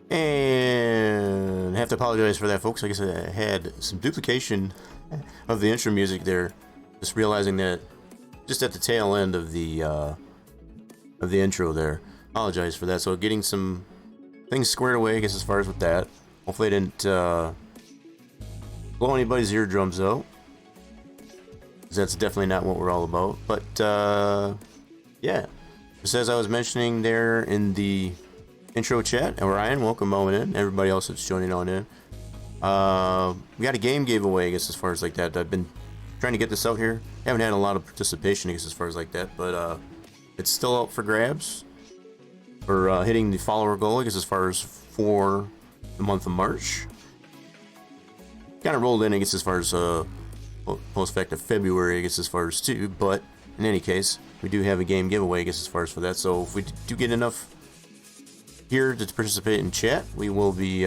And I have to apologize for that, folks. I guess I had some duplication of the intro music there. Just realizing that just at the tail end of the intro there. Apologize for that. So getting some things squared away, I guess, as far as with that. Hopefully I didn't blow anybody's eardrums out, because that's definitely not what we're all about. But yeah, just as I was mentioning there in the intro chat, and Ryan, welcome on in. Everybody else that's joining on in. We got a game giveaway, I guess, as far as like that. I've been trying to get this out here. Haven't had a lot of participation, I guess, as far as like that, but it's still out for grabs for hitting the follower goal, I guess, as far as for the month of March. Kind of rolled in, I guess, as far as post-effective February, I guess, as far as too. But in any case, we do have a game giveaway, I guess, as far as for that. So if we do get enough here to participate in chat, we will be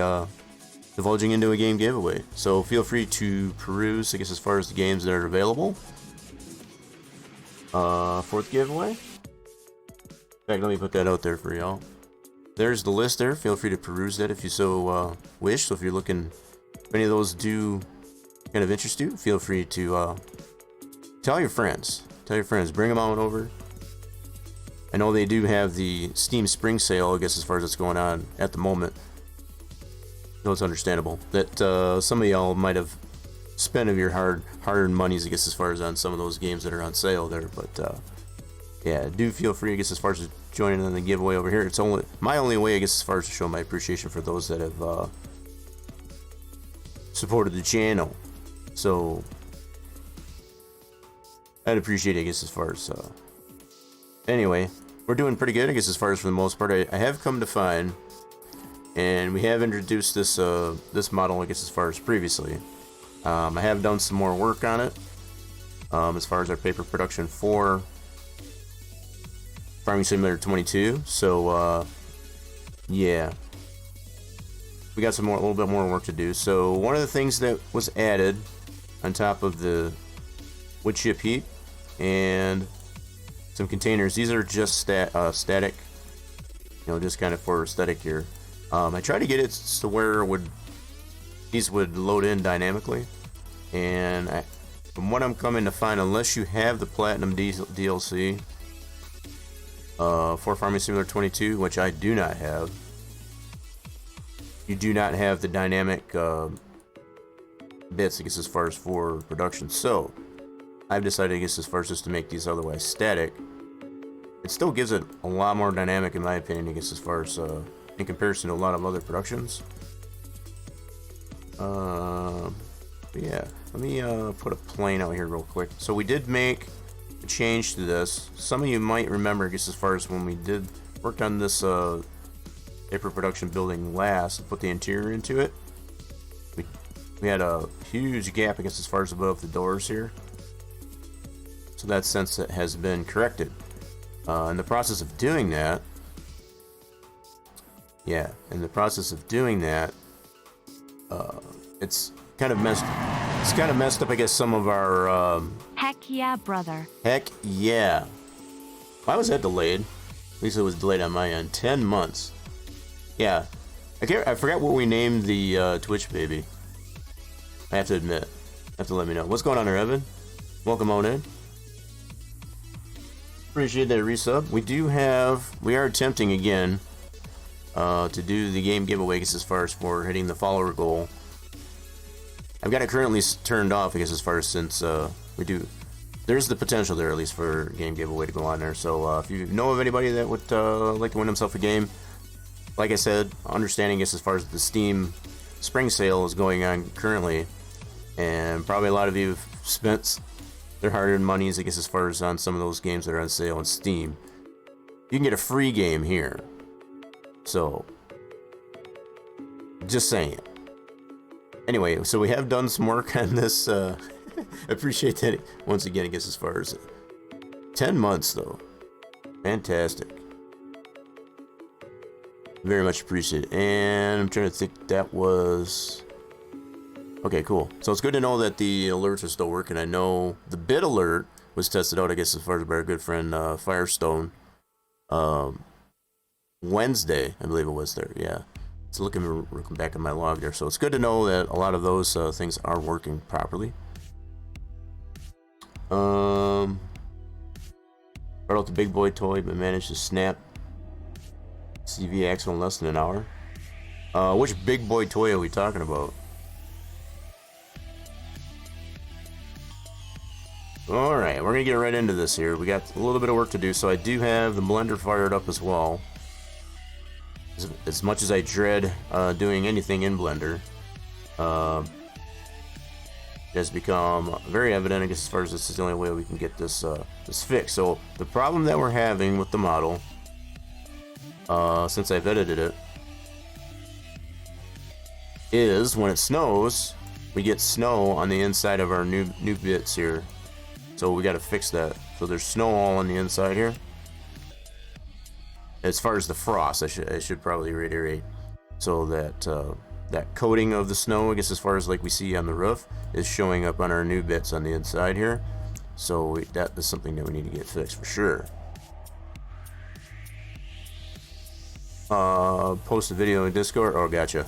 divulging into a game giveaway. So feel free to peruse, I guess, as far as the games that are available for the giveaway. In fact, let me put that out there for y'all. There's the list there. Feel free to peruse that if you so wish. So if you're looking, if any of those do kind of interest you, feel free to tell your friends. Tell your friends. Bring them on over. I know they do have the Steam Spring Sale, I guess, as far as it's going on at the moment. So it's understandable that some of y'all might have spent of your hard-earned monies, I guess, as far as on some of those games that are on sale there. But yeah, do feel free, I guess, as far as joining in the giveaway over here. It's only my only way, I guess, as far as to show my appreciation for those that have supported the channel. So I'd appreciate it, I guess, as far as anyway, we're doing pretty good, I guess, as far as for the most part. I have come to find, and we have introduced this this model, I guess, as far as previously. I have done some more work on it as far as our paper production for Farming Simulator 22. So yeah, we got a little bit more work to do. So one of the things that was added on top of the wood chip heap and some containers, these are just static, you know, just kind of for aesthetic here. I tried to get it to where these would load in dynamically, and from what I'm coming to find, unless you have the Platinum DLC for Farming Simulator 22, which I do not have, you do not have the dynamic bits, I guess, as far as for production. So I've decided, I guess, as far as just to make these otherwise static. It still gives it a lot more dynamic, in my opinion, I guess, as far as in comparison to a lot of other productions. But yeah, let me put a plane out here real quick. So we did make a change to this. Some of you might remember, I guess, as far as when we worked on this paper production building last, put the interior into it. We had a huge gap, I guess, as far as above the doors here. So that sense that has been corrected. In the process of doing that, it's kind of messed up, I guess, some of our Heck yeah, brother. Heck yeah. Why was that delayed? At least it was delayed on my end. 10 months. Yeah. I forgot what we named the Twitch baby. I have to admit. Have to let me know. What's going on there, Evan? Welcome on in. Appreciate that resub. We are attempting again to do the game giveaway, I guess, as far as for hitting the follower goal. I've got it currently turned off, I guess, as far as since there's the potential there, at least, for game giveaway to go on there. So if you know of anybody that would like to win himself a game, like I said, understanding, I guess, as far as the Steam spring sale is going on currently, and probably a lot of you have spent their hard-earned monies, I guess, as far as on some of those games that are on sale on Steam. You can get a free game here. So, just saying. Anyway, so we have done some work on this. I appreciate that once again, I guess, as far as 10 months, though. Fantastic. Very much appreciated. And I'm trying to think, that was... Okay, cool. So it's good to know that the alerts are still working. I know the bid alert was tested out, I guess, as far as by our good friend Firestone. Wednesday, I believe it was there. Yeah. So looking back at my log there. So it's good to know that a lot of those things are working properly. Brought out the big boy toy, but managed to snap CV axle in less than an hour. Which big boy toy are we talking about? Alright, we're going to get right into this here. We got a little bit of work to do, so I do have the blender fired up as well. As much as I dread doing anything in Blender, it has become very evident, I guess, as far as this is the only way we can get this fixed. So the problem that we're having with the model, since I've edited it, is when it snows, we get snow on the inside of our new bits here. So we got to fix that. So there's snow all on the inside here. As far as the frost, I should probably reiterate. So that that coating of the snow, I guess, as far as like we see on the roof, is showing up on our new bits on the inside here. So that is something that we need to get fixed for sure. Post a video in Discord. Oh, gotcha.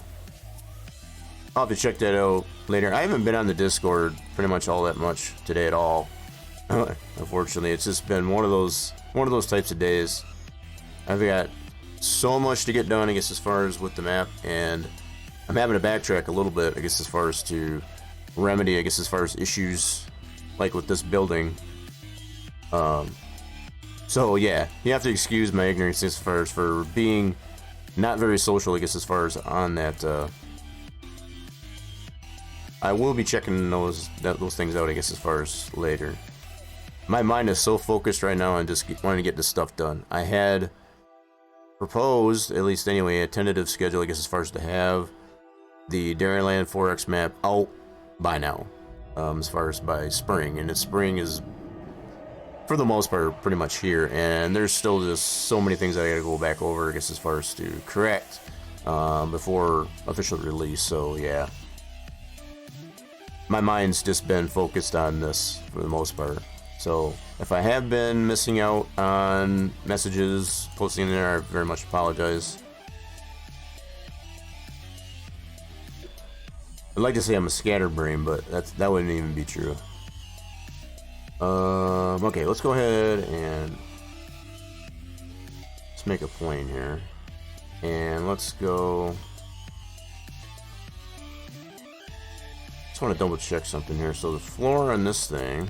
I'll have to check that out later. I haven't been on the Discord pretty much all that much today at all. Unfortunately, it's just been one of those types of days. I've got so much to get done, I guess, as far as with the map, and I'm having to backtrack a little bit, I guess, as far as to remedy, I guess, as far as issues like with this building. So yeah, you have to excuse my ignorance as far as for being not very social, I guess, as far as on that. I will be checking those things out, I guess, as far as later. My mind is so focused right now on just wanting to get this stuff done. I had proposed, at least anyway, a tentative schedule, I guess, as far as to have the Dairyland 4X map out by now, as far as by spring. And spring is, for the most part, pretty much here. And there's still just so many things that I gotta go back over, I guess, as far as to correct before official release. So yeah, my mind's just been focused on this for the most part. So if I have been missing out on messages posting in there, I very much apologize. I'd like to say I'm a scatterbrain, but that wouldn't even be true. Okay, let's go ahead and let's make a plane here, and let's go. Just want to double check something here. So the floor on this thing.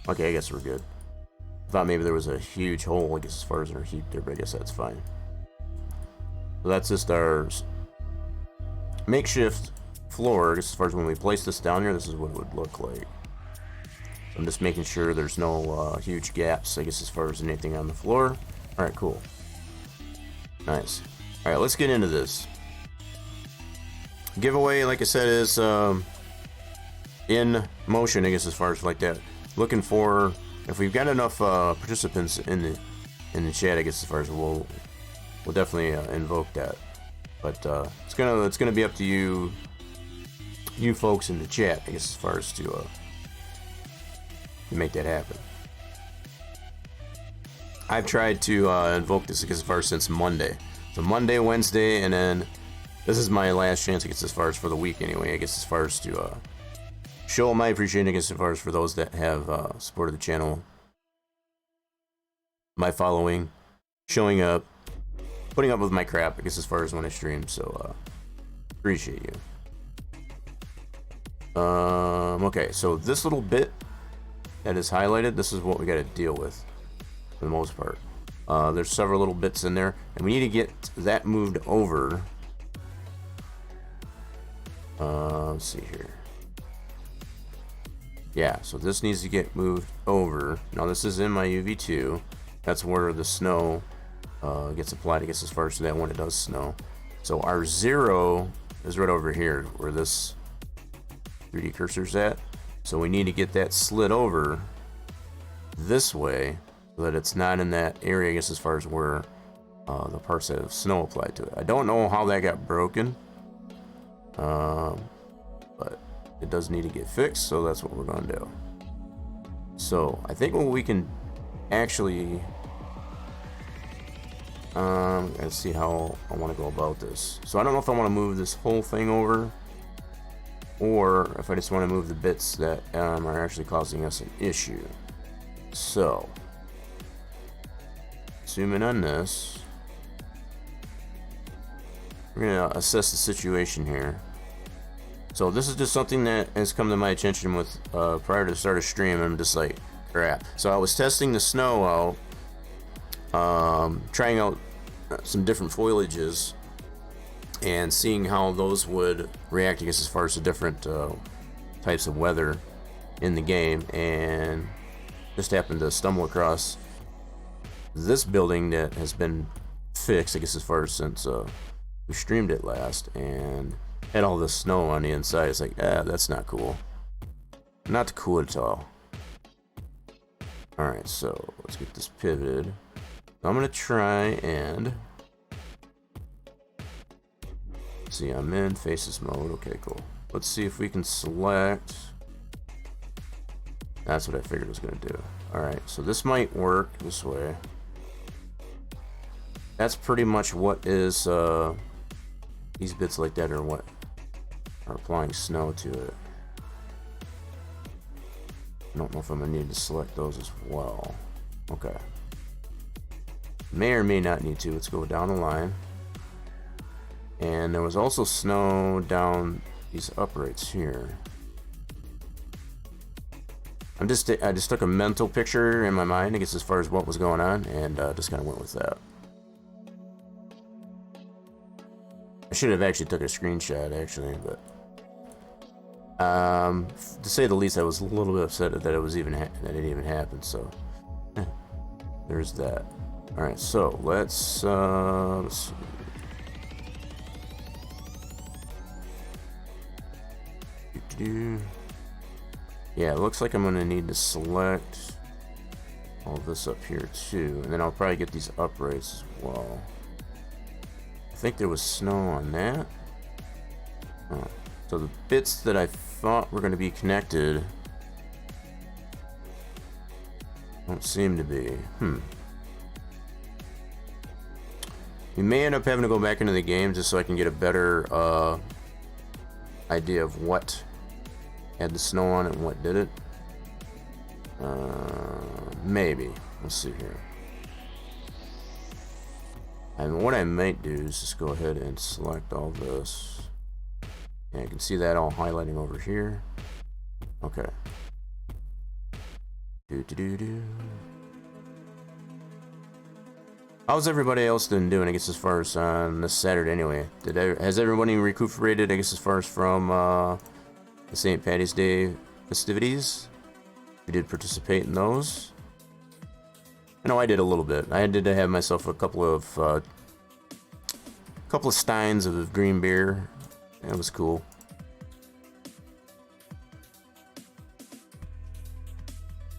Okay, I guess we're good. I thought maybe there was a huge hole, I guess, as far as our heat there, but I guess that's fine. So that's just our makeshift floor. I guess as far as when we place this down here, this is what it would look like. So I'm just making sure there's no huge gaps, I guess, as far as anything on the floor. Alright, cool. Nice. Alright, let's get into this. Giveaway, like I said, is in motion, I guess, as far as like that. Looking for, if we've got enough participants in the chat, I guess, as far as we'll definitely invoke that. But it's gonna be up to you folks in the chat, I guess, as far as to make that happen. I've tried to invoke this, I guess, as far as since Monday. So Monday, Wednesday, and then this is my last chance, I guess, as far as for the week anyway, I guess, as far as to show my appreciation, I guess, as far as for those that have supported the channel, my following, showing up, putting up with my crap, I guess, as far as when I stream. So appreciate you. Okay, so this little bit that is highlighted, this is what we got to deal with for the most part. There's several little bits in there, and we need to get that moved over. Let's see here. Yeah, so this needs to get moved over. Now this is in my UV2. That's where the snow gets applied, I guess, as far as that when it does snow. So our 0 is right over here where this 3D cursor's at. So we need to get that slid over this way so that it's not in that area, I guess, as far as where the parts that have snow applied to it. I don't know how that got broken, but it does need to get fixed, so that's what we're going to do. So I think what we can actually, let's see how I want to go about this. So I don't know if I want to move this whole thing over, or if I just want to move the bits that are actually causing us an issue. So zoom in on this. We're going to assess the situation here. So this is just something that has come to my attention with prior to the start of stream. I'm just like, crap. So I was testing the snow out, trying out some different foliages and seeing how those would react, I guess, as far as the different types of weather in the game, and just happened to stumble across this building that has been fixed, I guess, as far as since we streamed it last, and had all this snow on the inside. It's like, that's not cool. Not cool at all. Alright, so let's get this pivoted. I'm gonna try and see, I'm in faces mode. Okay, cool. Let's see if we can select. That's what I figured it was gonna do. Alright, so this might work this way. That's pretty much what is these bits like that are what are applying snow to it. I don't know if I'm gonna need to select those as well. Okay. May or may not need to. Let's go down the line. And there was also snow down these uprights here. I just took a mental picture in my mind, I guess, as far as what was going on, and just kind of went with that. I should have actually took a screenshot, actually, but to say the least, I was a little bit upset that it was even that it even happened. So there's that. All right, so let's see. Yeah, it looks like I'm gonna need to select all this up here too, and then I'll probably get these uprights as well. I think there was snow on that. So the bits that I thought were going to be connected don't seem to be. We may end up having to go back into the game just so I can get a better idea of what had the snow on it and what did it. Maybe. Let's see here. And what I might do is just go ahead and select all this. Yeah, you can see that all highlighting over here. Okay. How's everybody else been doing, I guess, as far as on this Saturday anyway? Has everybody recuperated, I guess, as far as from the St. Patty's Day festivities? We did participate in those. I know I did a little bit. I did have myself a couple of steins of green beer. That was cool.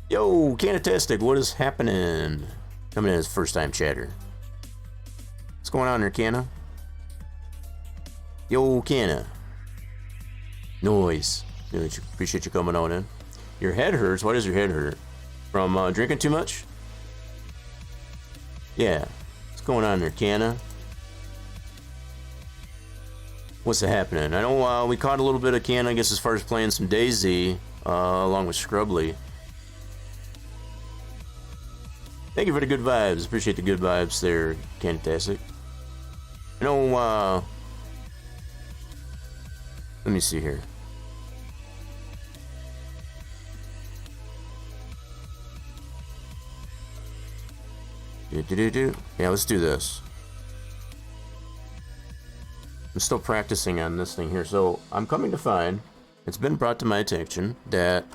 Yo, Canatastic, what is happening? Coming in as first time chatter. What's going on there, Canna? Yo, Canna. Noise. Appreciate you coming on in. Your head hurts? Why does your head hurt? From drinking too much? Yeah. What's going on there, Canna? What's happening? I know we caught a little bit of Canna, I guess, as far as playing some DayZ along with Scrubly. Thank you for the good vibes. Appreciate the good vibes there, Fantastic. You know, let me see here. Yeah, let's do this. I'm still practicing on this thing here, so I'm coming to find, it's been brought to my attention that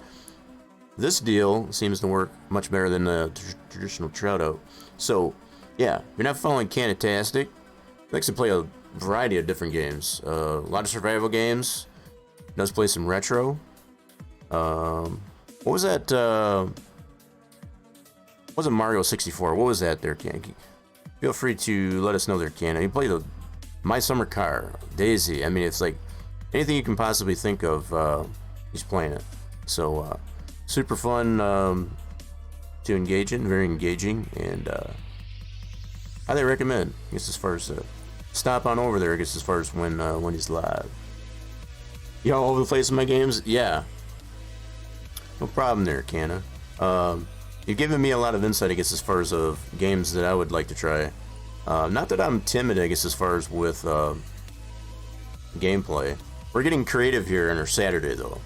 this deal seems to work much better than the traditional trout out. So, yeah, if you're not following Canatastic, he likes to play a variety of different games. A lot of survival games. He does play some retro. What was that? Wasn't Mario 64? What was that there, Can? Feel free to let us know there, Can. He played My Summer Car, Daisy. I mean, it's like anything you can possibly think of, he's playing it. So, super fun to engage in, very engaging, and highly recommend. I guess as far as stop on over there, I guess as far as when he's live. You all over the place in my games? Yeah. No problem there, Canna. You've given me a lot of insight, I guess, as far as games that I would like to try. Not that I'm timid, I guess, as far as with gameplay. We're getting creative here on our Saturday, though.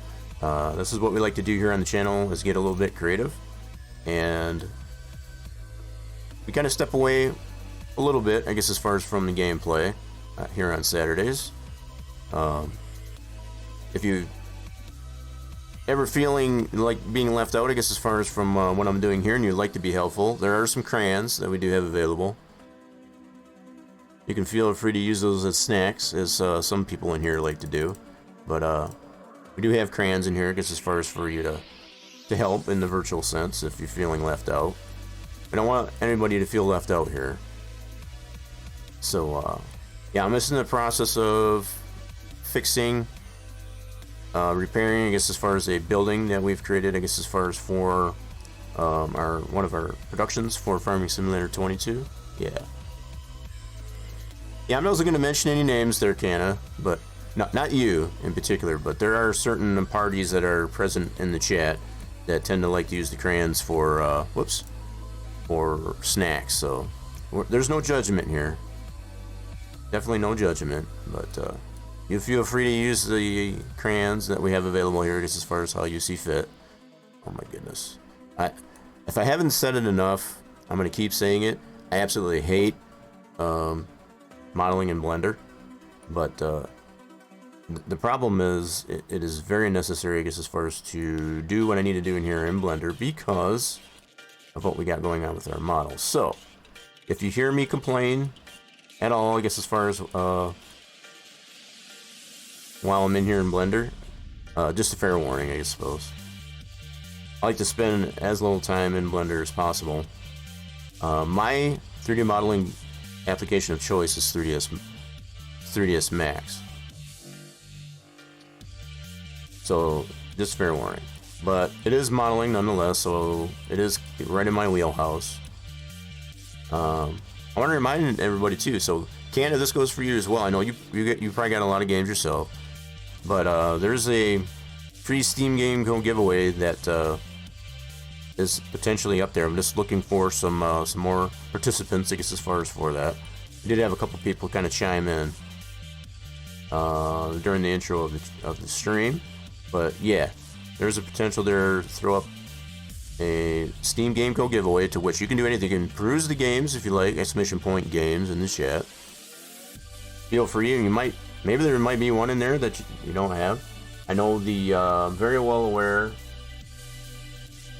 This is what we like to do here on the channel, is get a little bit creative. And we kind of step away a little bit, I guess, as far as from the gameplay here on Saturdays. If you ever feeling like being left out, I guess, as far as from what I'm doing here, and you'd like to be helpful, there are some crayons that we do have available. You can feel free to use those as snacks, as some people in here like to do. But we do have crayons in here, I guess, as far as for you to help in the virtual sense if you're feeling left out. I don't want anybody to feel left out here. So, yeah, I'm just in the process of fixing, repairing, I guess, as far as a building that we've created, I guess, as far as for one of our productions for Farming Simulator 22. Yeah. Yeah, I'm not going to mention any names there, Canna, but not you in particular, but there are certain parties that are present in the chat that tend to like to use the crayons for, for snacks, so there's no judgment here. Definitely no judgment, but you feel free to use the crayons that we have available here, just as far as how you see fit. Oh my goodness. If I haven't said it enough, I'm going to keep saying it. I absolutely hate modeling in Blender, but the problem is it is very necessary, I guess, as far as to do what I need to do in here in Blender because of what we got going on with our models. So, if you hear me complain at all, I guess, as far as while I'm in here in Blender, just a fair warning, I suppose. I like to spend as little time in Blender as possible. My 3D modeling application of choice is 3ds Max. So, just fair warning. But it is modeling nonetheless, so it is right in my wheelhouse. I want to remind everybody too, so Canada, this goes for you as well. I know you probably got a lot of games yourself, but there's a free Steam game giveaway that is potentially up there. I'm just looking for some more participants, I guess, as far as for that. We did have a couple people kind of chime in during the intro of the stream, but yeah, there's a potential there to throw up a Steam Game Code giveaway, to which you can do anything. You can peruse the games if you like, !games in the chat. Feel free, and maybe there might be one in there that you don't have. I know I'm very well aware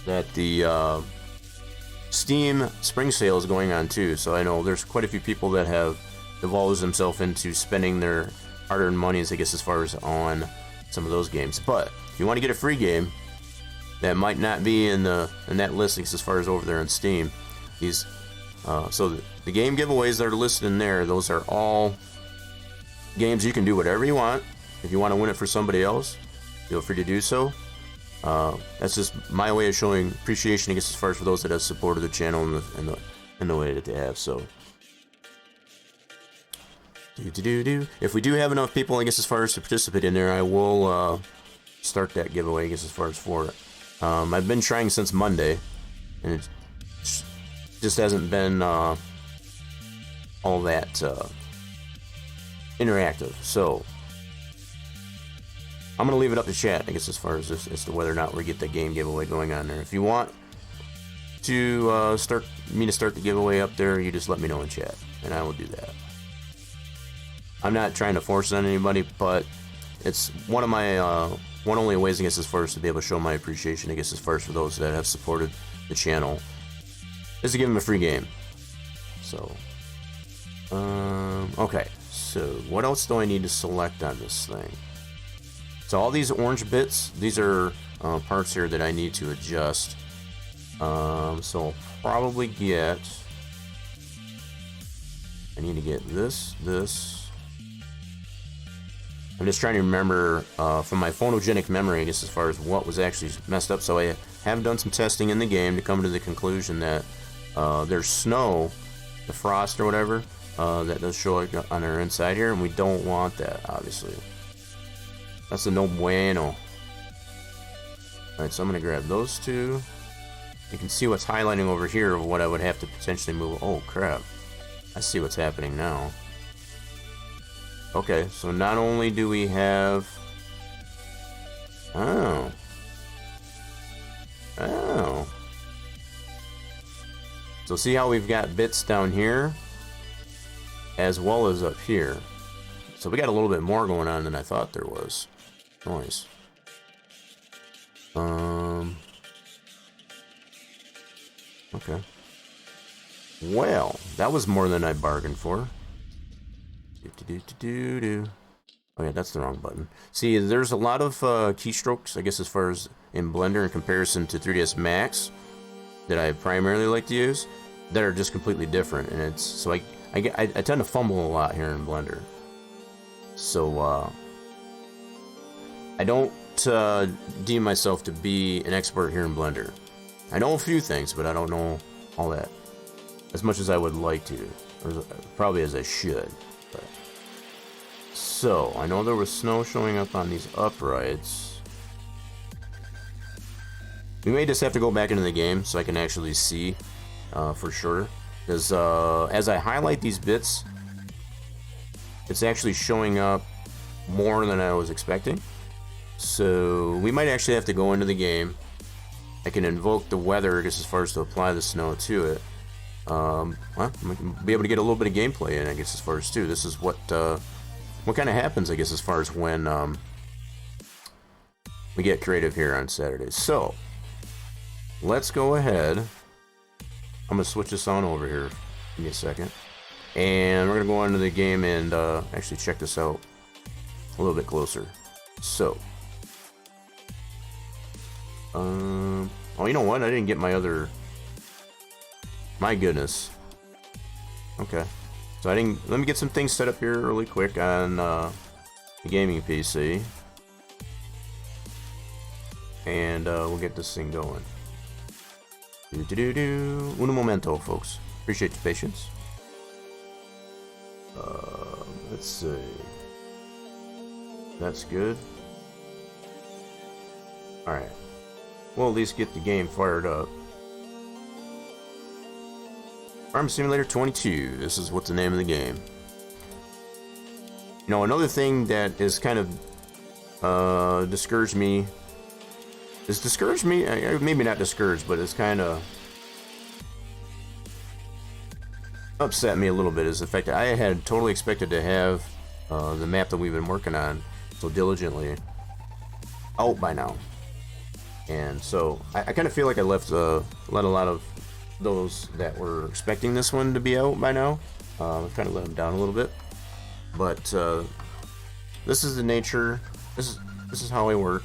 that the Steam Spring Sale is going on too, so I know there's quite a few people that have divulged themselves into spending their hard-earned monies, I guess, as far as on some of those games. But if you want to get a free game that might not be in that list as far as over there on Steam, so the game giveaways that are listed in there, those are all games you can do whatever you want. If you want to win it for somebody else, feel free to do so. That's just my way of showing appreciation, I guess, as far as for those that have supported the channel in the way that they have. So, if we do have enough people, I guess, as far as to participate in there, I will start that giveaway, I guess, as far as for it. I've been trying since Monday, and it just hasn't been all that interactive. So I'm gonna leave it up to chat, I guess, as far as this, as to whether or not we get the game giveaway going on there. If you want to start the giveaway up there, you just let me know in chat, and I will do that. I'm not trying to force it on anybody, but it's one of my one only ways, I guess, as far as to be able to show my appreciation, I guess, as far as for those that have supported the channel, is to give them a free game. So, okay. So, what else do I need to select on this thing? So, all these orange bits, these are parts here that I need to adjust. So, I'll probably get... I need to get this. I'm just trying to remember from my photogenic memory, I guess, as far as what was actually messed up. So I have done some testing in the game to come to the conclusion that there's snow, the frost or whatever, that does show up on our inside here, and we don't want that, obviously. That's a no bueno. Alright, so I'm going to grab those two. You can see what's highlighting over here of what I would have to potentially move. Oh, crap. I see what's happening now. Okay, so not only do we have... Oh. So see how we've got bits down here, as well as up here. So we got a little bit more going on than I thought there was. Nice. Okay. Well, that was more than I bargained for. Oh yeah, that's the wrong button. See, there's a lot of keystrokes, I guess, as far as in Blender in comparison to 3ds Max that I primarily like to use, that are just completely different. And it's so I tend to fumble a lot here in Blender. So I don't deem myself to be an expert here in Blender. I know a few things, but I don't know all that as much as I would like to, or probably as I should. But. So, I know there was snow showing up on these uprights. We may just have to go back into the game so I can actually see for sure. Because as I highlight these bits, it's actually showing up more than I was expecting. So, we might actually have to go into the game. I can invoke the weather just as far as to apply the snow to it. Well, I can be able to get a little bit of gameplay in, I guess, as far as too. This is what kind of happens, I guess, as far as when we get creative here on Saturdays. So, let's go ahead. I'm going to switch this on over here. Give me a second. And we're going to go into the game and actually check this out a little bit closer. So, oh, you know what? I didn't get my other... My goodness. Okay. So I didn't... Let me get some things set up here really quick on the gaming PC. And we'll get this thing going. Uno momento, folks. Appreciate your patience. Let's see. That's good. Alright. We'll at least get the game fired up. Farm Simulator 22. This is what's the name of the game. You know, another thing that is kind of discouraged me. Maybe not discouraged, but it's kind of upset me a little bit, is the fact that I had totally expected to have the map that we've been working on so diligently out by now. And so I kind of feel like I let a lot of those that were expecting this one to be out by now. I've kind of let them down a little bit, but this is the nature. This is how I work.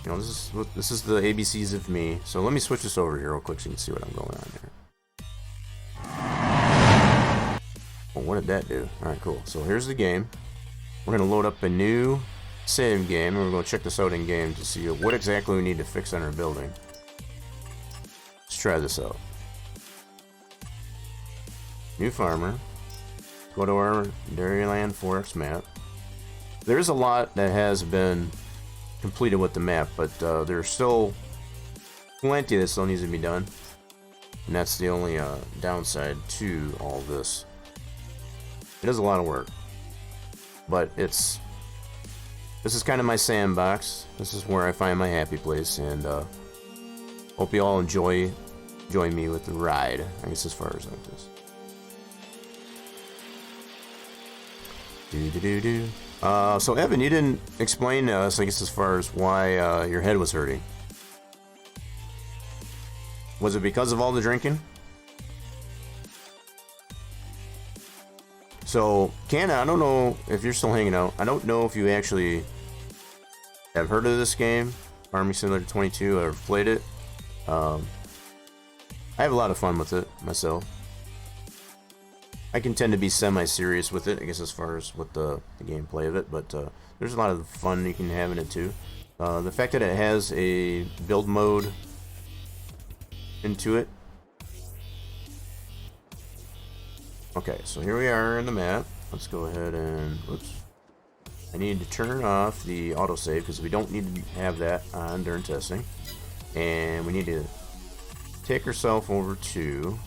You know, this is the ABCs of me. So let me switch this over here real quick so you can see what I'm going on here. Well, what did that do? All right, cool. So here's the game. We're gonna load up a new save game, and we're gonna check this out in game to see what exactly we need to fix on our building. Let's try this out. New farmer. Go to our Dairyland 4X map. There's a lot that has been completed with the map, but there's still plenty that still needs to be done. And that's the only downside to all this. It is a lot of work. but this is kind of my sandbox. This is where I find my happy place, and hope you all join me with the ride. I guess as far as like this. So Evan, you didn't explain to us, I guess, as far as why your head was hurting. Was it because of all the drinking? So, Canna, I don't know if you're still hanging out. I don't know if you actually have heard of this game, Farming Simulator 22, or played it. I have a lot of fun with it myself. I can tend to be semi-serious with it, I guess, as far as with the gameplay of it, but there's a lot of fun you can have in it too. The fact that it has a build mode into it. Okay, so here we are in the map. Let's go ahead and, whoops. I need to turn off the autosave because we don't need to have that on during testing. And we need to take ourselves over to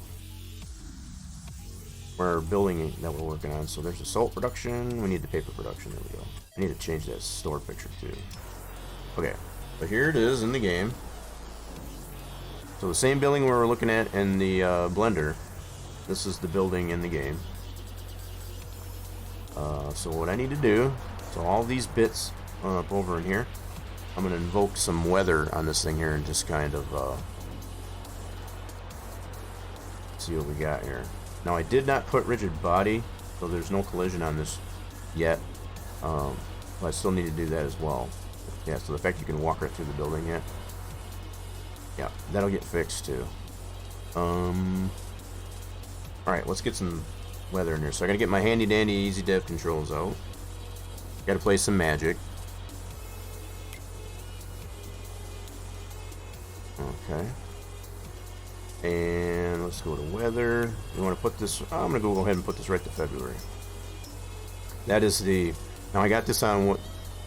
our building that we're working on. So there's the salt production. We need the paper production. There we go. I need to change that store picture too. Okay, so here it is in the game. So the same building we were looking at in the Blender. This is the building in the game. So what I need to do, so all these bits up over in here, I'm going to invoke some weather on this thing here and just kind of see what we got here. Now I did not put rigid body, so there's no collision on this yet. But I still need to do that as well. Yeah, so the fact you can walk right through the building yet. Yeah, that'll get fixed too. Alright, let's get some weather in here. So I gotta get my handy dandy easy dev controls out. Gotta play some magic. Okay. And let's go to weather. You want to put this, I'm gonna go ahead and put this right to February. That is the, now I got this on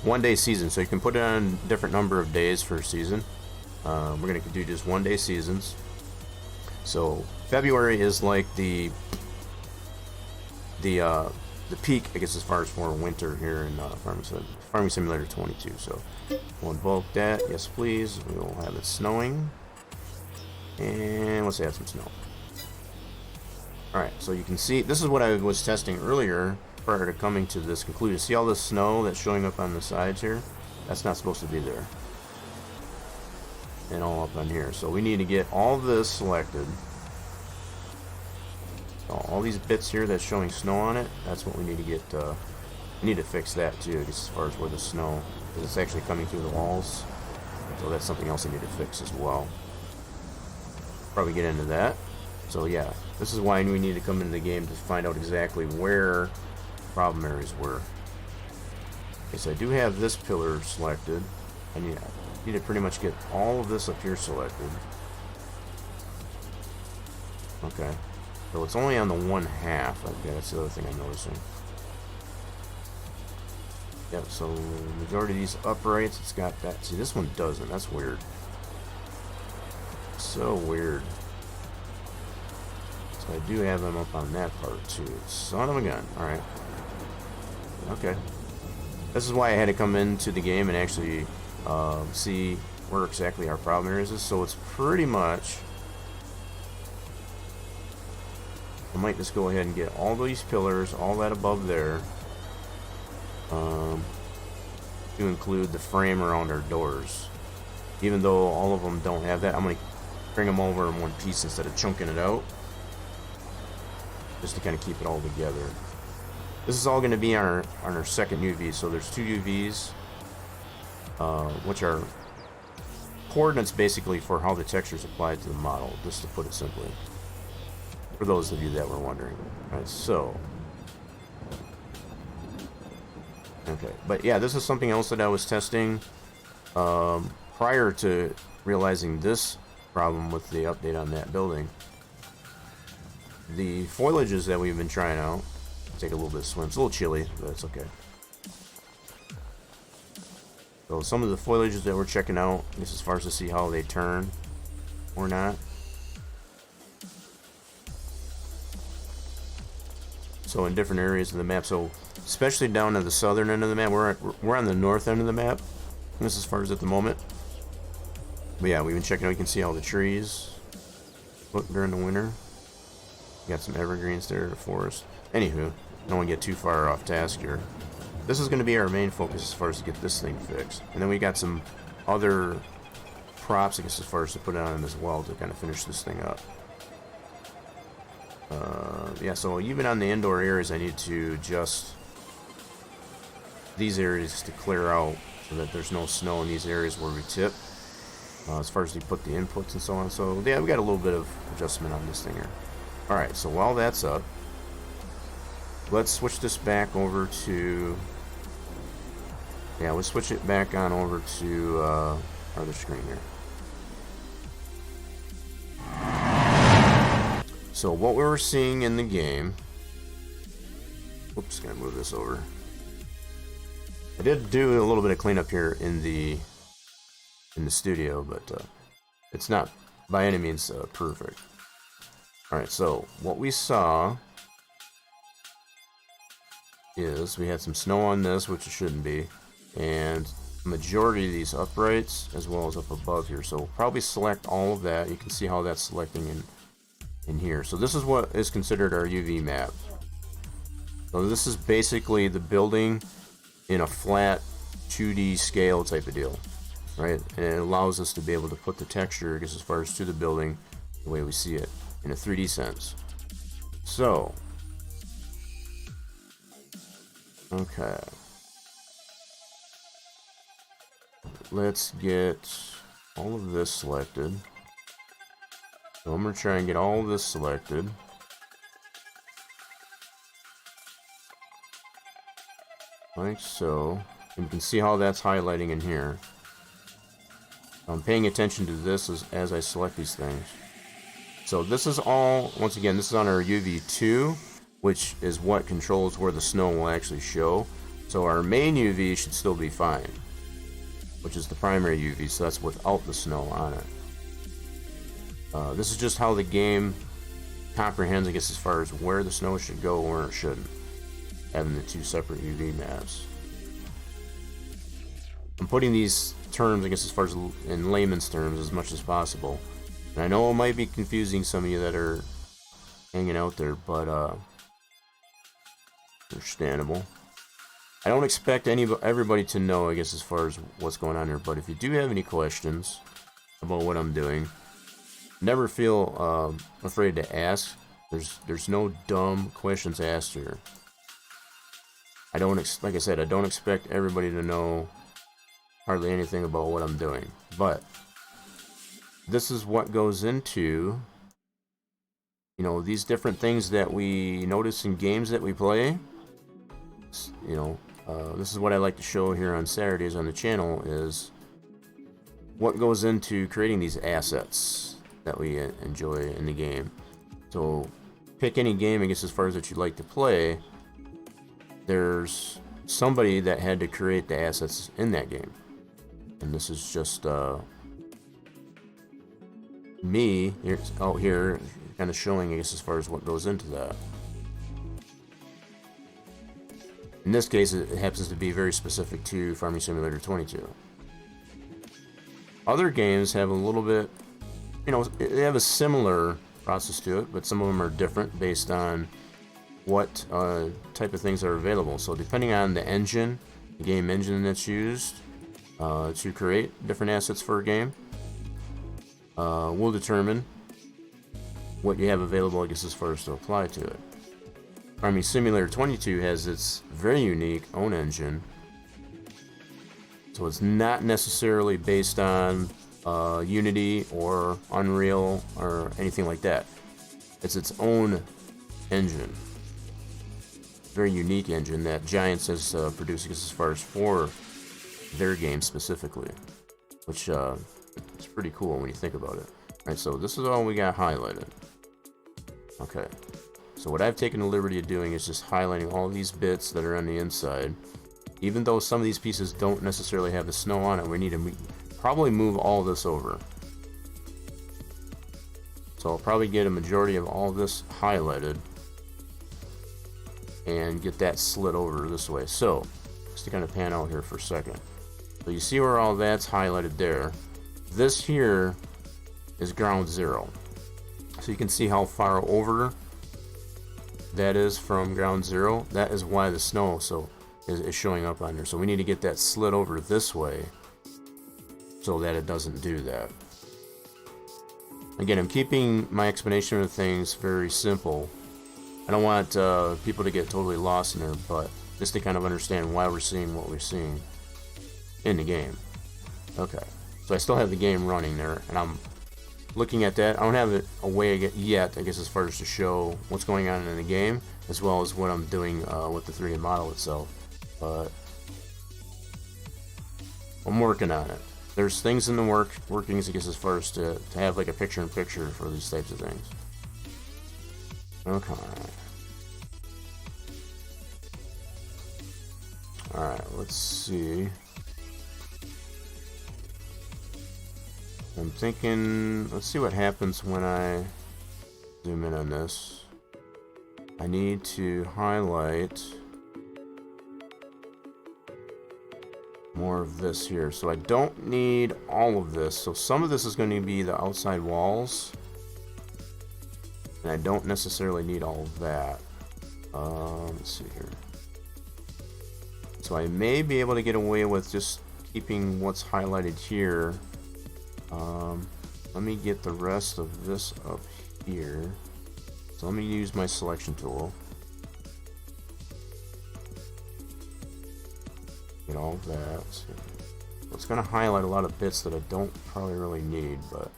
1 day season, so you can put it on a different number of days for a season. We're gonna do just 1 day seasons. So February is like the peak, I guess, as far as for winter here in Farming Simulator 22. So we'll invoke that. Yes, please. We'll have it snowing, and let's add some snow. All right. So you can see this is what I was testing earlier prior to coming to this conclusion. See all the snow that's showing up on the sides here? That's not supposed to be there. And all up on here. So we need to get all this selected. So all these bits here that's showing snow on it, that's what we need to get. We need to fix that too, as far as where the snow, because it's actually coming through the walls. So that's something else I need to fix as well. Probably get into that. So yeah, this is why we need to come into the game to find out exactly where problem areas were. Okay, so I do have this pillar selected. I need to pretty much get all of this up here selected. Okay, so it's only on the 1/2. Okay, that's the other thing I'm noticing. Yep, so majority of these uprights, it's got that. See, this one doesn't. That's weird. So weird. So I do have them up on that part too. Son of a gun. Alright. Okay. This is why I had to come into the game and actually see where exactly our problem areas is. So it's pretty much, I might just go ahead and get all these pillars, all that above there, to include the frame around our doors. Even though all of them don't have that, I'm going to bring them over in one piece instead of chunking it out, just to kind of keep it all together. This is all going to be on our second UV. So there's 2 UVs, which are coordinates basically for how the texture is applied to the model, just to put it simply, for those of you that were wondering. Alright, so okay, but yeah, this is something else that I was testing prior to realizing this problem with the update on that building. The foliages that we've been trying out, take a little bit of swim. It's a little chilly, but it's okay. So some of the foliages that we're checking out, just as far as to see how they turn or not. So in different areas of the map. So especially down to the southern end of the map. We're on the north end of the map. This is as far as at the moment. But yeah, we've been checking out. You can see all the trees. Look, during the winter. You got some evergreens there, the forest. Anywho, don't want to get too far off task here. This is going to be our main focus as far as to get this thing fixed. And then we got some other props, I guess, as far as to put on as well to kind of finish this thing up. Yeah, so even on the indoor areas, I need to adjust these areas to clear out so that there's no snow in these areas where we tip. As far as we put the inputs and so on. So yeah, we got a little bit of adjustment on this thing here. Alright, so while that's up, let's switch this back over to... Yeah, let's switch it back on over to our other screen here. So what we were seeing in the game... Oops, gotta move this over. I did do a little bit of cleanup here in the studio, but it's not by any means perfect. Alright, so what we saw is we had some snow on this, which it shouldn't be, and the majority of these uprights as well as up above here. So probably select all of that. You can see how that's selecting in here. So this is what is considered our UV map. So this is basically the building in a flat 2D scale type of deal, right? And it allows us to be able to put the texture, I guess, as far as to the building the way we see it in a 3D sense. So, okay, let's get all of this selected. So I'm gonna try and get all of this selected. Like so. And you can see how that's highlighting in here. I'm paying attention to this as I select these things. So this is all, once again, this is on our UV2, which is what controls where the snow will actually show. So our main UV should still be fine, which is the primary UV, so that's without the snow on it. This is just how the game comprehends, I guess, as far as where the snow should go or where it shouldn't, having the two separate UV maps. I'm putting these terms, I guess, as far as in layman's terms as much as possible. And I know it might be confusing some of you that are hanging out there, but understandable. I don't expect everybody to know, I guess, as far as what's going on here, but if you do have any questions about what I'm doing, never feel afraid to ask. There's no dumb questions asked here. I don't like I said, I don't expect everybody to know hardly anything about what I'm doing, but this is what goes into, you know, these different things that we notice in games that we play. You know, this is what I like to show here on Saturdays on the channel, is what goes into creating these assets that we enjoy in the game. So pick any game, I guess, as far as that you like to play. There's somebody that had to create the assets in that game, and this is just me out here kind of showing, I guess, as far as what goes into that. In this case, it happens to be very specific to Farming Simulator 22. Other games have a little bit, you know, they have a similar process to it, but some of them are different based on what type of things are available. So depending on the engine, the game engine that's used to create different assets for a game, will determine what you have available, I guess, as far as to apply to it. Farming Simulator 22 has its very unique own engine, so it's not necessarily based on Unity or Unreal or anything like that. It's its own engine, very unique engine that Giants has produced, as far as for their game specifically, which is pretty cool when you think about it. Alright, so this is all we got highlighted. Okay, so what I've taken the liberty of doing is just highlighting all these bits that are on the inside. Even though some of these pieces don't necessarily have the snow on it, we need to probably move all this over. So I'll probably get a majority of all this highlighted. and get that slid over this way. So just to kind of pan out here for a second. So you see where all that's highlighted there. This here is ground zero. So you can see how far over that is from ground zero. That is why the snow is showing up on there. So we need to get that slid over this way so that it doesn't do that. Again, I'm keeping my explanation of things very simple. I don't want people to get totally lost in there, but just to kind of understand why we're seeing what we're seeing in the game. Okay, so I still have the game running there, and I'm looking at that. I don't have it a way yet, I guess, as far as to show what's going on in the game, as well as what I'm doing with the 3D model itself. But I'm working on it. There's things in the workings, I guess, as far as to have like a picture-in-picture for these types of things. Okay. Alright, let's see. I'm thinking, let's see what happens when I zoom in on this. I need to highlight more of this here. So I don't need all of this. So some of this is going to be the outside walls. And I don't necessarily need all of that. Let's see here. So I may be able to get away with just keeping what's highlighted here. Let me get the rest of this up here. So let me use my selection tool. Get all of that. So it's going to highlight a lot of bits that I don't probably really need, but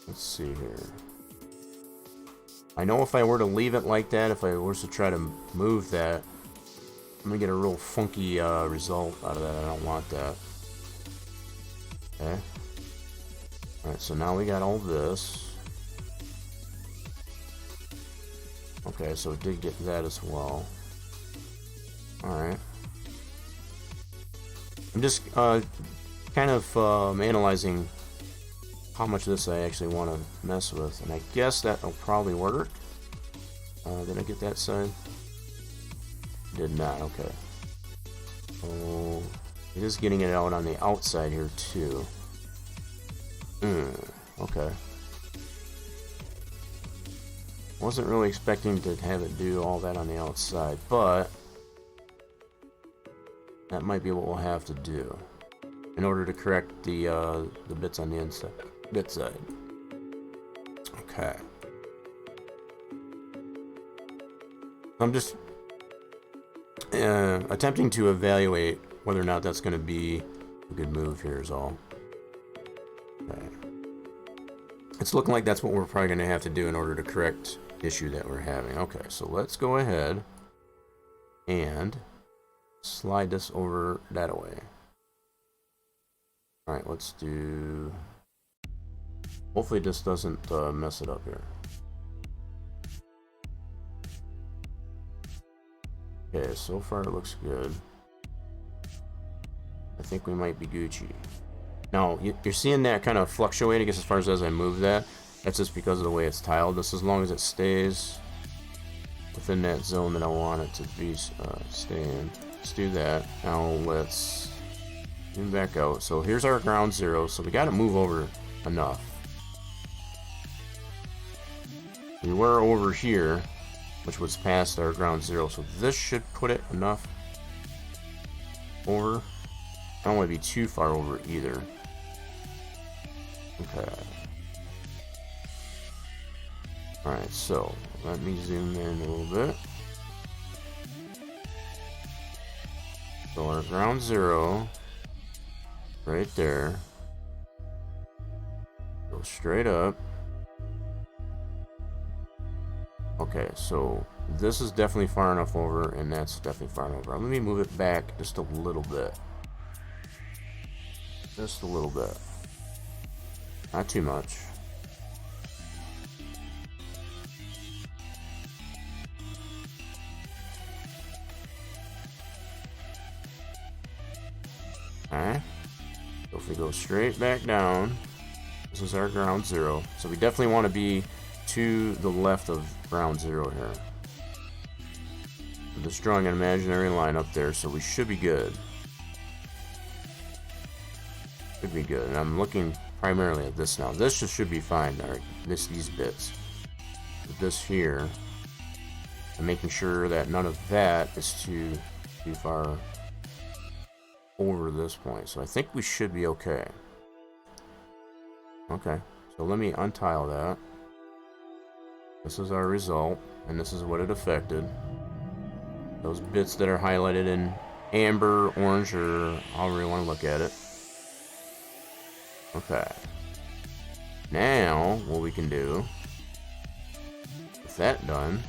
let's see here. I know if I were to leave it like that, if I was to try to move that, I'm going to get a real funky result out of that. I don't want that. Okay. Alright, so now we got all this. Okay, so it did get that as well. Alright. I'm just kind of analyzing how much of this I actually want to mess with, and I guess that'll probably work. Did I get that side? Did not, okay. Oh, it is getting it out on the outside here too. Okay. Wasn't really expecting to have it do all that on the outside, but that might be what we'll have to do in order to correct the bits on the inside, bit side. Okay. I'm just attempting to evaluate whether or not that's going to be a good move here is all. Okay. It's looking like that's what we're probably going to have to do in order to correct the issue that we're having. Okay, so let's go ahead and slide this over that way. Alright, let's do... Hopefully this doesn't mess it up here. Okay, so far it looks good. I think we might be Gucci. Now, you're seeing that kind of fluctuate, I guess, as far as I move that. That's just because of the way it's tiled. This, as long as it stays within that zone that I want it to be stay in. Let's do that. Now let's zoom back out. So here's our ground zero. So we got to move over enough. We were over here, which was past our ground zero. So this should put it enough over. I don't want to be too far over either. Okay. Alright, so let me zoom in a little bit. So our ground zero, right there. Go straight up. Okay, so this is definitely far enough over, and that's definitely far enough over. Let me move it back just a little bit. Just a little bit. Not too much. Alright. So if we go straight back down, this is our ground zero. So we definitely want to be to the left of ground zero here. I'm just drawing an imaginary line up there, so we should be good. Should be good. And I'm looking primarily at this now. This should be fine. Alright, these bits. With this here. I'm making sure that none of that is too far over this point. So I think we should be okay. Okay, so let me untile that. This is our result, and this is what it affected. Those bits that are highlighted in amber, orange, or however you want to look at it. Okay. Now, what we can do, with that done,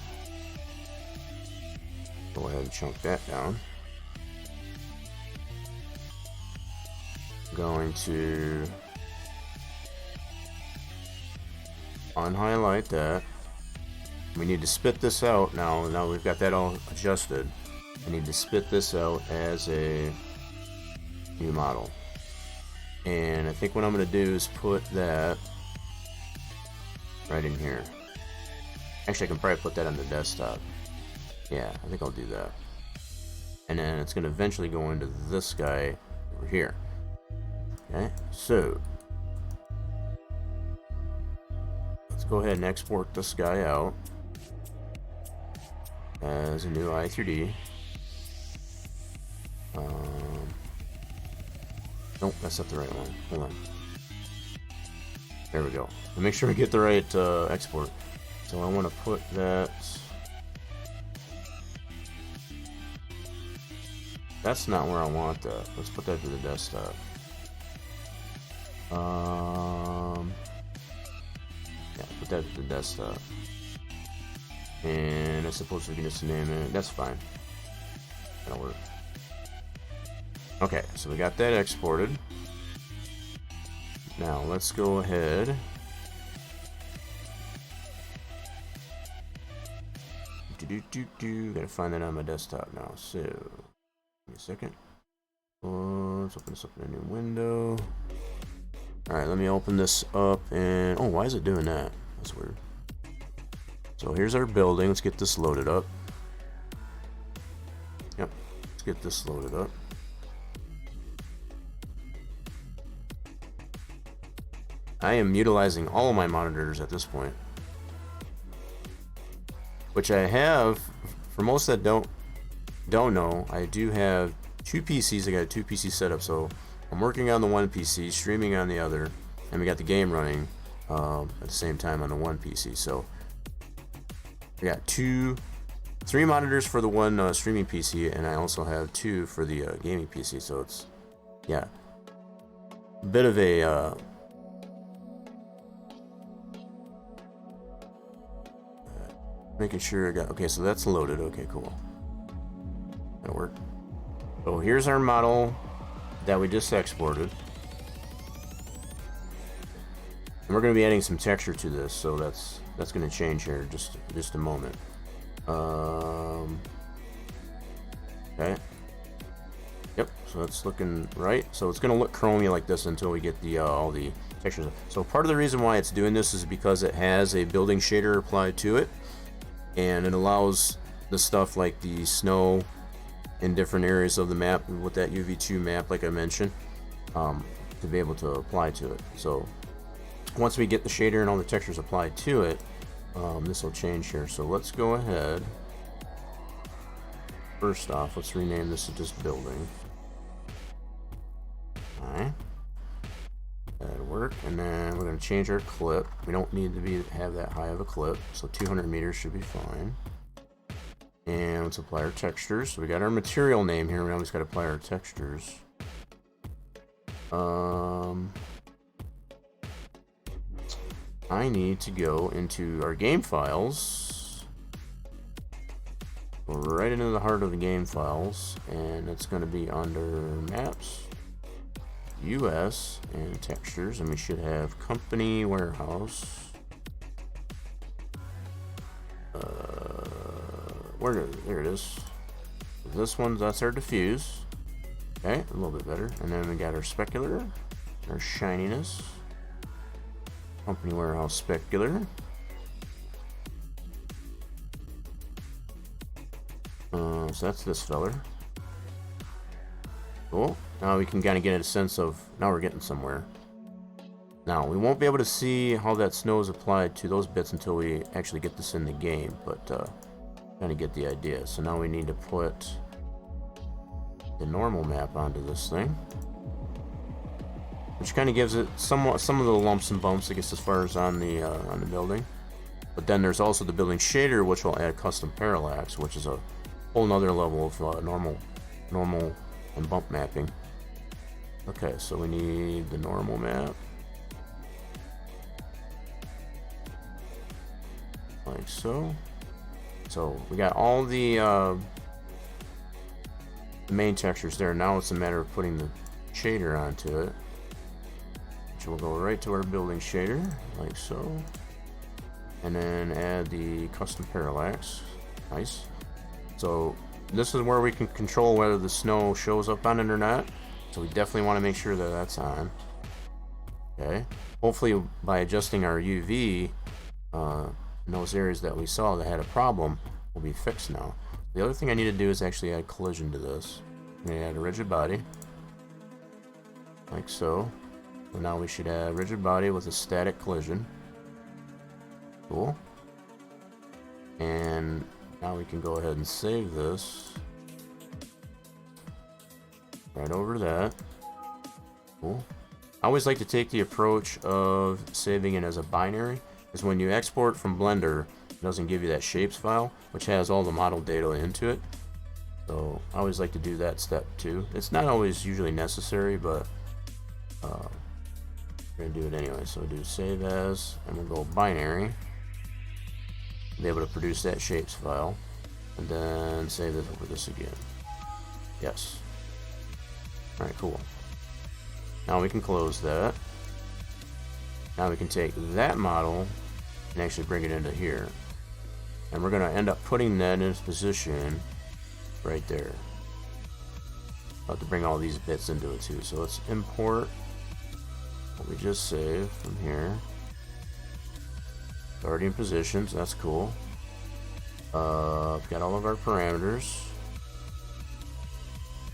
go ahead and chunk that down. Going to unhighlight that. We need to spit this out now. Now we've got that all adjusted. I need to spit this out as a new model. And I think what I'm going to do is put that right in here. Actually, I can probably put that on the desktop. Yeah, I think I'll do that. And then it's going to eventually go into this guy over here. Okay, so let's go ahead and export this guy out as a new i3D. Nope, that's not the right one. Hold on. There we go. And make sure we get the right export. So I want to put that. That's not where I want that. Let's put that to the desktop. Yeah, put that to the desktop. And I suppose we can just name it. That's fine. That'll work. Okay, so we got that exported. Now let's go ahead. Gotta find that on my desktop now. So, give me a second. Let's open this up in a new window. Alright, let me open this up and... Oh, why is it doing that? That's weird. So here's our building. Let's get this loaded up. Yep, let's get this loaded up. I am utilizing all of my monitors at this point. Which I have, for most that don't know, I do have two PCs. I got a 2 PC setup, so I'm working on the one PC, streaming on the other, and we got the game running at the same time on the one PC. So I got 3 monitors for the one streaming PC, and I also have 2 for the gaming PC. So it's, yeah, a bit of a making sure I got, okay, so that's loaded. Okay, cool. That'll work. So here's our model that we just exported. And we're going to be adding some texture to this, so that's going to change here in just a moment. Okay. Yep, so that's looking right. So it's going to look chromey like this until we get the all the textures. So part of the reason why it's doing this is because it has a building shader applied to it. And it allows the stuff like the snow in different areas of the map with that UV2 map, like I mentioned, to be able to apply to it. So once we get the shader and all the textures applied to it, this will change here. So let's go ahead. First off, let's rename this to just building. Alright. That'll work, and then we're going to change our clip. We don't need to have that high of a clip, so 200 meters should be fine. And let's apply our textures. So we got our material name here. We always got to apply our textures. I need to go into our game files, right into the heart of the game files, and it's going to be under maps, US, and textures, and we should have company warehouse. There it is. This one, that's our diffuse. Okay, a little bit better. And then we got our specular, our shininess, company warehouse specular. So that's this feller. Cool. Now we can kind of get a sense of, now we're getting somewhere. Now, we won't be able to see how that snow is applied to those bits until we actually get this in the game, but kind of get the idea. So now we need to put the normal map onto this thing, which kind of gives it some of the lumps and bumps, I guess, as far as on the building. But then there's also the building shader, which will add custom parallax, which is a whole nother level of normal and bump mapping. Okay, so we need the normal map. Like so. So we got all the main textures there. Now it's a matter of putting the shader onto it, which will go right to our building shader, like so. And then add the custom parallax. Nice. So this is where we can control whether the snow shows up on it or not. So we definitely want to make sure that that's on. Okay. Hopefully by adjusting our UV, in those areas that we saw that had a problem will be fixed now. The other thing I need to do is actually add collision to this. I'm going to add a rigid body, like so. So now we should add rigid body with a static collision. Cool. And now we can go ahead and save this right over that. Cool. I always like to take the approach of saving it as a binary, because when you export from Blender, it doesn't give you that shapes file, which has all the model data into it. So I always like to do that step too. It's not always usually necessary, but we're gonna do it anyway. So do save as, and we'll go binary. Be able to produce that shapes file, and then save this over this again. Yes. All right, cool. Now we can close that. Now we can take that model and actually bring it into here. And we're going to end up putting that in its position right there. I'll have to bring all these bits into it too. So let's import what we just saved from here. It's already in position, so that's cool. We've got all of our parameters.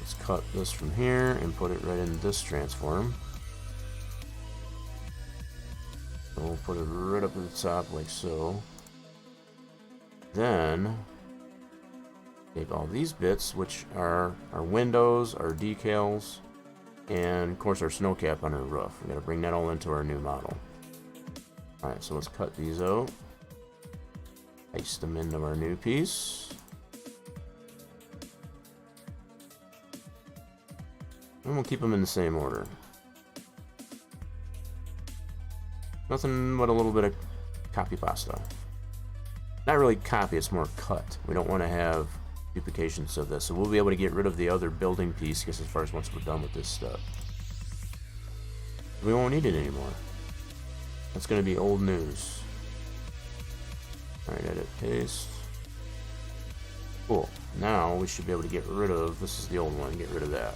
Let's cut this from here and put it right in this transform. So we'll put it right up at the top like so. Then take all these bits, which are our windows, our decals, and of course our snow cap on our roof. We gotta bring that all into our new model. Alright, so let's cut these out. Paste them into our new piece. And we'll keep them in the same order. Nothing but a little bit of copy pasta. Not really copy, it's more cut. We don't want to have duplications of this. So we'll be able to get rid of the other building piece, I guess, as far as once we're done with this stuff. We won't need it anymore. That's going to be old news. Alright, edit, paste. Cool. Now we should be able to get rid of, this is the old one, get rid of that.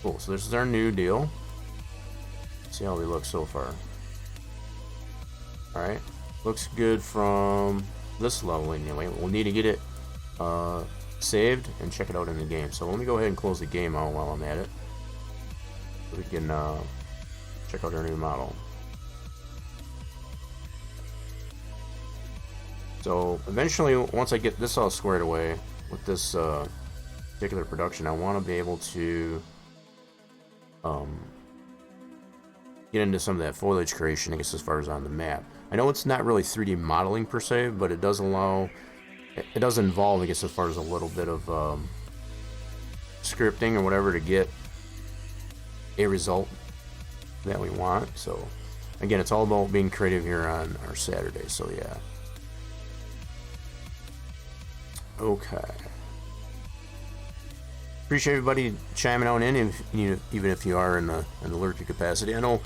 Cool, so this is our new deal. See how we look so far. Alright, looks good from this level anyway. We'll need to get it saved and check it out in the game. So let me go ahead and close the game out while I'm at it, so we can check out our new model. So eventually, once I get this all squared away with this particular production, I want to be able to get into some of that foliage creation, I guess, as far as on the map. I know it's not really 3D modeling per se, but it does allow, it does involve, I guess, as far as a little bit of scripting or whatever to get a result that we want. So again, it's all about being creative here on our Saturday. So yeah. Okay. Appreciate everybody chiming on in, even if you are in the lurker capacity. I know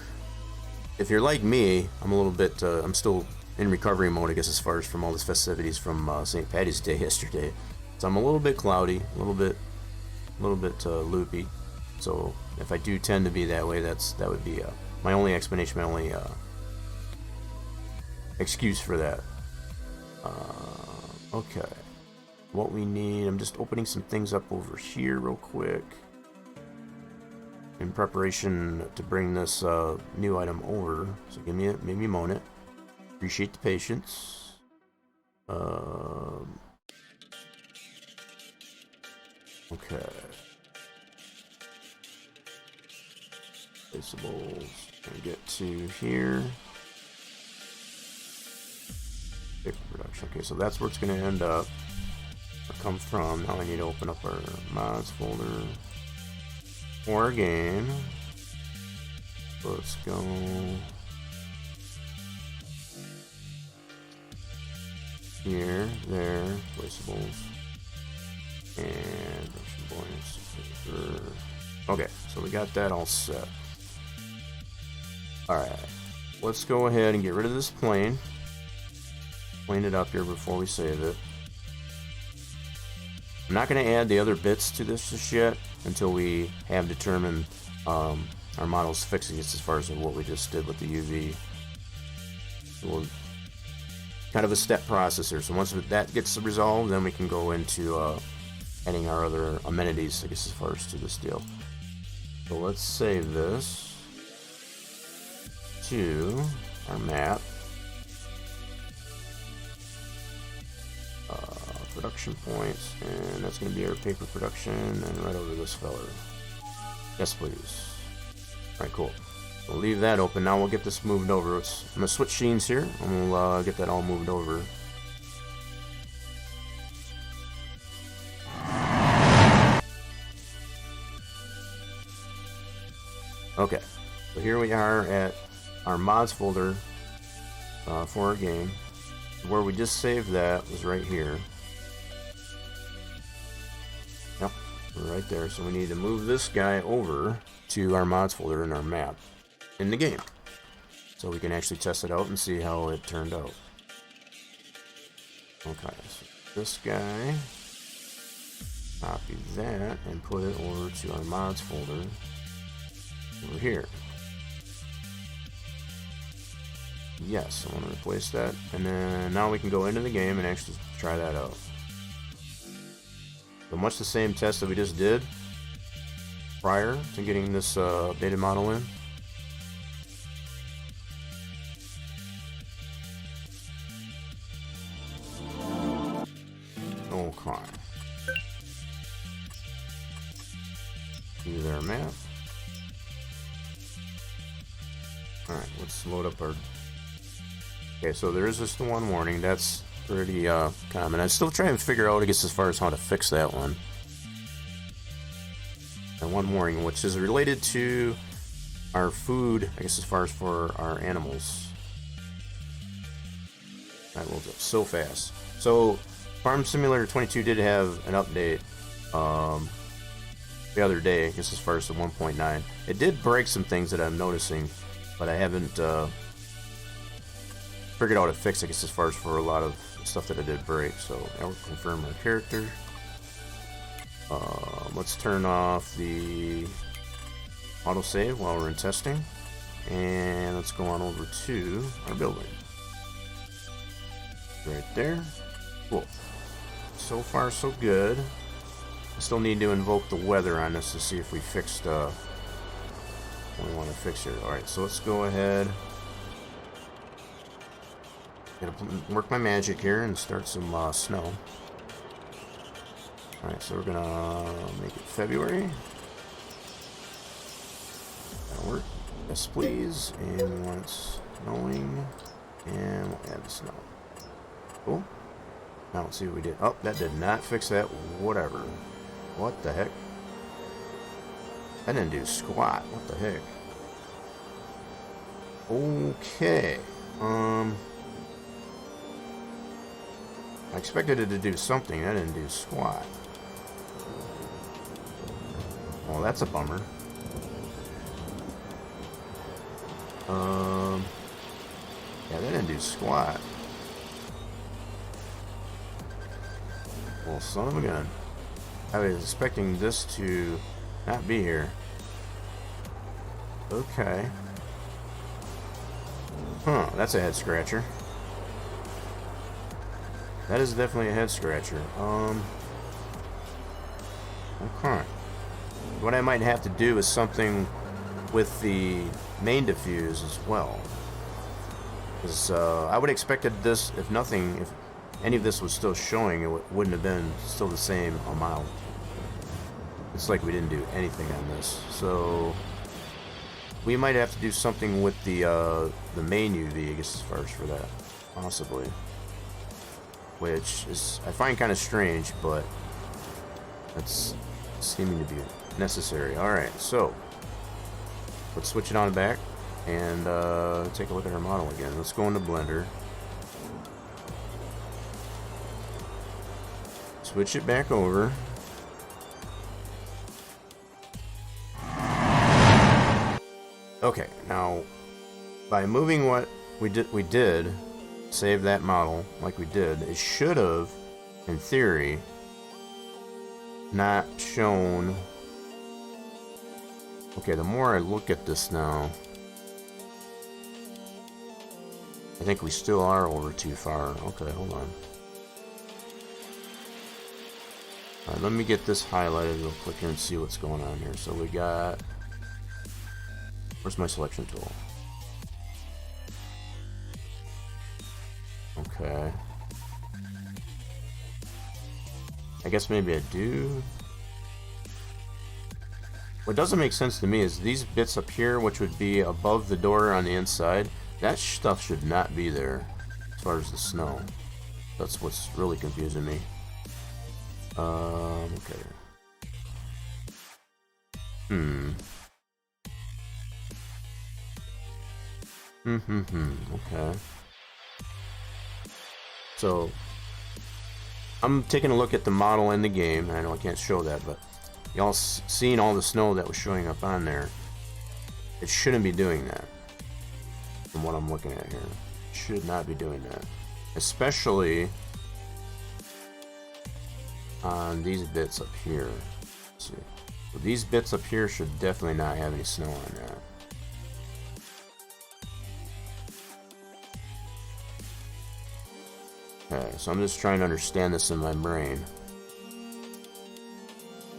if you're like me, I'm a little bit, I'm still in recovery mode, I guess, as far as from all these festivities from St. Patty's Day yesterday. So I'm a little bit cloudy, a little bit loopy. So if I do tend to be that way, that would be my only explanation, my only excuse for that. Okay. what we need. I'm just opening some things up over here real quick in preparation to bring this new item over. So give me a moment. Appreciate the patience. Okay. Placeables. Gonna get to here. Paper production. Okay, so that's where it's gonna end up. Or come from. Now I need to open up our mods folder for our game. Let's go. Here, there, placeables, and production points. Okay, so we got that all set. Alright, let's go ahead and get rid of this plane. Clean it up here before we save it. I'm not going to add the other bits to this just yet until we have determined our model's fixing it as far as what we just did with the UV. We'll kind of a step process here. So once that gets resolved, then we can go into adding our other amenities, I guess, as far as to this deal. So let's save this to our map. Production points, and that's going to be our paper production, and right over this feller. Yes, please. Alright, cool. We'll leave that open. Now we'll get this moved over. I'm going to switch scenes here, and we'll get that all moved over. Okay, so here we are at our mods folder for our game. Where we just saved that was right here. Yep, right there. So we need to move this guy over to our mods folder in our map in the game, so we can actually test it out and see how it turned out. Okay, so this guy, copy that and put it over to our mods folder over here. Yes, I want to replace that, and then now we can go into the game and actually try that out. So much the same test that we just did prior to getting this beta model in. Okay. Use our map. Alright, let's load up our... Okay, so there is just the one warning. That's pretty common. I still try and figure out, I guess, as far as how to fix that one. And one warning, which is related to our food, I guess, as far as for our animals. That loads up so fast. So, Farm Simulator 22 did have an update the other day, I guess, as far as the 1.9. It did break some things that I'm noticing, but I haven't figured out a fix, I guess, as far as for a lot of stuff that I did break. So I'll confirm our character. Let's turn off the autosave while we're in testing, and let's go on over to our building. Right there. Cool. So far, so good. I still need to invoke the weather on this to see if we fixed what we want to fix here. Alright, so let's go ahead. Gonna work my magic here and start some snow. Alright, so we're gonna make it February. That'll work. Yes, please. And we want it snowing. And we'll add the snow. Cool. Now let's see what we did. Oh, that did not fix that. Whatever. What the heck? That didn't do squat. What the heck? Okay. I expected it to do something. That didn't do squat. Well, that's a bummer. Yeah, that didn't do squat. Well, son of a gun. I was expecting this to not be here. Okay. Huh, that's a head scratcher. That is definitely a head scratcher. Okay. What I might have to do is something with the main diffuse as well. Because I would have expected this, if nothing, if any of this was still showing, it wouldn't have been still the same amount. It's like we didn't do anything on this. So we might have to do something with the main UV, I guess, as far as for that. Possibly. Which is, I find kind of strange, but that's seeming to be necessary. Alright, so let's switch it on back and take a look at our model again. Let's go into Blender. Switch it back over. Okay, now by moving what we did, save that model like we did, it should have, in theory, not shown. Okay, the more I look at this now, I think we still are over too far. Okay, hold on. Alright, let me get this highlighted real quick here and see what's going on here. So we got... Where's my selection tool? Okay. I guess maybe I do. What doesn't make sense to me is these bits up here, which would be above the door on the inside, that stuff should not be there as far as the snow. That's what's really confusing me. Okay. Okay. So, I'm taking a look at the model in the game. I know I can't show that, but y'all seen all the snow that was showing up on there. It shouldn't be doing that. From what I'm looking at here. It should not be doing that. Especially on these bits up here. Let's see. So these bits up here should definitely not have any snow on that. Okay, so I'm just trying to understand this in my brain.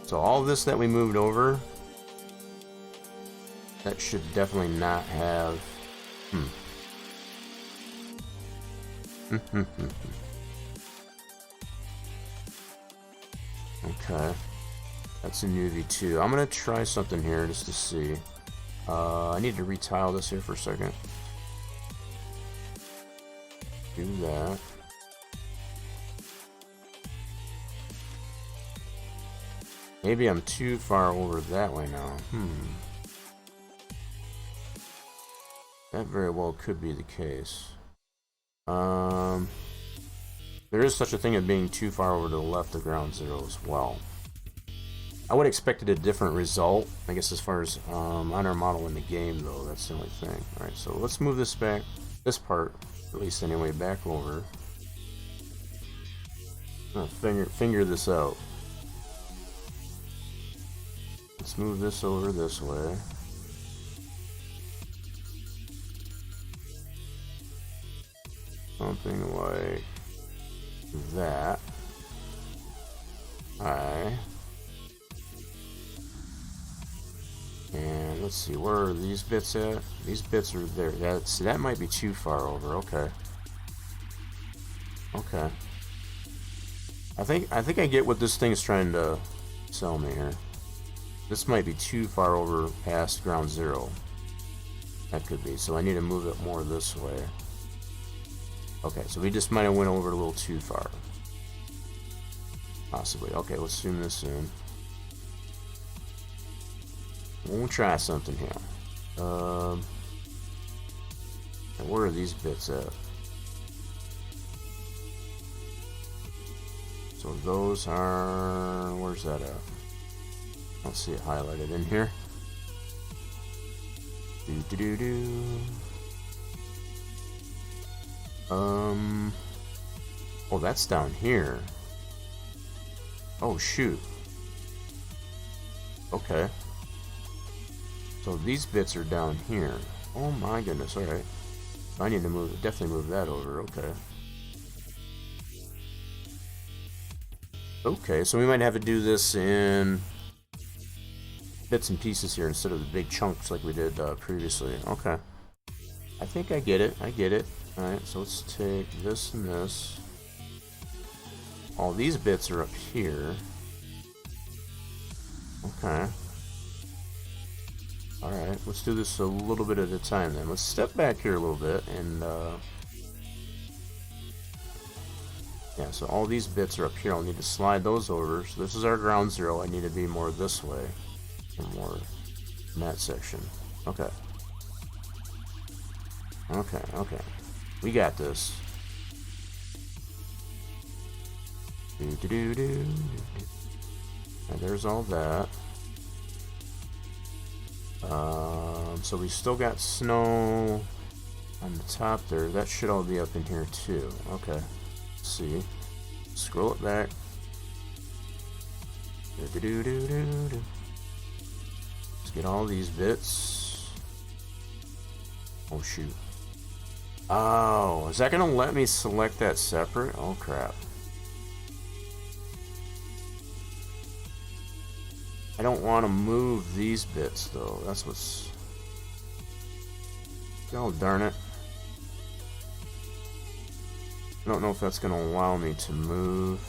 So all this that we moved over, that should definitely not have... Okay. That's a new V2. I'm gonna try something here just to see. I need to retile this here for a second. Do that. Maybe I'm too far over that way now. That very well could be the case. There is such a thing as being too far over to the left of ground zero as well. I would have expected a different result, I guess, as far as on our model in the game, though. That's the only thing. Alright, so let's move this back, this part, at least anyway, back over. I'm gonna finger this out. Let's move this over this way. Something like that. Alright. And let's see, where are these bits at? These bits are there. That might be too far over. Okay. Okay. I think I get what this thing is trying to sell me here. This might be too far over past ground zero. That could be. So I need to move it more this way. Okay, so we just might have went over a little too far. Possibly. Okay, let's zoom this in. We'll try something here. And where are these bits at? So those are... Where's that at? I don't see it highlighted in here. Oh, that's down here. Oh, shoot. Okay. So these bits are down here. Oh my goodness, alright. I need to definitely move that over, okay. Okay, so we might have to do this in bits and pieces here instead of the big chunks like we did previously. Okay. I think I get it. I get it. Alright, so let's take this and this. All these bits are up here. Okay. Alright, let's do this a little bit at a time then. Let's step back here a little bit and yeah, so all these bits are up here. I'll need to slide those over. So this is our ground zero. I need to be more this way and more in that section. Okay. Okay, okay. We got this. And there's all that. So we still got snow on the top there. That should all be up in here too. Okay. Let's see. Scroll it back. Let's get all these bits. Oh shoot. Oh, is that gonna let me select that separate? Oh crap. I don't want to move these bits though. That's what's... Oh darn it. I don't know if that's gonna allow me to move.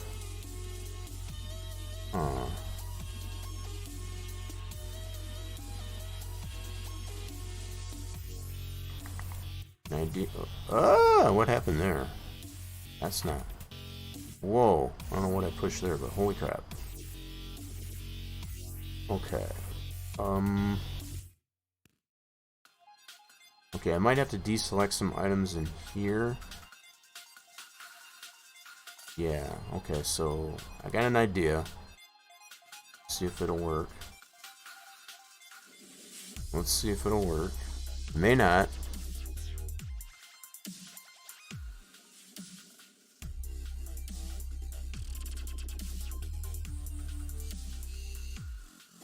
Huh. What happened there? That's not... Whoa. I don't know what I pushed there, but holy crap. Okay. Okay, I might have to deselect some items in here. Yeah, okay, so I got an idea. See if it'll work. Let's see if it'll work. May not.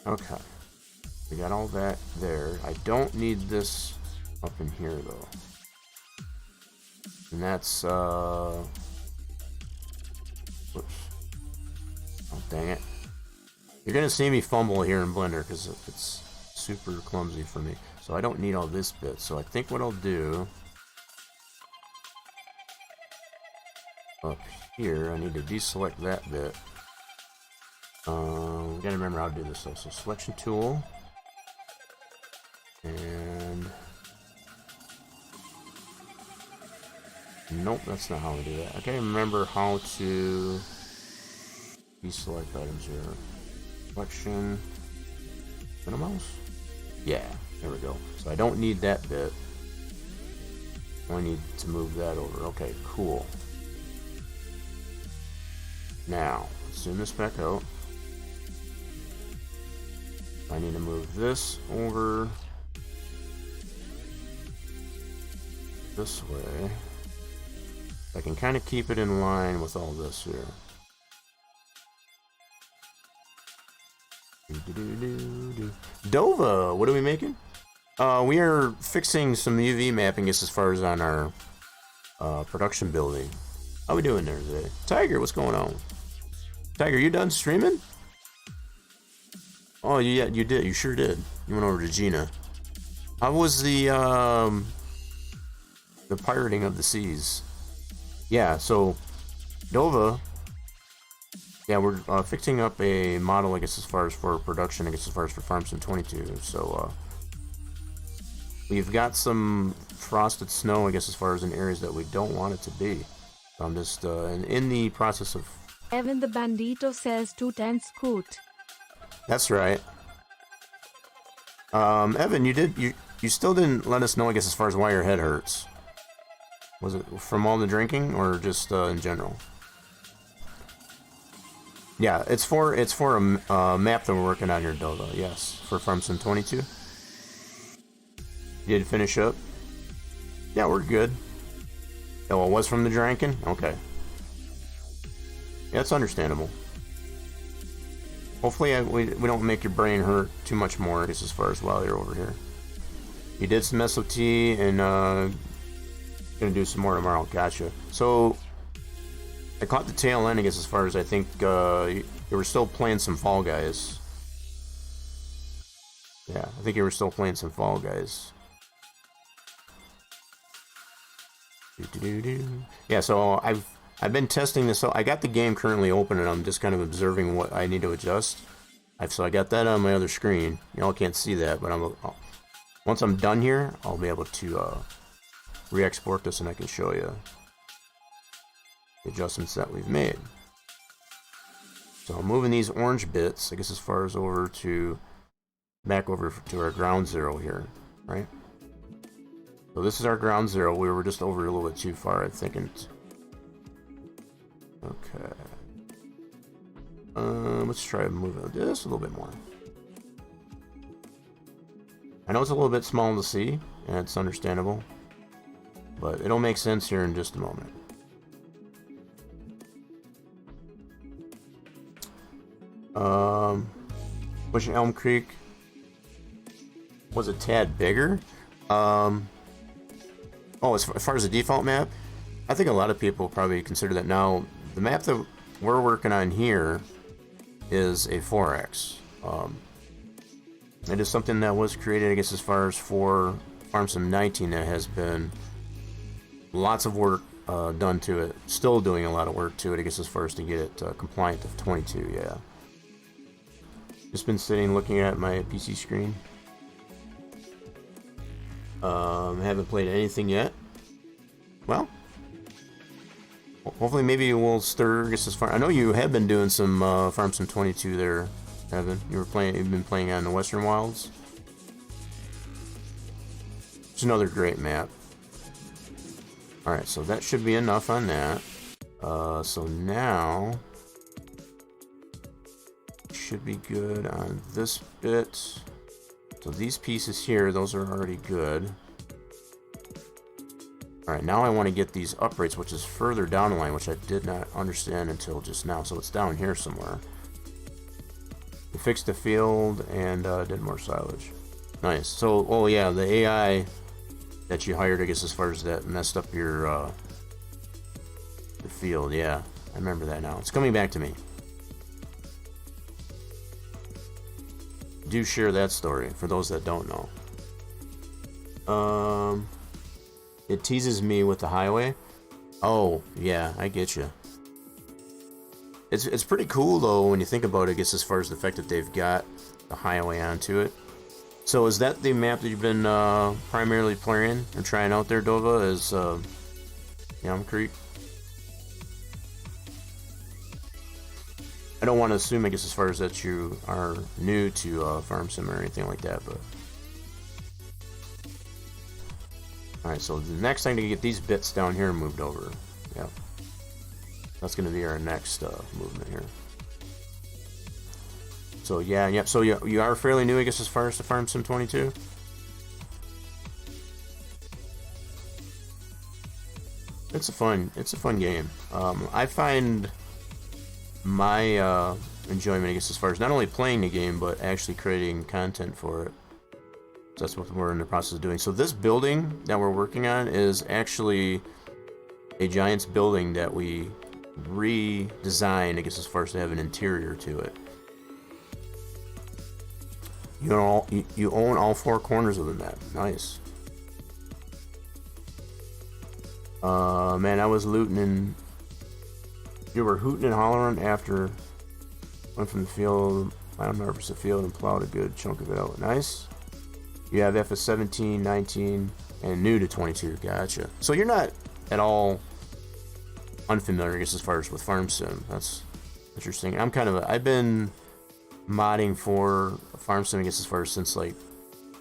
Okay, we got all that there. I don't need this up in here though. And that's whoops. Oh dang it. You're gonna see me fumble here in Blender because it's super clumsy for me. So I don't need all this bit. So I think what I'll do up here, I need to deselect that bit. We gotta remember how to do this though. So selection tool, and nope, that's not how we do that. I gotta remember how to deselect items here. Selection, and a mouse. Yeah, there we go. So I don't need that bit. I need to move that over. Okay, cool. Now zoom this back out. I need to move this over this way. I can kind of keep it in line with all this here. Dova, what are we making? We are fixing some UV mapping as far as on our production building. How we doing there today? Tiger, what's going on? Tiger, you done streaming? Oh yeah, you did. You sure did. You went over to Gina. How was the pirating of the seas? Yeah. So Dova. Yeah, we're fixing up a model, I guess, as far as for production, I guess, as far as for Farm Sim 22. So we've got some frosted snow, I guess, as far as in areas that we don't want it to be. So I'm just in the process of. Evan the Bandito says 210 scoot. That's right. Evan, you still didn't let us know, I guess, as far as why your head hurts. Was it from all the drinking or just in general? Yeah, it's for a map that we're working on here, Dova. Yes, for Farm Sim 22. You did finish up? Yeah, we're good. Oh, it was from the drinking? Okay. Yeah, it's understandable. Hopefully we don't make your brain hurt too much more just as far as while you're over here. You did some SOT and gonna do some more tomorrow. Gotcha. So I caught the tail end, I guess, as far as I think you were still playing some Fall Guys. Yeah, I think you were still playing some Fall Guys. Yeah, so I've been testing this out. I got the game currently open, and I'm just kind of observing what I need to adjust. So I got that on my other screen. Y'all can't see that, but once I'm done here, I'll be able to re-export this, and I can show you the adjustments that we've made. So I'm moving these orange bits, I guess, as far as back over to our ground zero here, right? So this is our ground zero. We were just over a little bit too far, I think. Okay. Let's try moving this a little bit more. I know it's a little bit small to see, and it's understandable, but it'll make sense here in just a moment. Bush and Elm Creek was a tad bigger. Oh, as far as the default map, I think a lot of people probably consider that now. The map that we're working on here is a 4X. It is something that was created, I guess, as far as for Farm Sim 19, that has been lots of work done to it. Still doing a lot of work to it, I guess, as far as to get it compliant to 22, yeah. Just been sitting looking at my PC screen. Haven't played anything yet. Well, hopefully maybe we'll stir, I guess, as far. I know you have been doing some Farm Sim 22 there, Evan. You've been playing on the Western Wilds. It's another great map. Alright, so that should be enough on that. So now should be good on this bit. So these pieces here, those are already good. Alright, now I want to get these uprates, which is further down the line, which I did not understand until just now. So it's down here somewhere. We fixed the field and did more silage. Nice. So, oh yeah, the AI that you hired, I guess, as far as that messed up your the field. Yeah, I remember that now. It's coming back to me. Do share that story for those that don't know. It teases me with the highway. Oh yeah, I get you. It's pretty cool though when you think about it, I guess, as far as the fact that they've got the highway onto it. So is that the map that you've been primarily playing or trying out there, Dova? Is Elm Creek? I don't want to assume, I guess, as far as that you are new to Farm Sim or anything like that, but alright, so the next thing to get these bits down here moved over. Yep. That's going to be our next movement here. So yeah, yep. So you are fairly new, I guess, as far as the Farm Sim 22. It's a fun game. I find my enjoyment, I guess, as far as not only playing the game but actually creating content for it. So that's what we're in the process of doing. So this building that we're working on is actually a Giants building that we redesigned, I guess, as far as to have an interior to it. You own all four corners of the map. Nice. Man, I was looting and you were hooting and hollering after went from the field. I don't know if it's the field and plowed a good chunk of it out. Nice. You have FS 17, 19, and new to 22. Gotcha. So you're not at all unfamiliar, I guess, as far as with Farm Sim. That's interesting. I've been modding for Farm Sim, I guess, as far as since like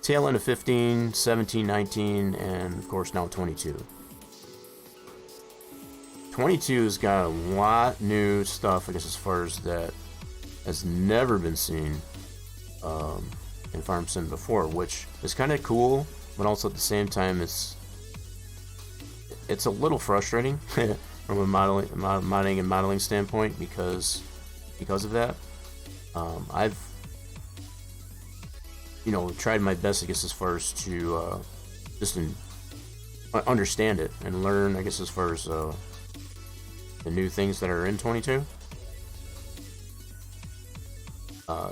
tail end of 15, 17, 19, and of course now 22. 22's got a lot new stuff, I guess, as far as that has never been seen in Farm Sim before, which is kind of cool, but also at the same time it's a little frustrating from a modding and modeling standpoint because of that. I've tried my best, I guess, as far as to just understand it and learn, I guess, as far as the new things that are in 22.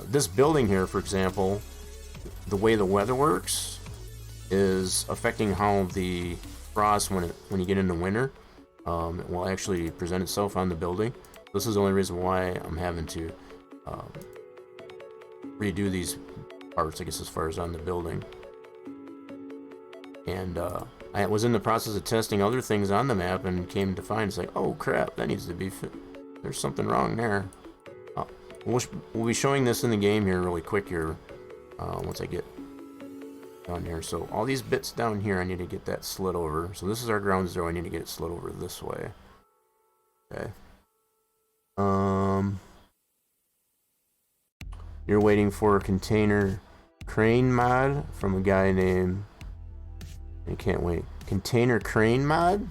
This building here, for example, the way the weather works is affecting how the frost, when you get into winter, it will actually present itself on the building. This is the only reason why I'm having to redo these parts, I guess, as far as on the building. And I was in the process of testing other things on the map and came to find it's like, oh crap, that needs to be there's something wrong there. We'll be showing this in the game here really quick here once I get down here. So all these bits down here, I need to get that slid over. So this is our ground zero. I need to get it slid over this way. Okay. You're waiting for a container crane mod from a guy named, I can't wait. Container crane mod?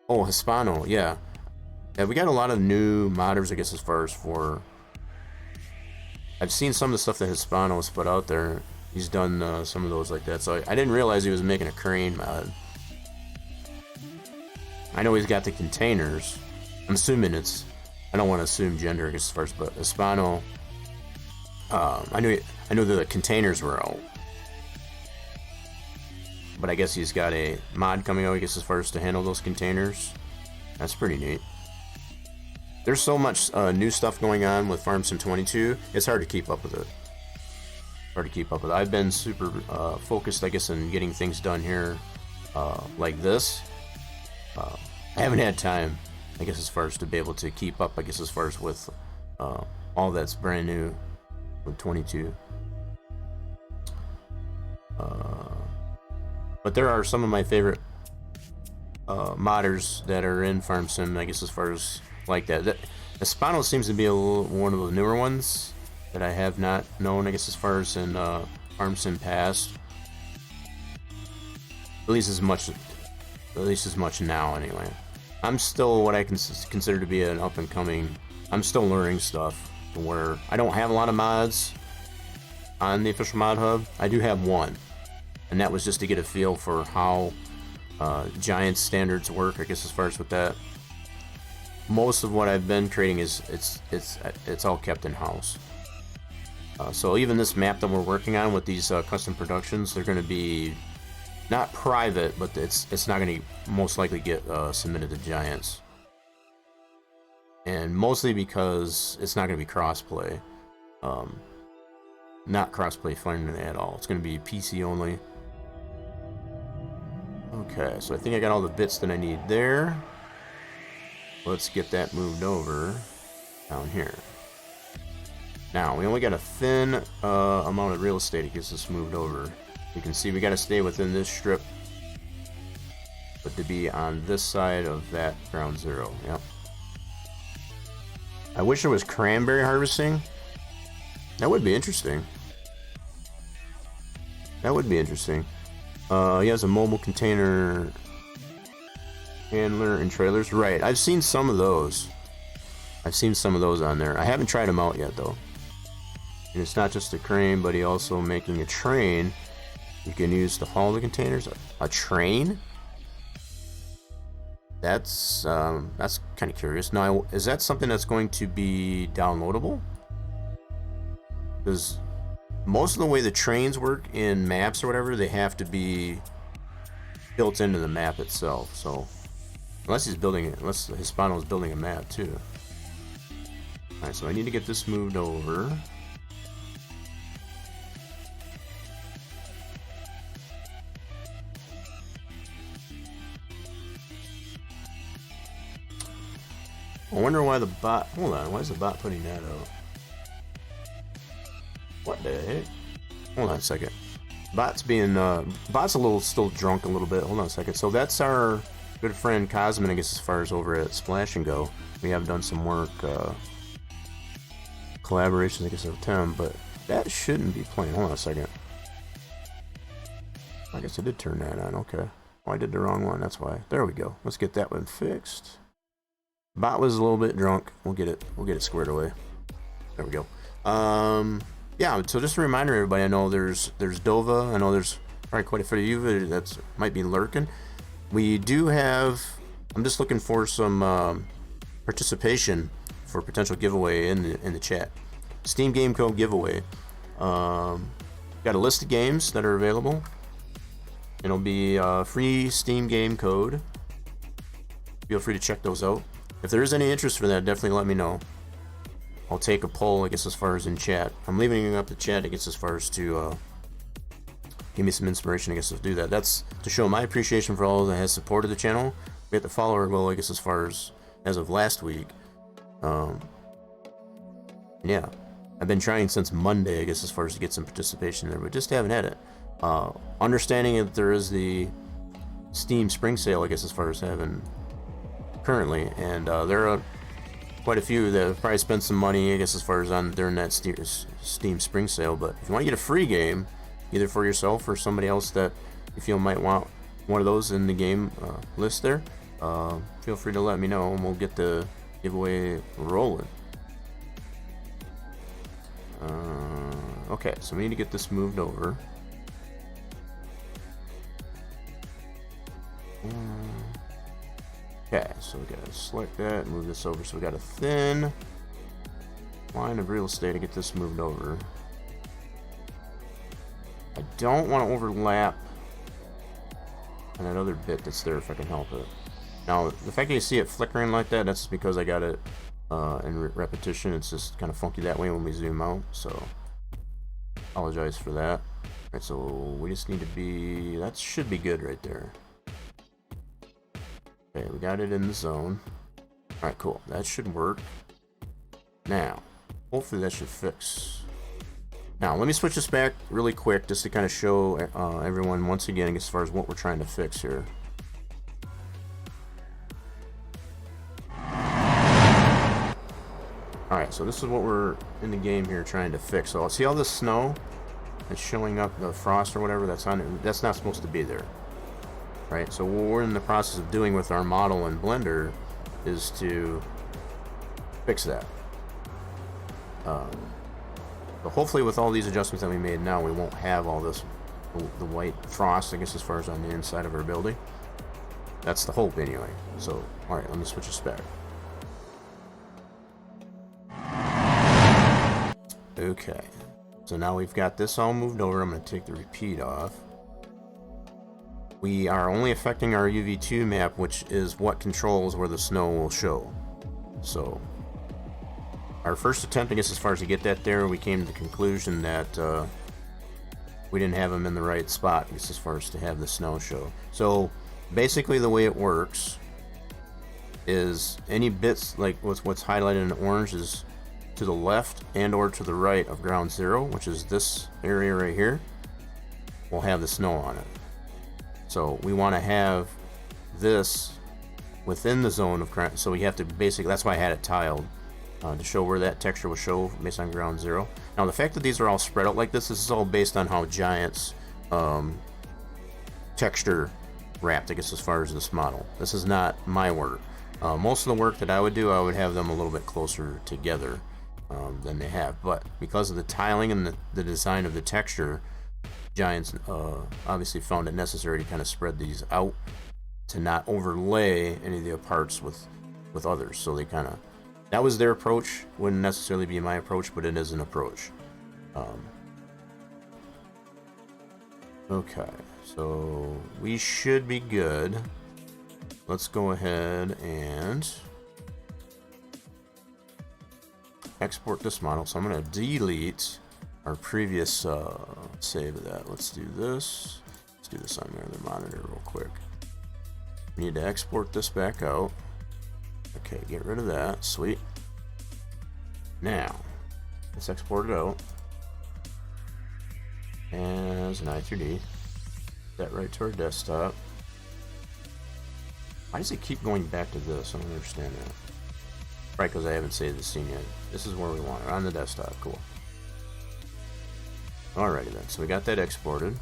Oh, Hispano, yeah. Yeah, we got a lot of new modders, I guess, as far as for... I've seen some of the stuff that Hispano has put out there. He's done some of those like that, so I didn't realize he was making a crane mod. I know he's got the containers. I'm assuming it's... I don't want to assume gender, I guess, as far as, but Hispano... I knew the containers were out. But I guess he's got a mod coming out, I guess, as far as to handle those containers. That's pretty neat. There's so much new stuff going on with Farm Sim 22, it's hard to keep up with it. I've been super focused, I guess, in getting things done here like this. I haven't had time, I guess, as far as to be able to keep up, I guess, as far as with all that's brand new with 22. But there are some of my favorite modders that are in Farm Sim, I guess, as far as like that. Espano seems to be one of the newer ones that I have not known, I guess, as far as in Farm Sim past. At least as much now, anyway. I'm still what I consider to be an up and coming. I'm still learning stuff to where I don't have a lot of mods on the official mod hub. I do have one, and that was just to get a feel for how Giant standards work, I guess, as far as with that. Most of what I've been creating is it's all kept in house. So even this map that we're working on with these custom productions, they're going to be not private, but it's not going to most likely get submitted to Giants, and mostly because it's not going to be crossplay. Not crossplay friendly at all. It's going to be PC only. Okay, so I think I got all the bits that I need there. Let's get that moved over down here. Now, we only got a thin amount of real estate to get this moved over. You can see we got to stay within this strip, but to be on this side of that ground zero. Yep. I wish there was cranberry harvesting. That would be interesting. That would be interesting. He has a mobile container handler and trailers. Right, I've seen some of those. I've seen some of those on there. I haven't tried them out yet, though. And it's not just a crane, but he also making a train you can use to haul the containers. A train? That's kind of curious. Now, is that something that's going to be downloadable? Because most of the way the trains work in maps or whatever, they have to be built into the map itself. So unless Hispano is building a map too. All right, so I need to get this moved over. I wonder why the bot. Hold on, why is the bot putting that out? What the heck? Hold on a second. Bot's a little still drunk a little bit. Hold on a second. So that's our good friend Cosmin, I guess, as far as over at Splash and Go. We have done some work, collaborations, I guess, with Tim, but that shouldn't be playing. Hold on a second. I guess I did turn that on. Okay. Oh, I did the wrong one. That's why. There we go. Let's get that one fixed. Bot was a little bit drunk. We'll get it squared away. There we go. Yeah, so just a reminder, everybody, I know there's Dova. I know there's probably quite a few of you that might be lurking. We do have I'm just looking for some participation for potential giveaway in the chat. Steam game code giveaway. Got a list of games that are available. It'll be free Steam game code. Feel free to check those out. If there is any interest for that, definitely let me know. I'll take a poll, I guess, as far as in chat. I'm leaving it up to chat, I guess, as far as to give me some inspiration, I guess, to do that. That's to show my appreciation for all that has supported the channel. We hit the follower goal, I guess, as of last week. Yeah, I've been trying since Monday, I guess, as far as to get some participation there, but just haven't had it. Understanding that there is the Steam Spring Sale, I guess, as far as having currently, and there are quite a few that have probably spent some money, I guess, as far as on during that Steam Spring Sale. But if you want to get a free game, either for yourself or somebody else that you feel might want one of those in the game list there, feel free to let me know and we'll get the giveaway rolling. Okay, so we need to get this moved over. Okay, so we gotta select that and move this over. So we got a thin line of real estate to get this moved over. I don't want to overlap on that other bit that's there if I can help it. Now, the fact that you see it flickering like that, that's because I got it in repetition. It's just kind of funky that way when we zoom out, so apologize for that. Alright, so we just need to be, that should be good right there. Okay, we got it in the zone. Alright, cool. That should work. Now, hopefully that should fix. Now, let me switch this back really quick just to kind of show everyone once again as far as what we're trying to fix here. Alright, so this is what we're in the game here trying to fix. So, see all this snow that's showing up, the frost or whatever that's on it? That's not supposed to be there. Right, so what we're in the process of doing with our model in Blender is to fix that. But hopefully with all these adjustments that we made now, we won't have all this, the white frost, I guess, as far as on the inside of our building. That's the hope anyway. So, alright, let me switch this back. Okay, so now we've got this all moved over. I'm going to take the repeat off. We are only affecting our UV2 map, which is what controls where the snow will show. So, our first attempt, I guess, as far as to get that there, we came to the conclusion that we didn't have them in the right spot, I guess, as far as to have the snow show. So, basically the way it works is any bits, like what's highlighted in orange, is to the left and or to the right of ground zero, which is this area right here, will have the snow on it. So we want to have this within the zone of ground, so we have to basically, that's why I had it tiled, to show where that texture will show based on ground zero. Now the fact that these are all spread out like this is all based on how Giant's texture wrapped, I guess, as far as this model. This is not my work. Most of the work that I would do, I would have them a little bit closer together than they have, but because of the tiling and the design of the texture, Giants obviously found it necessary to kind of spread these out to not overlay any of the parts with others. So they kind of, that was their approach. Wouldn't necessarily be my approach, but it is an approach. Okay, so we should be good. Let's go ahead and export this model. So I'm going to delete our previous save of that. Let's do this. Let's do this on my other monitor real quick. We need to export this back out. Okay, get rid of that. Sweet. Now, let's export it out as an i3D. That right to our desktop. Why does it keep going back to this? I don't understand that. Right, because I haven't saved the scene yet. This is where we want it, on the desktop. Cool. Alrighty then, so we got that exported.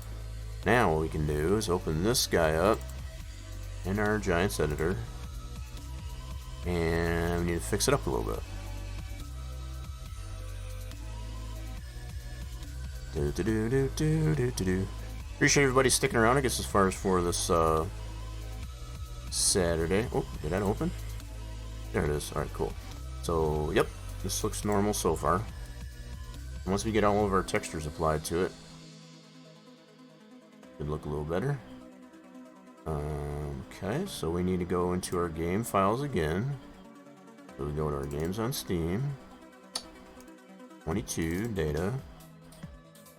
Now what we can do is open this guy up in our Giants editor, and we need to fix it up a little bit. Appreciate everybody sticking around, I guess, as far as for this Saturday. Oh, did that open? There it is. All right, cool. So, yep, this looks normal so far. Once we get all of our textures applied to it, should look a little better. Okay, so we need to go into our game files again. So we go to our games on Steam. 22 data.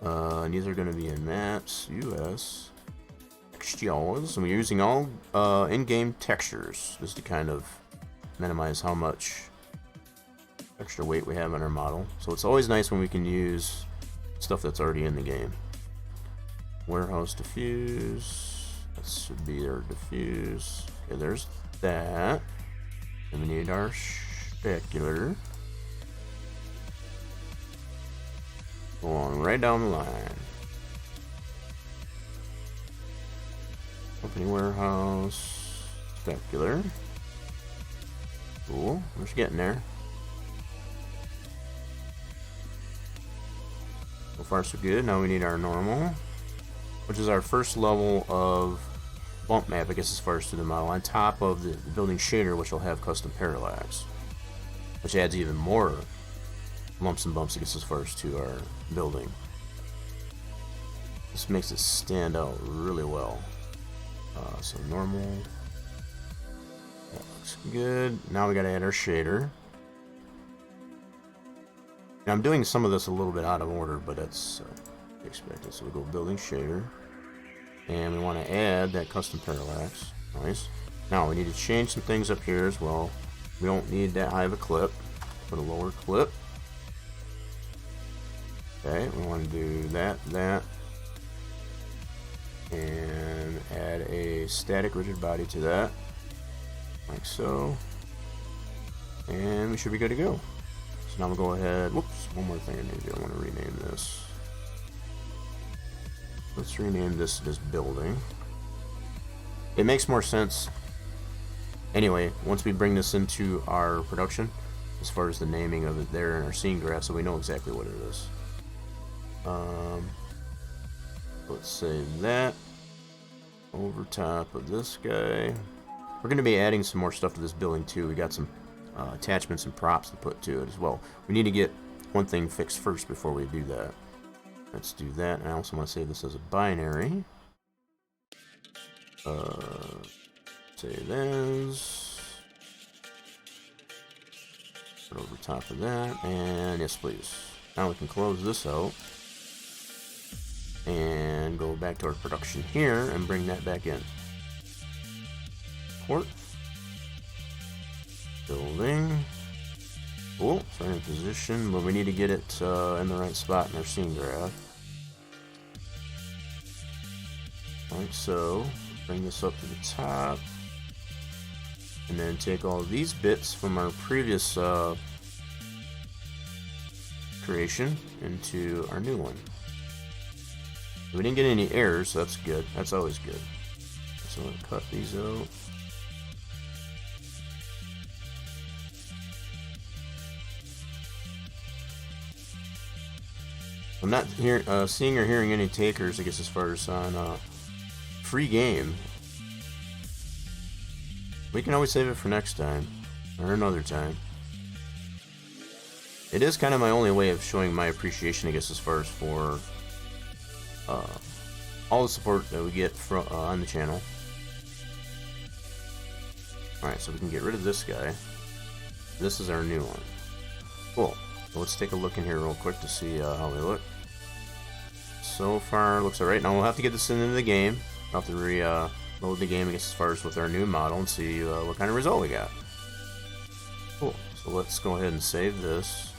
And these are going to be in maps, US, textures, and we're using all in-game textures just to kind of minimize how much extra weight we have on our model. So it's always nice when we can use stuff that's already in the game. Warehouse diffuse, that should be our diffuse. Okay, there's that. And we need our specular. Go on right down the line. Company warehouse, specular. Cool, we're just getting there. So far so good. Now we need our normal, which is our first level of bump map, I guess, as far as to the model, on top of the building shader, which will have custom parallax, which adds even more lumps and bumps, I guess, as far as to our building. This makes it stand out really well. So normal, that looks good. Now we gotta add our shader. Now I'm doing some of this a little bit out of order, but that's expected. So we go building shader, and we want to add that custom parallax. Nice. Now we need to change some things up here as well. We don't need that high of a clip. Put a lower clip. Okay, we want to do that, and add a static rigid body to that, like so, and we should be good to go. So now we'll go ahead. Whoops, one more thing I need to do. I want to rename this. Let's rename this building. It makes more sense anyway once we bring this into our production, as far as the naming of it there in our scene graph, so we know exactly what it is. Let's save that over top of this guy. We're going to be adding some more stuff to this building too. We got some attachments and props to put to it as well. We need to get one thing fixed first before we do that. Let's do that. And I also want to save this as a binary. Save as. Put over top of that, and yes, please. Now we can close this out and go back to our production here and bring that back in. Port. Building. Cool. Starting position, but we need to get it in the right spot in our scene graph. Like so. Bring this up to the top. And then take all of these bits from our previous creation into our new one. We didn't get any errors, so that's good. That's always good. So I'm going to cut these out. I'm not seeing or hearing any takers, I guess, as far as on free game. We can always save it for next time, or another time. It is kind of my only way of showing my appreciation, I guess, as far as for all the support that we get from on the channel. Alright, so we can get rid of this guy. This is our new one. Cool. So let's take a look in here real quick to see how they look. So far, looks alright. Now we'll have to get this into the game. We'll have to reload the game, I guess, as far as with our new model and see what kind of result we got. Cool. So let's go ahead and save this.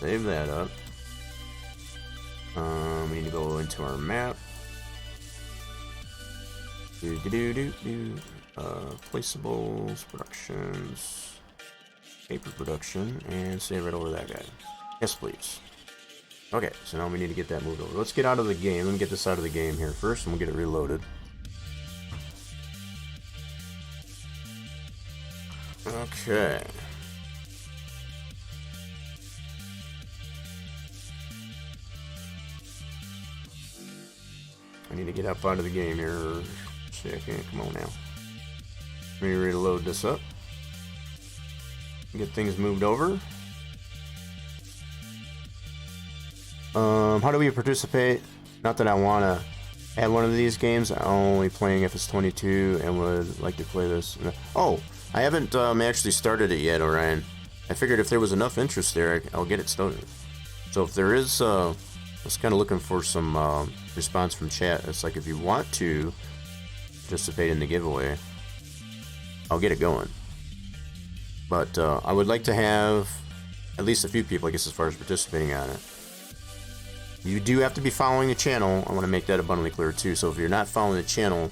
Save that up. We need to go into our map. Placeables, productions, paper production, and save right over that guy. Yes, please. Okay, so now we need to get that moved over. Let's get out of the game. Let me get this out of the game here first, and we'll get it reloaded. Okay. I need to get up out of the game here for a second. Come on now. Ready to load this up. Get things moved over. How do we participate? Not that I want to add one of these games. I'm only playing if it's 22 and would like to play this. Oh, I haven't actually started it yet, Orion. I figured if there was enough interest there, I'll get it started. So if there is, I was kind of looking for some response from chat. It's like if you want to participate in the giveaway, I'll get it going. But I would like to have at least a few people, I guess, as far as participating on it. You do have to be following the channel. I want to make that abundantly clear too. So if you're not following the channel,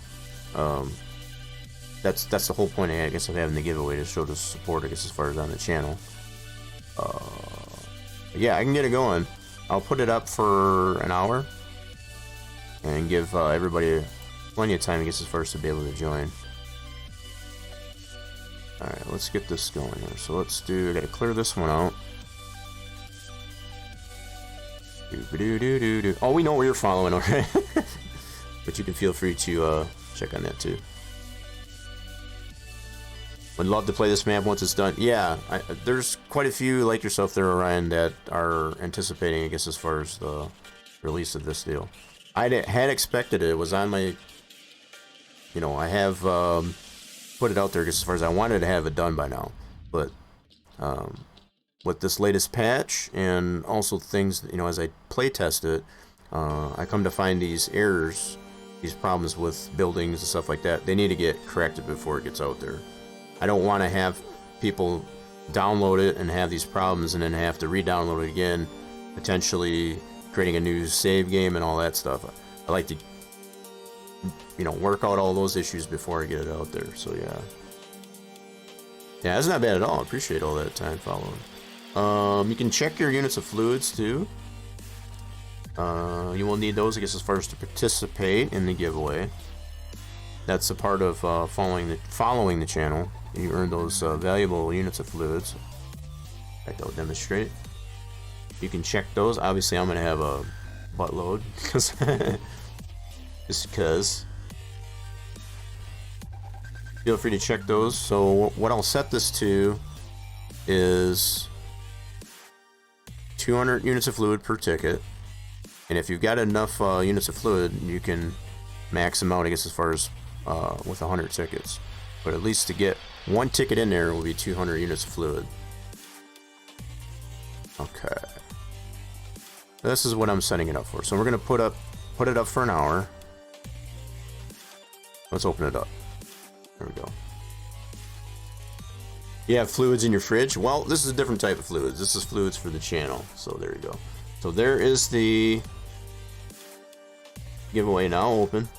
that's the whole point, I guess, of having the giveaway, to show the support, I guess, as far as on the channel. Yeah, I can get it going. I'll put it up for an hour and give everybody plenty of time, I guess, as far as to be able to join. Alright, let's get this going here. So let's do, I gotta clear this one out. Oh, we know where you're following, alright? But you can feel free to check on that too. Would love to play this map once it's done. Yeah, there's quite a few like yourself there, Orion, that are anticipating, I guess, as far as the release of this deal. I had expected it. It was on my, you know, I have put it out there, I guess, as far as I wanted to have it done by now. But with this latest patch and also things, you know, as I play test it, I come to find these errors, these problems with buildings and stuff like that. They need to get corrected before it gets out there. I don't want to have people download it and have these problems and then have to re-download it again, potentially creating a new save game and all that stuff. I like to, you know, work out all those issues before I get it out there. So yeah, that's not bad at all. I appreciate all that time following. You can check your units of fluids too. You will need those, I guess, as far as to participate in the giveaway. That's a part of following the channel. You earn those valuable units of fluids. In fact, I'll demonstrate. You can check those. Obviously, I'm going to have a buttload just because. Feel free to check those. So what I'll set this to is 200 units of fluid per ticket. And if you've got enough units of fluid, you can max them out, I guess, as far as with 100 tickets. But at least to get one ticket in there will be 200 units of fluid. Okay. This is what I'm setting it up for. So we're gonna put it up for an hour. Let's open it up. There we go. You have fluids in your fridge? Well, this is a different type of fluids. This is fluids for the channel. So there you go. So there is the giveaway now open.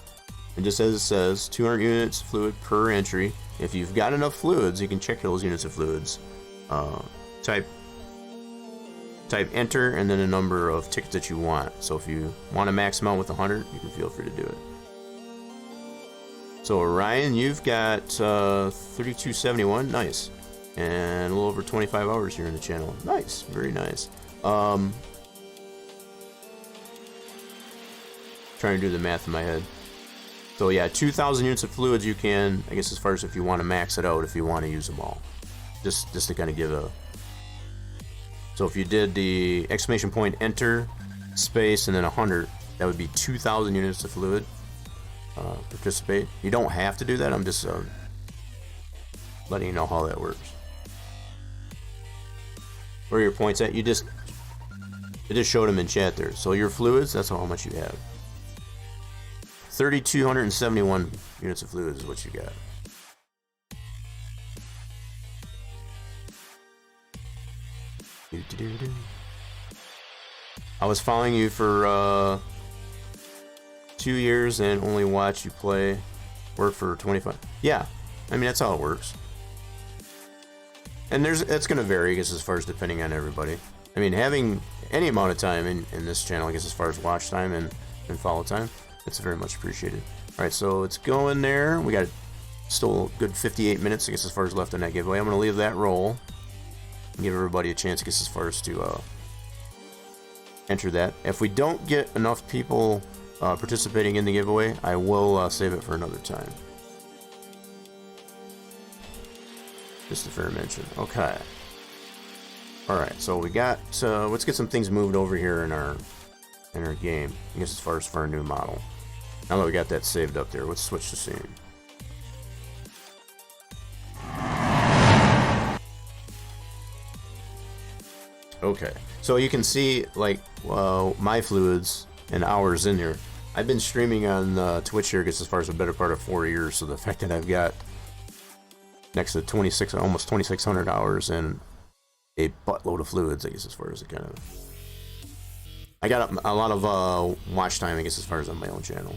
And just as it says, 200 units of fluid per entry. If you've got enough fluids, you can check those units of fluids. Type enter and then a number of tickets that you want. So if you want to max them out with 100, you can feel free to do it. So Orion, you've got 3271, nice. And a little over 25 hours here in the channel. Nice, very nice. Trying to do the math in my head. So yeah, 2,000 units of fluids you can, I guess, as far as if you want to max it out, if you want to use them all. Just to kind of give a... So if you did the exclamation point enter, space, and then 100, that would be 2,000 units of fluid. Participate. You don't have to do that, I'm just letting you know how that works. Where are your points at? It just showed them in chat there. So your fluids, that's how much you have. 3,271 units of fluids is what you got. I was following you for 2 years and only watched you play work for 25. Yeah, I mean, that's how it works. And it's going to vary, I guess, as far as depending on everybody. I mean, having any amount of time in this channel, I guess, as far as watch time and follow time, it's very much appreciated. Alright, so it's going there. We got still a good 58 minutes, I guess, as far as left in that giveaway. I'm going to leave that roll. Give everybody a chance, I guess, as far as to enter that. If we don't get enough people participating in the giveaway. I will save it for another time. Just a fair mention. Okay. Alright, so we got, so let's get some things moved over here in our game. I guess as far as for our new model. Now that we got that saved up there, let's switch the scene. Okay, so you can see like my fluids and hours in there. I've been streaming on Twitch here, I guess as far as the better part of 4 years. So the fact that I've got next to almost 2,600 hours and a buttload of fluids, I guess as far as the kind of, I got a lot of watch time, I guess as far as on my own channel.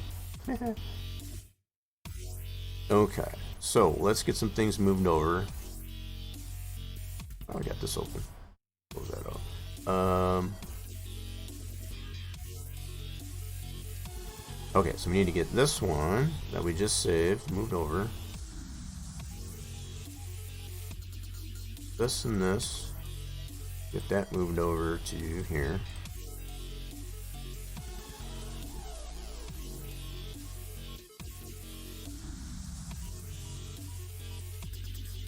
Okay, so let's get some things moved over. Oh, I got this open. Close that off. Okay, so we need to get this one that we just saved moved over. This and this. Get that moved over to here.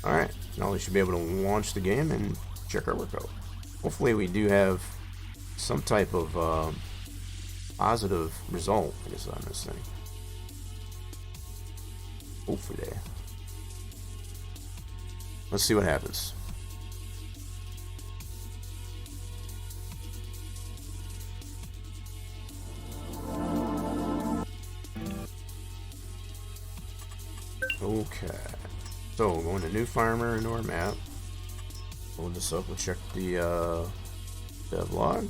Alright, now we should be able to launch the game and check our workout. Hopefully we do have some type of positive result, I guess, on this thing. Hopefully. Let's see what happens. Okay. So, going to new farmer into our map. Load this up, we'll check the devlog.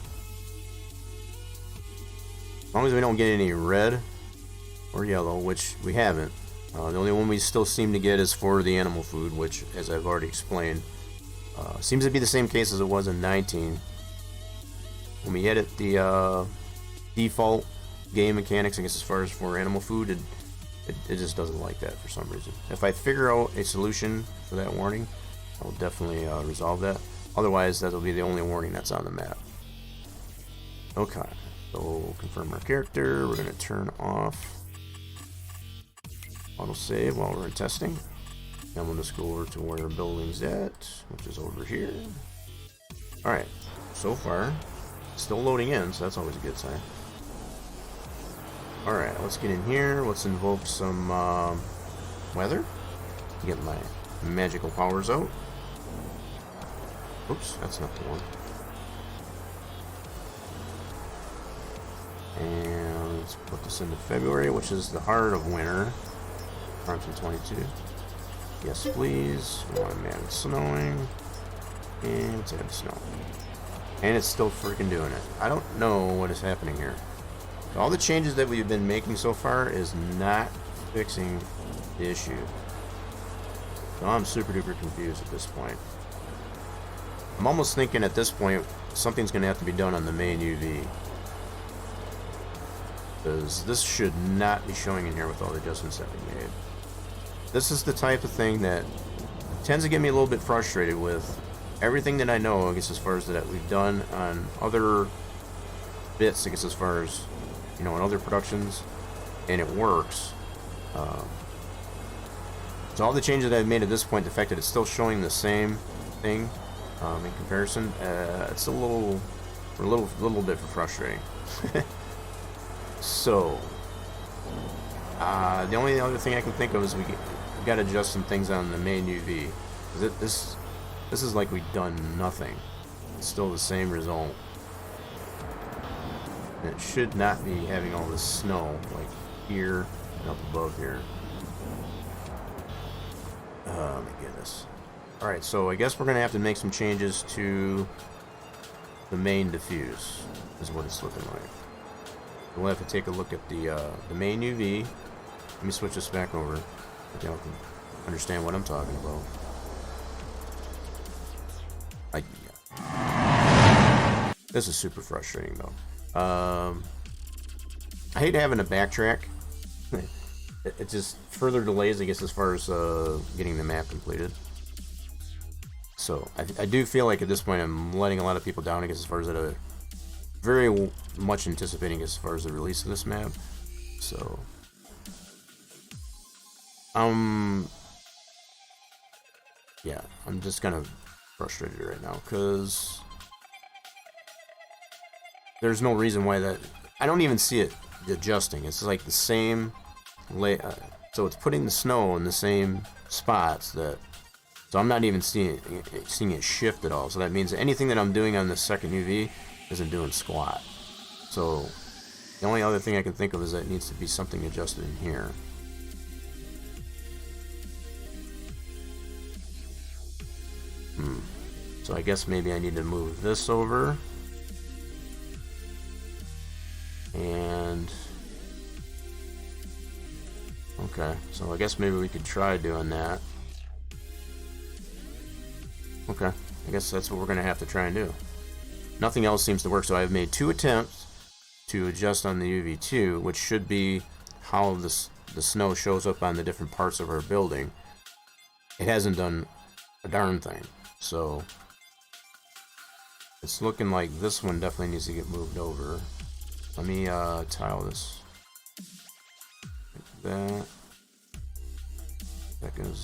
As long as we don't get any red or yellow, which we haven't. The only one we still seem to get is for the animal food, which, as I've already explained, seems to be the same case as it was in 19. When we edit the default game mechanics, I guess as far as for animal food, it just doesn't like that for some reason. If I figure out a solution for that warning, I'll definitely resolve that. Otherwise, that'll be the only warning that's on the map. Okay, so we'll confirm our character. We're going to turn off autosave while we're in testing. Then we'll just go over to where our building's at, which is over here. Alright, so far, still loading in, so that's always a good sign. Alright, let's get in here. Let's invoke some weather. Get my magical powers out. Oops, that's not the one. And let's put this into February, which is the heart of winter. Farms in 22. Yes, please. We want to man it snowing. And let's add snow. And it's still freaking doing it. I don't know what is happening here. All the changes that we've been making so far is not fixing the issue. So I'm super duper confused at this point. I'm almost thinking at this point something's going to have to be done on the main UV. Because this should not be showing in here with all the adjustments that we made. This is the type of thing that tends to get me a little bit frustrated with everything that I know, I guess, as far as that we've done on other bits, I guess, as far as, you know, in other productions, and it works. So all the changes that I've made at this point, the fact that it's still showing the same thing in comparison, it's a little bit frustrating. So the only other thing I can think of is we got to adjust some things on the main UV. This is like we've done nothing. It's still the same result. And it should not be having all this snow like here and up above here. Oh my goodness. Alright, so I guess we're going to have to make some changes to the main diffuse, is what it's looking like. We'll have to take a look at the main UV. Let me switch this back over so y'all can understand what I'm talking about. This is super frustrating though. I hate having to backtrack. It just further delays, I guess, as far as getting the map completed. So I do feel like at this point I'm letting a lot of people down, I guess, as far as that very much anticipating as far as the release of this map. So, yeah, I'm just kind of frustrated right now because there's no reason why that. I don't even see it adjusting. It's like the same so it's putting the snow in the same spots that. So I'm not even seeing it shift at all. So that means anything that I'm doing on the second UV isn't doing squat. So the only other thing I can think of is that it needs to be something adjusted in here. So I guess maybe I need to move this over. And okay, so I guess maybe we could try doing that. Okay, I guess that's what we're gonna have to try and do. Nothing else seems to work, so I've made 2 attempts to adjust on the UV2, which should be how the snow shows up on the different parts of our building. It hasn't done a darn thing, so it's looking like this one definitely needs to get moved over. Let me tile this like that. Second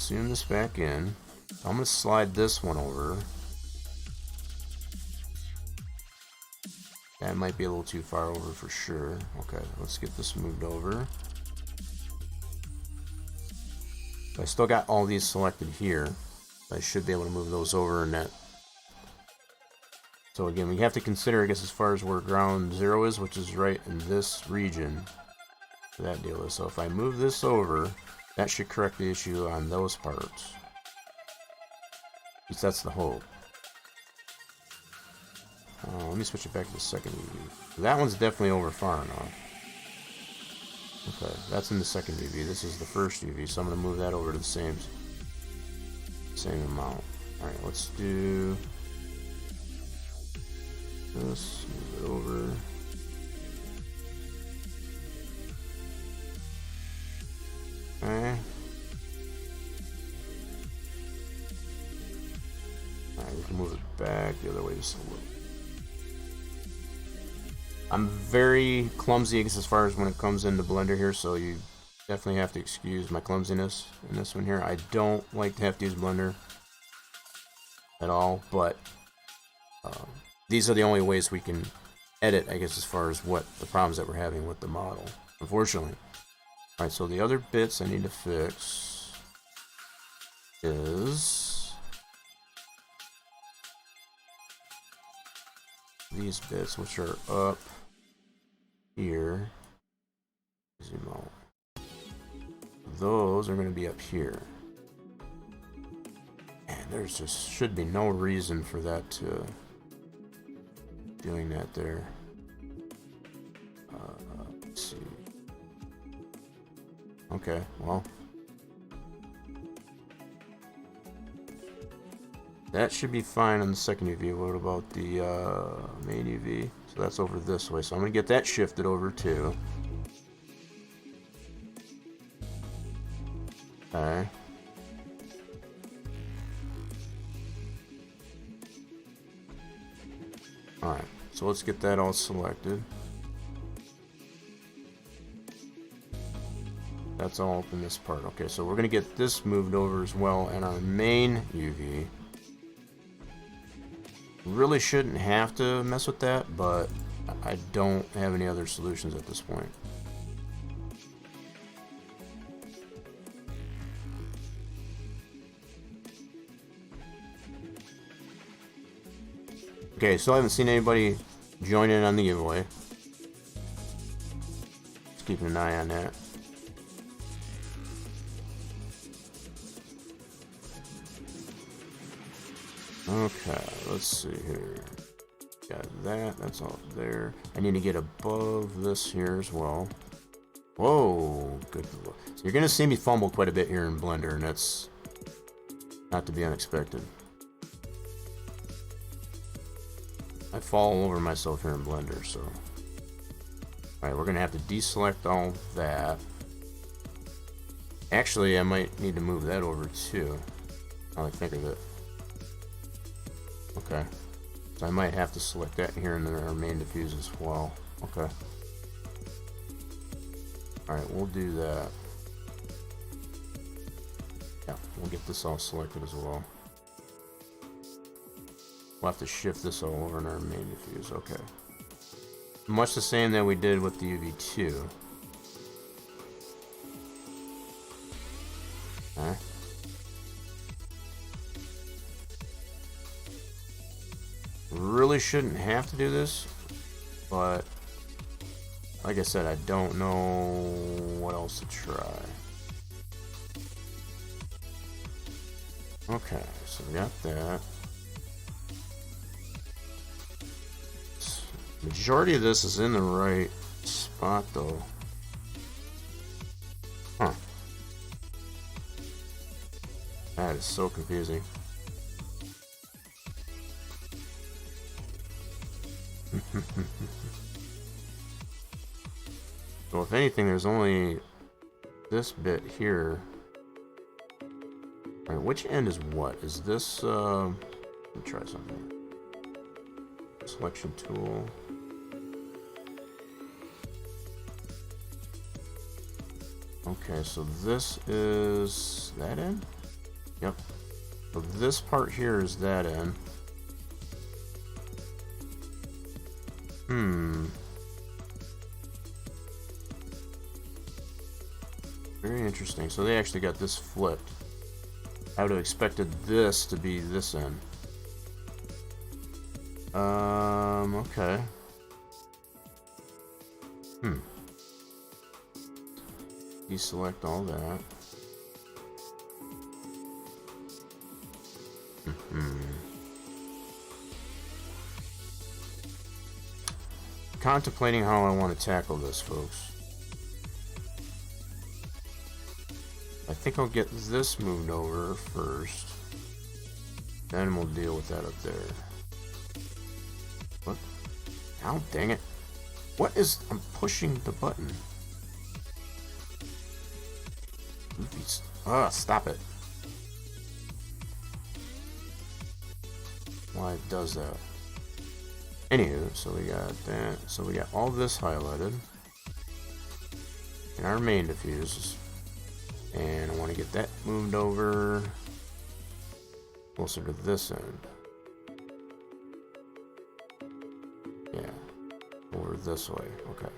zoom this back in. I'm gonna slide this one over. That might be a little too far over for sure. Okay, let's get this moved over. I still got all these selected here. I should be able to move those over and that. So again, we have to consider, I guess, as far as where ground zero is, which is right in this region. That deal is. So if I move this over, that should correct the issue on those parts. At least that's the hope. Let me switch it back to the second UV. That one's definitely over far enough. Okay, that's in the second UV. This is the first UV, so I'm going to move that over to the same amount. Alright, let's do this. Move it over. Okay. Alright, we can move it back the other way just a little. I'm very clumsy as far as when it comes into Blender here, so you definitely have to excuse my clumsiness in this one here. I don't like to have to use Blender at all, but these are the only ways we can edit, I guess, as far as what the problems that we're having with the model, unfortunately. Alright, so the other bits I need to fix is these bits, which are up here. Zoom out. Those are going to be up here. And there's just should be no reason for that to doing that there. Let's see. Okay, well, that should be fine on the second UV. What about the main UV? So that's over this way. So I'm gonna get that shifted over too. Okay. Alright, so let's get that all selected. That's all up in this part. Okay, so we're gonna get this moved over as well, and our main UV. Really shouldn't have to mess with that, but I don't have any other solutions at this point. Okay, still haven't seen anybody join in on the giveaway. Just keeping an eye on that. Okay, let's see here. Got that, that's all there. I need to get above this here as well. Whoa, good. So you're gonna see me fumble quite a bit here in Blender, and that's not to be unexpected. I fall all over myself here in Blender, so. Alright, we're gonna have to deselect all that. Actually, I might need to move that over too. Now that I think of it. Okay. So I might have to select that here and then our main diffuse as well. Okay. Alright, we'll do that. Yeah, we'll get this all selected as well. We'll have to shift this all over in our main diffuse. Okay. Much the same that we did with the UV2. Okay. Really shouldn't have to do this, but like I said, I don't know what else to try. Okay, so we got that. Majority of this is in the right spot though. Huh. That is so confusing. So if anything, there's only this bit here. Alright, which end is what? Is this, let me try something. Selection tool. Okay, so this is that end? Yep. So this part here is that end. Very interesting. So they actually got this flipped. I would have expected this to be this end. Okay. Deselect all that. Contemplating how I want to tackle this, folks. I think I'll get this moved over first. Then we'll deal with that up there. What? Ow, dang it. What is... I'm pushing the button. Stop it. Why it does that. Anywho, so we got that. So we got all this highlighted. In our main diffuse. And I want to get that moved over closer to this end. Yeah. Over this way. Okay.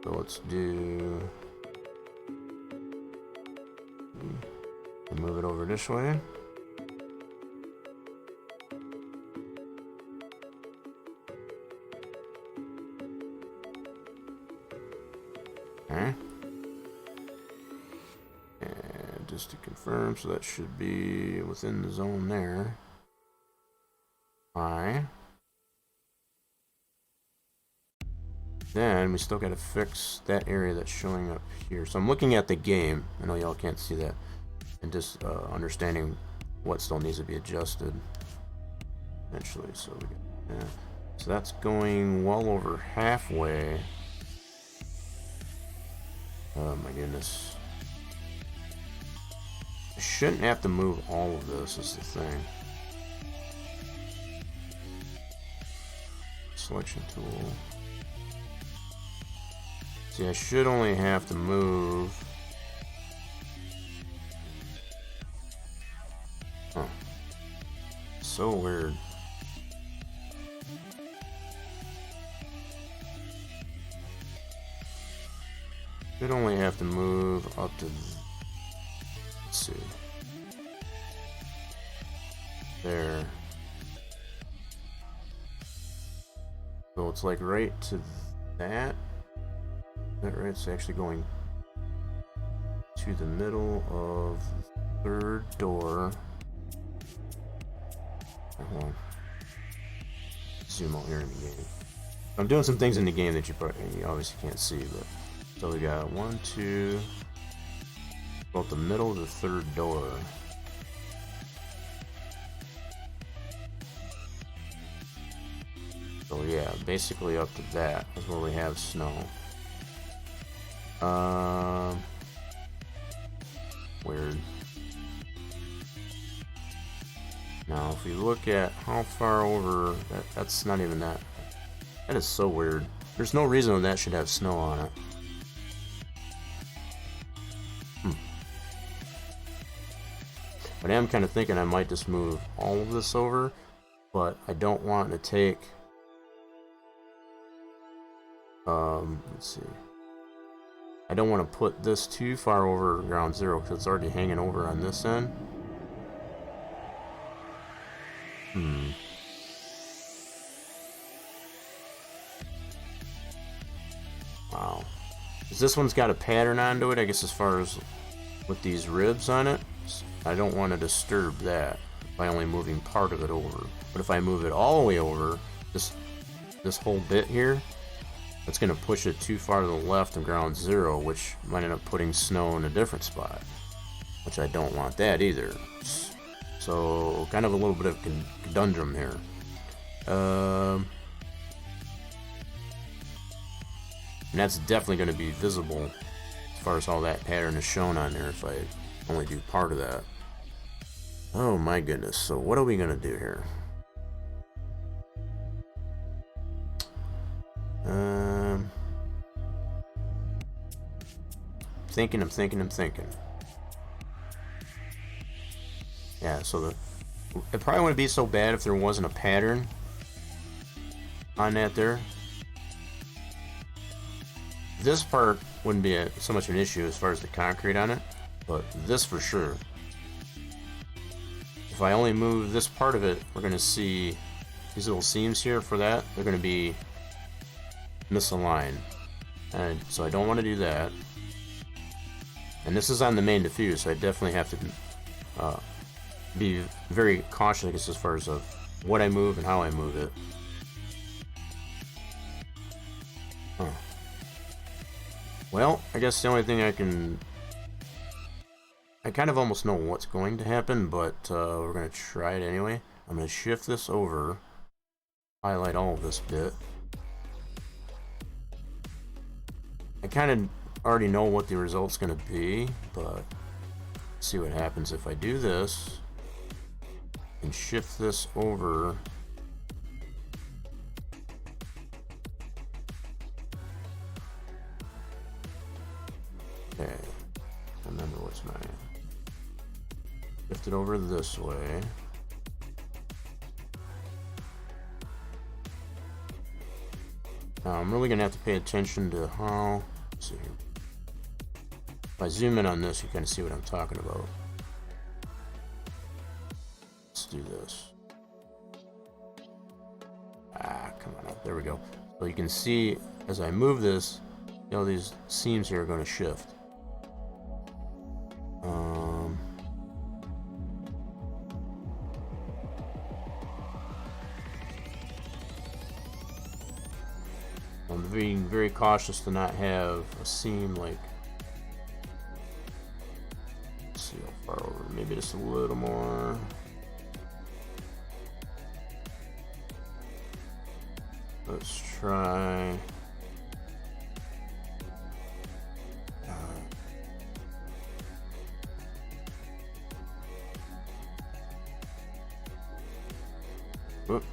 So let's do... move it over this way. Okay. And just to confirm, so that should be within the zone there. Aye. Then we still got to fix that area that's showing up here. So I'm looking at the game. I know y'all can't see that. And just understanding what still needs to be adjusted eventually. So we get that. So that's going well over halfway. Oh my goodness. I shouldn't have to move all of this, is the thing. Selection tool. See, I should only have to move... Huh. So weird. Should only have to move up to... Let's see. There. So it's like right to that. Is that right? It's actually going to the middle of the third door. Hold on. Zoom out here in the game. I'm doing some things in the game that you obviously can't see, but so we got 1, 2, about the middle of the third door. So yeah, basically up to that is where we have snow. Weird. Now, if we look at how far over, that's not even that. That is so weird. There's no reason that should have snow on it. But I am kind of thinking I might just move all of this over, but I don't want to take, let's see. I don't want to put this too far over ground zero because it's already hanging over on this end. Wow. This one's got a pattern onto it, I guess, as far as with these ribs on it. I don't want to disturb that by only moving part of it over. But if I move it all the way over, this whole bit here, that's going to push it too far to the left of ground zero, which might end up putting snow in a different spot, which I don't want that either. So kind of a little bit of conundrum here. And that's definitely going to be visible as far as how that pattern is shown on there if I only do part of that. Oh my goodness. So what are we going to do here? I'm thinking. Yeah, so it probably wouldn't be so bad if there wasn't a pattern on that there. This part wouldn't be so much an issue as far as the concrete on it, but this for sure. If I only move this part of it, we're going to see these little seams here for that. They're going to be misaligned. And so I don't want to do that. And this is on the main diffuse, so I definitely have to be very cautious, I guess, as far as what I move and how I move it. Well, I guess the only thing I kind of almost know what's going to happen, but we're going to try it anyway. I'm going to shift this over, highlight all of this bit. I kind of already know what the result's going to be, but let's see what happens if I do this and shift this over. Okay, remember what's mine. Shift it over this way. Now I'm really gonna have to pay attention to how. Let's see here. If I zoom in on this, you kind of see what I'm talking about. Let's do this. Come on up. There we go. So you can see as I move this, you know, these seams here are going to shift. I'm being very cautious to not have a seam like. Let's see how far over. Maybe just a little more. Let's try. Whoop.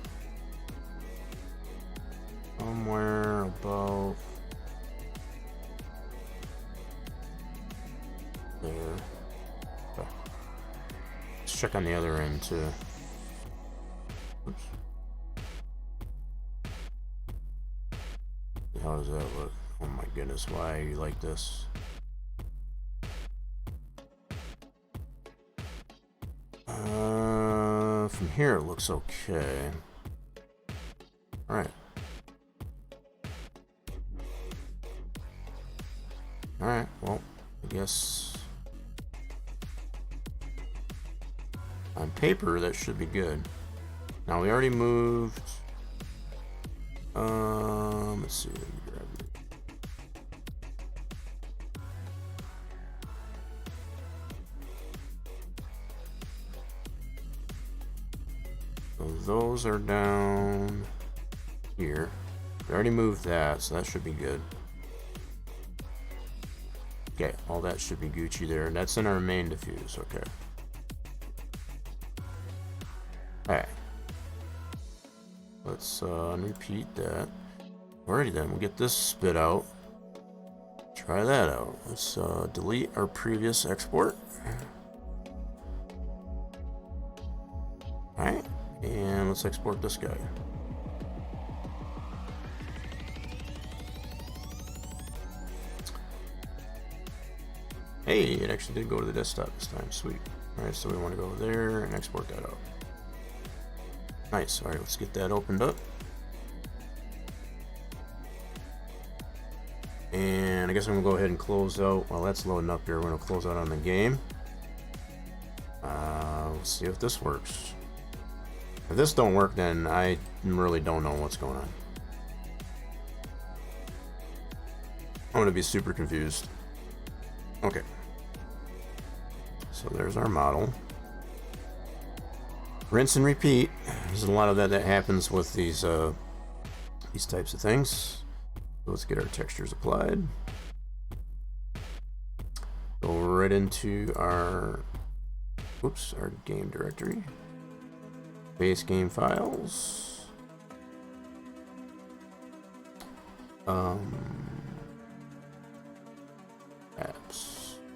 Somewhere about there. Okay. Let's check on the other end too. Oops. How does that look? Oh my goodness, why are you like this? From here it looks okay. Alright. Alright, well, I guess on paper that should be good. Now we already moved. Let's see. Let me grab it. So those are down here. We already moved that, so that should be good. Okay, all that should be Gucci there, and that's in our main diffuse. Okay. Alright. Let's repeat that. Alrighty then, we'll get this spit out. Try that out. Let's delete our previous export. Alright, and let's export this guy. Hey, it actually did go to the desktop this time. Sweet. Alright, so we want to go there and export that out. Nice. Alright, let's get that opened up. And I guess I'm going to go ahead and close out. While that's loading up here, we're going to close out on the game. Let's see if this works. If this don't work, then I really don't know what's going on. I'm going to be super confused. Okay. So there's our model. Rinse and repeat. There's a lot of that happens with these types of things. So let's get our textures applied. Go right into our our game directory. Base game files. Apps.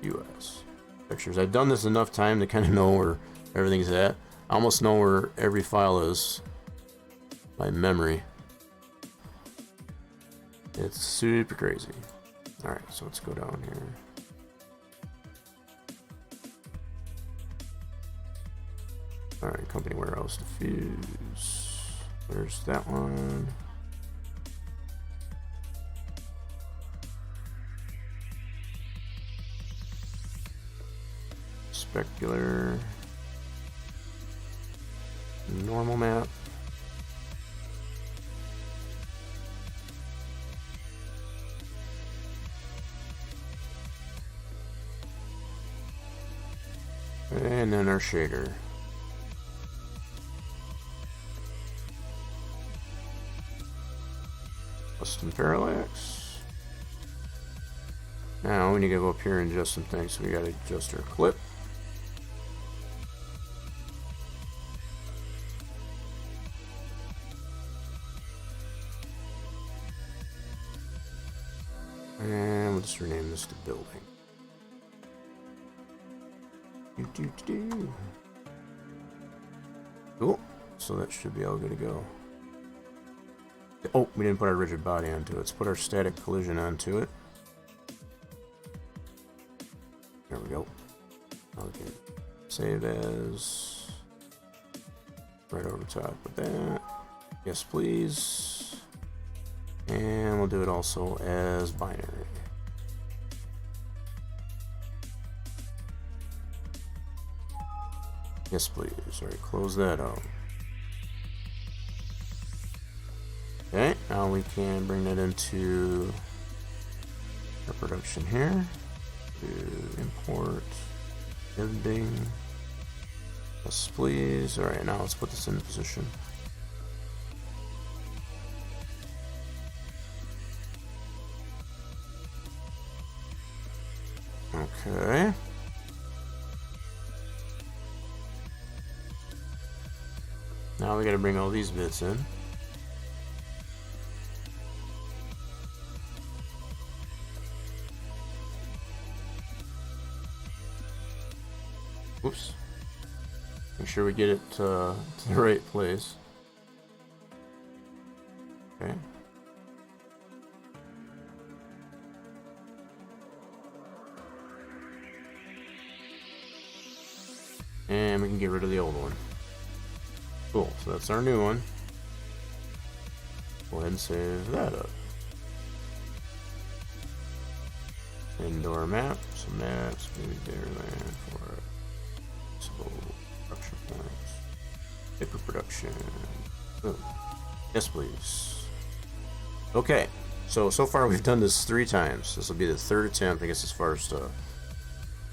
US. Textures. I've done this enough time to kind of know where everything's at. I almost know where every file is by memory. It's super crazy. Alright, so let's go down here. Alright, company warehouse diffuse. There's that one. Specular. Normal map. And then our shader. Custom parallax. Now we need to go up here and adjust some things. So we got to adjust our clip. And we'll just rename this to building. Cool. So that should be all good to go. Oh, we didn't put our rigid body onto it. Let's put our static collision onto it. There we go. Okay. Save as. Right over top with that. Yes, please. And we'll do it also as binary. Yes, please. Alright, close that out. Okay, now we can bring that into our production here. To import editing. Yes, please. Alright, now let's put this in position. Okay. Now we gotta bring all these bits in. Oops. Make sure we get it to the right place. Okay. And we can get rid of the old one. Cool, so that's our new one. Go ahead and save that up. Indoor map, some maps, maybe Dairyland for possible production points. Paper production. Boom. Yes, please. Okay, so far we've done this 3 times. This will be the 3rd attempt, I guess, as far as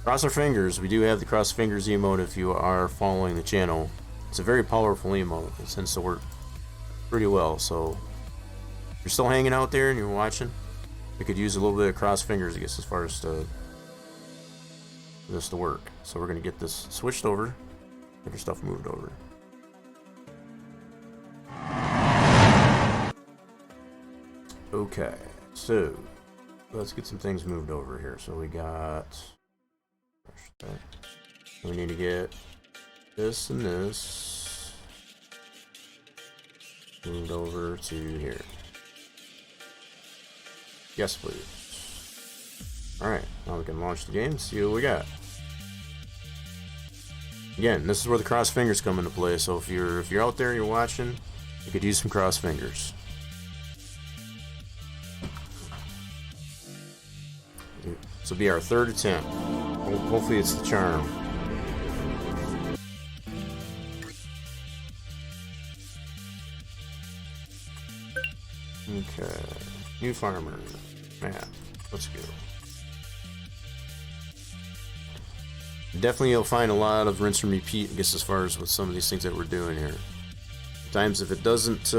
cross our fingers. We do have the cross fingers emote if you are following the channel. It's a very powerful emote. It tends to work pretty well. So if you're still hanging out there and you're watching, we could use a little bit of cross fingers, I guess, as far as for this to work. So we're going to get this switched over, get our stuff moved over. Okay, so let's get some things moved over here. So we got... We need to get this and this moved over to here. Yes, please. Alright, now we can launch the game, see what we got. Again, this is where the cross fingers come into play, so if you're out there, you're watching, you could use some cross fingers. This will be our third attempt. Hopefully it's the charm. Okay. New farmer. Map. Let's go. Definitely you'll find a lot of rinse and repeat, I guess, as far as with some of these things that we're doing here. Sometimes if it doesn't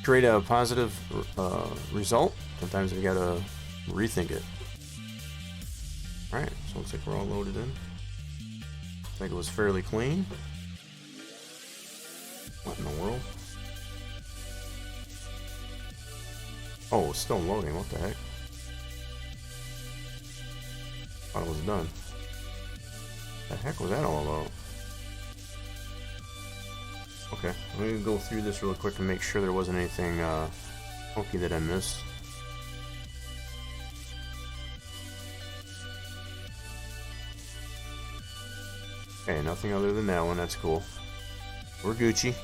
create a positive result, sometimes we gotta rethink it. Alright, so looks like we're all loaded in. Looks like it was fairly clean. What in the world? Oh, it's still loading, what the heck? Thought it was done. What the heck was that all about? Okay, let me go through this real quick and make sure there wasn't anything funky that I missed. Okay, nothing other than that one, that's cool. We're Gucci.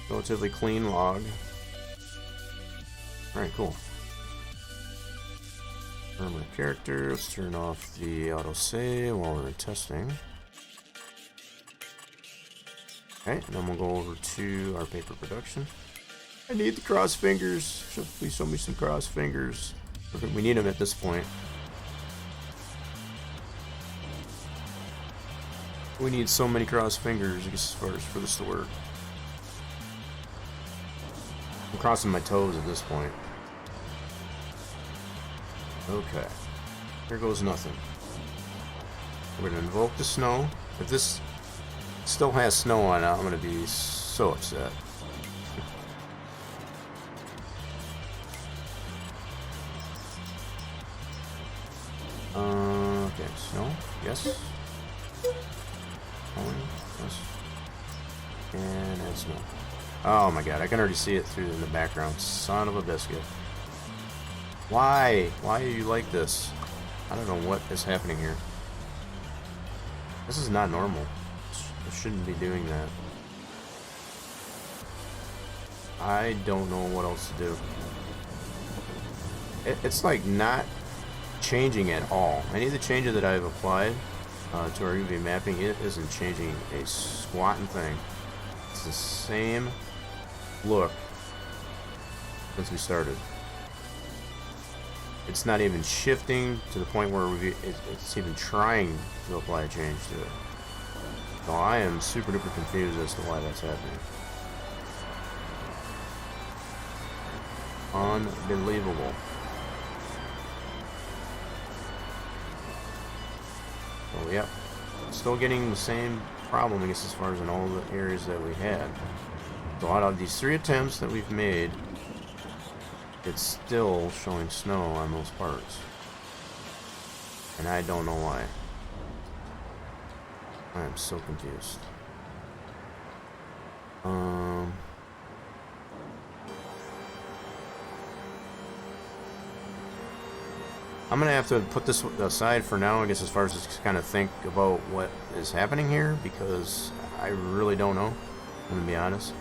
Relatively clean log. Alright, cool. Permanent character. Let's turn off the autosave while we're testing. Okay, and then we'll go over to our paper production. I need the cross fingers. Please show me some cross fingers. We need them at this point. We need so many cross fingers, I guess, as far as for this to work. I'm crossing my toes at this point. Okay. Here goes nothing. We're gonna invoke the snow. If this still has snow on it, I'm gonna be so upset. Okay, snow. Yes. Yes. And it's snow. Oh my god, I can already see it through in the background. Son of a biscuit. Why? Why are you like this? I don't know what is happening here. This is not normal. I shouldn't be doing that. I don't know what else to do. It's like not changing at all. Any of the changes that I've applied to our UV mapping, it isn't changing a squatting thing. It's the same look since we started. It's not even shifting to the point where it's even trying to apply a change to it. So I am super duper confused as to why that's happening. Unbelievable. Oh, yep. Still getting the same problem, I guess, as far as in all the areas that we had. So out of these 3 attempts that we've made, it's still showing snow on those parts. And I don't know why. I am so confused. I'm gonna have to put this aside for now, I guess, as far as just kind of think about what is happening here, because I really don't know, I'm gonna be honest.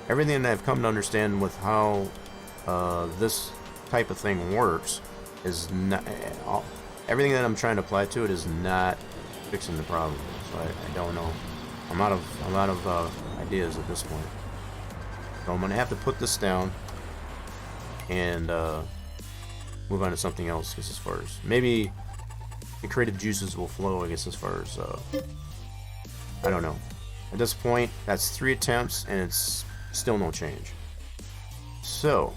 Everything that I've come to understand with how this type of thing works is not... everything that I'm trying to apply to it is not fixing the problem, so I don't know. I'm out of ideas at this point. So I'm gonna have to put this down and move on to something else, I guess, as far as maybe the creative juices will flow, I guess, as far as I don't know. At this point, that's 3 attempts and it's still no change. So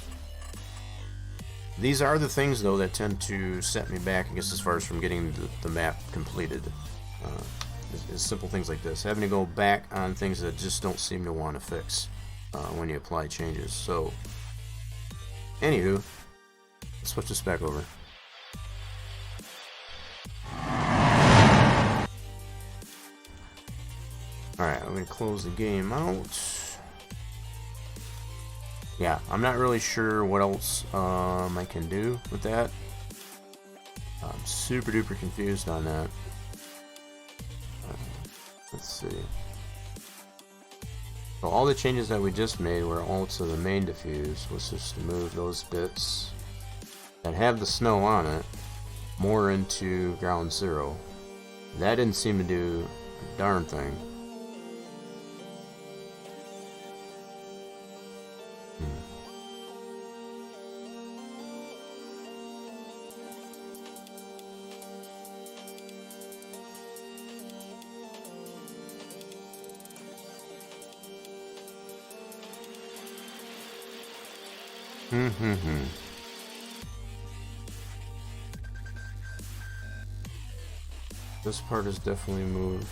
these are the things, though, that tend to set me back, I guess, as far as from getting the map completed. is simple things like this. Having to go back on things that just don't seem to want to fix when you apply changes. So, anywho, let's switch this back over. Alright, I'm going to close the game out. Yeah, I'm not really sure what else I can do with that. I'm super duper confused on that. Let's see. So all the changes that we just made were all to the main diffuse, was just to move those bits that have the snow on it more into ground zero. That didn't seem to do a darn thing. This part is definitely moved.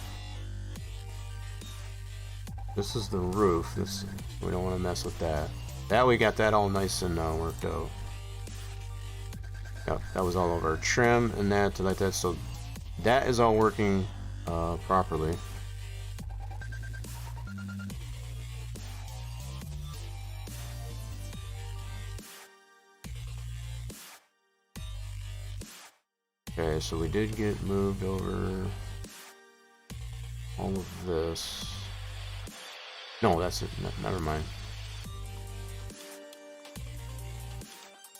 This is the roof. This, we don't want to mess with that. That we got that all nice and worked out. Yep, that was all of our trim and that like that. So that is all working properly. Okay, so we did get moved over all of this. No, that's it. Never mind.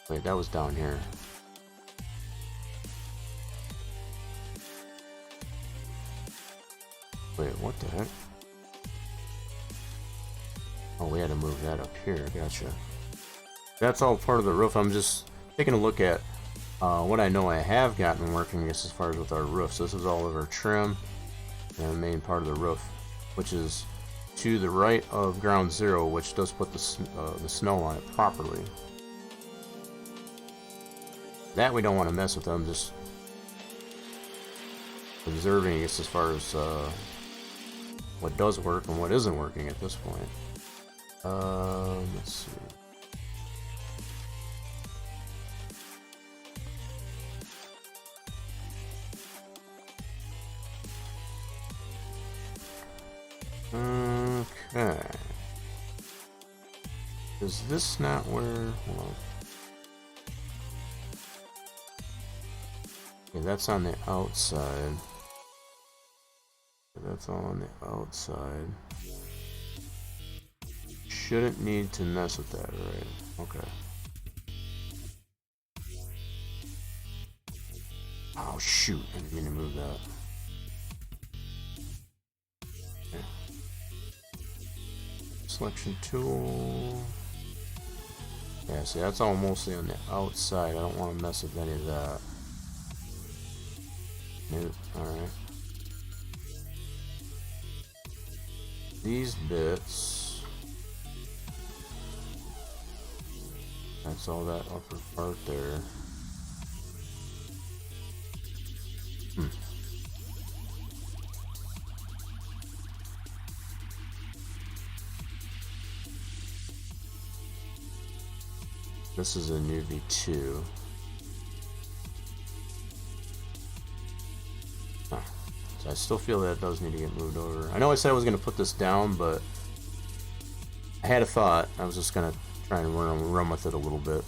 Wait, that was down here. Wait, what the heck? Oh, we had to move that up here. Gotcha. That's all part of the roof. I'm just taking a look at what I know I have gotten working as far as with our roof. So this is all of our trim and the main part of the roof, which is to the right of ground zero, which does put the snow on it properly. That we don't want to mess with. I'm just observing, I guess, as far as what does work and what isn't working at this point. Let's see. Okay. Is this not where... Hold on. Okay, that's on the outside. That's all on the outside. Shouldn't need to mess with that, right? Okay. Oh shoot, I didn't mean to move that. Okay. Selection tool. Yeah, see, that's all mostly on the outside. I don't want to mess with any of that. Nope, alright. These bits. That's all that upper part there. This is a new V2. Huh. So I still feel that does need to get moved over. I know I said I was going to put this down, but I had a thought. I was just going to try and run with it a little bit.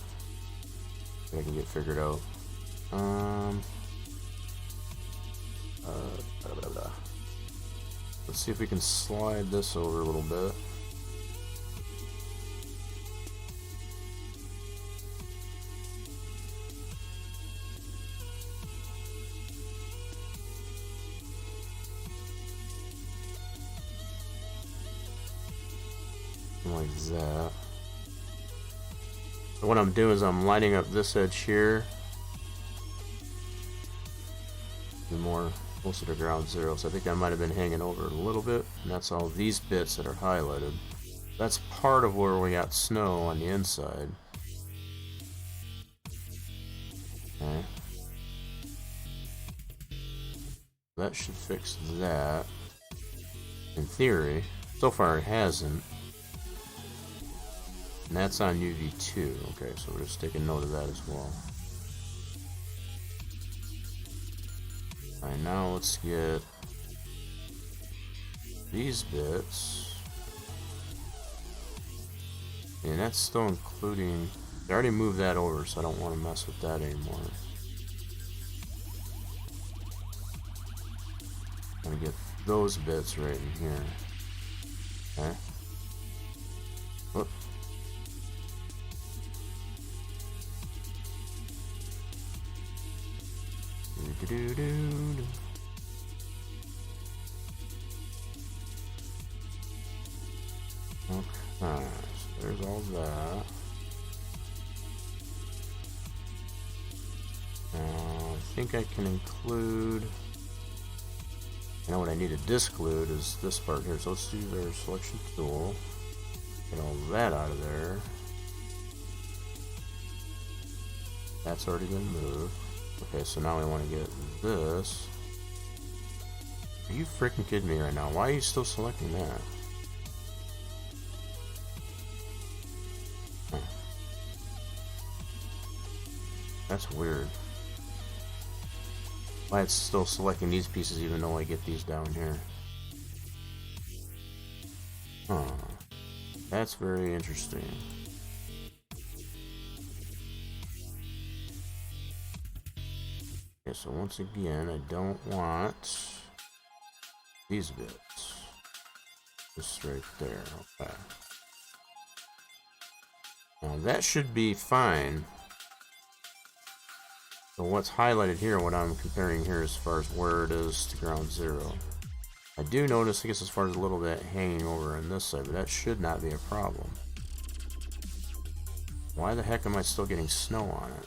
So I can get figured out. Let's see if we can slide this over a little bit. Like that. So what I'm doing is I'm lining up this edge here and more closer to ground zero. So I think I might have been hanging over it a little bit, and that's all these bits that are highlighted. That's part of where we got snow on the inside. Okay. That should fix that. In theory. So far it hasn't. And that's on UV2. Okay, so we'll just take a note of that as well. Alright, now let's get these bits. And that's still including... I already moved that over, so I don't want to mess with that anymore. I'm gonna get those bits right in here. Okay. Whoop. Do-do-do-do. Okay, so there's all that. I think I can include... Now what I need to disclude is this part here. So let's use our selection tool. Get all that out of there. That's already been moved. Okay, so now we want to get this. Are you freaking kidding me right now? Why are you still selecting that? Huh. That's weird. Why it's still selecting these pieces even though I get these down here. Huh. That's very interesting. Okay, so once again, I don't want these bits. Just right there. Okay. Now that should be fine. So what's highlighted here, what I'm comparing here as far as where it is to ground zero. I do notice, I guess as far as a little bit hanging over on this side, but that should not be a problem. Why the heck am I still getting snow on it?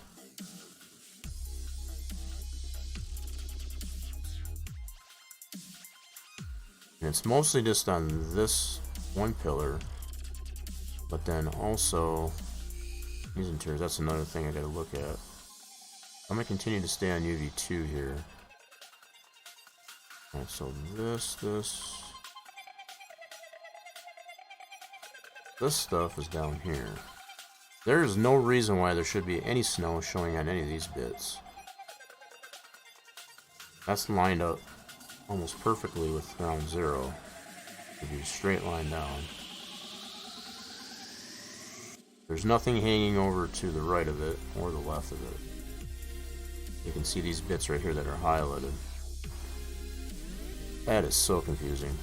And it's mostly just on this one pillar, but then also these interiors, that's another thing I gotta look at. I'm going to continue to stay on UV2 here. Alright, so this stuff is down here. There is no reason why there should be any snow showing on any of these bits. That's lined up almost perfectly with ground zero. If you straight line down. There's nothing hanging over to the right of it or the left of it. You can see these bits right here that are highlighted. That is so confusing.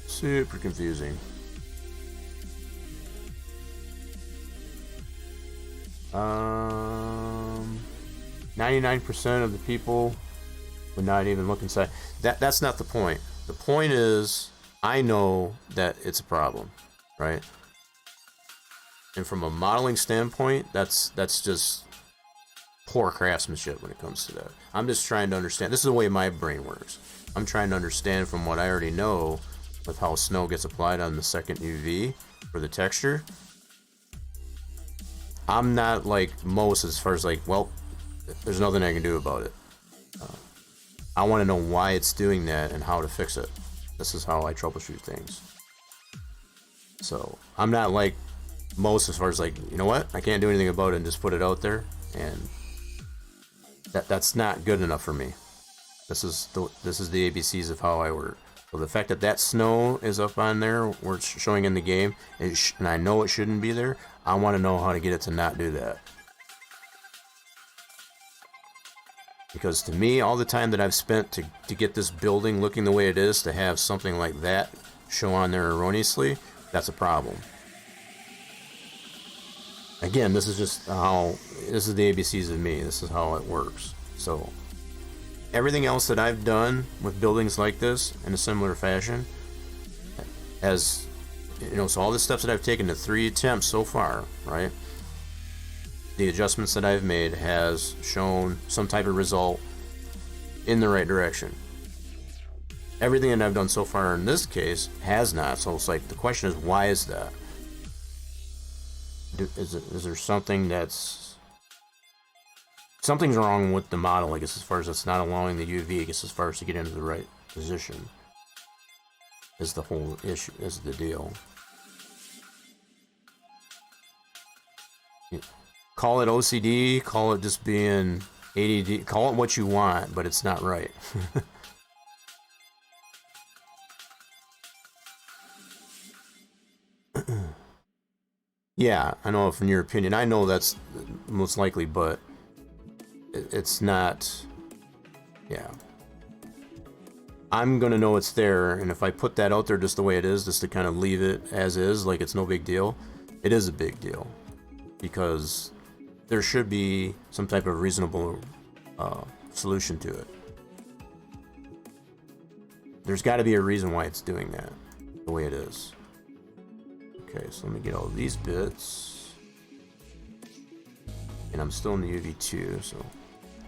Super confusing. 99% of the people would not even look inside. That's not the point. The point is, I know that it's a problem, right? And from a modeling standpoint, that's just poor craftsmanship when it comes to that. I'm just trying to understand. This is the way my brain works. I'm trying to understand from what I already know with how snow gets applied on the second UV for the texture. I'm not like most as far as like, well, there's nothing I can do about it. I want to know why it's doing that and how to fix it. This is how I troubleshoot things. So I'm not like most as far as like, you know what, I can't do anything about it and just put it out there, and that's not good enough for me. This is the ABCs of how I work. So the fact that that snow is up on there where it's showing in the game, and I know it shouldn't be there, I want to know how to get it to not do that. Because to me, all the time that I've spent to get this building looking the way it is, to have something like that show on there erroneously, that's a problem. Again, this is just how, this is the ABCs of me. This is how it works. So everything else that I've done with buildings like this in a similar fashion, as you know, so all the steps that I've taken to 3 attempts so far, right? The adjustments that I've made has shown some type of result in the right direction. Everything that I've done so far in this case has not. So it's like, the question is, why is that? Is there something that's something's wrong with the model, I guess, as far as it's not allowing the UV, I guess, as far as to get into the right position. Is the whole issue, is the deal. Call it OCD, call it just being ADD, call it what you want, but it's not right. Yeah, I know from your opinion, I know that's most likely, but it's not, yeah. I'm gonna know it's there, and if I put that out there just the way it is, just to kind of leave it as is, like it's no big deal, it is a big deal. Because there should be some type of reasonable solution to it. There's got to be a reason why it's doing that, the way it is. Okay, so let me get all these bits. And I'm still in the UV2, so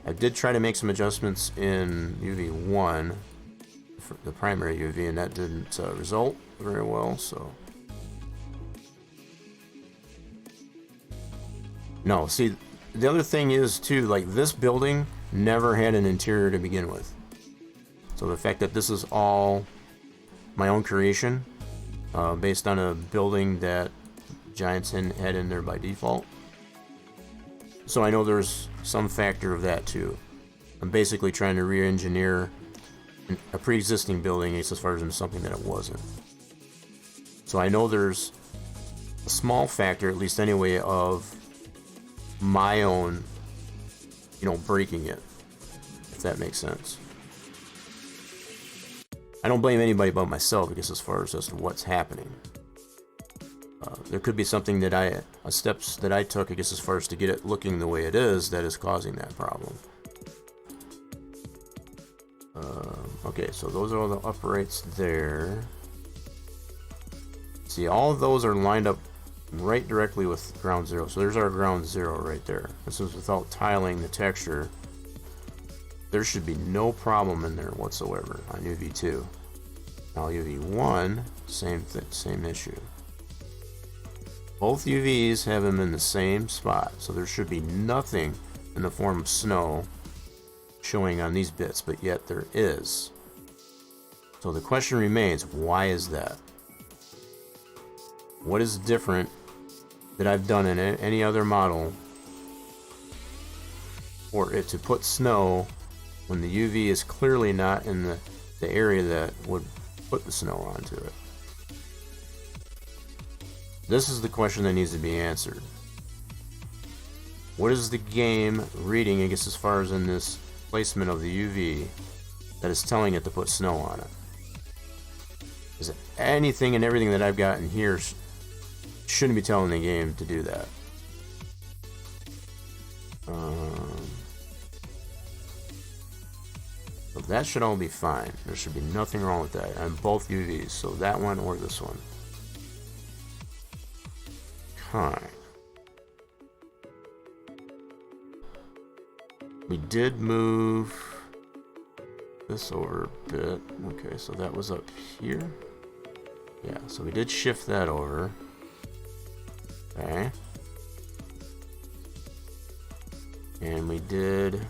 I did try to make some adjustments in UV1, for the primary UV, and that didn't result very well, so. No, see, the other thing is too, like this building never had an interior to begin with. So the fact that this is all my own creation, based on a building that Giants had in there by default. So I know there's some factor of that too. I'm basically trying to re-engineer a pre-existing building as far as into something that it wasn't. So I know there's a small factor, at least anyway, of my own, you know, breaking it, if that makes sense. I don't blame anybody but myself, I guess, as far as to what's happening. There could be something that steps that I took, I guess, as far as to get it looking the way it is, that is causing that problem. Okay, so those are all the uprights there. See, all of those are lined up right directly with ground zero. So there's our ground zero right there. This is without tiling the texture. There should be no problem in there whatsoever on UV2. Now UV1, same issue. Both UVs have them in the same spot, so there should be nothing in the form of snow showing on these bits, but yet there is. So the question remains, why is that? What is different that I've done in any other model for it to put snow when the UV is clearly not in the area that would put the snow onto it? This is the question that needs to be answered. What is the game reading, I guess, as far as in this placement of the UV that is telling it to put snow on it? Is it anything and everything that I've got in here shouldn't be telling the game to do that? So that should all be fine. There should be nothing wrong with that on both UVs, so that one or this one. Okay. We did move this over a bit. Okay, so that was up here. Yeah, so we did shift that over. Okay. And we did...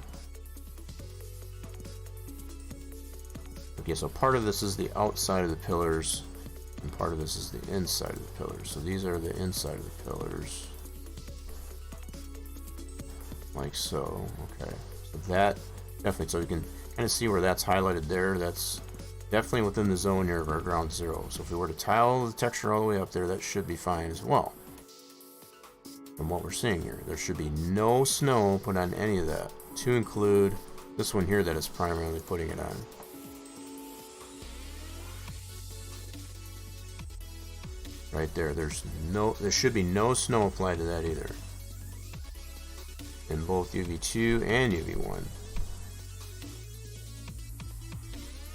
Okay, so part of this is the outside of the pillars, and part of this is the inside of the pillars. So these are the inside of the pillars. Like so. Okay. So that, definitely, so you can kind of see where that's highlighted there. That's definitely within the zone here of our ground zero. So if we were to tile the texture all the way up there, that should be fine as well. From what we're seeing here, there should be no snow put on any of that, to include this one here that is primarily putting it on. Right there, there should be no snow applied to that either. In both UV2 and UV1.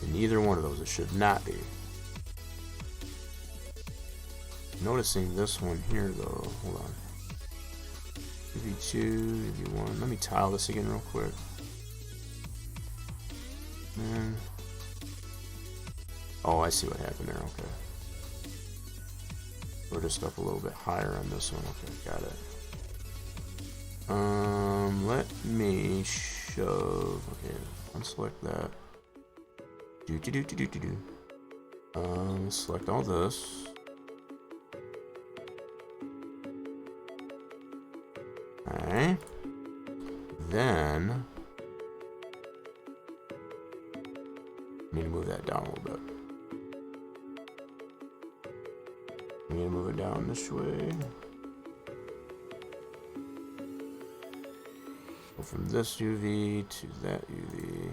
In either one of those, it should not be. Noticing this one here though, hold on. UV2, UV1, let me tile this again real quick. And, oh, I see what happened there, okay. We're just up a little bit higher on this one, okay, got it. Let me shove. Okay, unselect that. Select all this. Alright. Then need to move that down a little bit. I'm gonna move it down this way. Go from this UV to that UV.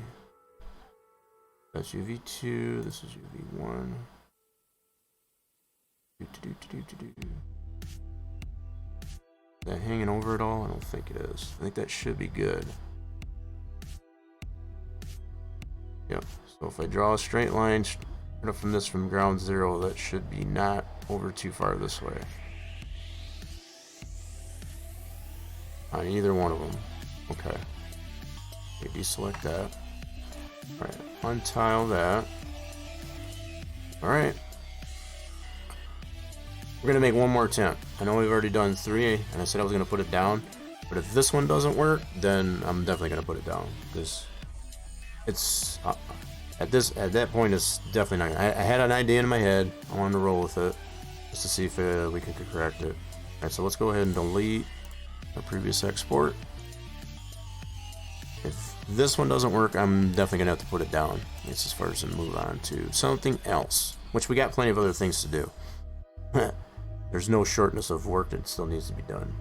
That's UV2, this is UV1. Is that hanging over it all? I don't think it is. I think that should be good. Yep, so if I draw a straight line straight up from this from ground zero, that should be not over too far this way. On either one of them. Okay. Okay, deselect that. Alright, untile that. Alright. We're gonna make one more attempt. I know we've already done 3, and I said I was gonna put it down. But if this one doesn't work, then I'm definitely gonna put it down. Because it's at that point, it's definitely not. I had an idea in my head. I wanted to roll with it just to see if we could correct it. Alright, so let's go ahead and delete our previous export. If this one doesn't work, I'm definitely gonna have to put it down. It's as far as to move on to something else, which we got plenty of other things to do. There's no shortness of work that still needs to be done.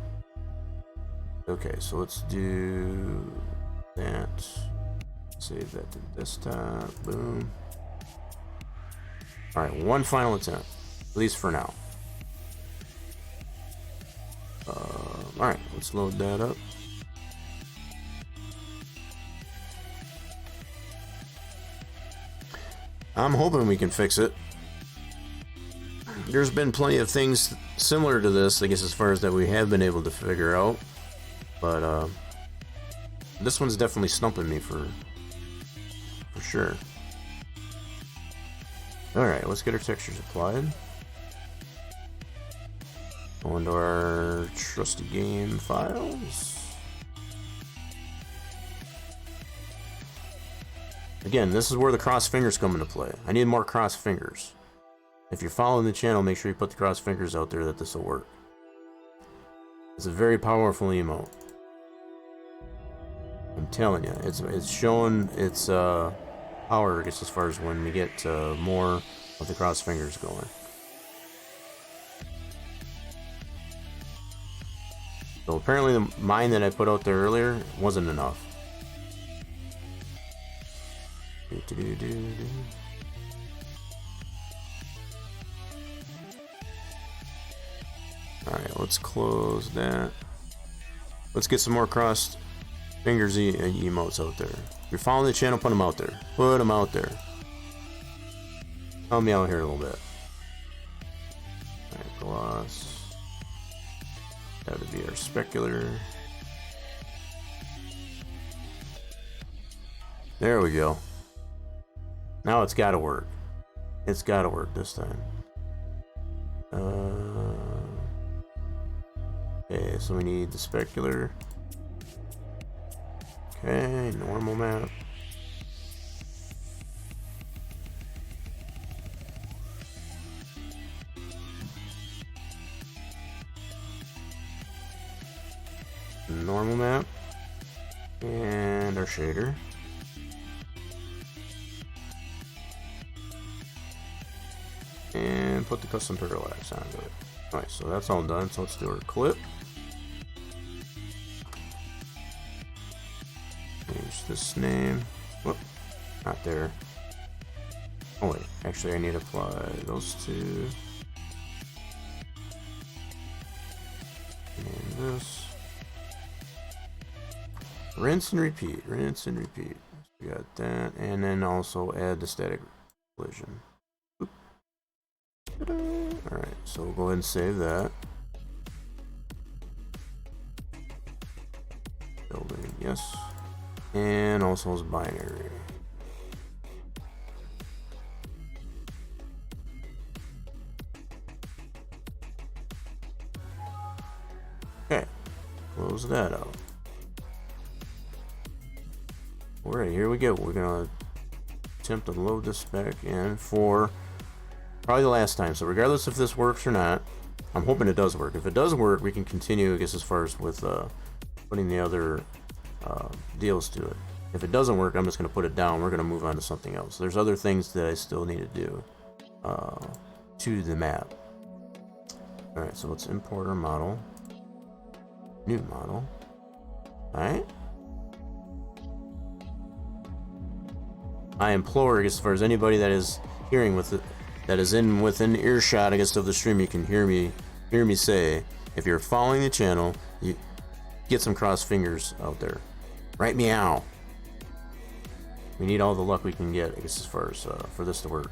Okay, so let's do that. Save that to desktop. Boom. All right, one final attempt, at least for now. All right, let's load that up. I'm hoping we can fix it. There's been plenty of things similar to this, I guess, as far as that we have been able to figure out. But this one's definitely stumping me for sure. Alright, let's get our textures applied. Go into our trusty game files. Again, this is where the cross fingers come into play. I need more cross fingers. If you're following the channel, make sure you put the cross fingers out there that this will work. It's a very powerful emote. I'm telling you, it's showing its power, I guess, as far as when we get more of the cross fingers going. So apparently the mine that I put out there earlier wasn't enough. Alright, let's close that. Let's get some more crossed fingers emotes out there. If you're following the channel, put them out there. Put them out there. Help me out here a little bit. Alright, gloss. That would be our specular. There we go. Now it's gotta work. It's gotta work this time. Okay, so we need the specular. Okay, normal map. Normal map. And our shader. And put the custom parallax onto it. Alright, so that's all done. So let's do our clip. Change this name. Whoop, not there. Oh wait, actually I need to apply those two. And this. Rinse and repeat, rinse and repeat. We got that, and then also add the static collision. Alright, so we'll go ahead and save that. Building, yes. And also is binary. Okay, close that out. Alright, here we go. We're gonna attempt to load this back in for probably the last time. So regardless if this works or not, I'm hoping it does work. If it does work, we can continue, I guess, as far as with putting the other deals to it. If it doesn't work, I'm just going to put it down. We're going to move on to something else. There's other things that I still need to do to the map. Alright, so let's import our model. New model. Alright. I implore, I guess, as far as anybody that is hearing with it, that is within earshot, I guess, of the stream, you can hear me say, if you're following the channel, you get some crossed fingers out there. Right, meow. We need all the luck we can get, I guess, as far as for this to work.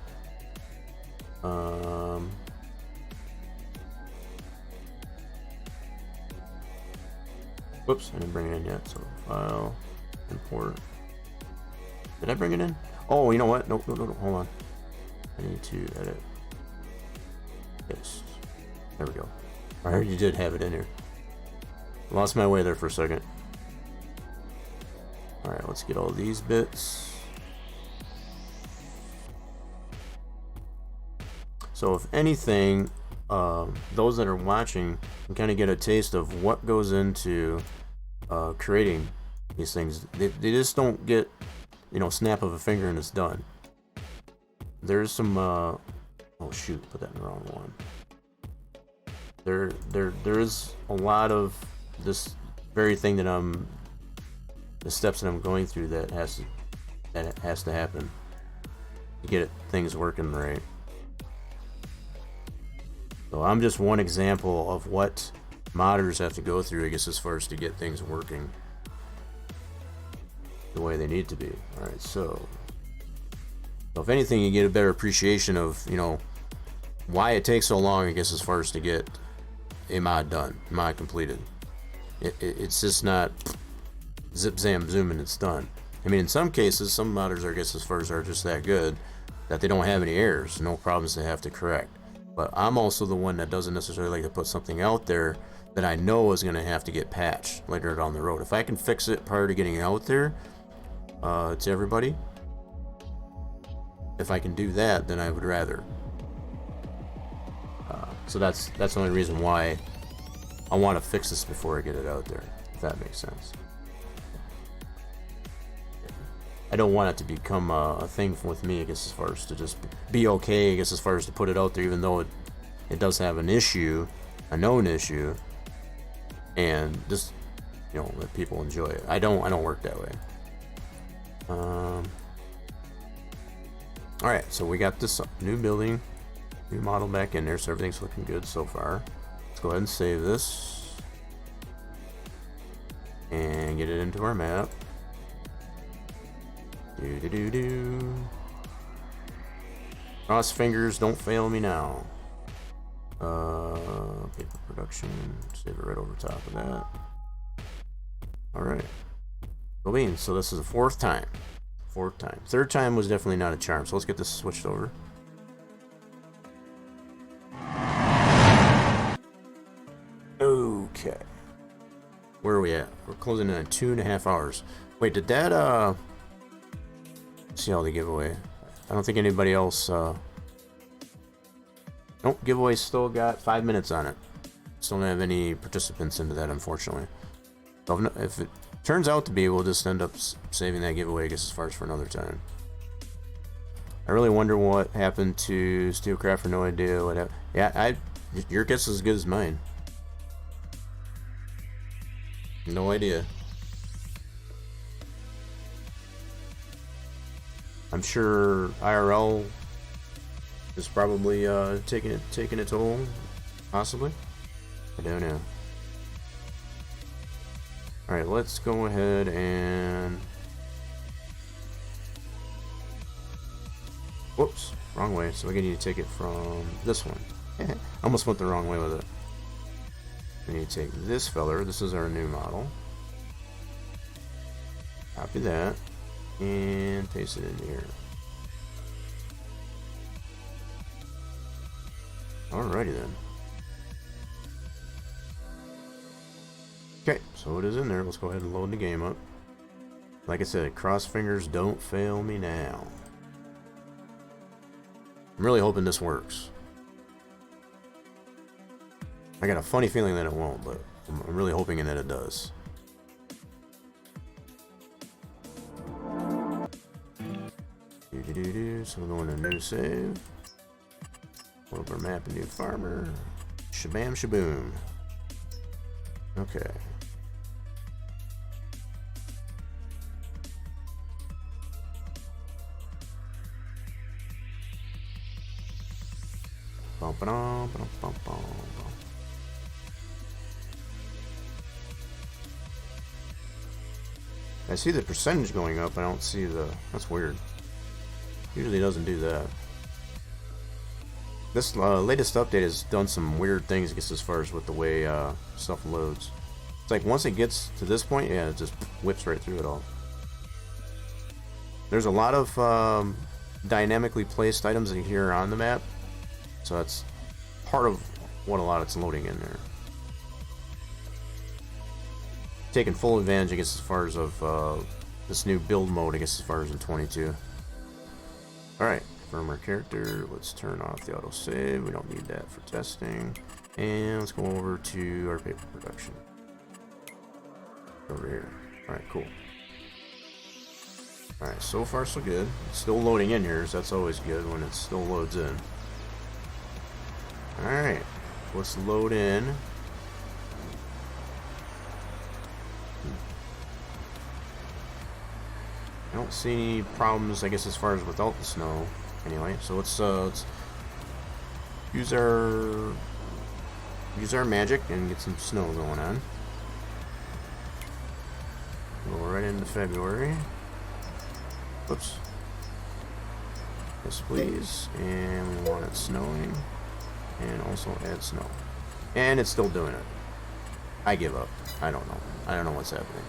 Whoops, I didn't bring it in yet. So file, import. Did I bring it in? Oh, you know what? Nope, hold on. I need to edit. Yes. There we go. I heard you did have it in here. Lost my way there for a second. Alright, let's get all these bits. So if anything, those that are watching can kind of get a taste of what goes into creating these things. They just don't get, you know, snap of a finger and it's done. There's some oh shoot, put that in the wrong one. There is a lot of this very thing that the steps that I'm going through that has to happen to get things working right. So I'm just one example of what modders have to go through, I guess, as far as to get things working the way they need to be. Alright, so if anything, you get a better appreciation of, you know, why it takes so long, I guess, as far as to get a mod done, mod completed. It's just not zip zam zoom and it's done. I mean, in some cases, some modders, I guess, as far as are just that good that they don't have any errors, no problems they have to correct. But I'm also the one that doesn't necessarily like to put something out there that I know is going to have to get patched later down the road. If I can fix it prior to getting it out there to everybody, if I can do that, then I would rather. So that's the only reason why I want to fix this before I get it out there, if that makes sense. I don't want it to become a thing with me, I guess, as far as to just be okay, I guess, as far as to put it out there, even though it does have an issue, a known issue, and just, you know, let people enjoy it. I don't work that way. Alright, so we got this new building, new model back in there, so everything's looking good so far. Let's go ahead and save this and get it into our map. Cross fingers, don't fail me now. Paper production, save it right over top of that. Alright. Go beans, so this is the fourth time. Third time was definitely not a charm, so let's get this switched over. Okay. Where are we at? We're closing in on 2.5 hours. Wait, did that, see all the giveaway. I don't think anybody else, nope, giveaway still got 5 minutes on it. Still don't have any participants into that, unfortunately. So if it turns out to be, we'll just end up saving that giveaway, I guess, as far as for another time. I really wonder what happened to Steelcraft, for no idea what happened. Yeah, your guess is as good as mine. No idea. I'm sure IRL is probably taking a toll, possibly. I don't know. All right, let's go ahead and. Whoops, wrong way. So we're gonna need to take it from this one. Almost went the wrong way with it. We need to take this feller. This is our new model. Copy that. And paste it in here. Alrighty then. Okay, so it is in there. Let's go ahead and load the game up. Like I said, cross fingers, don't fail me now. I'm really hoping this works. I got a funny feeling that it won't, but I'm really hoping that it does. So we're going to new save. Over map, a new farmer. Shabam shaboom. Okay. Bum, ba-dum, ba-dum, bum, bum, bum. I see the percentage going up. I don't see the... That's weird. Usually doesn't do that. This latest update has done some weird things, I guess, as far as with the way stuff loads. It's like once it gets to this point, yeah, it just whips right through it all. There's a lot of dynamically placed items in here on the map, so that's part of what a lot of it's loading in there. Taking full advantage, I guess, as far as of this new build mode, I guess, as far as in 22. Alright, from our character, let's turn off the autosave. We don't need that for testing. And let's go over to our paper production. Over here. Alright, cool. Alright, so far so good. It's still loading in here, so that's always good when it still loads in. Alright, let's load in. I don't see any problems, I guess, as far as without the snow. Anyway, so let's use our magic and get some snow going on. Go right into February. Whoops. Yes, please. And we want it snowing. And also add snow. And it's still doing it. I give up. I don't know. I don't know what's happening.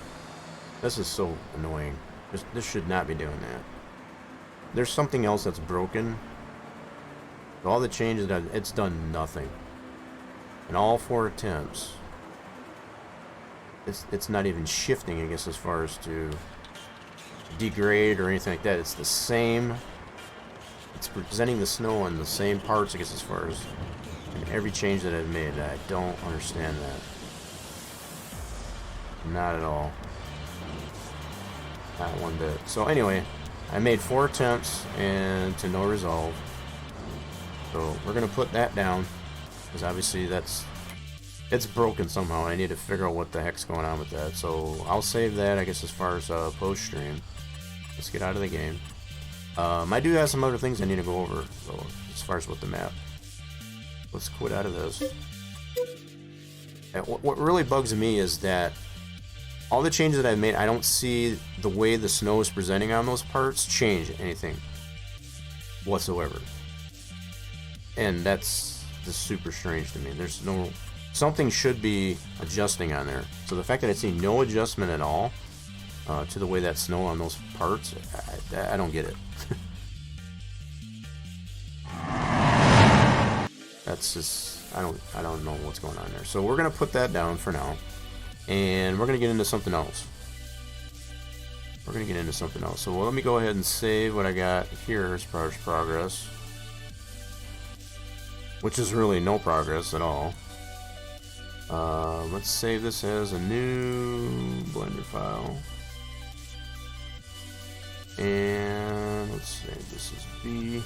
This is so annoying. This should not be doing that. There's something else that's broken. All the changes that it's done nothing. In all 4 attempts, it's not even shifting, I guess, as far as to degrade or anything like that. It's the same. It's presenting the snow in the same parts, I guess, as far as in every change that I've made. I don't understand that. Not at all. Not one bit. So anyway, I made 4 attempts and to no resolve. So we're gonna put that down because obviously it's broken somehow. I need to figure out what the heck's going on with that. So I'll save that, I guess, as far as post stream. Let's get out of the game. I do have some other things I need to go over. So as far as with the map, let's quit out of this. And what really bugs me is that all the changes that I've made, I don't see the way the snow is presenting on those parts change anything whatsoever. And that's just super strange to me. There's no... Something should be adjusting on there. So the fact that I see no adjustment at all to the way that snow on those parts, I don't get it. That's just... I don't know what's going on there. So we're going to put that down for now. And we're going to get into something else. So let me go ahead and save what I got here as far as progress. Which is really no progress at all. Let's save this as a new Blender file. And let's save this as B.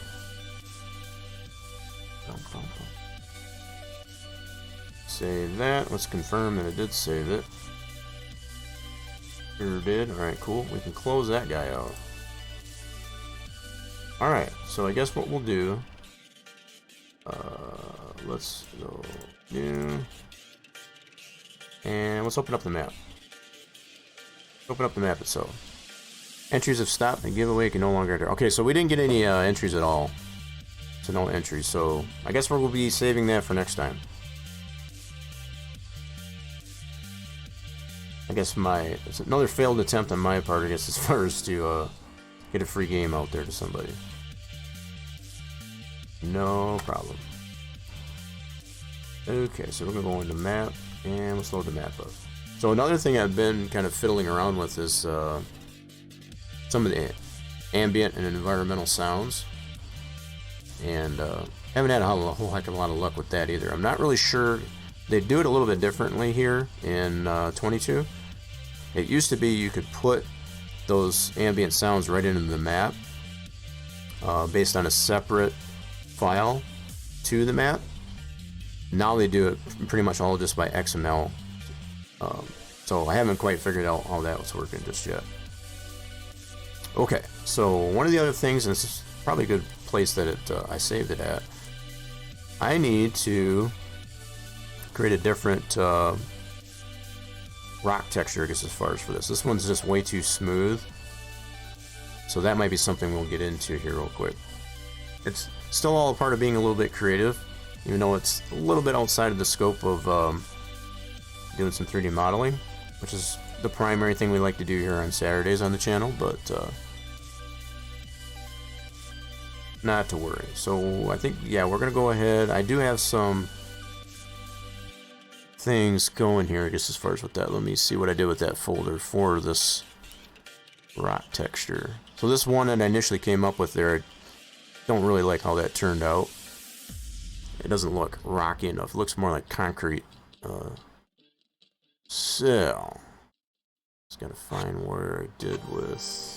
Save that. Let's confirm that it did save it. Sure did. Alright, cool. We can close that guy out. Alright, so I guess what we'll do... let's go new. And let's open up the map. Open up the map itself. Entries have stopped. The giveaway can no longer enter. Okay, so we didn't get any entries at all. So no entries. So I guess we'll be saving that for next time. I guess it's another failed attempt on my part, I guess, as far as to get a free game out there to somebody. No problem. Okay, so we're gonna go into map and let's load the map up. So another thing I've been kind of fiddling around with is some of the ambient and environmental sounds, and haven't had a whole heck of a lot of luck with that either. I'm not really sure. They do it a little bit differently here in 22. It used to be you could put those ambient sounds right into the map based on a separate file to the map. Now they do it pretty much all just by XML. So I haven't quite figured out how that was working just yet. Okay, so one of the other things, and this is probably a good place that I saved it at, I need to create a different rock texture, I guess, as far as for this. This one's just way too smooth, so that might be something we'll get into here real quick. It's still all a part of being a little bit creative, even though it's a little bit outside of the scope of doing some 3D modeling, which is the primary thing we like to do here on Saturdays on the channel, but not to worry. So I think, yeah, we're gonna go ahead. I do have some things going here just as far as with that. Let me see what I did with that folder for this rock texture. So this one that I initially came up with there, I don't really like how that turned out. It doesn't look rocky enough. It looks more like concrete. So just gotta find where I did with.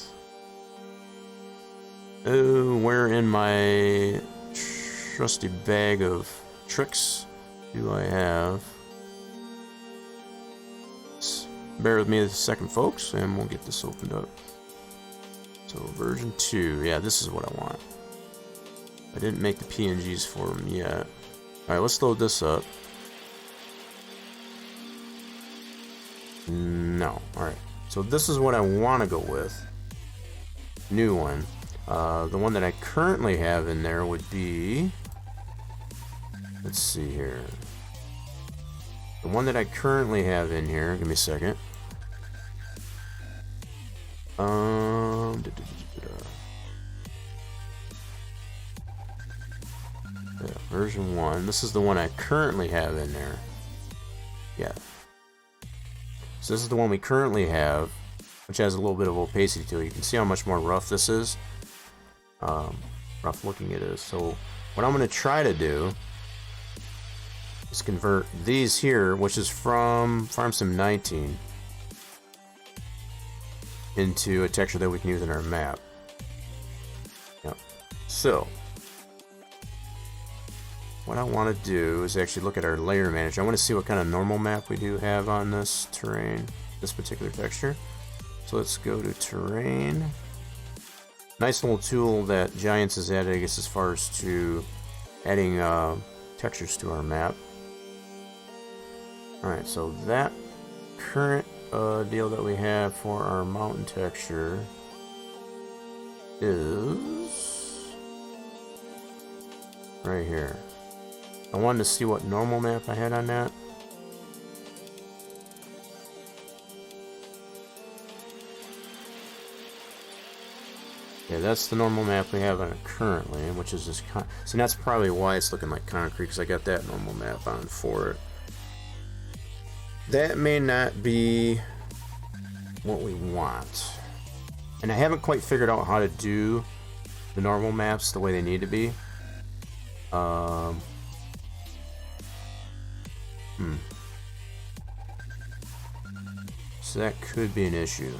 Oh, where in my trusty bag of tricks do I have? Bear with me a second, folks, and we'll get this opened up. So version 2, yeah, this is what I want. I didn't make the PNGs for them yet. Alright, let's load this up. No, alright. So this is what I want to go with. New one. The one that I currently have in there would be... Let's see here. The one that I currently have in here, give me a second. Yeah, version 1. This is the one I currently have in there. Yeah. So this is the one we currently have, which has a little bit of opacity to it. You can see how much more rough this is. Rough looking it is. So what I'm going to try to do is convert these here, which is from Farm Sim 19, into a texture that we can use in our map. Yep. So what I want to do is actually look at our layer manager. I want to see what kind of normal map we do have on this terrain, this particular texture. So let's go to terrain. Nice little tool that Giants has added, I guess, as far as to adding textures to our map. Alright, so that current deal that we have for our mountain texture is right here. I wanted to see what normal map I had on that. Yeah, that's the normal map we have on it currently, which is this. So that's probably why it's looking like concrete, because I got that normal map on for it. That may not be what we want, and I haven't quite figured out how to do the normal maps the way they need to be. So that could be an issue.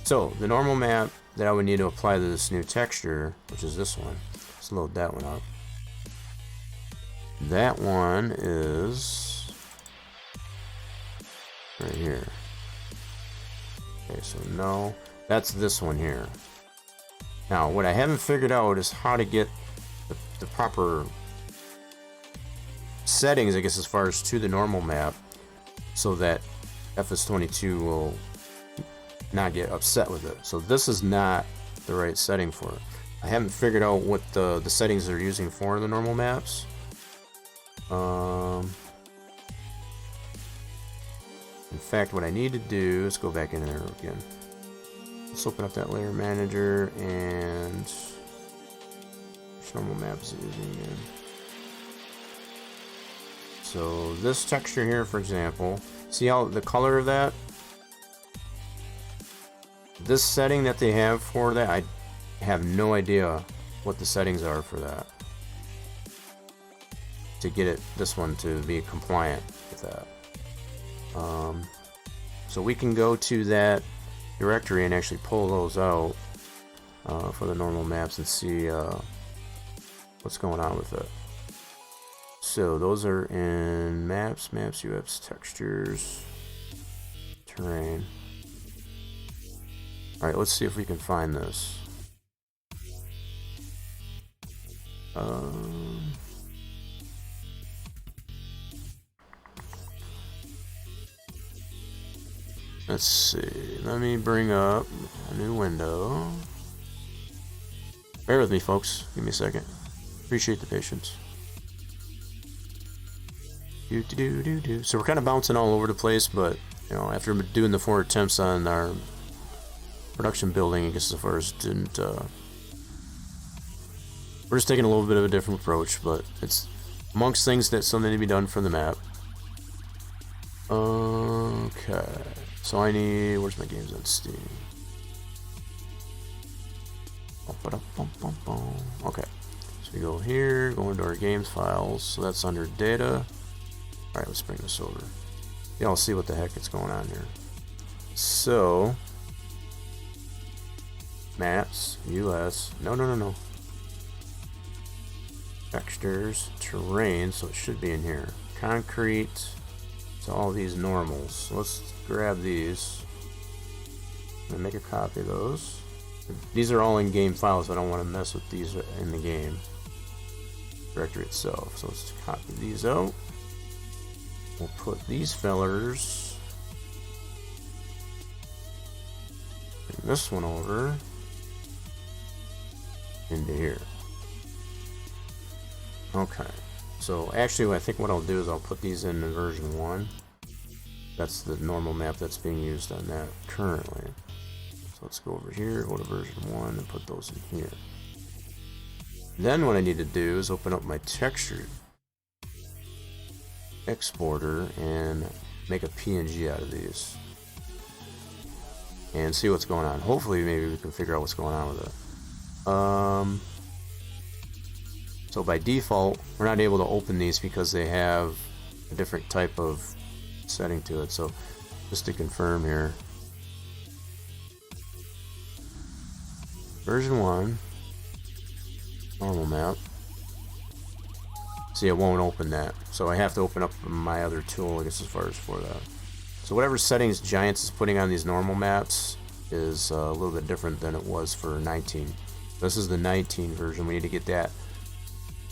So the normal map that I would need to apply to this new texture, which is this one, let's load that one up. That one is right here. Okay, so no, that's this one here. Now, what I haven't figured out is how to get the proper settings, I guess, as far as to the normal map, so that FS22 will not get upset with it. So this is not the right setting for it. I haven't figured out what the settings they're using for the normal maps. In fact, what I need to do is go back in there again. Let's open up that layer manager, and which normal map is it using again? So this texture here, for example, see how the color of that? this setting that they have for that, I have no idea what the settings are for that. To get it, this one to be compliant with that. So we can go to that directory and actually pull those out for the normal maps and see what's going on with it. So those are in maps, UFs, textures, terrain. All right, let's see if we can find this. Let's see. Let me bring up a new window. Bear with me, folks. Give me a second. Appreciate the patience. So we're kind of bouncing all over the place, but you know, after doing the 4 attempts on our production building, I guess as far as didn't. We're just taking a little bit of a different approach, but it's amongst things that something to be done for the map. Okay. So I need, where's my games on Steam? Okay, so we go here, go into our games files, so that's under data. Alright, let's bring this over. Yeah, I'll see what the heck is going on here. So, maps, US, no. Textures, terrain, so it should be in here. Concrete, so all these normals. So let's grab these. I'm gonna make a copy of those. These are all in-game files, so I don't want to mess with these in the game directory itself. So let's copy these out. We'll put these fellers. Bring this one over into here. Okay. So actually, I think what I'll do is I'll put these in version 1. That's the normal map that's being used on that currently. So let's go over here, go to version 1, and put those in here. Then what I need to do is open up my texture exporter and make a PNG out of these. And see what's going on. Hopefully maybe we can figure out what's going on with it. So by default, we're not able to open these because they have a different type of setting to it. So just to confirm here, version 1, normal map. See, it won't open that. So I have to open up my other tool, I guess, as far as for that. So whatever settings Giants is putting on these normal maps is a little bit different than it was for 19. This is the 19 version. We need to get that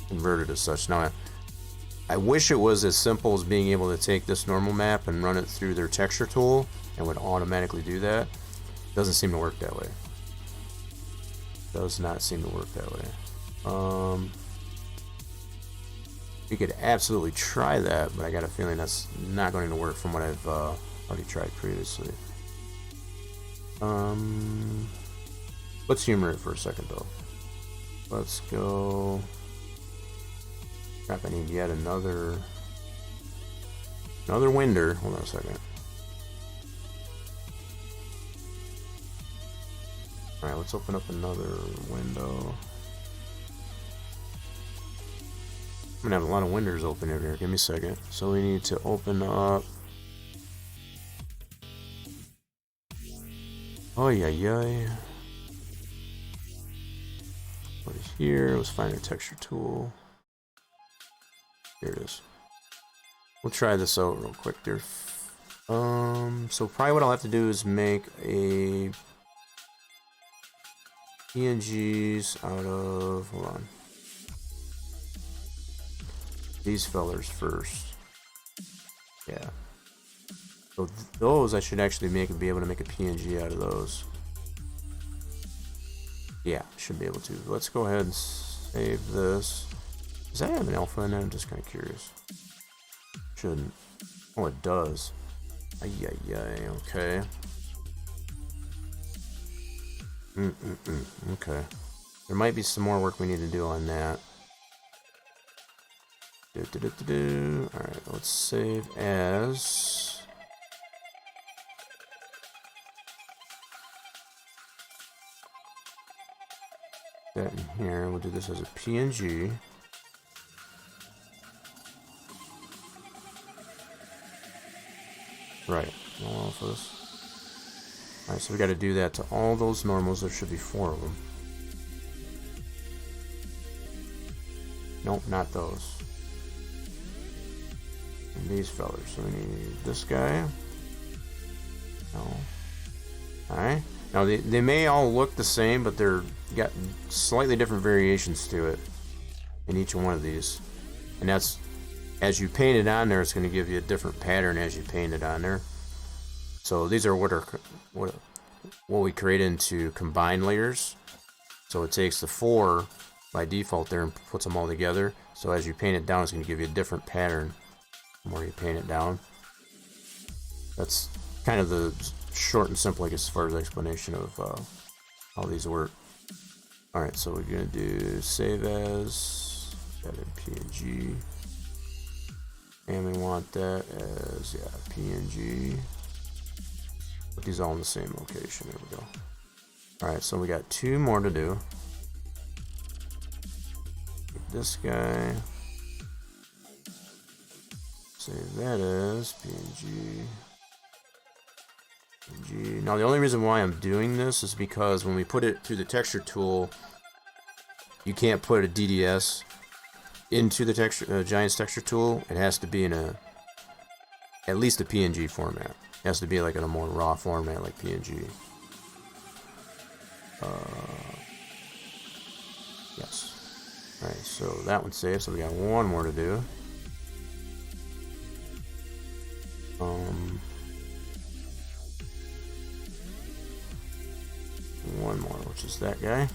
converted as such. Now, I wish it was as simple as being able to take this normal map and run it through their texture tool and would automatically do that. Doesn't seem to work that way. Does not seem to work that way. You could absolutely try that, but I got a feeling that's not going to work from what I've already tried previously. Let's humor it for a second though. Let's go. Crap, I need yet another winder. Hold on a second. Alright, let's open up another window. I'm gonna have a lot of windows open in here. Give me a second. So we need to open up. Oh yeah. What is here? Let's find a texture tool. Here it is. We'll try this out real quick there. So probably what I'll have to do is make a PNGs out of, hold on, these fellers first. Yeah. So those I should actually be able to make a PNG out of those. Yeah, should be able to. Let's go ahead and save this. Does that have an alpha in it? I'm just kind of curious. Shouldn't. Oh, it does. Ay, okay. Okay. There might be some more work we need to do on that. Alright, let's save as. That in here. We'll do this as a PNG. Right. Alright, so we got to do that to all those normals. There should be 4 of them. Nope, not those. And these fellers. So we need this guy. No. Alright. Now they may all look the same, but they're got slightly different variations to it in each one of these. And that's, as you paint it on there, it's going to give you a different pattern as you paint it on there. So these are what we create into combined layers. So it takes the 4 by default there and puts them all together. So as you paint it down, it's going to give you a different pattern the more you paint it down. That's kind of the short and simple, I guess, as far as explanation of how these work. Alright, so we're going to do save as, edit PNG, and we want that as, PNG. Put these all in the same location. There we go. Alright, so we got 2 more to do. Get this guy. Save that as PNG. Now the only reason why I'm doing this is because when we put it through the texture tool, you can't put a DDS into the texture Giant's texture tool. It has to be in at least a PNG format. It has to be like in a more raw format like PNG. Yes. Alright, so that one's saved, so we got 1 more to do. One more, which is that guy.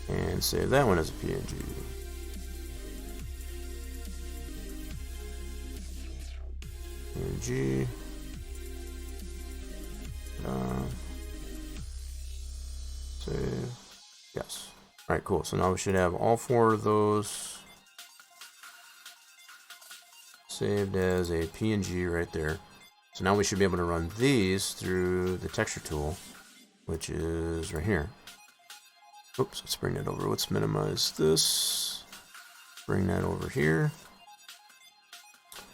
And save that one as a PNG. PNG. Save. Yes. Alright, cool. So now we should have all 4 of those saved as a PNG right there. So now we should be able to run these through the texture tool, which is right here. Oops, let's bring that over. Let's minimize this. Bring that over here.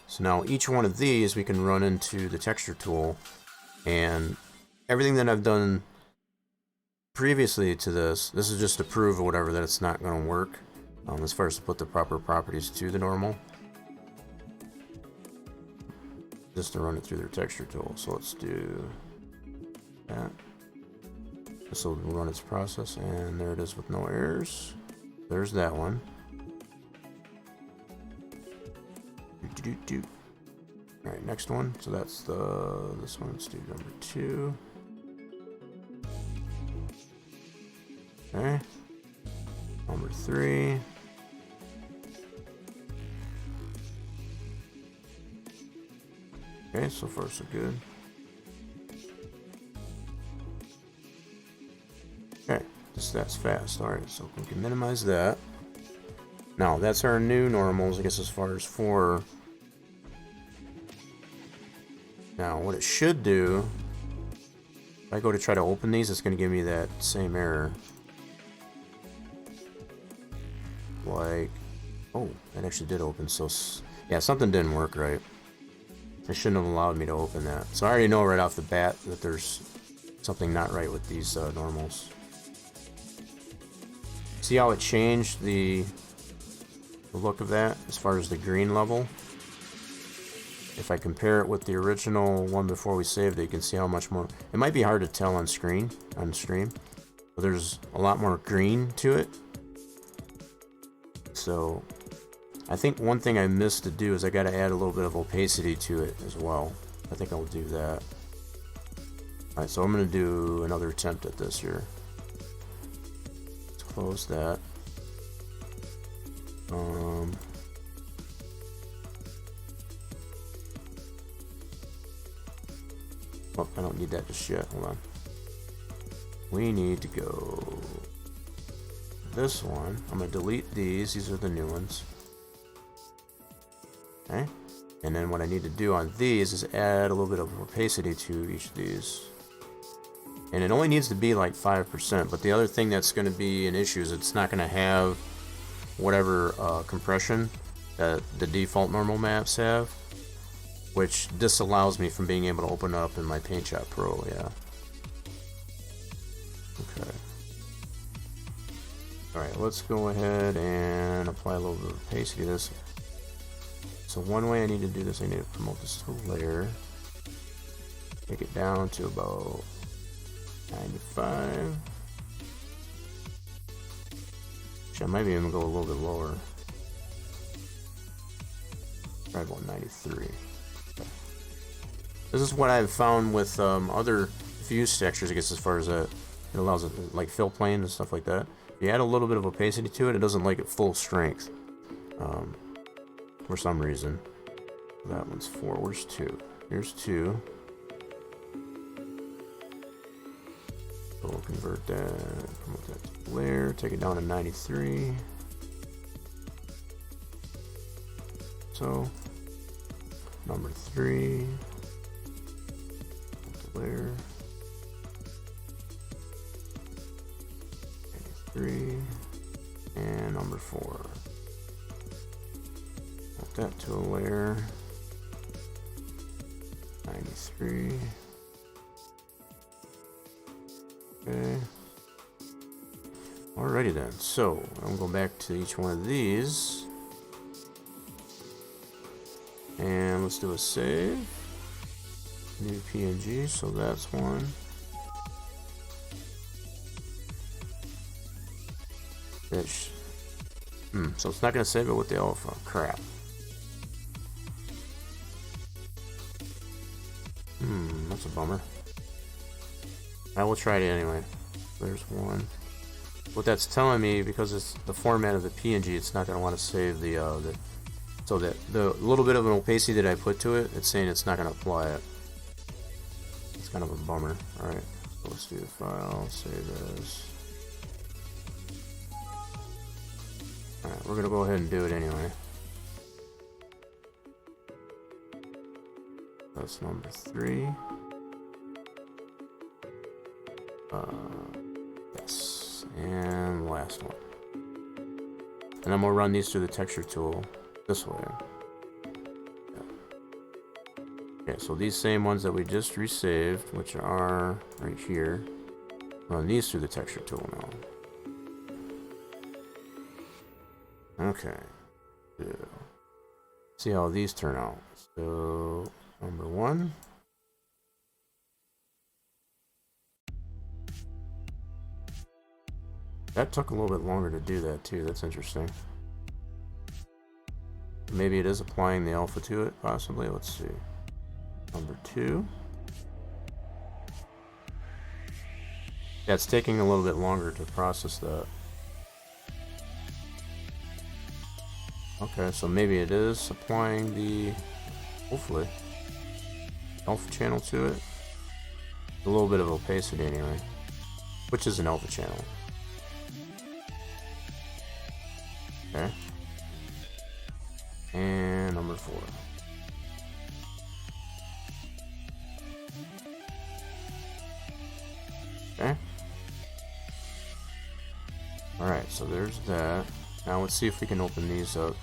So now each one of these we can run into the texture tool, and everything that I've done previously to this is just to prove or whatever that it's not going to work, as far as to put the proper properties to the normal. Just to run it through their texture tool. So let's do that. This will run its process, and there it is with no errors. There's that one. Alright, next one. So that's this one. Let's do number 2. Okay. Number 3. Okay, so far so good. Okay, that's fast. Alright, so we can minimize that. Now, that's our new normals, I guess, as far as 4. Now, what it should do, if I go to try to open these, it's going to give me that same error. Like, oh, that actually did open, so, yeah, something didn't work right. It shouldn't have allowed me to open that. So I already know right off the bat that there's something not right with these normals. See how it changed the look of that as far as the green level? If I compare it with the original one before we saved it, you can see how much more... It might be hard to tell on stream, but there's a lot more green to it. So I think one thing I missed to do is I got to add a little bit of opacity to it as well. I think I'll do that. Alright, so I'm going to do another attempt at this here. Let's close that. Oh, I don't need that just yet. Hold on. We need to go this one. I'm going to delete these. These are the new ones. Okay. And then what I need to do on these is add a little bit of opacity to each of these. And it only needs to be like 5%, but the other thing that's going to be an issue is it's not going to have whatever compression that the default normal maps have, which disallows me from being able to open up in my Paint Shop Pro, yeah. Okay. Alright, let's go ahead and apply a little bit of opacity to this. So one way I need to do this, I need to promote this to layer. Take it down to about 95. Actually, I might be able to go a little bit lower. Try about 93. Okay. This is what I've found with other fuse textures, I guess, as far as that. It allows it, like fill plane and stuff like that. If you add a little bit of opacity to it, it doesn't like it full strength. For some reason. That one's 4. Where's 2? Here's 2. So we'll convert that, promote that to layer, take it down to 93. So, number 3, layer, 93, and number 4. Put that to a layer, 93. Okay. Alrighty then, so I'm gonna go back to each one of these. And let's do a save. New PNG, so that's one. Fish. So it's not gonna save it with the alpha. Crap. That's a bummer. I will try it anyway. There's one. What that's telling me, because it's the format of the PNG, it's not going to want to save so that the little bit of an opacity that I put to it, it's saying it's not going to apply it. It's kind of a bummer. Alright, so let's do the file, save as. Alright, we're going to go ahead and do it anyway. That's number 3. Yes, and last one. And I'm gonna run these through the texture tool this way. Okay, so these same ones that we just resaved, which are right here, run these through the texture tool now. Okay. Yeah. See how these turn out. So number 1. That took a little bit longer to do that too, that's interesting. Maybe it is applying the alpha to it, possibly, let's see. Number 2. Yeah, it's taking a little bit longer to process that. Okay, so maybe it is applying the, hopefully, alpha channel to it. A little bit of opacity anyway, which is an alpha channel. Okay. And number 4. Okay. Alright, so there's that. Now let's see if we can open these up.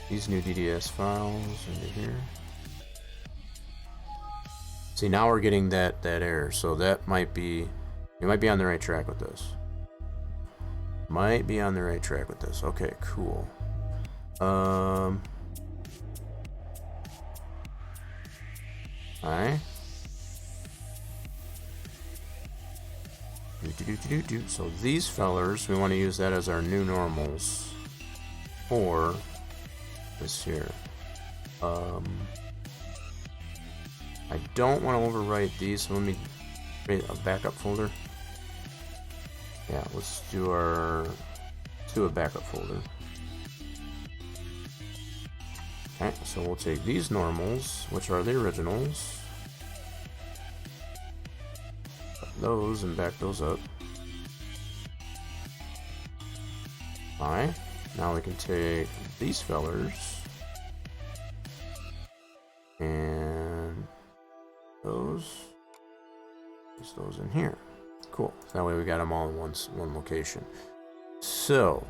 These new DDS files into here. See, now we're getting that error, so that might be, you might be on the right track with this. Might be on the right track with this. Okay, cool. Alright. So these fellers, we want to use that as our new normals for this here. I don't want to overwrite these, so let me create a backup folder. Yeah, let's do a backup folder. Okay, so we'll take these normals, which are the originals, cut those and back those up. Alright, now we can take these fellers and those paste those in here. Cool. So that way we got them all in one location. So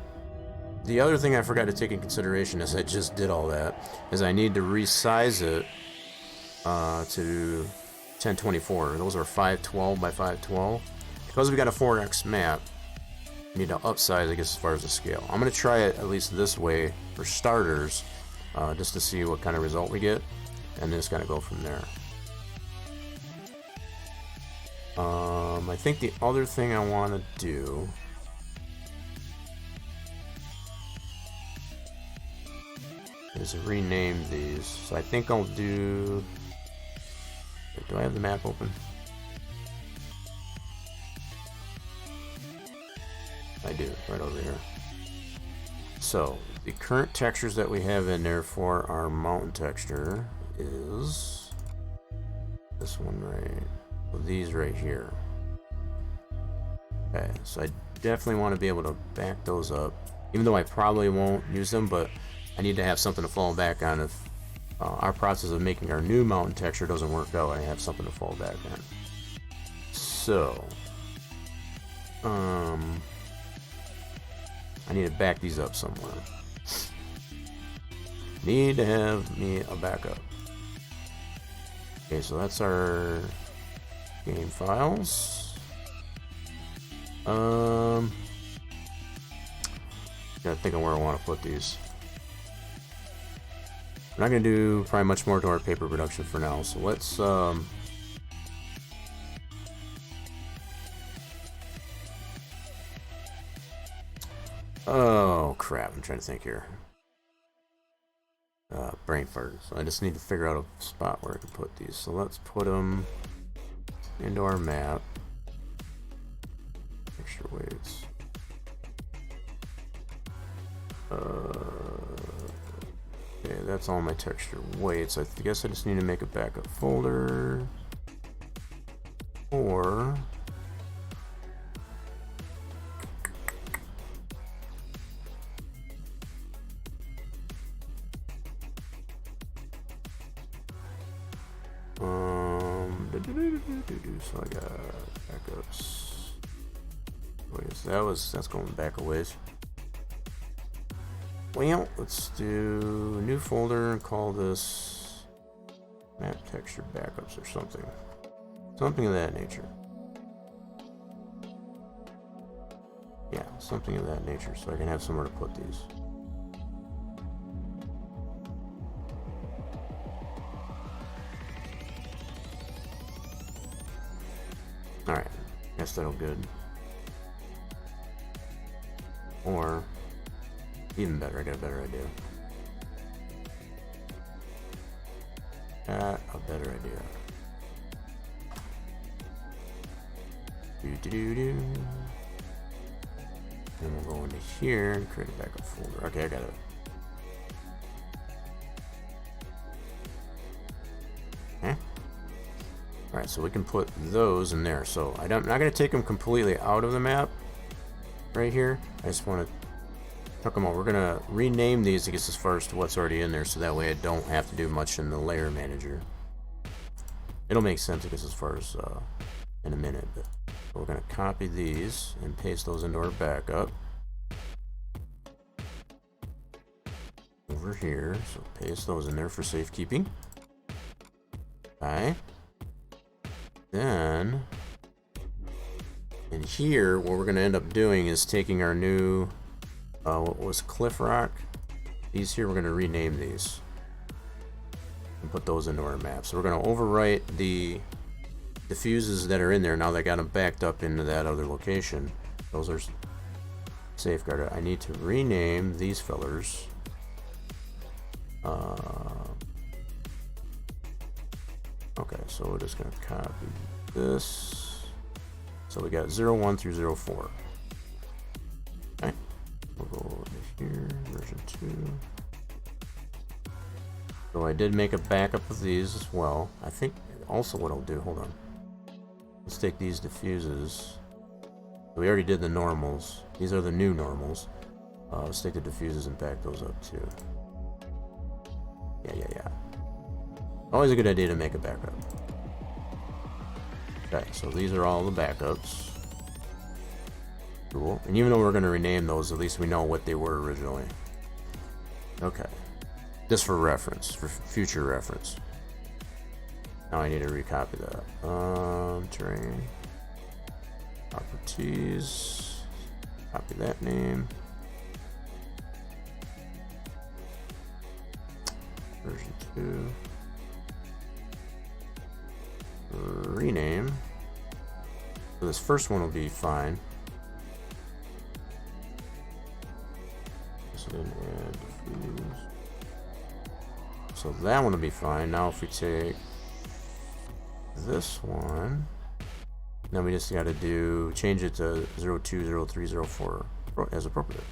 the other thing I forgot to take in consideration, as I just did all that, is I need to resize it to 1024. Those are 512 by 512. Because we got a 4x map, we need to upsize, I guess, as far as the scale. I'm going to try it at least this way for starters, just to see what kind of result we get, and then just kind of go from there. I think the other thing I want to do is rename these. So I think I'll do... Do I have the map open? I do, right over here. So the current textures that we have in there for our mountain texture is this one right, well, these right here. Okay, so I definitely want to be able to back those up, even though I probably won't use them, but I need to have something to fall back on if our process of making our new mountain texture doesn't work out. I have something to fall back on. So I need to back these up somewhere. Need to have me a backup. Okay, so that's our game files. Gotta think of where I want to put these. I'm not gonna do probably much more to our paper production for now, so let's oh crap, I'm trying to think here. Brain fart. So I just need to figure out a spot where I can put these. So let's put them into our map. Texture weights. Okay, that's all my texture weights. I guess I just need to make a backup folder. Or so I got backups. Wait, that's going back a ways. Well, let's do a new folder and call this map texture backups or something. Something of that nature. Yeah, something of that nature, so I can have somewhere to put these. Alright, guess that'll good. Or, even better, I got a better idea. Got a better idea. Do. And we'll go into here and create a backup folder. Okay, I got it. Okay. Alright, so we can put those in there. So I'm not going to take them completely out of the map right here. I just want to tuck them out. We're going to rename these, I guess, as far as to what's already in there, so that way I don't have to do much in the layer manager. It'll make sense, I guess, as far as in a minute. But we're going to copy these and paste those into our backup. Over here, so paste those in there for safekeeping. Okay. Then, in here, what we're going to end up doing is taking our new, what was Cliff Rock? These here, we're going to rename these and put those into our map. So we're going to overwrite the diffuses that are in there. Now that I got them backed up into that other location. Those are safeguarded. I need to rename these fellers. Okay, so we're just going to copy this. So we got 01 through 04. Okay, we'll go over to here, version 2. So I did make a backup of these as well. I think also what I'll do, hold on. Let's take these diffuses. We already did the normals. These are the new normals. Let's take the diffuses and back those up too. Yeah. Always a good idea to make a backup. Okay, so these are all the backups. Cool. And even though we're going to rename those, at least we know what they were originally. Okay. Just for reference, for future reference. Now I need to recopy that. Terrain. Properties. Copy that name. Version 2. Rename. So this first one will be fine. So then add diffuse. So that one will be fine. Now if we take this one, then we just got to change it to 02, 03, 04 as appropriate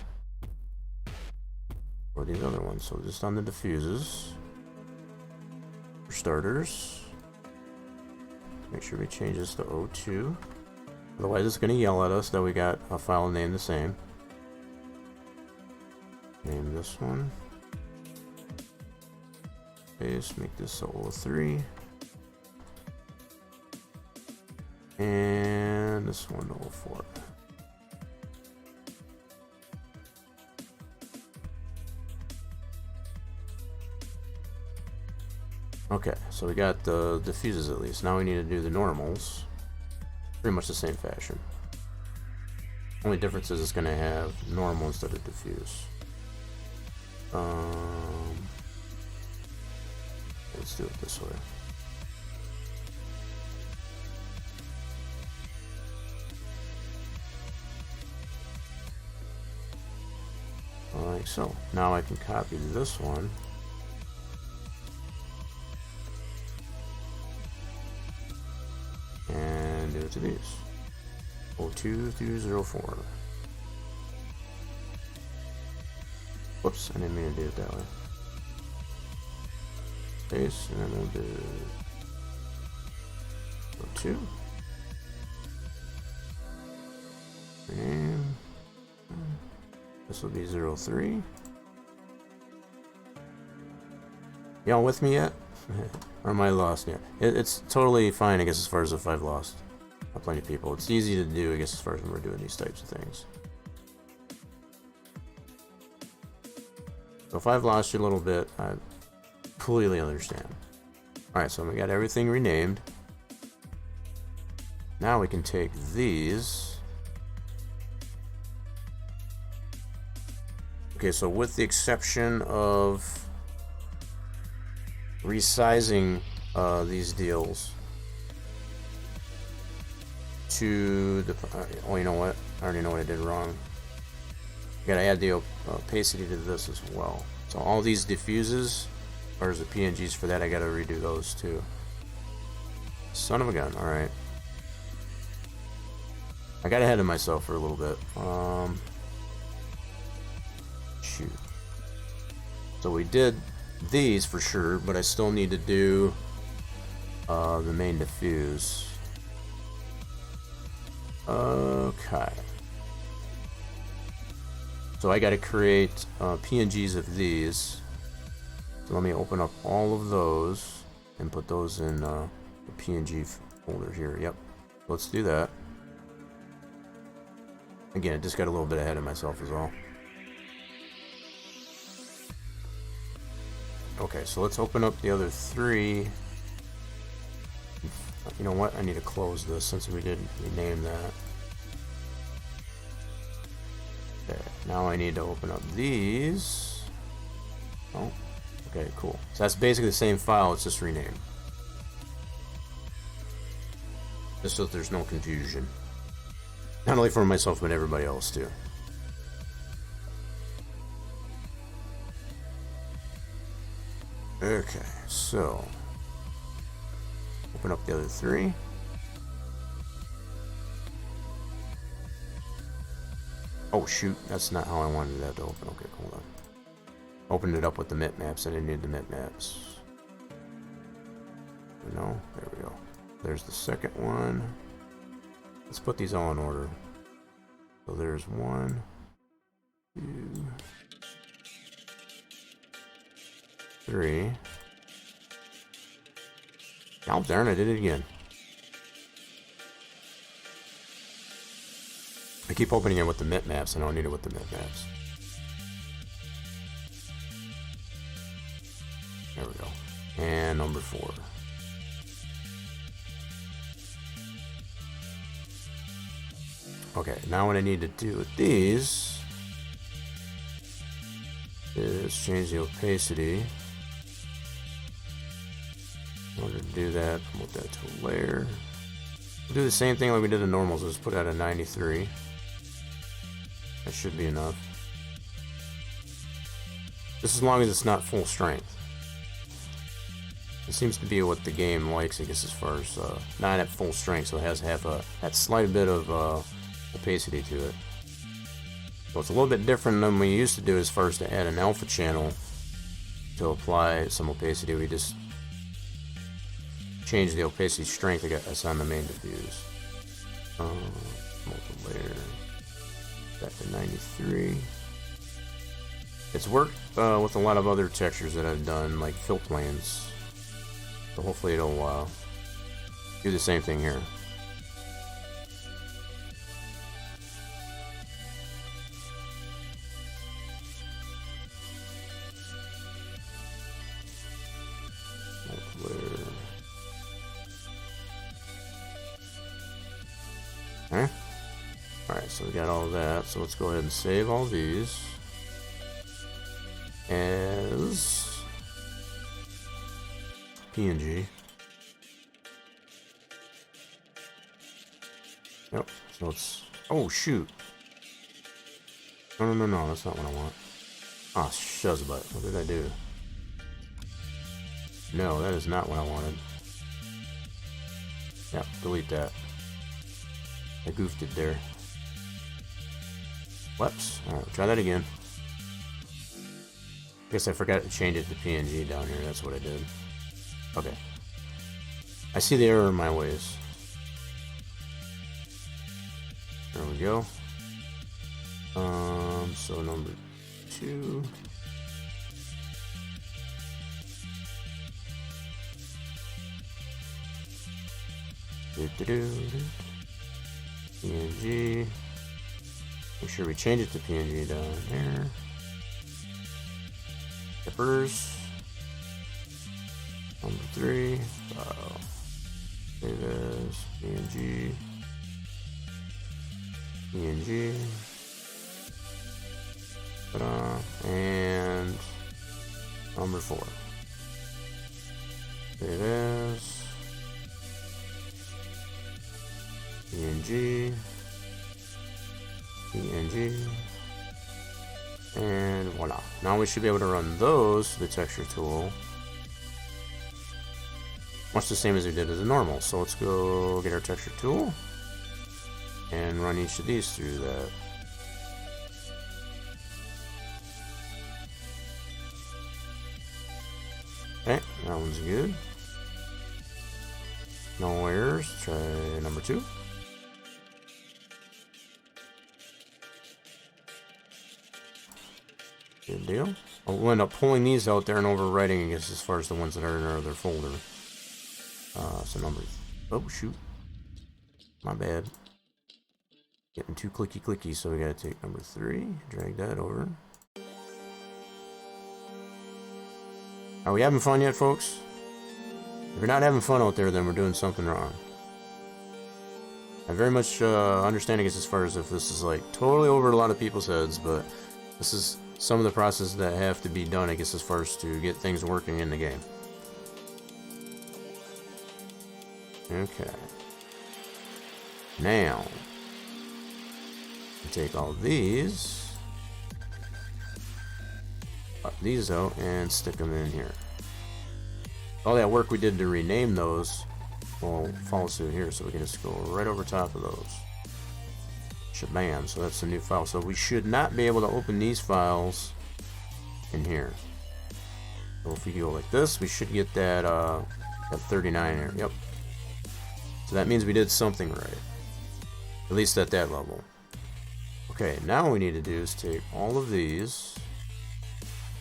for these other ones. So just on the diffuses, for starters, make sure we change this to 02. Otherwise it's going to yell at us that we got a file name the same. Name this one. Paste, make this 03. And this one 04. Okay, so we got the diffuses at least. Now we need to do the normals. Pretty much the same fashion. Only difference is it's going to have normal instead of diffuse. Let's do it this way. Like so. Now I can copy this one. And do it to these. 02 through 04. Whoops, I didn't mean to do it that way. Paste, and then we'll do 02. Rename. This will be 03. Y'all with me yet? Or am I lost yet? It's totally fine, I guess, as far as if I've lost plenty of people. It's easy to do, I guess, as far as when we're doing these types of things. So if I've lost you a little bit, I completely understand. Alright, so we got everything renamed. Now we can take these. Okay, so with the exception of resizing these deals to the... oh, you know what? I already know what I did wrong. Gotta add the opacity to this as well. So all these diffuses, or the PNGs for that, I gotta redo those too. Son of a gun. Alright. I got ahead of myself for a little bit. Shoot. So we did these for sure, but I still need to do the main diffuse. Okay. So I got to create PNGs of these. So let me open up all of those and put those in the PNG folder here. Yep. Let's do that. Again, I just got a little bit ahead of myself as well. Okay, so let's open up the other three. You know what? I need to close this since we did rename that. Okay, now I need to open up these. Oh, okay, cool. So that's basically the same file, it's just renamed. Just so that there's no confusion. Not only for myself, but everybody else too. Okay, so open up the other three. Oh shoot, that's not how I wanted that to open. Okay, hold on. Opened it up with the bitmaps. I didn't need the bitmaps. No, there we go. There's the second one. Let's put these all in order. So there's 1, 2, 3. Oh darn, I did it again. keep opening it with the mint maps. I don't need it with the mint maps. There we go. And number 4. Okay, now what I need to do with these is change the opacity. In order to do that, promote that to a layer. We'll do the same thing like we did in normals, just put it at a 93. That should be enough. Just as long as it's not full strength. It seems to be what the game likes, I guess, as far as not at full strength, so it has to have that slight bit of opacity to it. So it's a little bit different than we used to do as far as to add an alpha channel to apply some opacity. We just change the opacity strength that's on the main diffuse. Multi-layer. Back to 93. It's worked with a lot of other textures that I've done, like fill planes. So hopefully it'll do the same thing here. Okay. Alright, so we got all of that. So let's go ahead and save all these as PNG. Yep, so it's... Oh, shoot. No, that's not what I want. Ah, shuzzbutt. What did I do? No, that is not what I wanted. Yep, delete that. I goofed it there. Whoops. Alright, try that again. Guess I forgot to change it to PNG down here. That's what I did. Okay. I see the error in my ways. There we go. So number 2. PNG. Make sure we change it to PNG down here. Zippers. Number 3. Save as PNG. PNG. And number 4. Save as PNG. PNG. And voila. Now we should be able to run those to the texture tool. Much the same as we did as a normal. So let's go get our texture tool and run each of these through that. Okay, that one's good. No errors. Try number 2. Good deal. We'll end up pulling these out there and overwriting, I guess, as far as the ones that are in our other folder. So number... Oh, shoot. My bad. Getting too clicky, so we gotta take number 3, drag that over. Are we having fun yet, folks? If you're not having fun out there, then we're doing something wrong. I very much understand, I guess, as far as if this is like totally over a lot of people's heads, but this is some of the processes that have to be done, I guess, as far as to get things working in the game. Okay. Now, take all these, cut these out, and stick them in here. All that work we did to rename those will follow suit here, so we can just go right over top of those. Shabam, so that's the new file. So we should not be able to open these files in here. So if we go like this, we should get that, that 39 here. Yep. So that means we did something right. At least at that level. Okay, now what we need to do is take all of these,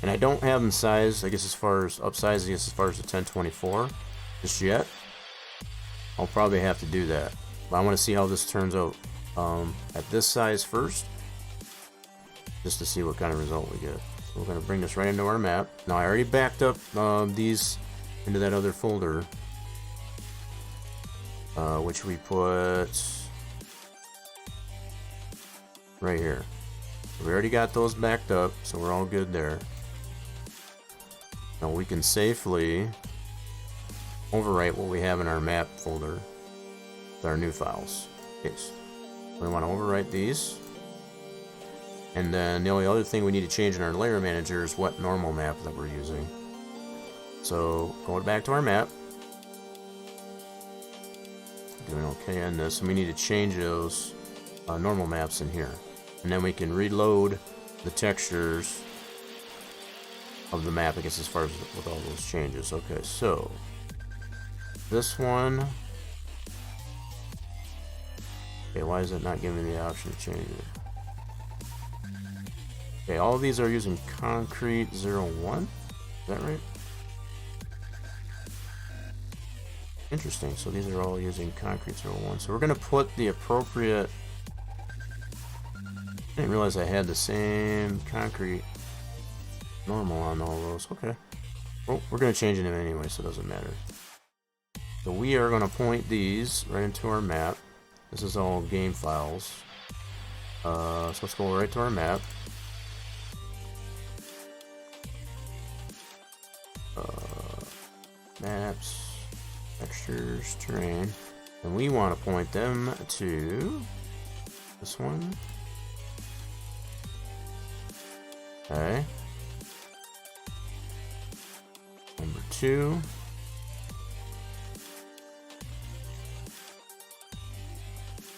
and I don't have them sized, I guess, as far as upsized, I guess, as far as the 1024 just yet. I'll probably have to do that, but I want to see how this turns out at this size first, just to see what kind of result we get. So we're going to bring this right into our map. Now I already backed up these into that other folder, which we put right here. So we already got those backed up, so we're all good there. Now we can safely overwrite what we have in our map folder with our new files. Okay, so we want to overwrite these. And then the only other thing we need to change in our layer manager is what normal map that we're using. So going back to our map. Doing okay on this, and we need to change those normal maps in here. And then we can reload the textures of the map, I guess, as far as with all those changes. Okay, so this one. Okay, why is it not giving me the option to change it? Okay, all of these are using concrete 01. Is that right? Interesting. So these are all using concrete 01. So we're going to put the appropriate. I didn't realize I had the same concrete normal on all those. Okay. Well, we're going to change it anyway, so it doesn't matter. So we are going to point these right into our map. This is all game files. So let's go right to our map. Maps, textures, terrain. And we want to point them to this one. Okay. Number 2.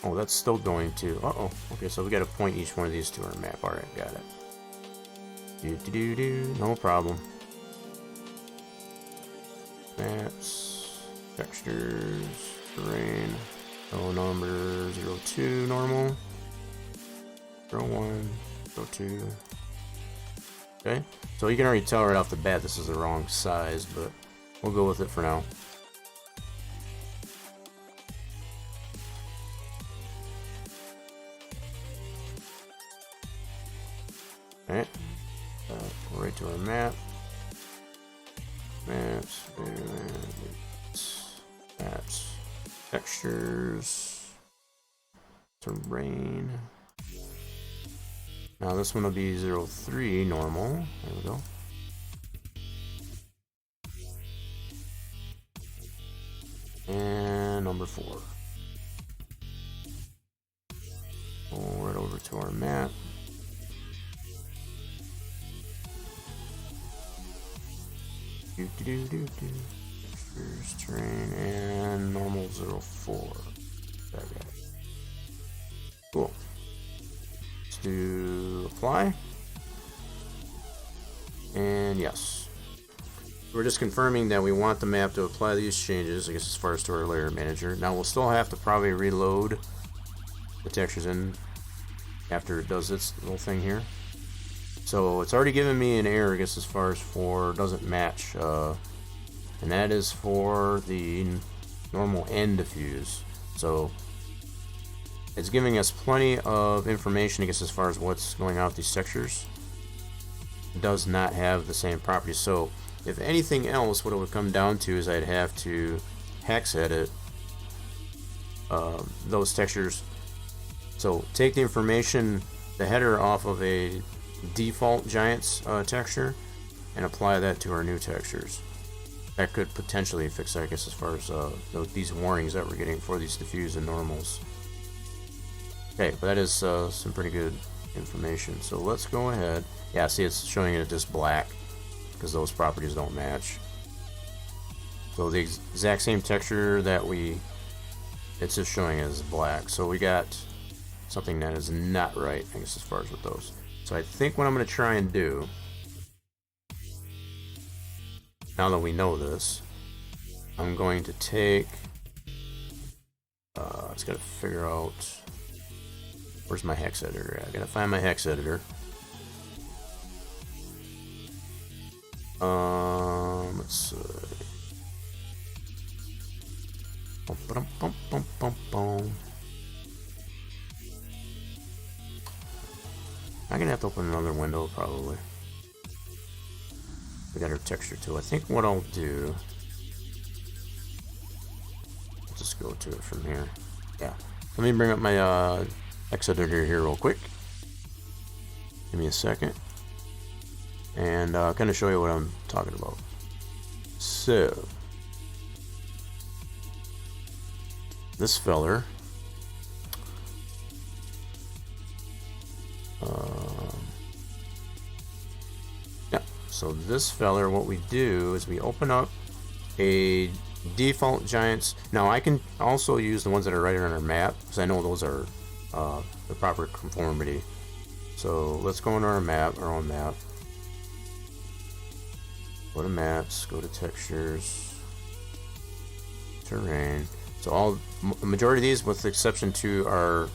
Oh, that's still going to. Uh-oh. Okay, so we got to point each one of these to our map. Alright, got it. No problem. Maps, textures, terrain. Oh, number 02 normal. 01, 02. Okay, so you can already tell right off the bat this is the wrong size, but we'll go with it for now. Alright, go right to our map. Maps, Dairyland, maps, textures, terrain. Now this one will be 03 normal. There we go. And number 4. Go right over to our map. Textures, terrain, and normal 04. That guy. Cool. Let's do apply. And yes. We're just confirming that we want the map to apply these changes, I guess, as far as to our layer manager. Now we'll still have to probably reload the textures in after it does its little thing here. So it's already given me an error, I guess, as far as for doesn't match, and that is for the normal end diffuse. So it's giving us plenty of information, I guess, as far as what's going on with these textures. It does not have the same properties. So if anything else, what it would come down to is I'd have to hex edit those textures. So take the information, the header off of a default Giants texture and apply that to our new textures. That could potentially fix that, I guess, as far as these warnings that we're getting for these diffuse and normals. Okay, but that is some pretty good information. So let's go ahead. Yeah, see, it's showing it just black because those properties don't match. So the exact same texture that it's just showing as black. So we got something that is not right, I guess, as far as with those. So I think what I'm going to try and do, now that we know this, I'm going to take, it's got to figure out, where's my hex editor at? I got to find my hex editor. Let's see. I'm gonna have to open another window probably. We got our texture tool. I think what I'll do, just go to it from here. Yeah. Let me bring up my X editor here real quick. Give me a second. And kind of show you what I'm talking about. So, this feller. Yeah, so this feller, what we do is we open up a default giants. Now I can also use the ones that are right on our map, because I know those are the proper conformity. So let's go into our map, our own map. Go to maps, go to textures, terrain. So the majority of these, with the exception to our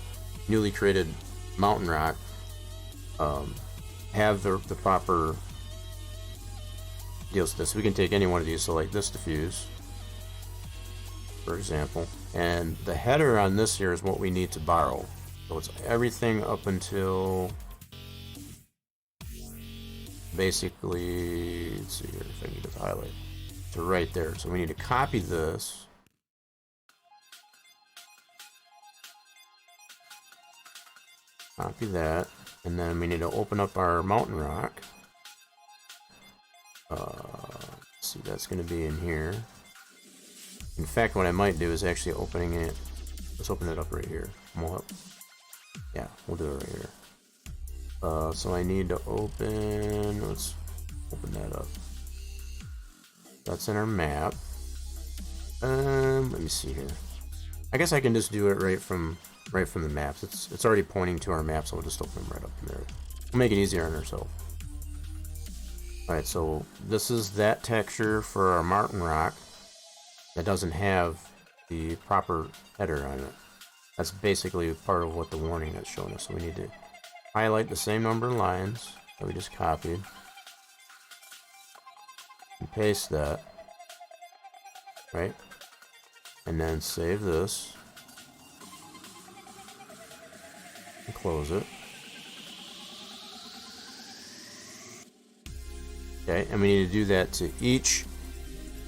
newly created mountain rock, have the proper deals with this. We can take any one of these, so like this diffuse, for example, and the header on this here is what we need to borrow. So it's everything up until basically, let's see here if I can get the highlight to right there. So we need to copy this, copy that, and then we need to open up our mountain rock. Let's see, that's going to be in here. In fact, what I might do is actually opening it. Let's open it up right here. Yeah, we'll do it right here. So I need to open. Let's open that up. That's in our map. Let me see here. I guess I can just do it right from the maps. It's already pointing to our map, so we'll just open them right up in there. We'll make it easier on ourselves. All right, so this is that texture for our mountain rock that doesn't have the proper header on it. That's basically part of what the warning that's showing us. So we need to highlight the same number of lines that we just copied and paste that, right? And then save this and close it. Okay, and we need to do that to each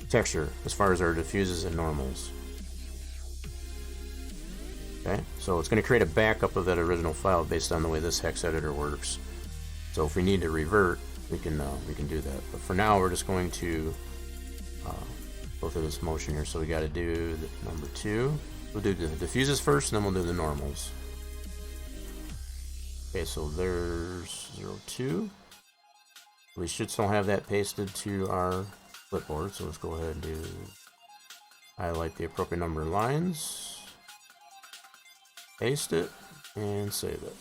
texture as far as our diffuses and normals. Okay, so it's going to create a backup of that original file based on the way this hex editor works. So if we need to revert, we can do that. But for now, we're just going to go through this motion here. So we got to do the number 2. We'll do the diffuses first, and then we'll do the normals. Okay, so there's 02. We should still have that pasted to our clipboard. So let's go ahead and do highlight the appropriate number of lines. Paste it and save it.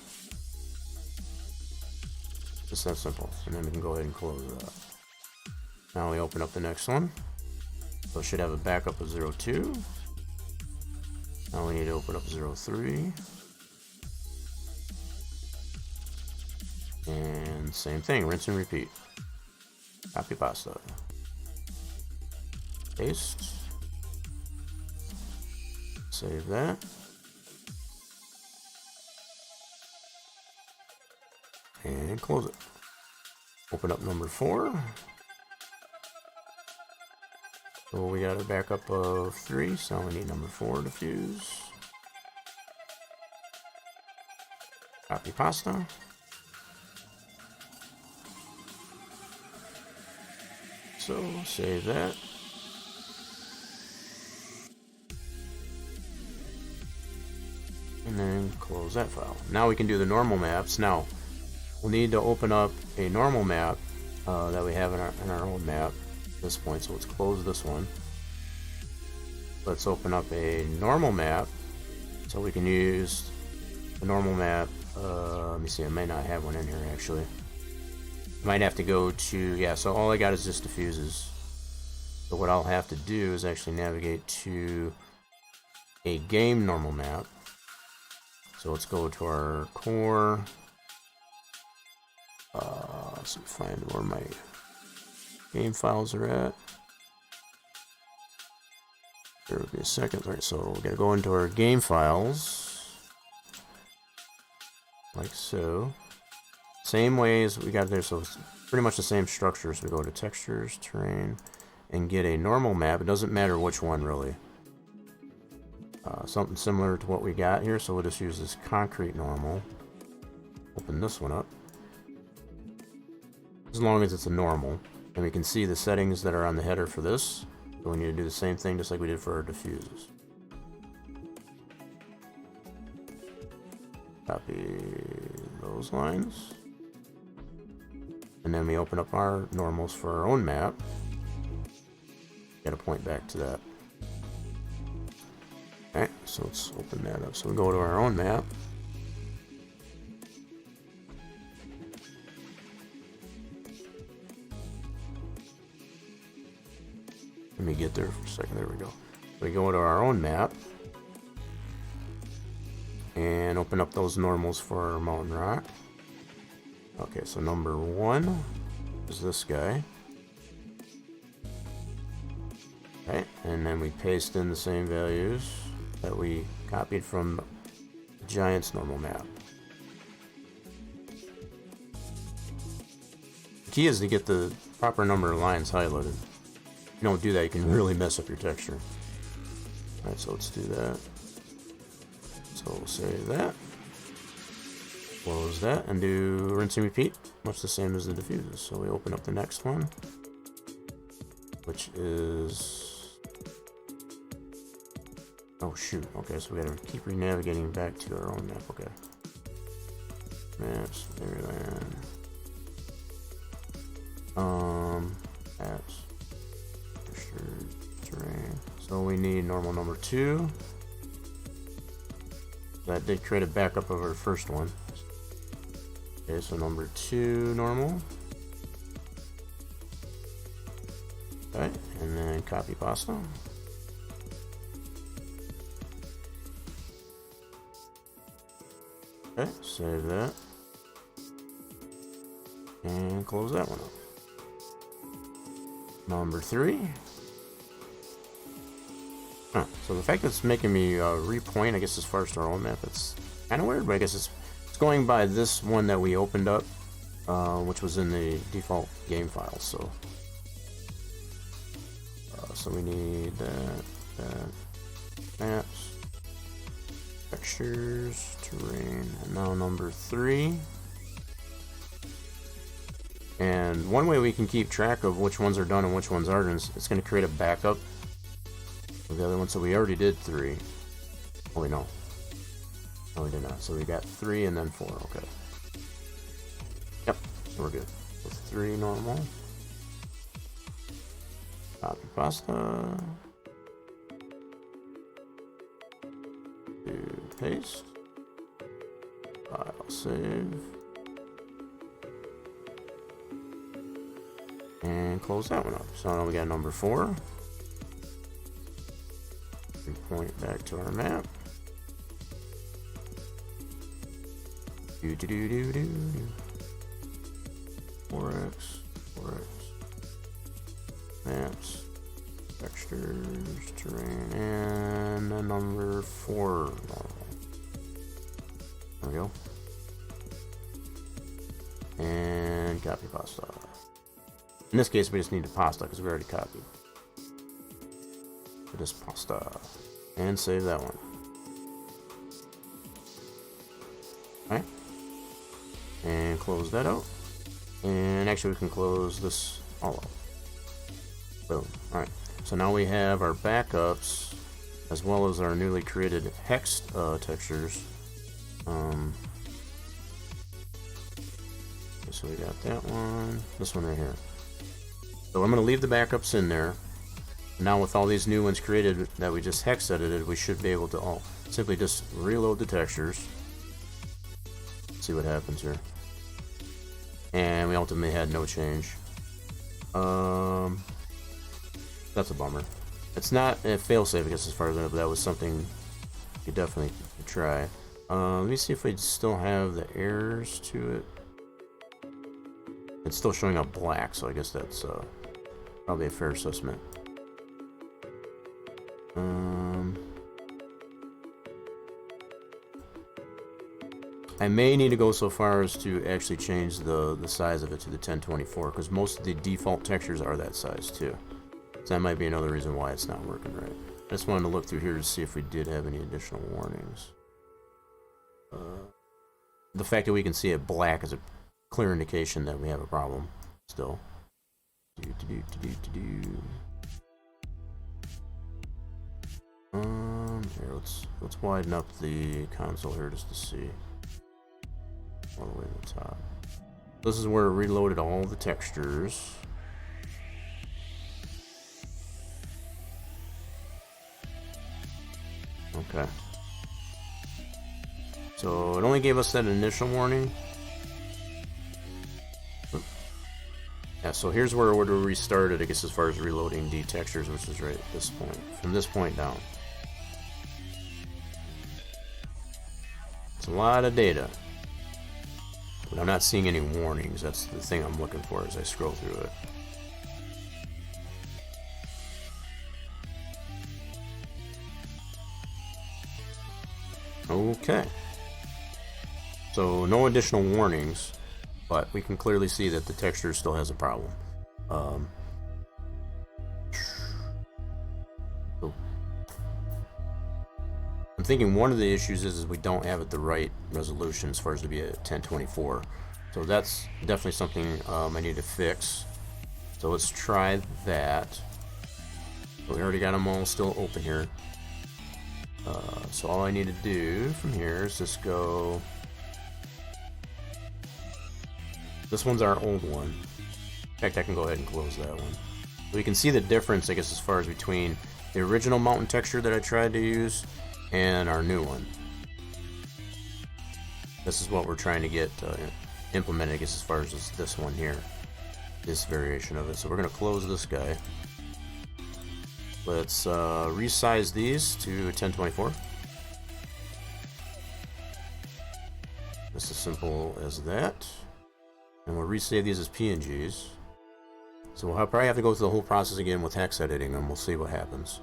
Just that simple. And then we can go ahead and close it up. Now we open up the next one. So it should have a backup of 02. Now we need to open up 03. And same thing, rinse and repeat. Copy pasta. Paste. Save that. And close it. Open up number 4. So we got a backup of 3, so we need number 4 to fuse. Copy pasta. So save that. And then close that file. Now we can do the normal maps. Now we'll need to open up a normal map that we have in our own map at this point. So let's close this one. Let's open up a normal map so we can use the normal map. Let me see, I may not have one in here actually. Might have to go to, yeah, so all I got is just diffuses. So what I'll have to do is actually navigate to a game normal map. So let's go to our core. Let's find where my game files are at. There will be a second. All right, so we're gonna go into our game files, like so. Same ways we got there, so it's pretty much the same structure. So we go to textures, terrain, and get a normal map. It doesn't matter which one really. Something similar to what we got here, so we'll just use this concrete normal. Open this one up. As long as it's a normal. And we can see the settings that are on the header for this. So we need to do the same thing just like we did for our diffuses. Copy those lines. And then we open up our normals for our own map. Gotta point back to that. Alright, so let's open that up. So we go to our own map. Let me get there for a second. There we go. We go to our own map and open up those normals for our mountain rock. Okay, so number 1 is this guy. Okay, and then we paste in the same values that we copied from the Giant's normal map. The key is to get the proper number of lines highlighted. If you don't do that, you can really mess up your texture. Alright, so let's do that. So we'll save that. Close that and do rinse and repeat. Much the same as the diffuses. So we open up the next one, which is... Oh shoot, okay, so we gotta keep re-navigating back to our own map, okay. Maps, Dairyland. Maps. Terrain. So we need normal number 2. That did create a backup of our first one. Okay, so number 2 normal. Okay, and then copy pasta. Okay, save that. And close that one up. Number 3. Huh, so the fact that it's making me repoint, I guess, as far as our own map, it's kind of weird, but I guess it's going by this one that we opened up, which was in the default game file, so. So we need that, maps, textures, terrain, and now number 3. And one way we can keep track of which ones are done and which ones aren't is it's going to create a backup of the other one. So we already did 3. Oh wait, no. No, we did not. So we got 3 and then 4. Okay. Yep. So we're good. So 3 normal. Copy pasta. Do paste. File save. And close that one up. So now we got number 4. We point back to our map. 4x, 4x. Maps, textures, terrain, and the number 4 normal. There we go. And copy pasta. In this case, we just need the pasta because we already copied. So just pasta. And save that one. Alright. And close that out. And actually, we can close this all up. Boom. Alright. So now we have our backups as well as our newly created hex textures. So we got that one. This one right here. So I'm going to leave the backups in there. Now with all these new ones created that we just hex edited, we should be able to simply just reload the textures. See what happens here. And we ultimately had no change. That's a bummer. It's not a failsafe, I guess, as far as I know, but that was something you definitely could try. Let me see if we still have the errors to it. It's still showing up black, so I guess that's probably a fair assessment. I may need to go so far as to actually change the size of it to the 1024, because most of the default textures are that size too. So that might be another reason why it's not working right. I just wanted to look through here to see if we did have any additional warnings. The fact that we can see it black is a clear indication that we have a problem still. Here, let's widen up the console here just to see. All the way to the top. This is where it reloaded all the textures. Okay. So it only gave us that initial warning. Yeah, so here's where it would have restarted, I guess, as far as reloading the textures, which is right at this point. From this point down. It's a lot of data. But I'm not seeing any warnings. That's the thing I'm looking for as I scroll through it. Okay. So no additional warnings, but we can clearly see that the texture still has a problem. So I'm thinking one of the issues is we don't have it the right resolution as far as to be a 1024. So that's definitely something I need to fix. So let's try that. So we already got them all still open here. So all I need to do from here is just go. This one's our old one. In fact, I can go ahead and close that one. So we can see the difference, I guess, as far as between the original mountain texture that I tried to use and our new one. This is what we're trying to get implemented, I guess, as far as this one here. This variation of it. So we're going to close this guy. Let's resize these to 1024. Just as simple as that. And we'll resave these as PNGs. So we'll probably have to go through the whole process again with hex editing, and we'll see what happens.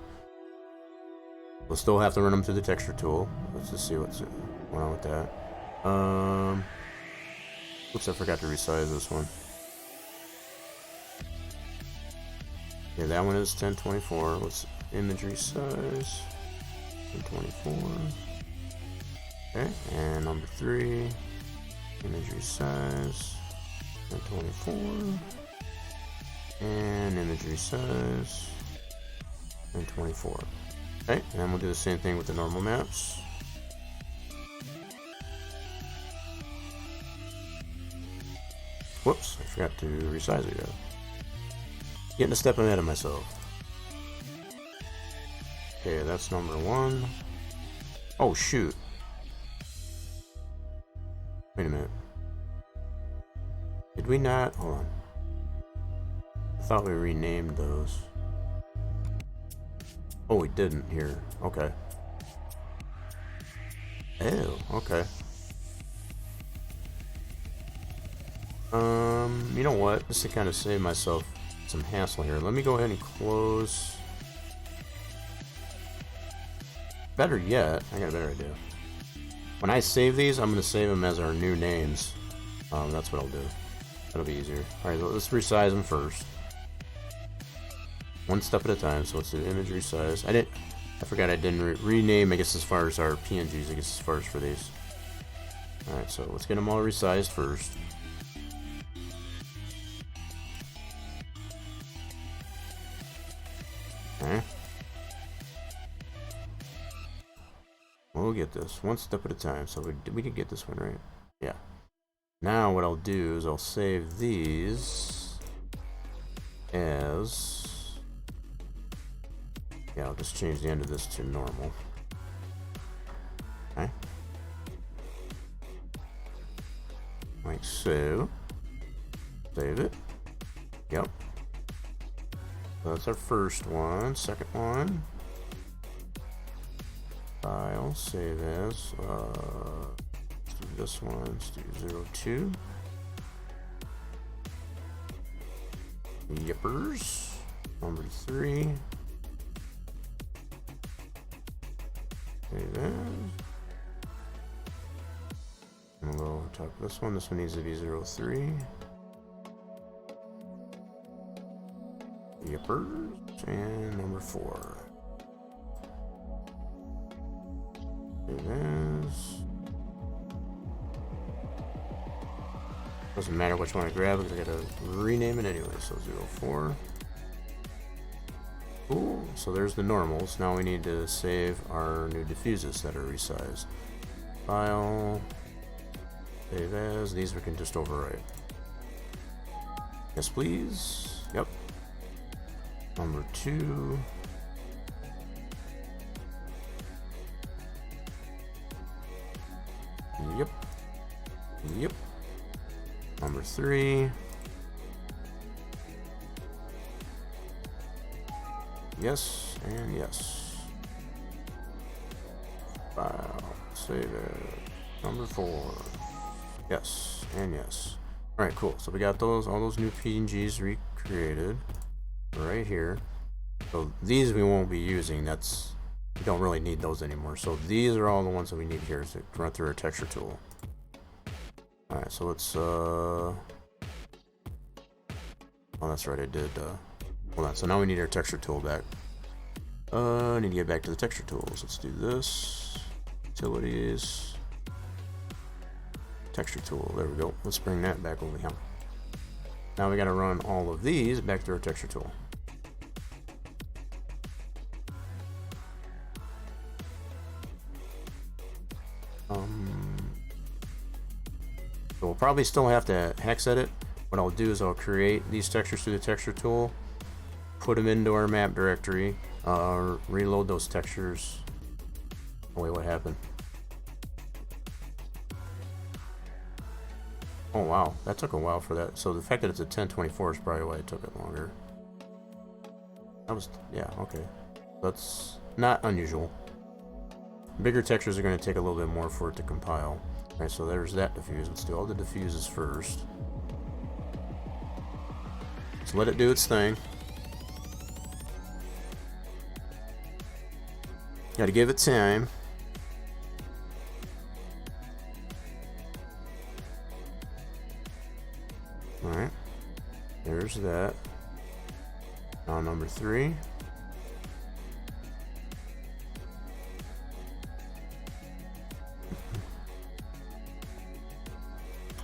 We'll still have to run them through the texture tool. Let's just see what's going on with that. Oops, I forgot to resize this one. Okay, that one is 1024. Let's imagery size 1024. Okay, and number 3, imagery size 1024, and imagery size 1024. Okay, and we'll do the same thing with the normal maps. Whoops, I forgot to resize it. Getting a step ahead of myself. Okay, that's number 1. Oh shoot. Wait a minute. Did we not? Hold on. I thought we renamed those. Oh, we didn't here. Okay. Oh, okay. You know what? Just to kind of save myself some hassle here, let me go ahead and close. Better yet, I got a better idea. When I save these, I'm going to save them as our new names. That's what I'll do. That'll be easier. Alright, let's resize them first. One step at a time, so let's do image resize. I forgot I didn't rename, I guess, as far as our PNGs, I guess, as far as for these. Alright, so let's get them all resized first. Okay. We'll get this one step at a time, so we could get this one right. Yeah. Now what I'll do is I'll save these as... Yeah, I'll just change the end of this to normal. Okay. Like so. Save it. Yep. So that's our first one. Second one. File, save as. Let's do this one. Let's do 02. Yippers. Number 3. Save as. And go top of this one. This one needs to be 03. Yippers. And number 4. It is. Doesn't matter which one I grab because I gotta rename it anyway. So 04. Cool. So there's the normals. Now we need to save our new diffuses that are resized. File. Save as. These we can just overwrite. Yes, please. Yep. Number 2. Yep. Yep. Number 3. Yes, and yes. File. Save it. Number 4. Yes, and yes. Alright, cool. So we got all those new PNGs recreated right here. So these we won't be using. We don't really need those anymore. So these are all the ones that we need here to run through our texture tool. Alright, so let's oh, that's right, I did hold on. So now we need our texture tool back. I need to get back to the texture tools. Let's do this. Utilities. Texture tool. There we go. Let's bring that back over here. Now we got to run all of these back through our texture tool. So we'll probably still have to hex edit. What I'll do is I'll create these textures through the texture tool, put them into our map directory, reload those textures. Oh wait, what happened? Oh wow, that took a while for that. So the fact that it's a 1024 is probably why it took it longer. That was, yeah, okay. That's not unusual. Bigger textures are going to take a little bit more for it to compile. Alright, so there's that diffuse. Let's do all the diffuses first. Let's let it do its thing. Gotta give it time. Alright. There's that. Now number 3.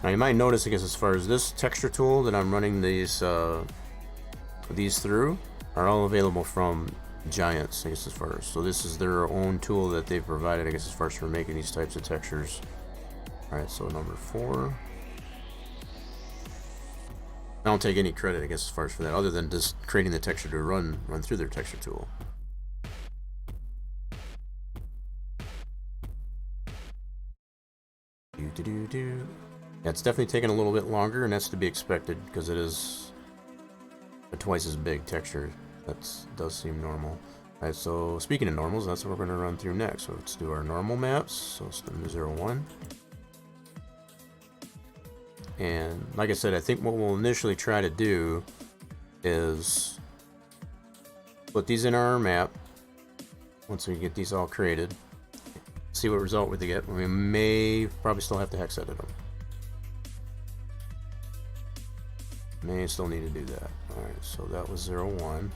Now you might notice, I guess, as far as this texture tool that I'm running these through are all available from Giants, I guess, as far as. So this is their own tool that they've provided, I guess, as far as for making these types of textures. Alright, so number 4. I don't take any credit, I guess, as far as for that, other than just creating the texture to run through their texture tool. Yeah, it's definitely taking a little bit longer, and that's to be expected because it is a twice as big texture. That does seem normal. Alright, so speaking of normals, that's what we're going to run through next. So let's do our normal maps. So let's do 01. And like I said, I think what we'll initially try to do is put these in our map once we get these all created. See what result we get. We may probably still have to hex edit them. May still need to do that. Alright, so that was 01.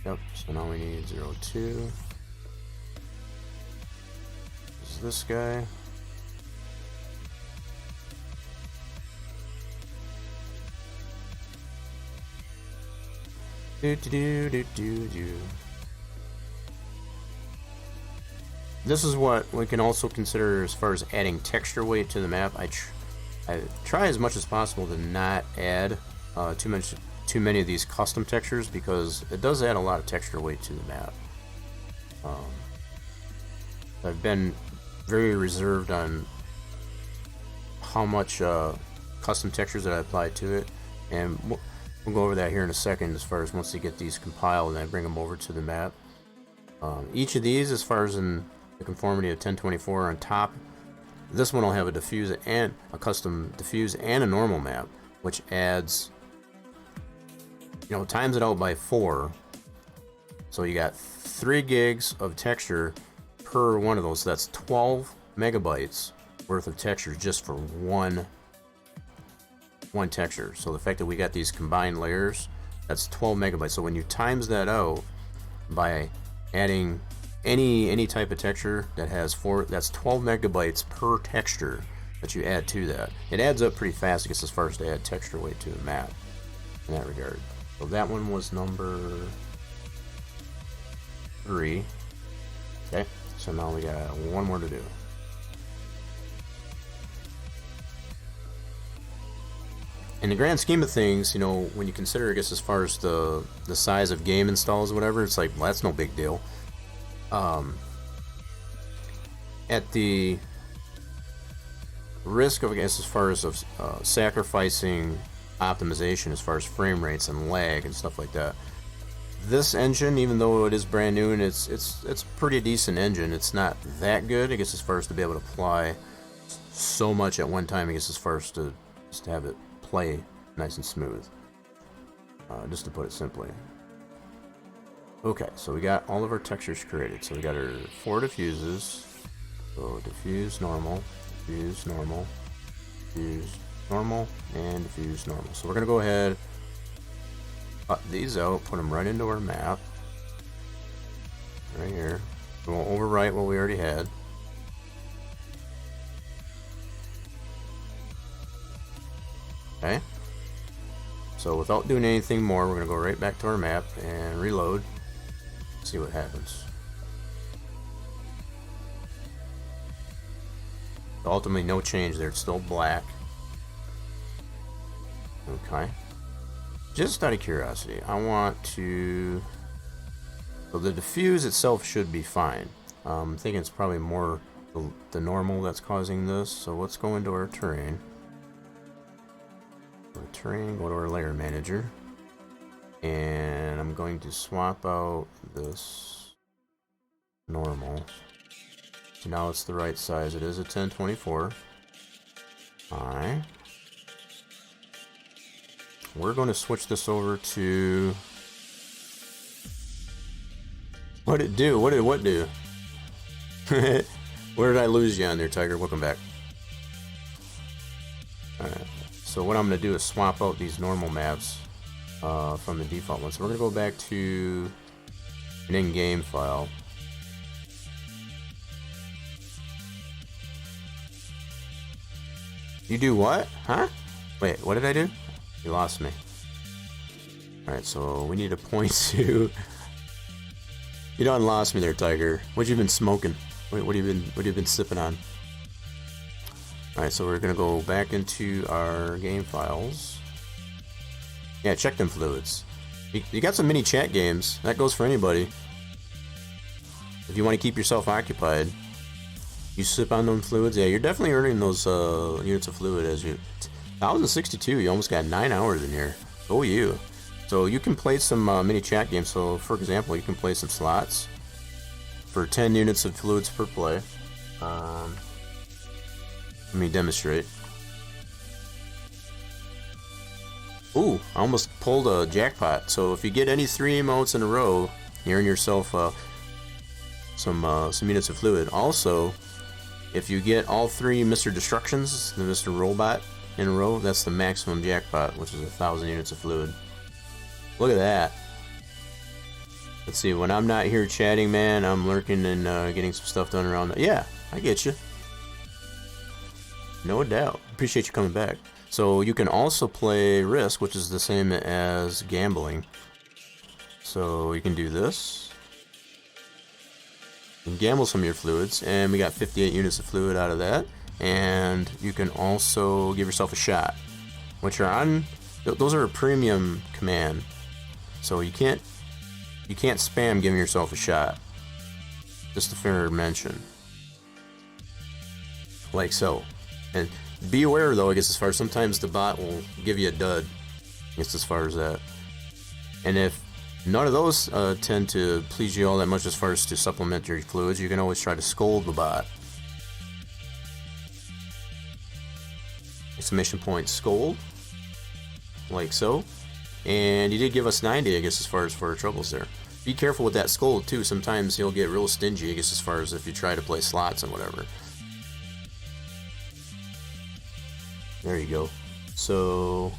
Yep, so now we need 02. This is this guy. This is what we can also consider as far as adding texture weight to the map. I try as much as possible to not add too many of these custom textures because it does add a lot of texture weight to the map. I've been very reserved on how much custom textures that I apply to it, and we'll go over that here in a second as far as once they get these compiled and I bring them over to the map. Each of these, as far as in the conformity of 1024 on top, this one will have a diffuse and a custom diffuse and a normal map, which adds, times it out by 4. So you got 3 gigs of texture per one of those. So that's 12 megabytes worth of texture just for one texture. So the fact that we got these combined layers, that's 12 megabytes. So when you times that out by adding any type of texture that has that's 12 megabytes per texture that you add to that. It adds up pretty fast, I guess, as far as to add texture weight to a map in that regard. So that one was number 3. Okay, so now we got one more to do. In the grand scheme of things, you know, when you consider, I guess, as far as the size of game installs or whatever, it's like, well, that's no big deal. At the risk of, I guess, as far as sacrificing optimization as far as frame rates and lag and stuff like that, this engine, even though it is brand new and it's a pretty decent engine, it's not that good, I guess, as far as to be able to apply so much at one time, I guess, as far as to just have it play nice and smooth, just to put it simply. Okay, so we got all of our textures created. So we got our 4 diffuses. So diffuse normal, diffuse normal, diffuse normal, and diffuse normal. So we're gonna go ahead, cut these out, put them right into our map, right here. We won't overwrite what we already had. Okay. So without doing anything more, we're gonna go right back to our map and reload. See what happens. Ultimately, no change there. It's still black. Okay. Just out of curiosity, I want to. So the diffuse itself should be fine. I'm thinking it's probably more the normal that's causing this. So let's go into our terrain. Go to our layer manager, and I'm going to swap out this normal. So now it's the right size. It is a 1024. Alright. We're going to switch this over to. What did it do? What do? Where did I lose you on there, Tiger? Welcome back. Alright. So what I'm going to do is swap out these normal maps from the default one. So we're going to go back to an in-game file. You do what? Huh? Wait, what did I do? You lost me. Alright, so we need to point to... You done lost me there, Tiger. What you been smoking? What have you been sipping on? Alright, so we're gonna go back into our game files. Yeah, check them fluids. You got some mini chat games. That goes for anybody. If you want to keep yourself occupied, you sip on them fluids. Yeah, you're definitely earning those units of fluid as you. 1062, you almost got 9 hours in here. Oh, you. So you can play some mini chat games. So, for example, you can play some slots for 10 units of fluids per play. Let me demonstrate. Ooh, I almost pulled a jackpot. So if you get any 3 emotes in a row, you earn yourself some units of fluid. Also, if you get all 3 Mr. Destructions, the Mr. Robot in a row, that's the maximum jackpot, which is 1,000 units of fluid. Look at that. Let's see, when I'm not here chatting, man, I'm lurking and getting some stuff done around. Yeah, I get you. No doubt. Appreciate you coming back. So you can also play Risk, which is the same as gambling. So you can do this. You can gamble some of your fluids, and we got 58 units of fluid out of that. And you can also give yourself a shot, which are on. Those are a premium command, so you can't spam giving yourself a shot. Just a fair mention, like so. And be aware, though, I guess, as far as sometimes the bot will give you a dud, I guess, as far as that. And if none of those tend to please you all that much as far as to supplement your fluids, you can always try to scold the bot. Exclamation point scold, like so. And he did give us 90, I guess, as far as for our troubles there. Be careful with that scold, too. Sometimes he'll get real stingy, I guess, as far as if you try to play slots and whatever. There you go. So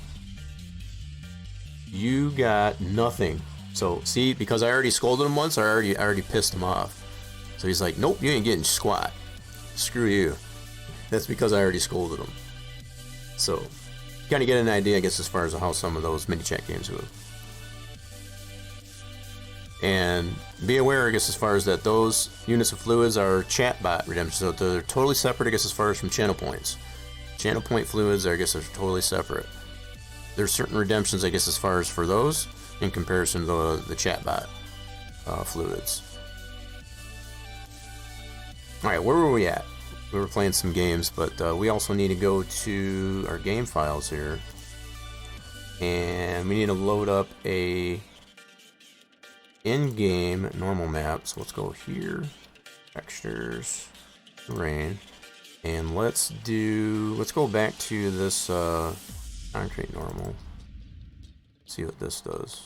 you got nothing. So see, because I already scolded him once, I already pissed him off. So he's like, nope, you ain't getting squat. Screw you. That's because I already scolded him. So kind of get an idea, I guess, as far as how some of those mini chat games move. And be aware, I guess, as far as that those units of fluids are chatbot redemption, so they're totally separate, I guess, as far as from channel points. Channel point fluids, I guess, are totally separate. There's certain redemptions, I guess, as far as for those in comparison to the chatbot fluids. Alright, where were we at? We were playing some games, but we also need to go to our game files here. And we need to load up a in-game normal map. So let's go here, textures, terrain, and let's go back to this concrete normal. See what this does.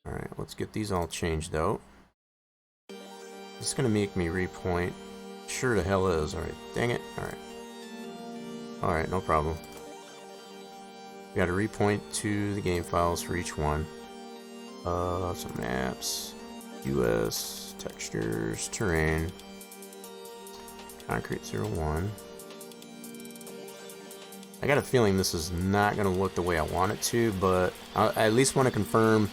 Alright, let's get these all changed out. This is gonna make me repoint. Sure the hell is. Alright, dang it. Alright, no problem. We gotta repoint to the game files for each one. Some maps, US, textures, terrain, concrete 01. I got a feeling this is not going to look the way I want it to, but I at least want to confirm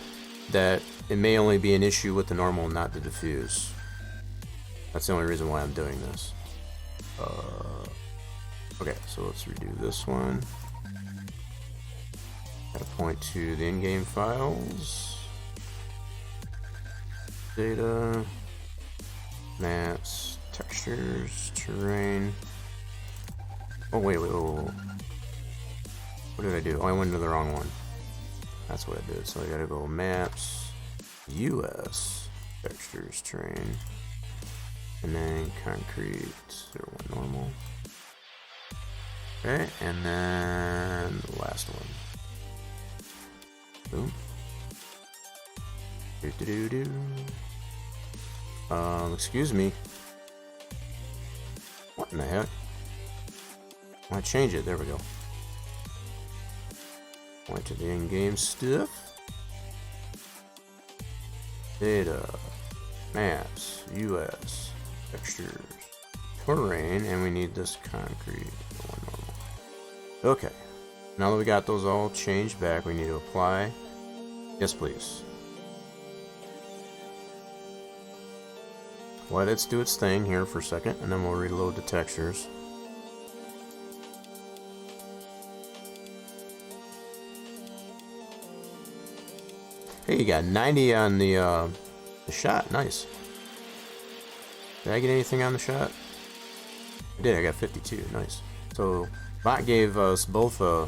that it may only be an issue with the normal, not the diffuse. That's the only reason why I'm doing this. Okay, so let's redo this one. Gotta point to the in-game files. Data, maps, textures, terrain. Oh, wait. What did I do? Oh, I went into the wrong one. That's what I did. So I gotta go maps, US, textures, terrain, and then concrete, 01 normal. Okay, and then the last one. Boom. Excuse me. What in the heck? I change it. There we go. Point to the in-game stuff. Data, maps, US, textures, terrain, and we need this concrete. One normal. Okay. Now that we got those all changed back, we need to apply. Yes, please. Let it do its thing here for a second, and then we'll reload the textures. Hey, you got 90 on the shot. Nice. Did I get anything on the shot? I did. I got 52. Nice. So, bot gave us both a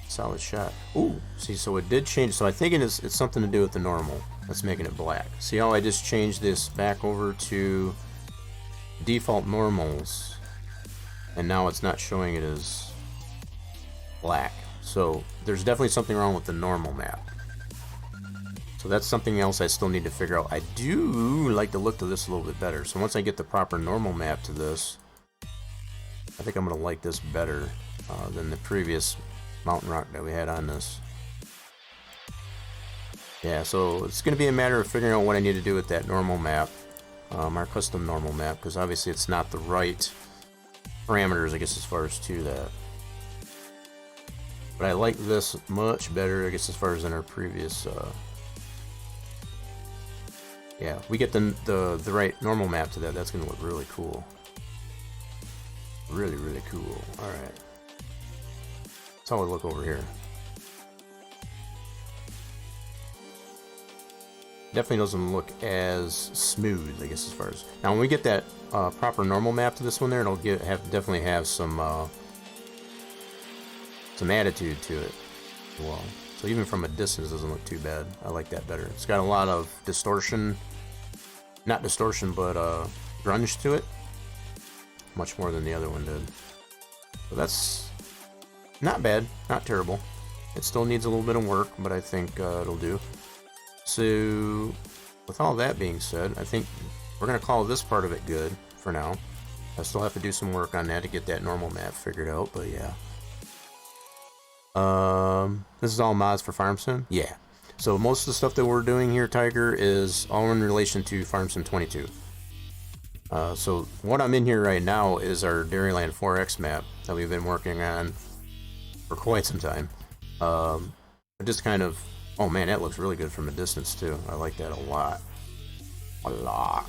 solid shot. Ooh, see, so it did change. So I think it's something to do with the normal. That's making it black. See how I just changed this back over to default normals, and now it's not showing it as black. So there's definitely something wrong with the normal map. So that's something else I still need to figure out. I do like the look of this a little bit better. So once I get the proper normal map to this, I think I'm going to like this better than the previous mountain rock that we had on this. Yeah, so it's going to be a matter of figuring out what I need to do with that normal map, our custom normal map, because obviously it's not the right parameters, I guess, as far as to that. But I like this much better, I guess, as far as in our previous. Yeah, we get the right normal map to that. That's going to look really cool. Really, really cool. All right. That's how we look over here. Definitely doesn't look as smooth, I guess, as far as now. When we get that proper normal map to this one, there, it'll definitely have some attitude to it. Well, so even from a distance, it doesn't look too bad. I like that better. It's got a lot of distortion, not distortion, but grunge to it, much more than the other one did. So that's not bad, not terrible. It still needs a little bit of work, but I think it'll do. So, with all that being said, I think we're going to call this part of it good for now. I still have to do some work on that to get that normal map figured out, but yeah. This is all mods for Farm Sim? Yeah. So most of the stuff that we're doing here, Tiger, is all in relation to Farm Sim 22. So what I'm in here right now is our Dairyland 4X map that we've been working on for quite some time. Just kind of, oh man, that looks really good from a distance too. I like that a lot. A lot.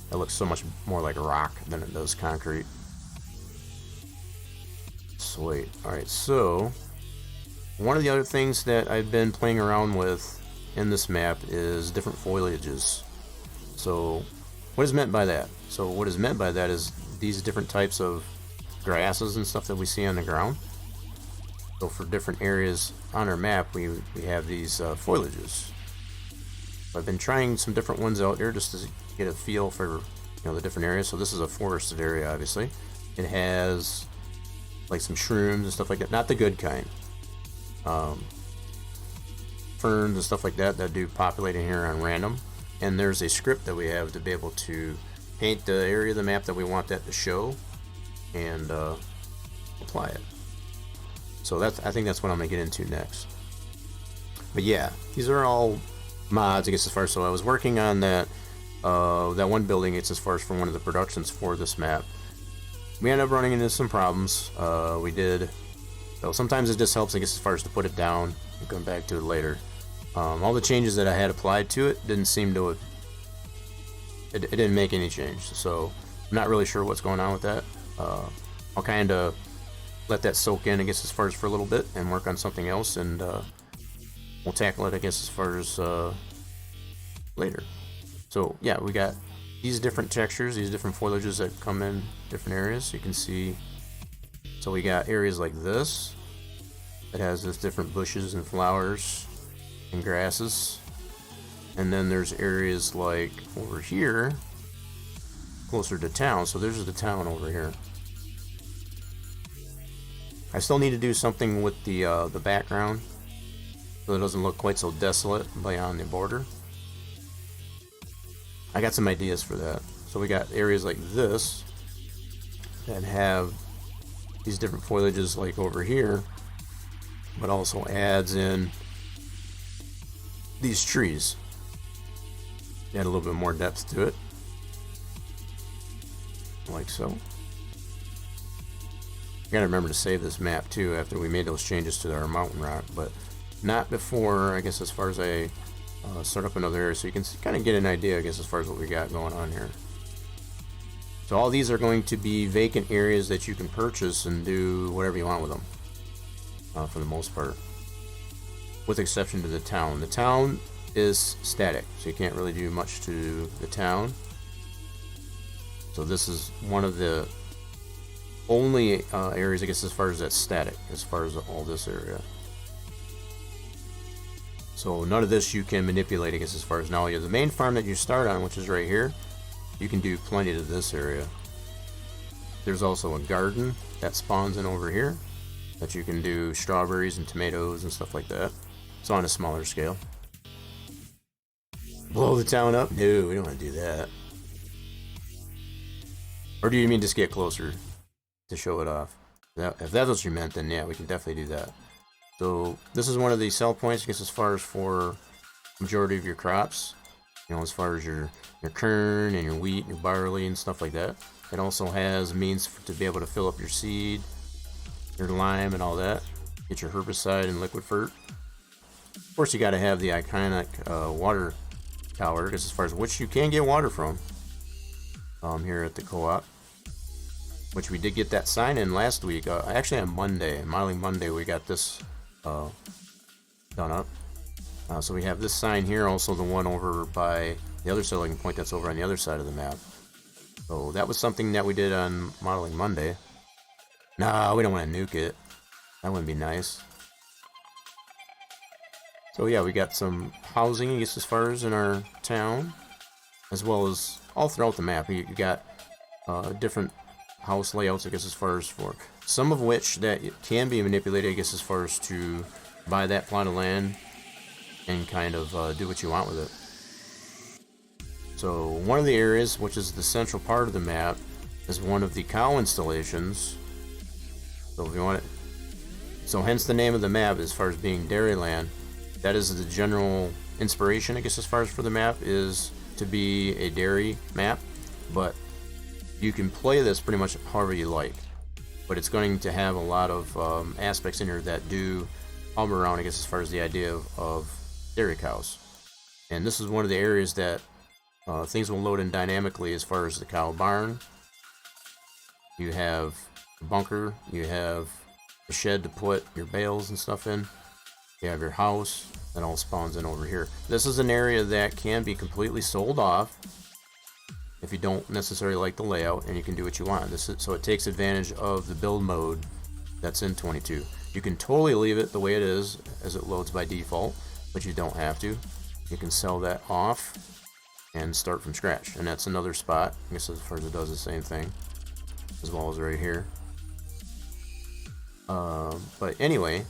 That looks so much more like rock than it does concrete. Sweet. Alright, so one of the other things that I've been playing around with in this map is different foliages. So what is meant by that? So what is meant by that is these different types of grasses and stuff that we see on the ground. So for different areas on our map, we have these foliages. I've been trying some different ones out there just to get a feel for the different areas. So this is a forested area, obviously. It has like some shrooms and stuff like that, not the good kind. Ferns and stuff like that do populate in here on random. And there's a script that we have to be able to paint the area of the map that we want that to show and apply it. So I think that's what I'm gonna get into next. But yeah, these are all mods, I guess, as far as, so I was working on that one building. It's as far as from one of the productions for this map. We ended up running into some problems. We did. So sometimes it just helps, I guess, as far as to put it down and come back to it later. All the changes that I had applied to it didn't seem to. It didn't make any change. So I'm not really sure what's going on with that. I'll kind of let that soak in, I guess, as far as for a little bit, and work on something else, and we'll tackle it, I guess, as far as later. So yeah, we got these different textures, these different foliages that come in different areas. You can see. So we got areas like this that has this different bushes and flowers and grasses, and then there's areas like over here closer to town. So there's the town over here. I still need to do something with the background so it doesn't look quite so desolate beyond the border. I got some ideas for that. So we got areas like this that have these different foliages like over here, but also adds in these trees. Add a little bit more depth to it, like so. I gotta remember to save this map too after we made those changes to our mountain rock, but not before, I guess, as far as I start up another area, so you can kind of get an idea, I guess, as far as what we got going on here. So all these are going to be vacant areas that you can purchase and do whatever you want with them, for the most part, with exception to the town. The town is static, so you can't really do much to the town. So this is one of the only areas, I guess, as far as that's static, as far as all this area. So none of this you can manipulate, I guess, as far as now. You have the main farm that you start on, which is right here. You can do plenty to this area. There's also a garden that spawns in over here that you can do strawberries and tomatoes and stuff like that. It's on a smaller scale. Blow the town up? No, we don't want to do that. Or do you mean just get closer to show it off? If that's what you meant, then yeah, we can definitely do that. So this is one of the sell points, I guess, as far as for majority of your crops. As far as your corn and your wheat and your barley and stuff like that. It also has means to be able to fill up your seed, your lime and all that. Get your herbicide and liquid fert. Of course, you got to have the iconic water tower, because as far as which you can get water from here at the co-op, which we did get that sign in last week. Actually on Monday, Modeling Monday, we got this done up. So we have this sign here, also the one over by the other selling point that's over on the other side of the map. So that was something that we did on Modeling Monday. No, we don't want to nuke it. That wouldn't be nice. So yeah, we got some housing, I guess, as far as in our town, as well as all throughout the map. You got different house layouts, I guess, as far as for some of which that can be manipulated, I guess, as far as to buy that plot of land and kind of do what you want with it. So one of the areas, which is the central part of the map, is one of the cow installations. So if you want it, so hence the name of the map as far as being Dairyland. That is the general inspiration, I guess, as far as for the map is to be a dairy map, but you can play this pretty much however you like. But it's going to have a lot of aspects in here that do hum around, I guess, as far as the idea of dairy cows. And this is one of the areas that things will load in dynamically as far as the cow barn. You have a bunker, you have a shed to put your bales and stuff in. You have your house, that all spawns in over here. This is an area that can be completely sold off if you don't necessarily like the layout, and you can do what you want. So it takes advantage of the build mode that's in 22. You can totally leave it the way it is as it loads by default, but you don't have to. You can sell that off and start from scratch, and that's another spot, I guess, as far as it does the same thing, as well as right here. But anyway,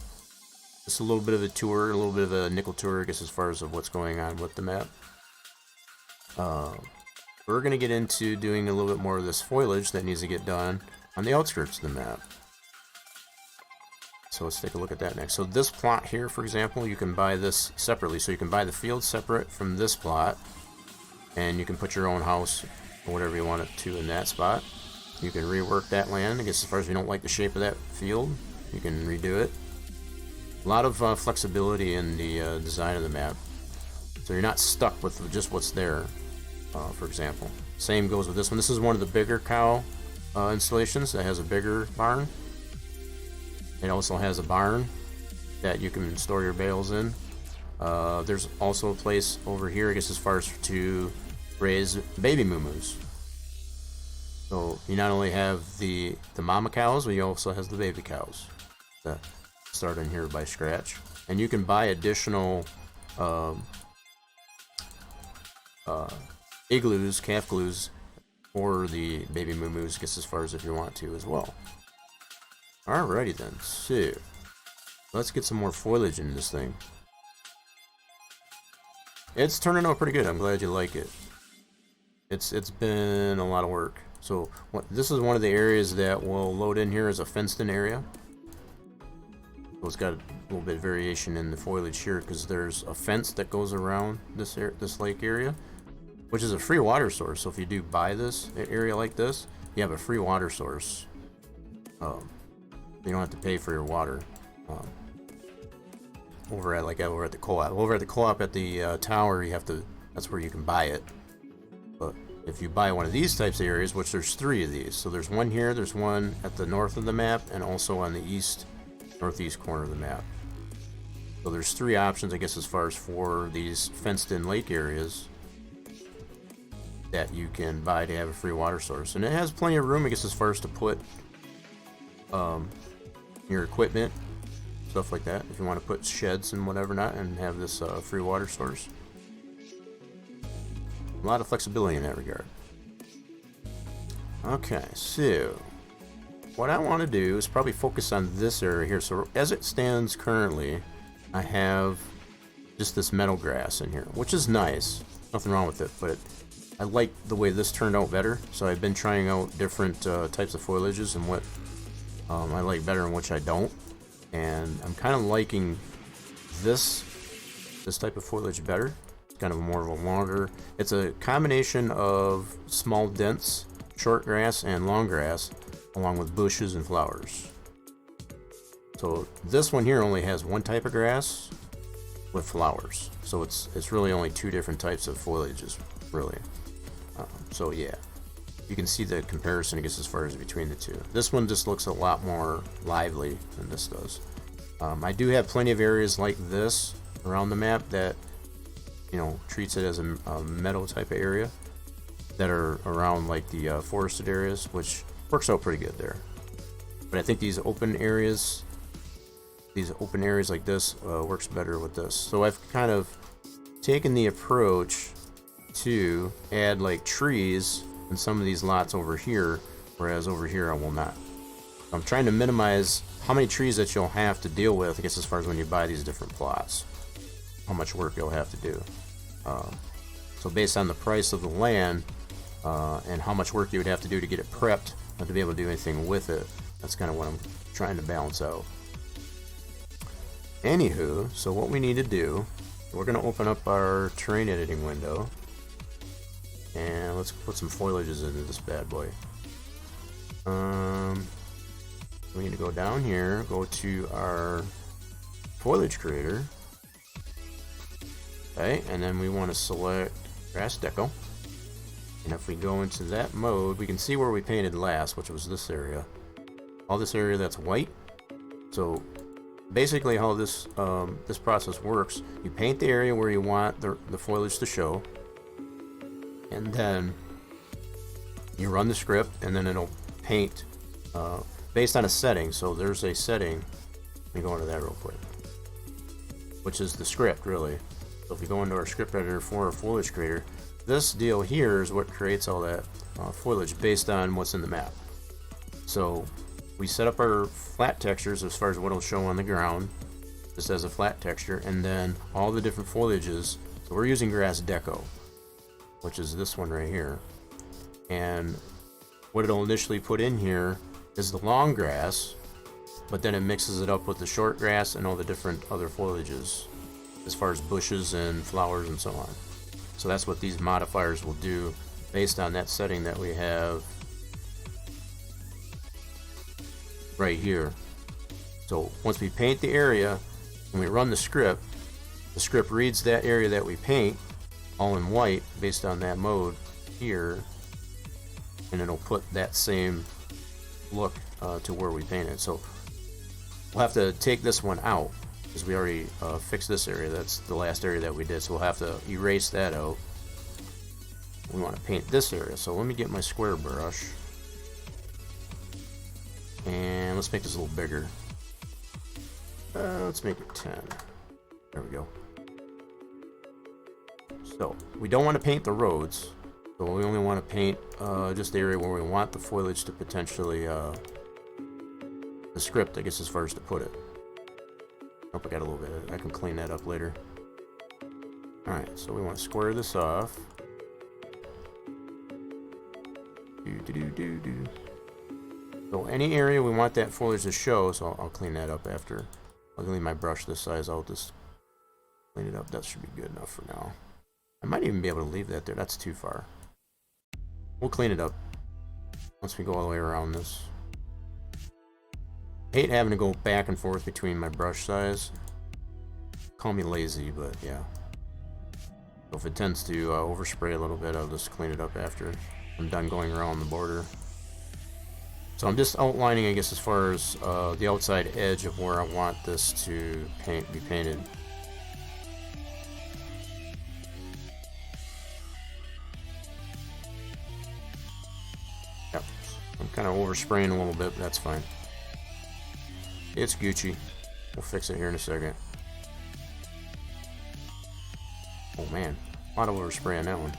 just a little bit of a tour, a little bit of a nickel tour, I guess, as far as of what's going on with the map. We're going to get into doing a little bit more of this foliage that needs to get done on the outskirts of the map. So let's take a look at that next. So this plot here, for example, you can buy this separately. So you can buy the field separate from this plot, and you can put your own house or whatever you want it to in that spot. You can rework that land. I guess as far as you don't like the shape of that field, you can redo it. A lot of flexibility in the design of the map. So you're not stuck with just what's there, for example. Same goes with this one. This is one of the bigger cow installations that has a bigger barn. It also has a barn that you can store your bales in. There's also a place over here, I guess, as far as to raise baby moo-moos. So you not only have the mama cows, but you also has the baby cows that start in here by scratch. And you can buy additional igloos, calf glues, for the baby moo-moos, I guess, as far as if you want to as well. Alrighty then, so let's get some more foliage in this thing. It's turning out pretty good. I'm glad you like it. It's been a lot of work. So this is one of the areas that will load in here as a fenced-in area. So it's got a little bit of variation in the foliage here because there's a fence that goes around this lake area, which is a free water source. So if you do buy this area like this, you have a free water source. You don't have to pay for your water. Over at the co-op. Over at the co-op at the tower, you have to. That's where you can buy it. But if you buy one of these types of areas, which there's 3 of these, so there's one here, there's one at the north of the map, and also on the northeast corner of the map. So there's 3 options, I guess, as far as for these fenced-in lake areas that you can buy to have a free water source, and it has plenty of room, I guess, as far as to put your equipment, stuff like that, if you want to put sheds and whatever not, and have this free water source. A lot of flexibility in that regard. Okay, so what I want to do is probably focus on this area here. So as it stands currently, I have just this meadow grass in here, which is nice. Nothing wrong with it, but I like the way this turned out better. So I've been trying out different types of foliages and what I like better and which I don't. And I'm kind of liking this type of foliage better. It's kind of more of a longer. It's a combination of small, dense, short grass and long grass, along with bushes and flowers. So this one here only has one type of grass with flowers. So it's really only 2 different types of foliages, really. So yeah, you can see the comparison, I guess, as far as between the 2. This one just looks a lot more lively than this does. I do have plenty of areas like this around the map that, you know, treats it as a meadow type of area that are around like the forested areas, which works out pretty good there. But I think these open areas like this works better with this. So I've kind of taken the approach to add like trees in some of these lots over here, whereas over here I will not. I'm trying to minimize how many trees that you'll have to deal with, I guess, as far as when you buy these different plots, how much work you'll have to do. So based on the price of the land and how much work you would have to do to get it prepped not to be able to do anything with it, that's kind of what I'm trying to balance out. Anywho, so what we need to do, we're going to open up our terrain editing window, and let's put some foliages into this bad boy. We need to go down here, go to our foliage creator, okay, and then we want to select grass deco. And if we go into that mode, we can see where we painted last, which was this area. All this area that's white. So basically how this this process works, you paint the area where you want the foliage to show, and then you run the script, and then it'll paint based on a setting. So there's a setting, let me go into that real quick, which is the script really. So if we go into our script editor for our foliage creator, this deal here is what creates all that foliage based on what's in the map. So we set up our flat textures as far as what will show on the ground, just as a flat texture, and then all the different foliages. So we're using grass deco, which is this one right here. And what it'll initially put in here is the long grass, but then it mixes it up with the short grass and all the different other foliages as far as bushes and flowers and so on. So that's what these modifiers will do based on that setting that we have right here. So once we paint the area and we run the script reads that area that we paint all in white based on that mode here, and it'll put that same look to where we painted. So we'll have to take this one out because we already fixed this area. That's the last area that we did, so we'll have to erase that out. We want to paint this area, so let me get my square brush and let's make this a little bigger. Let's make it 10. There we go. So we don't want to paint the roads, so we only want to paint just the area where we want the foliage to potentially the script, I guess, as far as to put it. Hope I got a little bit. I can clean that up later. Alright, so we want to square this off. So any area we want that foliage to show, so I'll clean that up after. I'll leave my brush this size. I'll just clean it up. That should be good enough for now. I might even be able to leave that there. That's too far. We'll clean it up once we go all the way around this. I hate having to go back and forth between my brush size. Call me lazy, but yeah. So if it tends to overspray a little bit, I'll just clean it up after I'm done going around the border. So I'm just outlining, I guess, as far as the outside edge of where I want this to be painted. Yep, I'm kind of overspraying a little bit, but that's fine. It's Gucci. We'll fix it here in a second. Oh man, a lot of overspray on that one.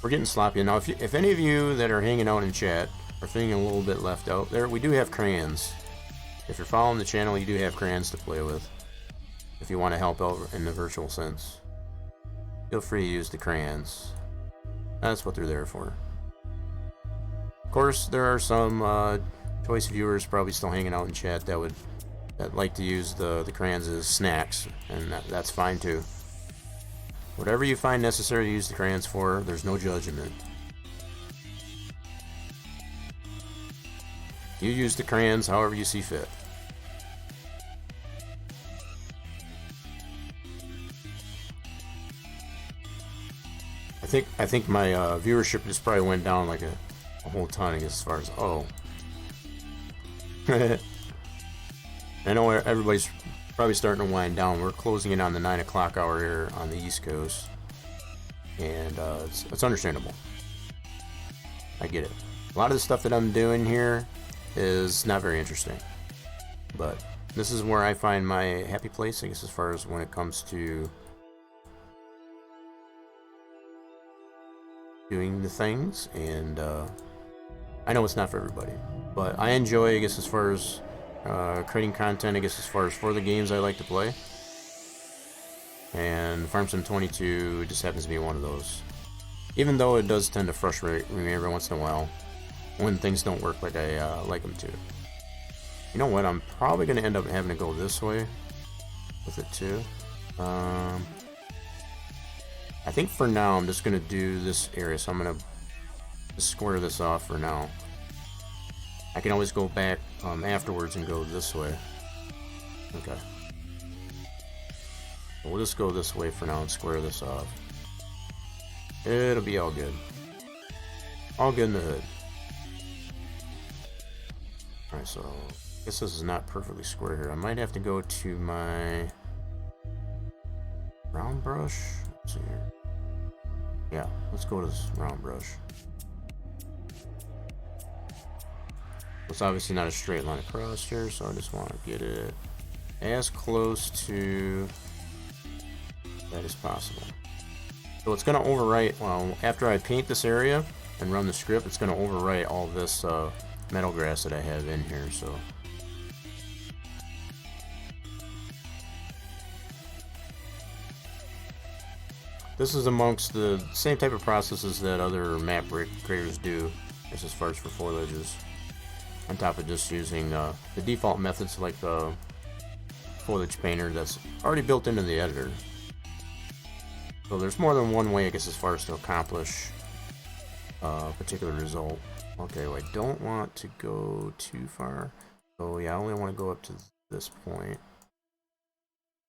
We're getting sloppy now. If any of you that are hanging out in chat are feeling a little bit left out, there we do have crayons. If you're following the channel, you do have crayons to play with. If you want to help out in the virtual sense, feel free to use the crayons. That's what they're there for. Of course, there are some choice viewers probably still hanging out in chat that like to use the crayons as snacks, and that's fine too. Whatever you find necessary to use the crayons for, there's no judgment. You use the crayons however you see fit. I think my viewership just probably went down like a whole ton, I guess, as far as I know everybody's probably starting to wind down. We're closing in on the 9 o'clock hour here on the East Coast, and it's understandable. I get it. A lot of the stuff that I'm doing here is not very interesting, but this is where I find my happy place, I guess, as far as when it comes to doing the things. And I know it's not for everybody, but I enjoy, I guess, as far as creating content, I guess, as far as for the games I like to play. and Farm Sim 22 just happens to be one of those. Even though it does tend to frustrate me every once in a while when things don't work like I like them to. You know what? I'm probably going to end up having to go this way with it too. I think for now I'm just going to do this area, so I'm going to square this off for now. I can always go back afterwards and go this way. Okay. We'll just go this way for now and square this off. It'll be all good. All good in the hood. Alright, so I guess this is not perfectly square here. I might have to go to my round brush. Let's see here. Yeah, let's go to this round brush. It's obviously not a straight line across here, so I just want to get it as close to that as possible. So it's going to overwrite, well, after I paint this area and run the script, it's going to overwrite all this metal grass that I have in here. So this is amongst the same type of processes that other map creators do, as far as for foliages, on top of just using the default methods like the foliage painter that's already built into the editor. So there's more than one way, I guess, as far as to accomplish a particular result. Okay, well, I don't want to go too far. So yeah, I only want to go up to this point.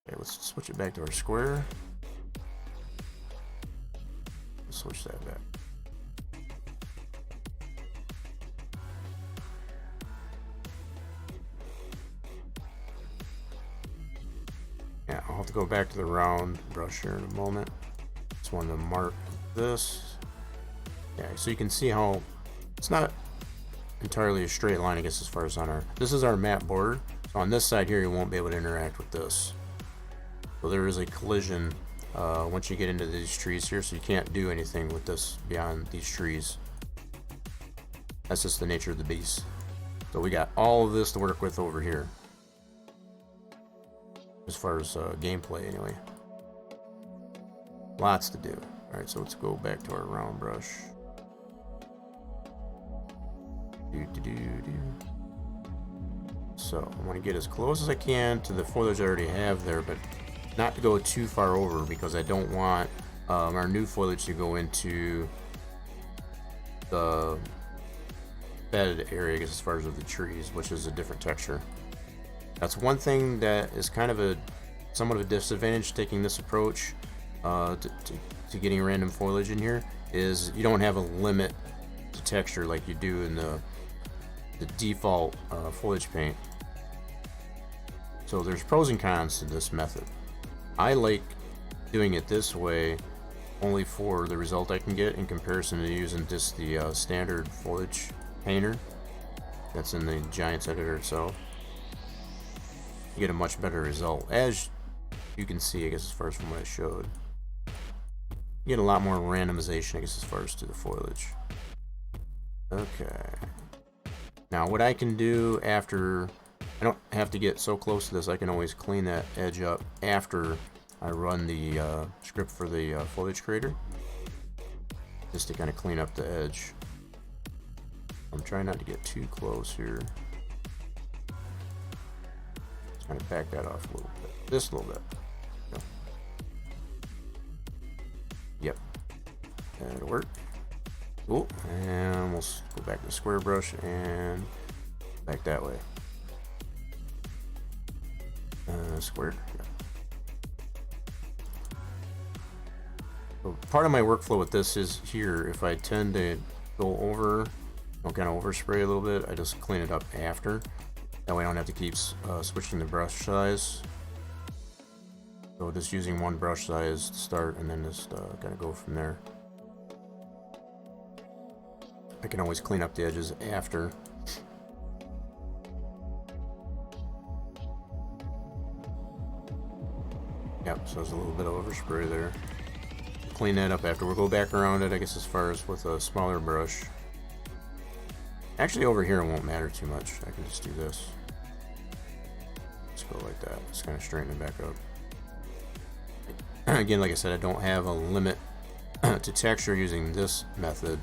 Okay, let's switch it back to our square. Let's switch that back. Yeah, I'll have to go back to the round brush here in a moment. Just wanted to mark this. Yeah, so you can see how it's not entirely a straight line, I guess, as far as on our... This is our map border. So on this side here, you won't be able to interact with this. So there is a collision once you get into these trees here, so you can't do anything with this beyond these trees. That's just the nature of the beast. So we got all of this to work with over here, as far as gameplay anyway. Lots to do. Alright, so let's go back to our round brush. So I want to get as close as I can to the foliage I already have there, but not to go too far over, because I don't want our new foliage to go into the bedded area, I guess, as far as with the trees, which is a different texture. That's one thing that is kind of a somewhat of a disadvantage taking this approach to getting random foliage in here, is you don't have a limit to texture like you do in the default foliage paint. So there's pros and cons to this method. I like doing it this way only for the result I can get in comparison to using just the standard foliage painter that's in the Giants editor itself. You get a much better result, as you can see, I guess, as far as from what I showed. You get a lot more randomization, I guess, as far as to the foliage. Okay. Now what I can do after, I don't have to get so close to this, I can always clean that edge up after I run the script for the foliage creator, just to kind of clean up the edge. I'm trying not to get too close here. Just kind of back that off a little bit, just a little bit. Yep, that'll work. Cool, and we'll go back to the square brush and back that way. Square. Yeah. So part of my workflow with this is here, if I tend to go over, I'll kind of overspray a little bit, I just clean it up after. That way I don't have to keep switching the brush size. So just using one brush size to start, and then just kind of go from there. I can always clean up the edges after. Yep, so there's a little bit of overspray there. Clean that up after. We'll go back around it, I guess, as far as with a smaller brush. Actually, over here it won't matter too much. I can just do this. Let's go like that. Just kind of straighten it back up. Again, like I said, I don't have a limit to texture using this method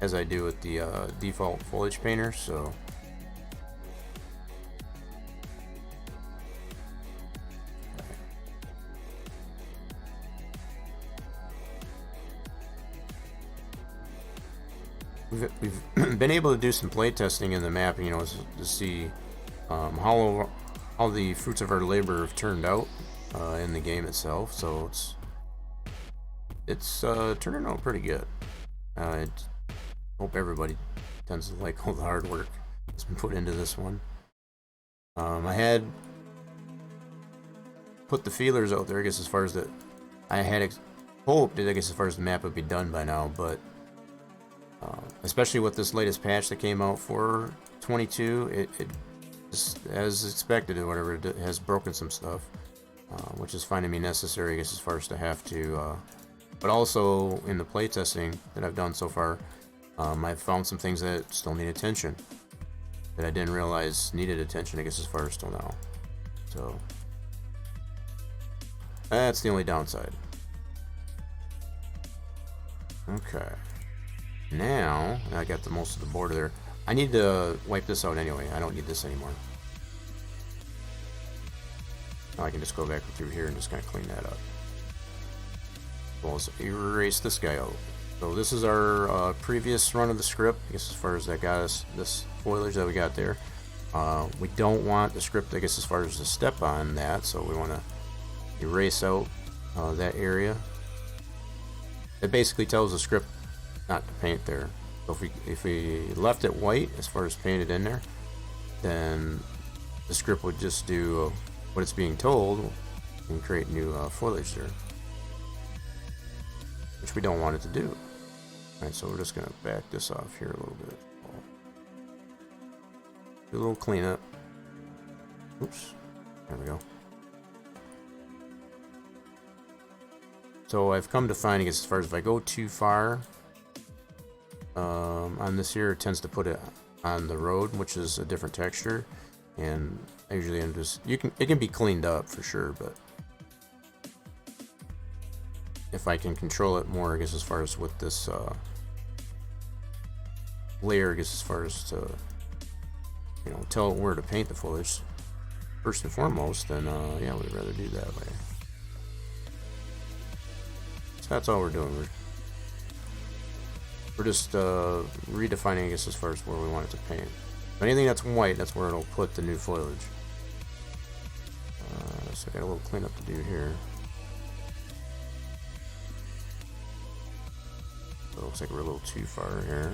as I do with the default foliage painter, so we've been able to do some play testing in the map, you know, to see how the fruits of our labor have turned out in the game itself. So it's turning out pretty good. I hope everybody tends to like all the hard work that's been put into this one. I had put the feelers out there, I guess, as far as the I had hoped, I guess, as far as the map would be done by now, but especially with this latest patch that came out for 22, it just, as expected or whatever, it has broken some stuff, which is finding me necessary, I guess, as far as to have to. But also in the playtesting that I've done so far, I've found some things that still need attention that I didn't realize needed attention, I guess, as far as till now. So that's the only downside. Okay. Now, I got the most of the border there. I need to wipe this out anyway. I don't need this anymore. Now I can just go back through here and just kind of clean that up. Well, let's erase this guy out. So this is our previous run of the script, I guess, as far as that got us, this foliage that we got there. We don't want the script, I guess, as far as the step on that, so we want to erase out that area. It basically tells the script not to paint there. So if we left it white as far as painted in there, then the script would just do what it's being told and create new foliage there, which we don't want it to do. Alright, so we're just going to back this off here a little bit. Do a little cleanup. Oops. There we go. So I've come to find, I guess, as far as if I go too far on this here, it tends to put it on the road, which is a different texture, and I usually am just, it can be cleaned up for sure, but if I can control it more, I guess, as far as with this layer, I guess, as far as to, you know, tell it where to paint the foliage first and foremost, then yeah, we'd rather do that way. So that's all we're doing. We're just redefining, I guess, as far as where we want it to paint. But anything that's white, that's where it'll put the new foliage. So I got a little cleanup to do here. So it looks like we're a little too far here.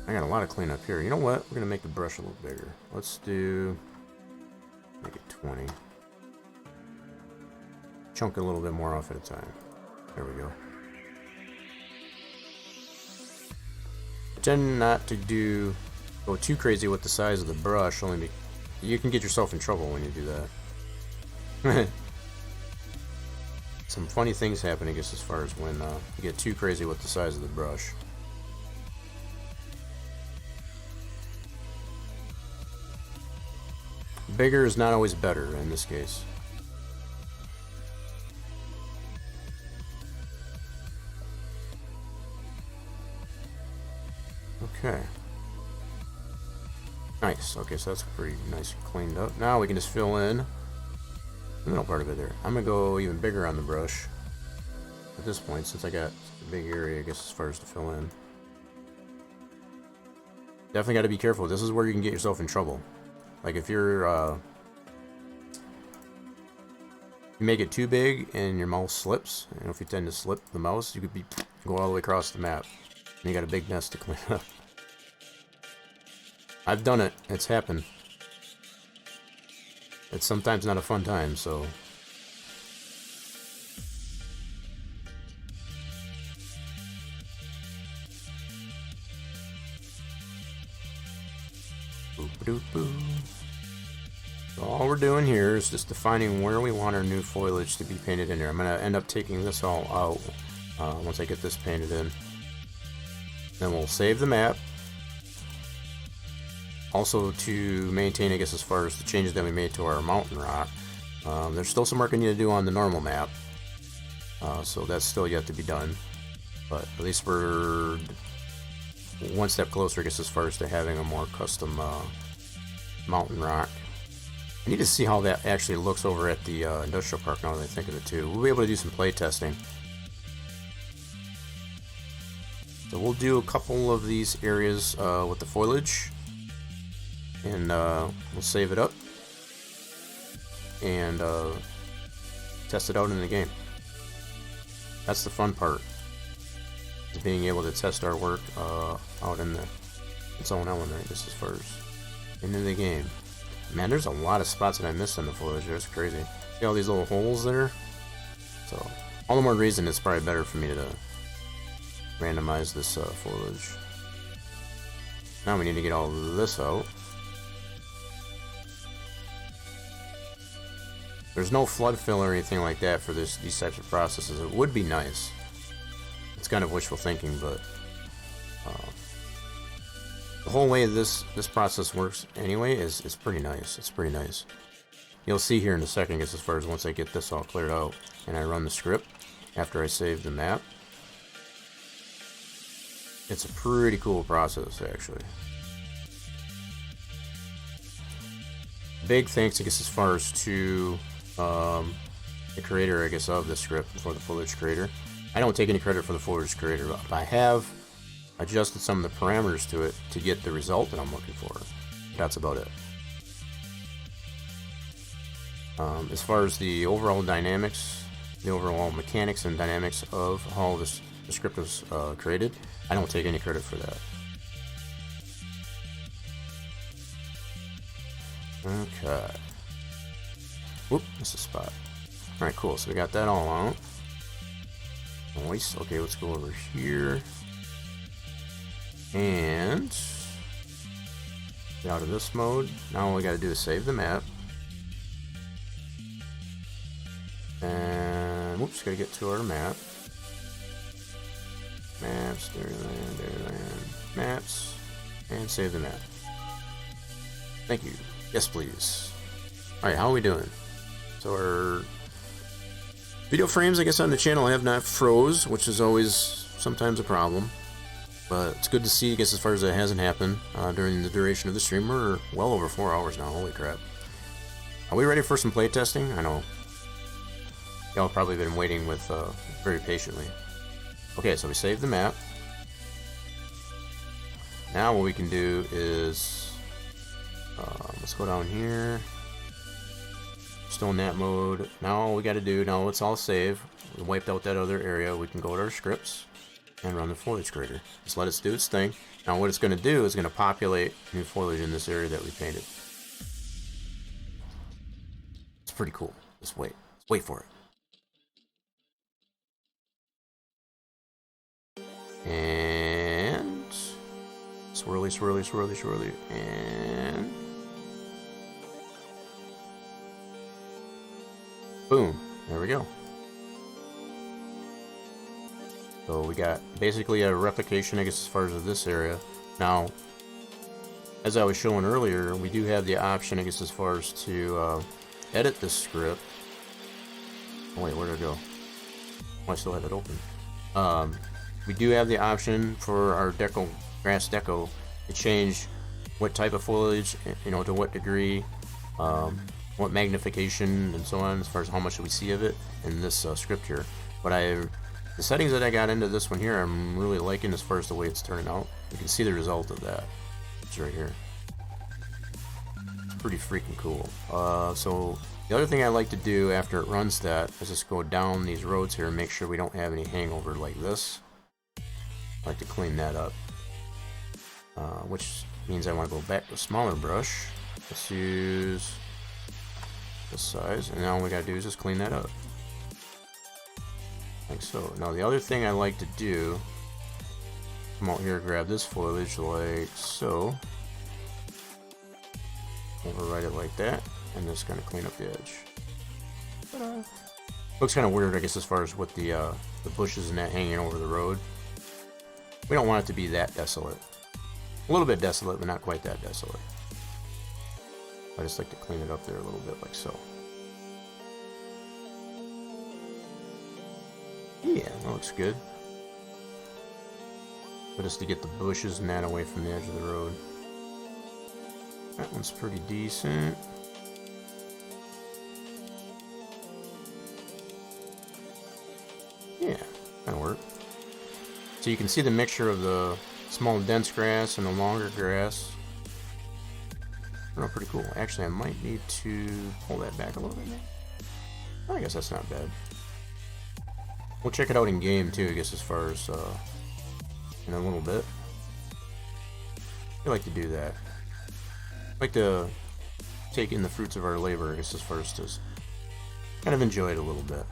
I got a lot of cleanup here. You know what? We're gonna make the brush a little bigger. Let's make it 20. Chunk it a little bit more off at a time. There we go. I tend not to go too crazy with the size of the brush, only you can get yourself in trouble when you do that. Some funny things happen, I guess, as far as when you get too crazy with the size of the brush. Bigger is not always better in this case. Okay. Nice. Okay, so that's pretty nice and cleaned up. Now we can just fill in the middle part of it there. I'm gonna go even bigger on the brush at this point, since I got a big area, I guess, as far as to fill in. Definitely got to be careful. This is where you can get yourself in trouble. Like if you're you make it too big and your mouse slips, you know, if you tend to slip the mouse, you could go all the way across the map and you got a big mess to clean up. I've done it. It's happened. It's sometimes not a fun time, so So all we're doing here is just defining where we want our new foliage to be painted in there. I'm going to end up taking this all out once I get this painted in. Then we'll save the map. Also to maintain, I guess, as far as the changes that we made to our mountain rock. There's still some work I need to do on the normal map. So that's still yet to be done. But at least we're one step closer, I guess, as far as to having a more custom mountain rock. I need to see how that actually looks over at the industrial park now that I think of it too. We'll be able to do some play testing. So we'll do a couple of these areas with the foliage, and we'll save it up and test it out in the game. That's the fun part, is being able to test our work out in the zone element, right? Just as far as into the game. Man, there's a lot of spots that I missed on the foliage. That's crazy. See all these little holes there? So, all the more reason it's probably better for me to randomize this foliage. Now we need to get all of this out. There's no flood fill or anything like that for these types of processes. It would be nice. It's kind of wishful thinking, but the whole way this process works anyway is pretty nice. It's pretty nice. You'll see here in a second, I guess, as far as once I get this all cleared out and I run the script after I save the map. It's a pretty cool process, actually. Big thanks, I guess, as far as to the creator, I guess, of the script for the foliage creator. I don't take any credit for the foliage creator, but I have adjusted some of the parameters to it to get the result that I'm looking for. That's about it. As far as the overall dynamics, the overall mechanics and dynamics of how the script was created, I don't take any credit for that. Okay. Whoop, missed a spot. Alright, cool. So we got that all out. Nice. Okay, let's go over here. And get out of this mode. Now all we gotta do is save the map. And whoops, gotta get to our map. Maps, Dairyland, maps, and save the map. Thank you. Yes, please. Alright, how are we doing? So our video frames, I guess, on the channel have not froze, which is always sometimes a problem. But it's good to see, I guess, as far as it hasn't happened during the duration of the stream. We're well over 4 hours now, holy crap. Are we ready for some play testing? I know y'all probably been waiting with very patiently. Okay, so we saved the map. Now what we can do is let's go down here. Still in that mode. Now all we got to do, now it's all saved. We wiped out that other area. We can go to our scripts and run the foliage creator. Just let it do its thing. Now what it's going to do is going to populate new foliage in this area that we painted. It's pretty cool. Just wait. Just wait for it. And swirly, swirly, swirly, swirly, and boom. There we go. So we got basically a replication, I guess, as far as this area. Now, as I was showing earlier, we do have the option, I guess, as far as to edit this script. Oh wait, where did it go? Oh, I still have it open. We do have the option for our deco, grass deco, to change what type of foliage, you know, to what degree, what magnification, and so on, as far as how much we see of it in this script here. But the settings that I got into this one here, I'm really liking as far as the way it's turning out. You can see the result of that. It's right here. It's pretty freaking cool. So the other thing I like to do after it runs that is just go down these roads here and make sure we don't have any hangover like this. I like to clean that up. Which means I want to go back to a smaller brush. Let's use this size, and now all we gotta do is just clean that up. Like so. Now the other thing I like to do, come out here, grab this foliage like so, override it like that, and just kind of clean up the edge. Ta-da. Looks kind of weird, I guess, as far as with the bushes and that hanging over the road. We don't want it to be that desolate. A little bit desolate, but not quite that desolate. I just like to clean it up there a little bit, like so. Yeah, that looks good. But just to get the bushes and that away from the edge of the road. That one's pretty decent. Yeah, that'll work. So you can see the mixture of the small dense grass and the longer grass. Oh, pretty cool. Actually, I might need to pull that back a little bit more. I guess that's not bad. We'll check it out in game too, I guess, as far as in a little bit. I like to do that. I like to take in the fruits of our labor, I guess, as far as to kind of enjoy it a little bit.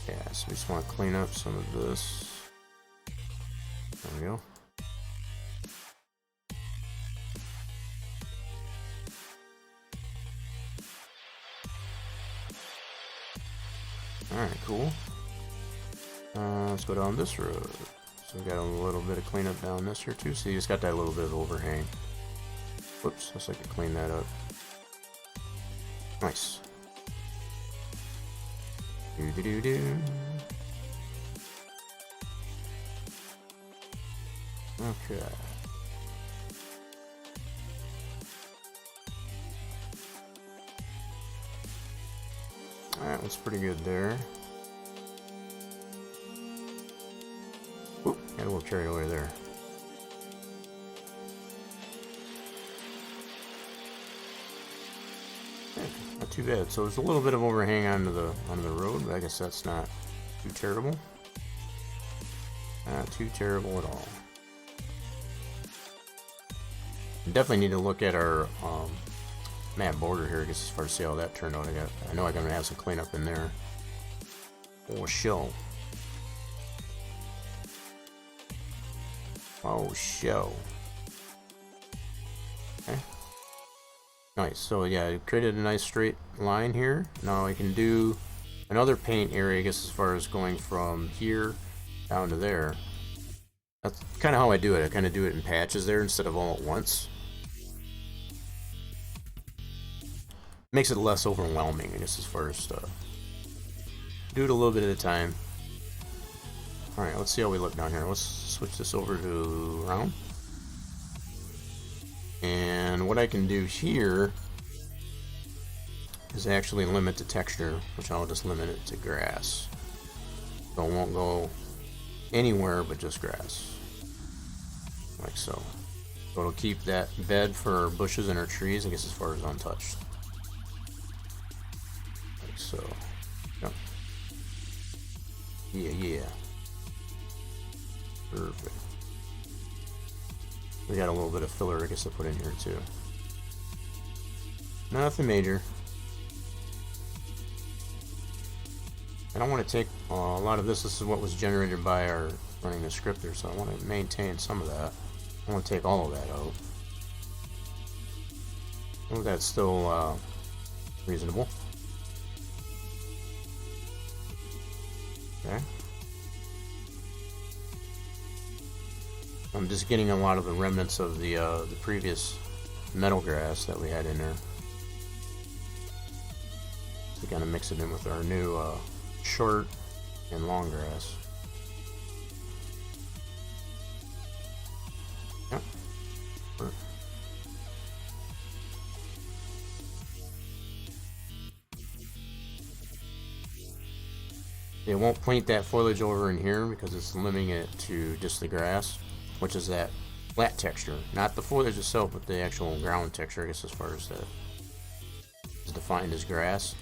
Yeah, so we just want to clean up some of this. There we go. Alright, cool. Let's go down this road. So we got a little bit of cleanup down this here too. So you just got that little bit of overhang. Whoops, let's like to clean that up. Nice. Do. Okay. Alright, that's pretty good there. Oop, got a little carried away there. Yeah, not too bad. So there's a little bit of overhang onto the road, but I guess that's not too terrible. Not too terrible at all. We definitely need to look at our matte border here, I guess, as far as see how that turned out. I know I'm gonna have some cleanup in there. Oh, show. Oh, show. Okay. Nice. So yeah, I created a nice straight line here. Now I can do another paint area, I guess, as far as going from here down to there. That's kind of how I do it. I kind of do it in patches there instead of all at once. Makes it less overwhelming, I guess, as far as do it a little bit at a time. Alright, let's see how we look down here. Let's switch this over to round. And what I can do here is actually limit the texture, which I'll just limit it to grass. So it won't go anywhere but just grass. Like so. So it'll keep that bed for our bushes and our trees, I guess, as far as untouched. Like so. Yep. Yeah. Perfect. We got a little bit of filler, I guess, to put in here too. Nothing major. I don't want to take a lot of this. This is what was generated by our running the script there, so I want to maintain some of that. I want to take all of that out. I think that's still reasonable. Okay. I'm just getting a lot of the remnants of the previous meadow grass that we had in there. So kind of mix it in with our new short and long grass. Yep. It won't paint that foliage over in here because it's limiting it to just the grass, which is that flat texture, not the foliage itself, but the actual ground texture, I guess, as far as that is defined as grass.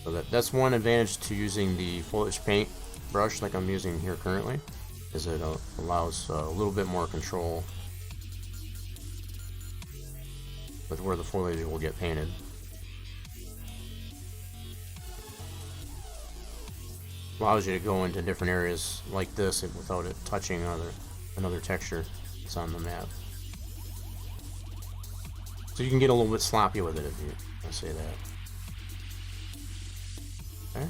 So that's one advantage to using the foliage paint brush like I'm using here currently, is it allows a little bit more control with where the foliage will get painted. Allows you to go into different areas like this without it touching another texture that's on the map. So you can get a little bit sloppy with it if you want to say that. Okay.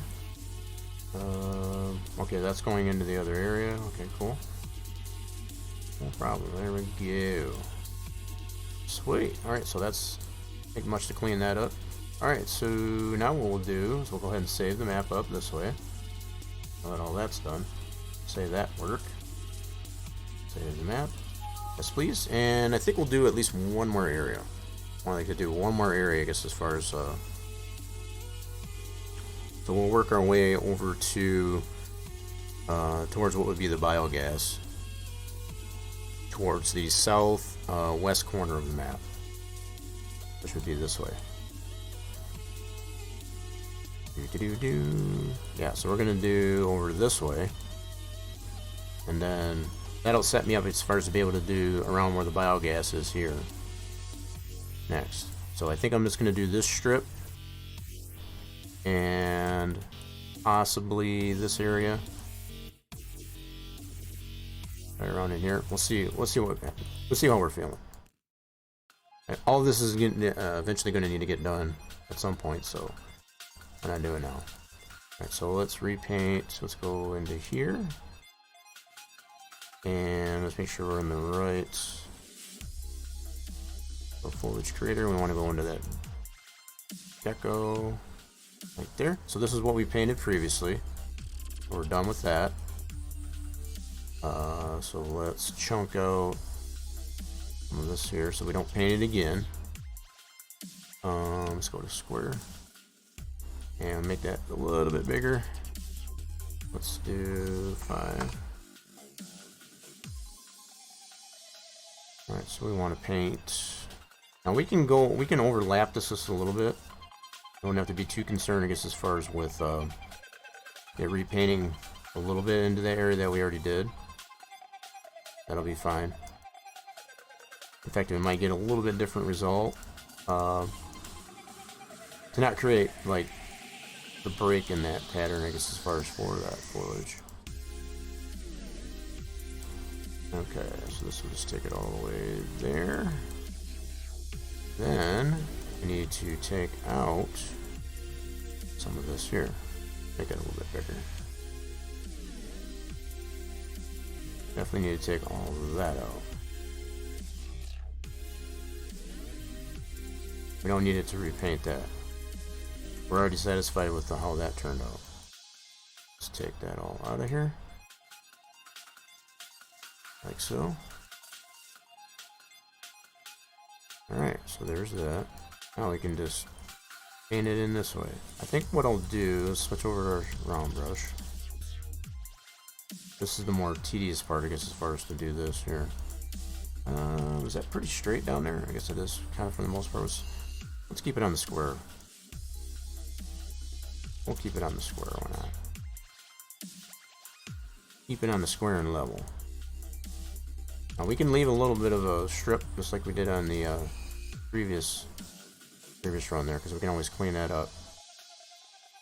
Okay, that's going into the other area. Okay, cool. No problem. There we go. Sweet. Alright, so that's not much to clean that up. Alright, so now what we'll do is we'll go ahead and save the map up this way. Now that all that's done. Save that work. Save the map. Yes, please. And I think we'll do at least one more area. I like to do one more area, I guess, as far as... So we'll work our way over to... towards what would be the biogas. Towards the south west corner of the map. Which would be this way. Yeah, so we're going to do over this way. And then that'll set me up as far as to be able to do around where the biogas is here. Next. So I think I'm just going to do this strip. And possibly this area. Right around in here. We'll see how we're feeling. All of this is eventually going to need to get done at some point, so I'm not doing now. Alright, so let's repaint. Let's go into here. And let's make sure we're in the right foliage creator. We want to go into that deco right there. So this is what we painted previously. We're done with that. So let's chunk out some of this here so we don't paint it again. Let's go to square and make that a little bit bigger. Let's do 5. Alright, so we want to paint. Now we can overlap this just a little bit. Don't have to be too concerned, I guess, as far as with repainting a little bit into the area that we already did. That'll be fine. In fact, we might get a little bit different result. To not create, like, the break in that pattern, I guess, as far as for that foliage. Okay, so this will just take it all the way there. Then, we need to take out some of this here. Make it a little bit bigger. Definitely need to take all of that out. We don't need it to repaint that. We're already satisfied with how that turned out. Let's take that all out of here. Like so. Alright, so there's that. Now we can just paint it in this way. I think what I'll do is switch over to our round brush. This is the more tedious part, I guess, as far as to do this here. Is that pretty straight down there? I guess it is, kind of for the most part. Let's keep it on the square. We'll keep it on the square, why not? Keep it on the square and level. Now we can leave a little bit of a strip, just like we did on the previous run there, because we can always clean that up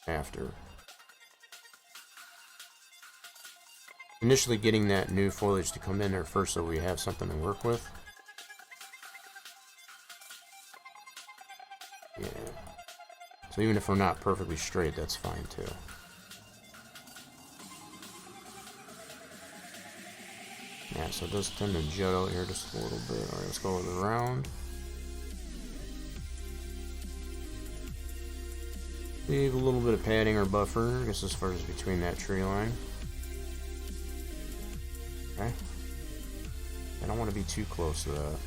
after. Initially getting that new foliage to come in there first so we have something to work with. Yeah. So even if we're not perfectly straight, that's fine too. Yeah, so it does tend to jut out here just a little bit. Alright, let's go with the round. Leave a little bit of padding or buffer, I guess, as far as between that tree line. Okay. I don't want to be too close to that.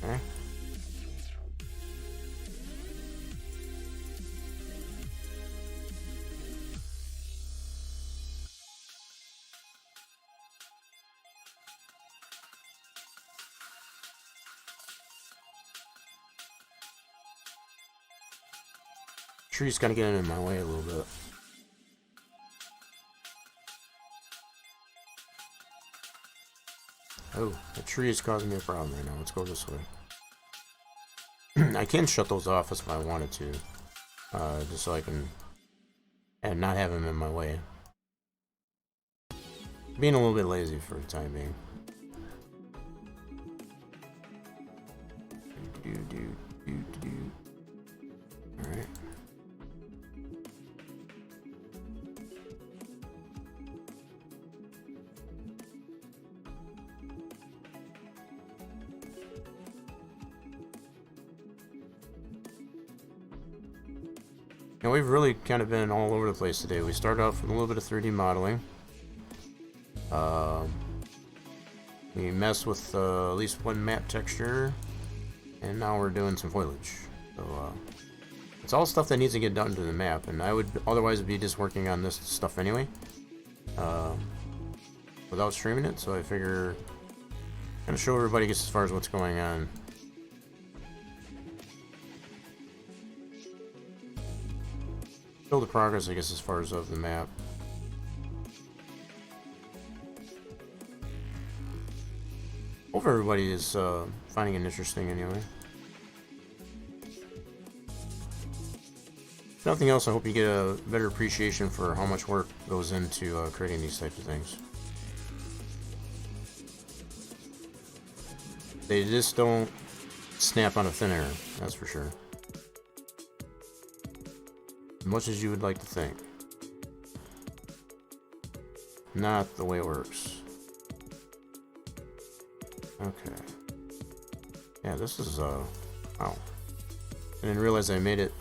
Okay. Tree's kind of getting in my way a little bit. Oh, the tree is causing me a problem right now. Let's go this way. I can shut those off if I wanted to. Just so I can and not have them in my way. Being a little bit lazy for the time being. And we've really kind of been all over the place today. We started off with a little bit of 3D modeling. We messed with at least one map texture, and now we're doing some foliage. So it's all stuff that needs to get done to the map, and I would otherwise be just working on this stuff anyway, without streaming it. So I figure kind of show everybody as far as what's going on. Show the progress, I guess, as far as of the map. Hope everybody is finding it interesting anyway. If nothing else, I hope you get a better appreciation for how much work goes into creating these types of things. They just don't snap out of thin air, that's for sure. As much as you would like to think. Not the way it works. Okay. Yeah, this is, wow. I didn't realize I made it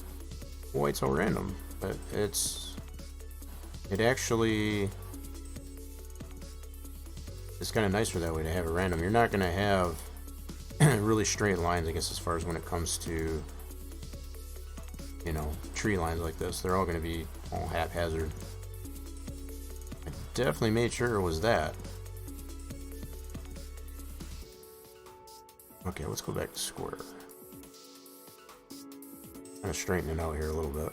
quite so random, but it actually is kind of nicer that way to have it random. You're not going to have really straight lines, I guess, as far as when it comes to, you know, tree lines like this. They're all going to be all haphazard. I definitely made sure it was that. Okay, let's go back to square. Kind of straighten it out here a little bit.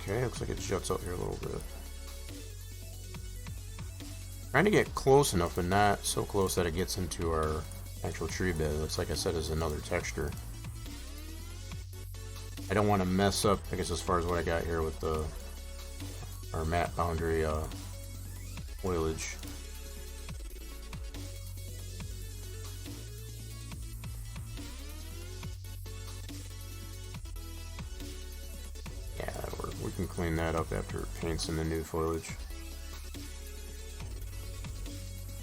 Okay, looks like it juts out here a little bit. Trying to get close enough, but not so close that it gets into our actual tree bed. Looks like I said is another texture. I don't want to mess up, I guess, as far as what I got here with the our matte boundary foliage. Yeah, we can clean that up after it paints in the new foliage.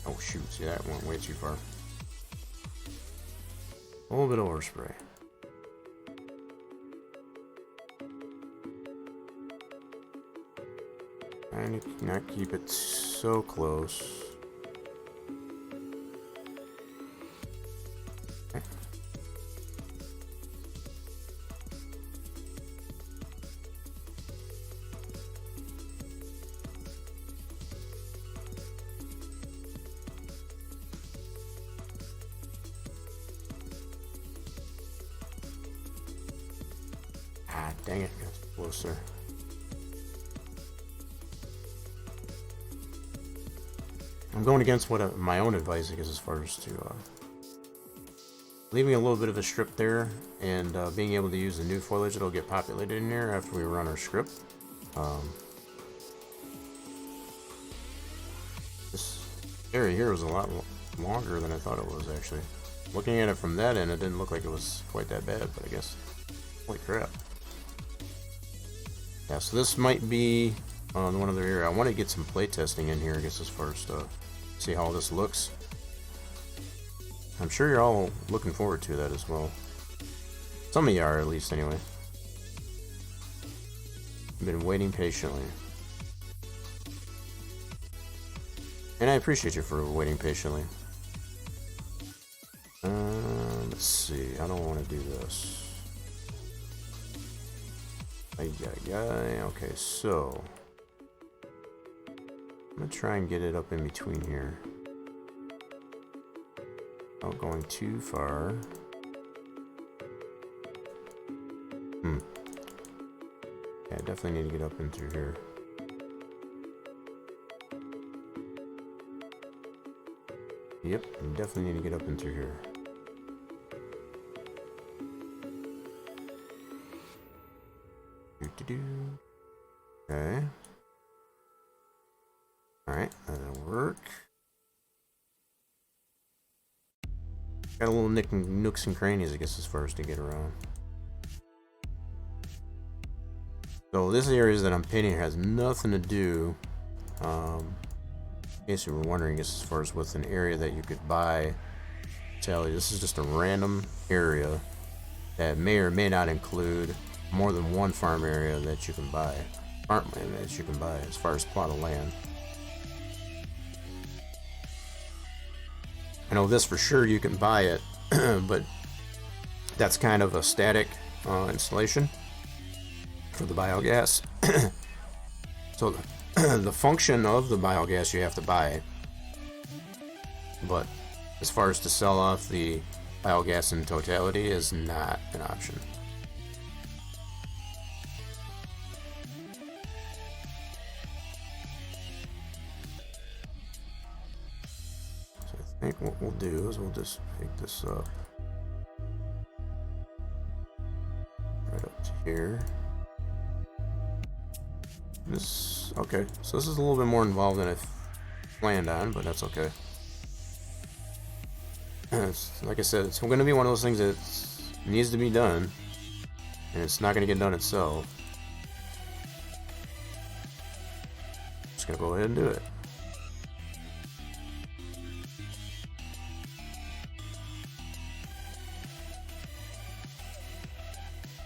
Oh shoot, see, that went way too far. A little bit of overspray. And not keep it so close. Okay. Ah, dang it, that's closer. I'm going against what my own advice, I guess, as far as to leaving a little bit of a strip there and being able to use the new foliage that'll get populated in there after we run our script. This area here was a lot longer than I thought it was, actually. Looking at it from that end, it didn't look like it was quite that bad, but I guess, holy crap. Yeah, so this might be one other area. I want to get some play testing in here, I guess, as far as see how this looks. I'm sure you're all looking forward to that as well. Some of you are, at least, anyway. I've been waiting patiently. And I appreciate you for waiting patiently. Let's see. I don't want to do this. Okay, so I'm gonna try and get it up in between here. Not going too far. Yeah, I definitely need to get up in through here. Yep, I definitely need to get up in through here. Okay. Alright, that'll work. Got a little nooks and crannies, I guess, as far as to get around. So this area that I'm painting has nothing to do. case you were wondering, as far as with an area that you could buy, this is just a random area that may or may not include more than one farm area that you can buy, farmland that you can buy as far as plot of land. I know this for sure you can buy it, but that's kind of a static installation for the biogas. So the function of the biogas you have to buy, but as far as to sell off the biogas in totality is not an option. So I think what we'll do is we'll just pick this up right up to here. This, okay, so this is a little bit more involved than I planned on, but that's okay. It's, like I said, it's going to be one of those things that needs to be done, and it's not going to get done itself. Just going to go ahead and do it.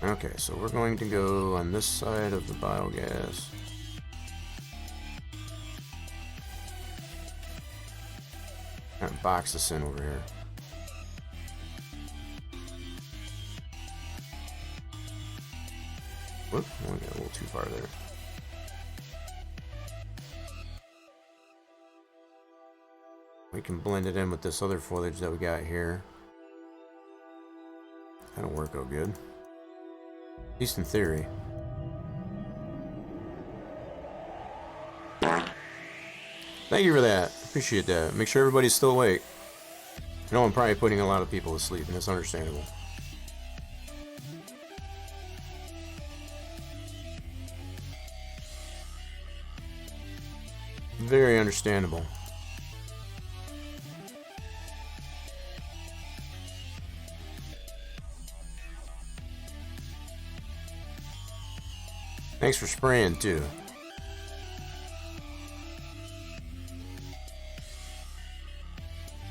Okay, so we're going to go on this side of the biogas. Kind of box this in over here. Whoop, I got a little too far there. We can blend it in with this other foliage that we got here. That'll work out good. At least in theory. Thank you for that. Appreciate that. Make sure everybody's still awake. I know I'm probably putting a lot of people to sleep, and it's understandable. Very understandable. Thanks for spraying too.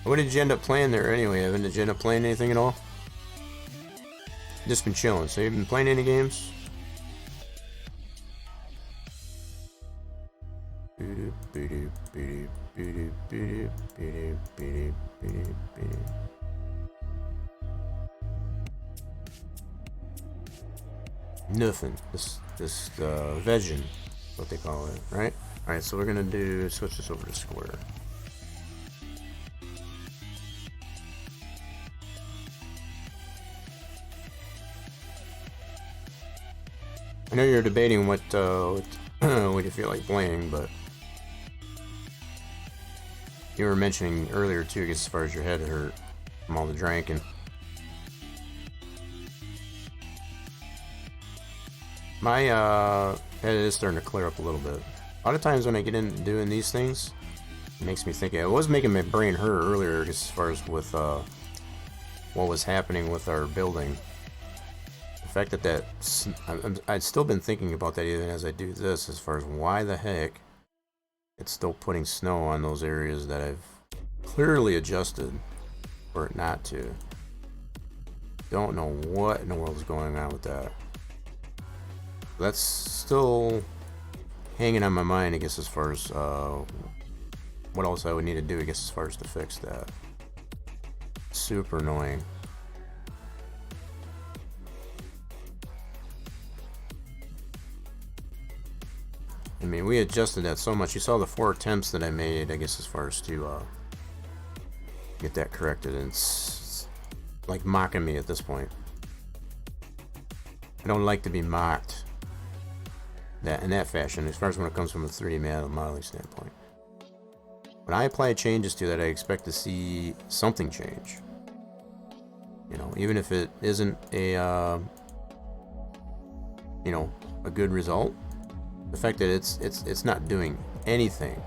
What did you end up playing there anyway, Evan? Did you end up playing anything at all? Just been chilling. So you've been playing any games? Nothing. This vegging, what they call it, right? All right, so we're gonna switch this over to square. I know you're debating what you feel like playing, but you were mentioning earlier too, I guess, as far as your head hurt from all the drinking. My head is starting to clear up a little bit. A lot of times when I get into doing these things, it makes me think. It was making my brain hurt earlier, just as far as with what was happening with our building. The fact that I'd still been thinking about that even as I do this, as far as why the heck it's still putting snow on those areas that I've clearly adjusted for it not to. Don't know what in the world is going on with that. That's still hanging on my mind, I guess, as far as what else I would need to do, I guess, as far as to fix that. Super annoying. I mean, we adjusted that so much. You saw the 4 attempts that I made, I guess, as far as to get that corrected, and it's like mocking me at this point. I don't like to be mocked in that fashion, as far as when it comes from a 3D modeling standpoint. When I apply changes to that, I expect to see something change. You know, even if it isn't a a good result. The fact that it's not doing anything.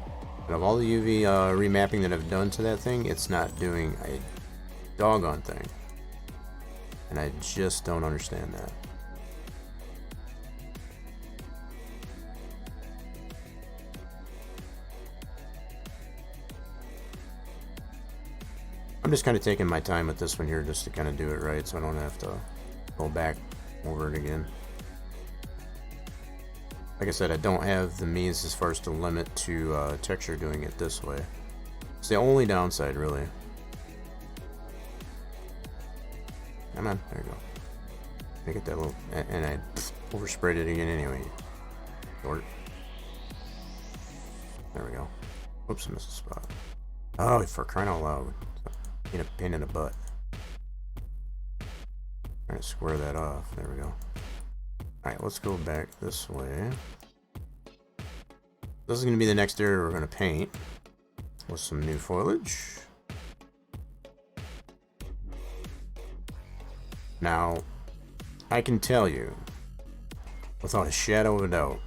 And of all the UV remapping that I've done to that thing, it's not doing a doggone thing. And I just don't understand that. I'm just kind of taking my time with this one here just to kind of do it right, so I don't have to go back over it again. Like I said, I don't have the means as far as to limit to texture doing it this way. It's the only downside, really. Come on, there you go. I get that little, and I oversprayed it again anyway. Short. There we go. Oops, I missed a spot. Oh, for crying out loud. Being a pain in the butt. Trying to square that off. There we go. Alright, let's go back this way. This is going to be the next area we're going to paint with some new foliage. Now, I can tell you, without a shadow of a doubt,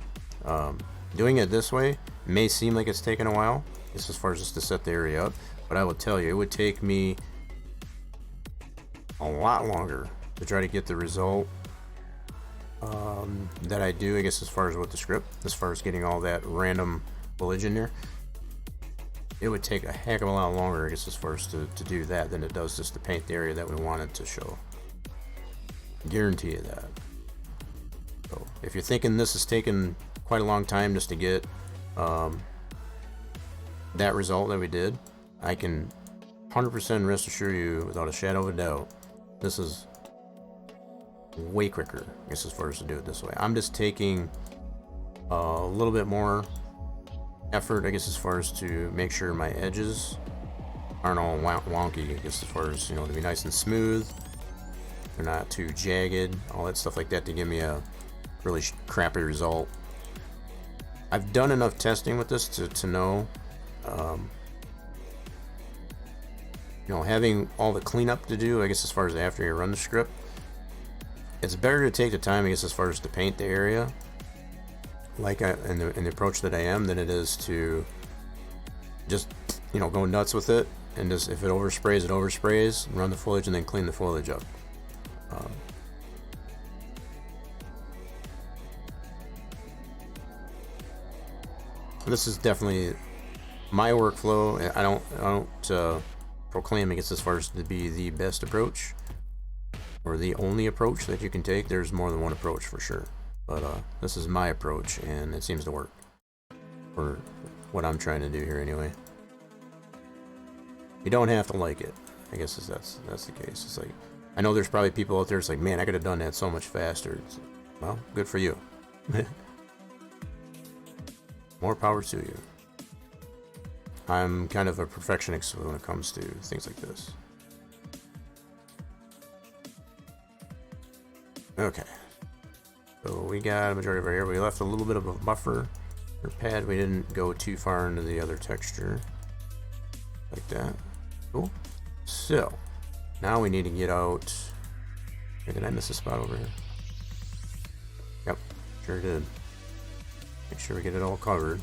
doing it this way may seem like it's taken a while, just as far as just to set the area up, but I will tell you, it would take me a lot longer to try to get the result that I do, I guess, as far as with the script, as far as getting all that random foliage in there. It would take a heck of a lot longer, I guess, as far as to do that than it does just to paint the area that we wanted to show. Guarantee you that. So if you're thinking this has taken quite a long time just to get that result that we did, I can 100% rest assure you, without a shadow of a doubt, this is way quicker, I guess, as far as to do it this way. I'm just taking a little bit more effort, I guess, as far as to make sure my edges aren't all wonky, I guess, as far as, you know, to be nice and smooth. They're not too jagged, all that stuff like that, to give me a really crappy result. I've done enough testing with this to know, you know, having all the cleanup to do, I guess, as far as after you run the script, it's better to take the time, I guess, as far as to paint the area, like in the approach that I am, than it is to just, you know, go nuts with it, and just, if it oversprays, it oversprays, run the foliage, and then clean the foliage up. This is definitely my workflow. I don't proclaim, I guess, as far as to be the best approach or the only approach that you can take. There's more than one approach for sure, but this is my approach, and it seems to work for what I'm trying to do here anyway. You don't have to like it, I guess, that's the case. It's like, I know there's probably people out there, it's like, man, I could have done that so much faster. Well, good for you. More power to you. I'm kind of a perfectionist when it comes to things like this. Okay. So we got a majority of our area. We left a little bit of a buffer or pad. We didn't go too far into the other texture. Like that. Cool. So, now we need to get out. Did I miss a spot over here? Yep, sure did. Make sure we get it all covered.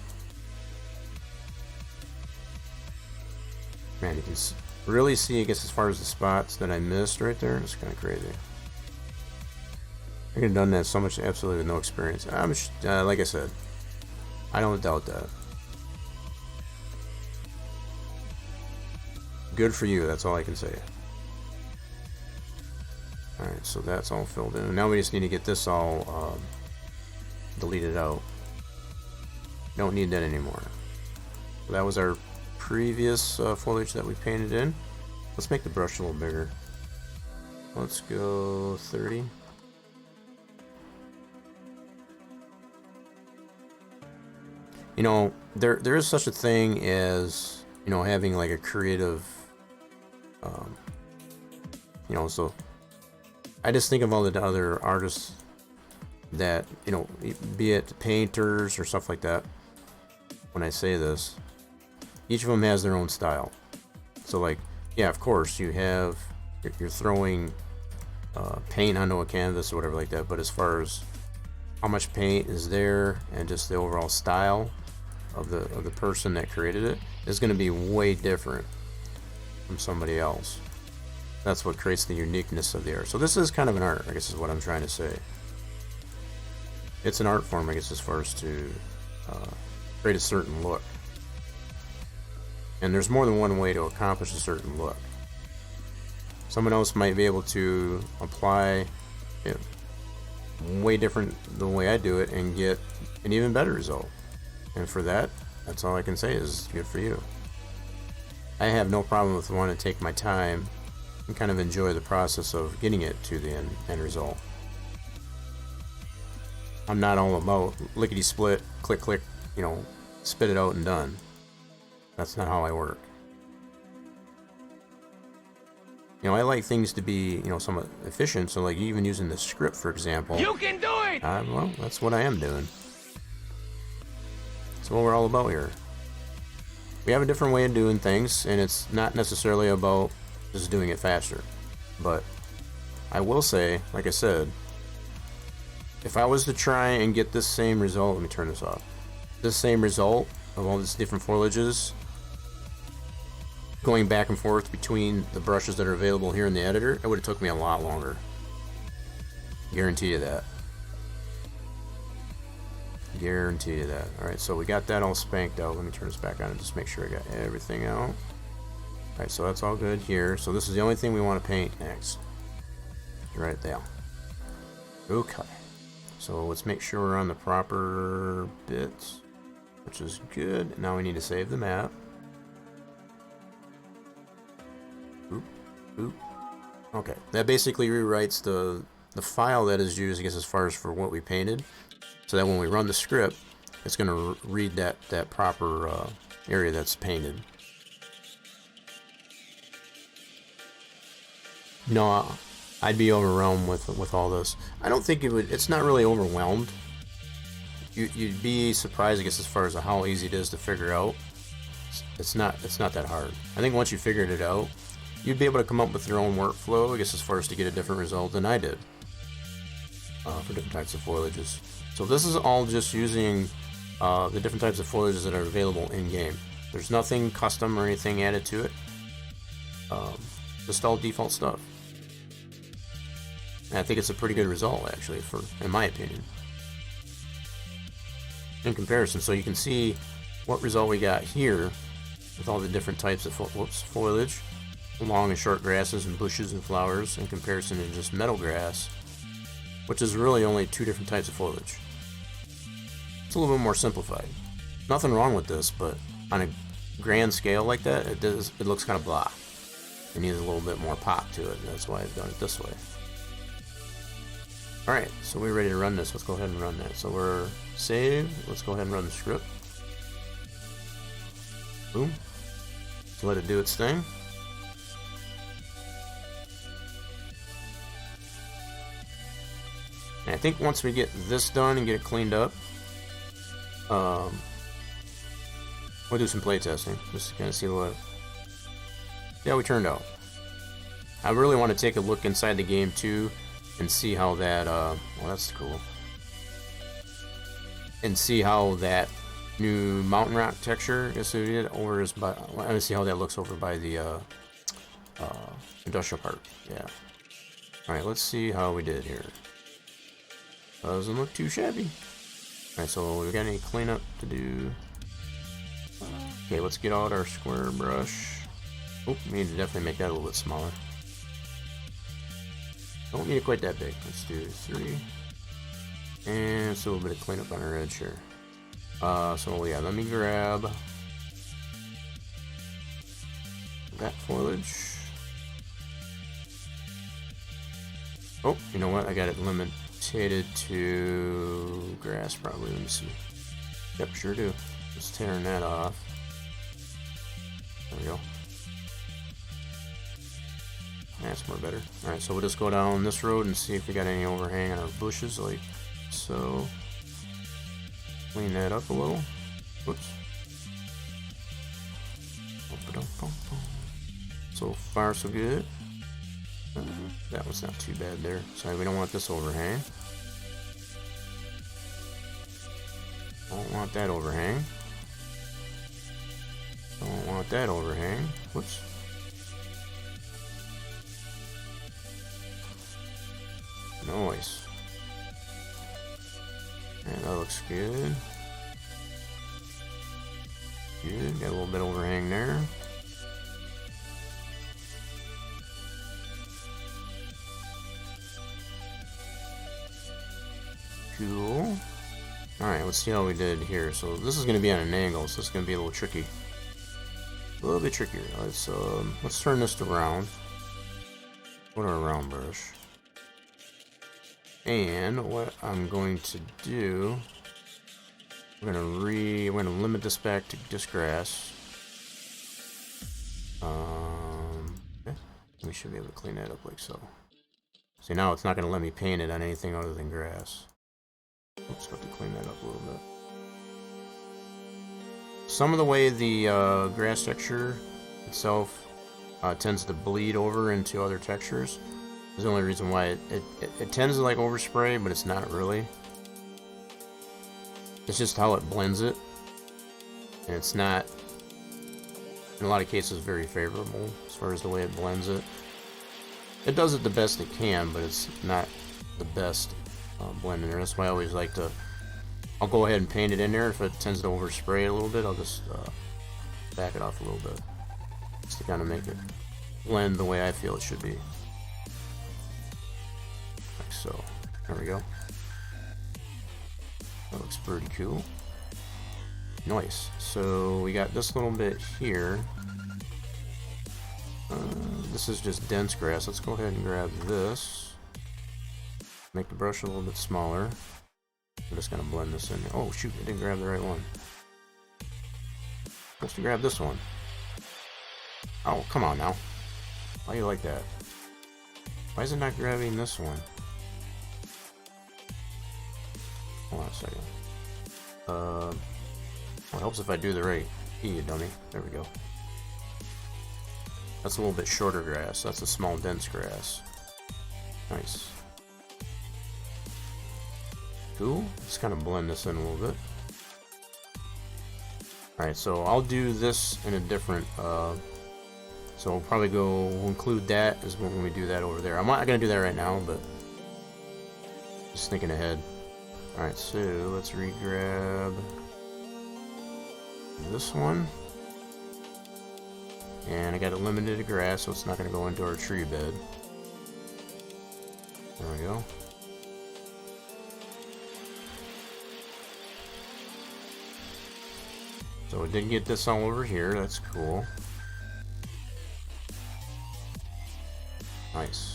Man, you can really see, I guess, as far as the spots that I missed right there. It's kind of crazy. I could have done that so much, absolutely with no experience. Like I said, I don't doubt that. Good for you, that's all I can say. Alright, so that's all filled in. Now we just need to get this all deleted out. Don't need that anymore. So that was our previous foliage that we painted in. Let's make the brush a little bigger. Let's go 30. You know, there is such a thing as, you know, having like a creative, you know, so I just think of all the other artists that, you know, be it painters or stuff like that. When I say this, each of them has their own style. So, like, yeah, of course, you're throwing paint onto a canvas or whatever like that. But as far as how much paint is there and just the overall style of the person that created it is going to be way different from somebody else. That's what creates the uniqueness of the art. So this is kind of an art, I guess, is what I'm trying to say. It's an art form, I guess, as far as to create a certain look. And there's more than one way to accomplish a certain look. Someone else might be able to apply it way different the way I do it and get an even better result. And for that, that's all I can say is good for you. I have no problem with wanting to take my time and kind of enjoy the process of getting it to the end result. I'm not all about lickety split, click click, you know, spit it out and done. That's not how I work. You know, I like things to be, you know, somewhat efficient. So like even using the script, for example. You can do it! Well, that's what I am doing. That's what we're all about here. We have a different way of doing things, and it's not necessarily about just doing it faster. But I will say, like I said, if I was to try and get this same result, let me turn this off. This same result of all these different foliages, going back and forth between the brushes that are available here in the editor, it would have took me a lot longer. Guarantee you that. Guarantee you that. Alright, so we got that all spanked out. Let me turn this back on and just make sure I got everything out. Alright, so that's all good here. So this is the only thing we want to paint next. Right there. Okay. So let's make sure we're on the proper bits, which is good. Now we need to save the map. Oop, oop. Okay, that basically rewrites the file that is used, I guess, as far as for what we painted, so that when we run the script, it's going to read that proper area that's painted. No, I'd be overwhelmed with all this. I don't think it would. It's not really overwhelmed. You'd be surprised, I guess, as far as how easy it is to figure out. It's not that hard. I think once you figured it out, you'd be able to come up with your own workflow, I guess, as far as to get a different result than I did for different types of foliages. So this is all just using the different types of foliages that are available in game. There's nothing custom or anything added to it. Just all default stuff. And I think it's a pretty good result, actually, in my opinion, in comparison. So you can see what result we got here with all the different types of foliage, long and short grasses and bushes and flowers, in comparison to just meadow grass, which is really only two different types of foliage. It's a little bit more simplified. Nothing wrong with this, but on a grand scale like that, it looks kind of blah. It needs a little bit more pop to it, and that's why I've done it this way. Alright, so we're ready to run this. Let's go ahead and run that. So we're saved. Let's go ahead and run the script. Boom. Let's let it do its thing. And I think once we get this done and get it cleaned up, we'll do some play testing just to kind of see how we turned out. I really want to take a look inside the game too and see how that well, that's cool, and see how that new mountain rock texture, I guess we did over is by, I want to see how that looks over by the industrial park. Yeah. Alright, let's see how we did here. Doesn't look too shabby. Alright, so we got any cleanup to do? Okay, let's get out our square brush. Oh, we need to definitely make that a little bit smaller. Don't need it quite that big. Let's do 3. And it's a little bit of cleanup on our edge here. So yeah, let me grab that foliage. Oh, you know what? I got it limited to grass probably. Let me see. Yep, sure do. Just tearing that off. There we go. That's more better. Alright, so we'll just go down this road and see if we got any overhang on our bushes, like so. Clean that up a little. Whoops. So far, so good. That was not too bad there. Sorry, we don't want this overhang. Don't want that overhang. Don't want that overhang. Whoops. Nice. And that looks good. Good. Got a little bit overhang there. Cool. Alright, let's see how we did here. So this is going to be on an angle, so it's going to be a little tricky. A little bit trickier. Let's turn this to round. Go to our round brush. And what I'm going to do, we're gonna limit this back to just grass. Okay. We should be able to clean that up like so. See, now it's not gonna let me paint it on anything other than grass. Oops, got to clean that up a little bit. Some of the way the grass texture itself tends to bleed over into other textures is the only reason why it tends to like overspray, but it's not really. It's just how it blends it, and it's not, in a lot of cases, very favorable as far as the way it blends it. It does it the best it can, but it's not the best blending there. That's why I always like to, I'll go ahead and paint it in there. If it tends to overspray a little bit, I'll just back it off a little bit, just to kind of make it blend the way I feel it should be. Like so. There we go. That looks pretty cool. Nice. So we got this little bit here. This is just dense grass. Let's go ahead and grab this. Make the brush a little bit smaller. I'm just gonna blend this in. Oh shoot, I didn't grab the right one. Supposed to grab this one. Oh, come on now. Why do you like that? Why is it not grabbing this one? Hold on a second. Well, it helps if I do the right key, you dummy. There we go. That's a little bit shorter grass. That's a small, dense grass. Nice. Cool. Just kind of blend this in a little bit. Alright, so I'll do this in a different, so we'll probably we'll include that as when we do that over there. I'm not going to do that right now, but just thinking ahead. Alright, so let's re-grab this one. And I got it limited to grass, so it's not going to go into our tree bed. There we go. So we didn't get this all over here, that's cool. Nice.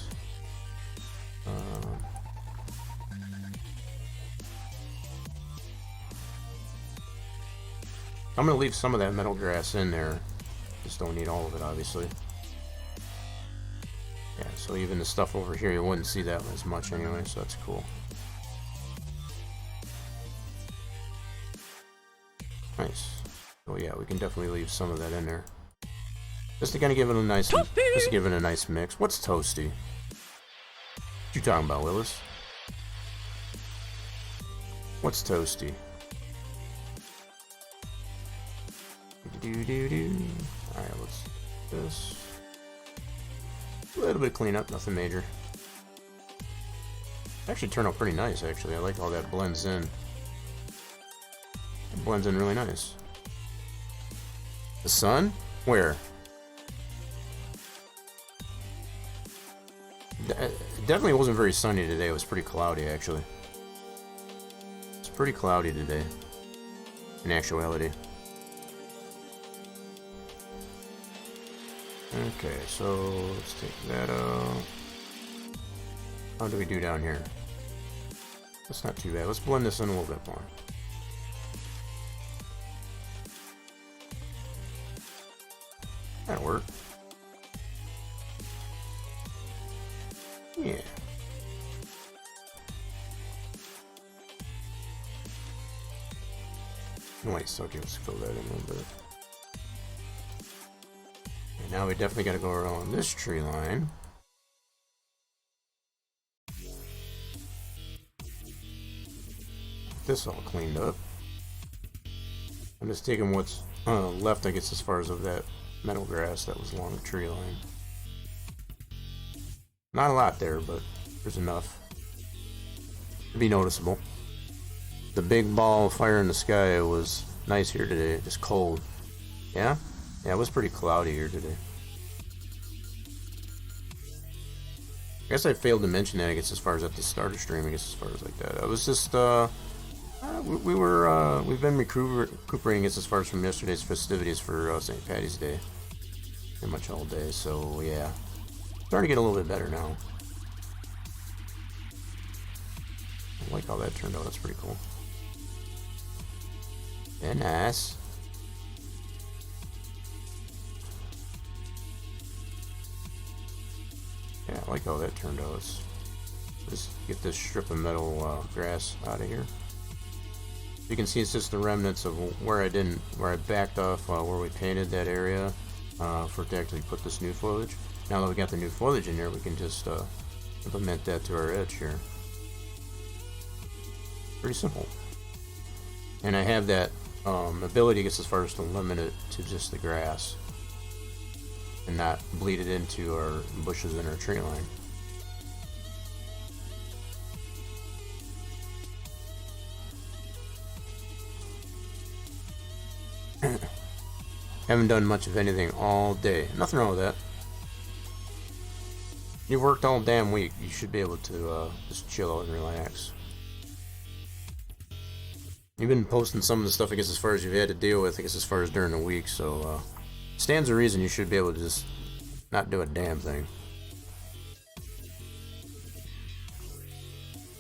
I'm going to leave some of that metal grass in there. Just don't need all of it, obviously. Yeah, so even the stuff over here, you wouldn't see that as much anyway, so that's cool. Nice. Oh yeah, we can definitely leave some of that in there. Just to kind of give it a nice, just give it a nice mix. What's toasty? What you talking about, Willis? What's toasty? Alright, let's do this. A little bit of cleanup, nothing major. Actually turned out pretty nice, actually. I like how that blends in. It blends in really nice. The sun? Where? It definitely wasn't very sunny today. It was pretty cloudy, actually. It's pretty cloudy today, in actuality. Okay, so let's take that out. How do we do down here? That's not too bad. Let's blend this in a little bit more. That'll work. Yeah. Nice, okay, let's fill that in a little bit. And now we definitely gotta go around this tree line. This all cleaned up. I'm just taking what's left, I guess, as far as of that metal grass that was along the tree line. Not a lot there, but there's enough to be noticeable. The big ball of fire in the sky was nice here today, just cold. Yeah? Yeah, it was pretty cloudy here today. guess I failed to mention that, I guess, as far as at the start of stream, I guess, as far as like that. I was just, we've been recuperating, I guess, as far as from yesterday's festivities for St. Patty's Day. Pretty much all day, so yeah. Starting to get a little bit better now. I like how that turned out, that's pretty cool. Yeah, nice. Yeah, I like how that turned out. Let's just get this strip of metal grass out of here. You can see it's just the remnants of where I backed off where we painted that area for it to actually put this new foliage. Now that we got the new foliage in here, we can just implement that to our edge here. Pretty simple. And I have that ability, I guess, as far as to limit it to just the grass and not bleed it into our bushes in our tree line. Haven't done much of anything all day. Nothing wrong with that. You've worked all damn week. You should be able to just chill out and relax. You've been posting some of the stuff, I guess, as far as you've had to deal with, I guess, as far as during the week, so stands to reason you should be able to just not do a damn thing.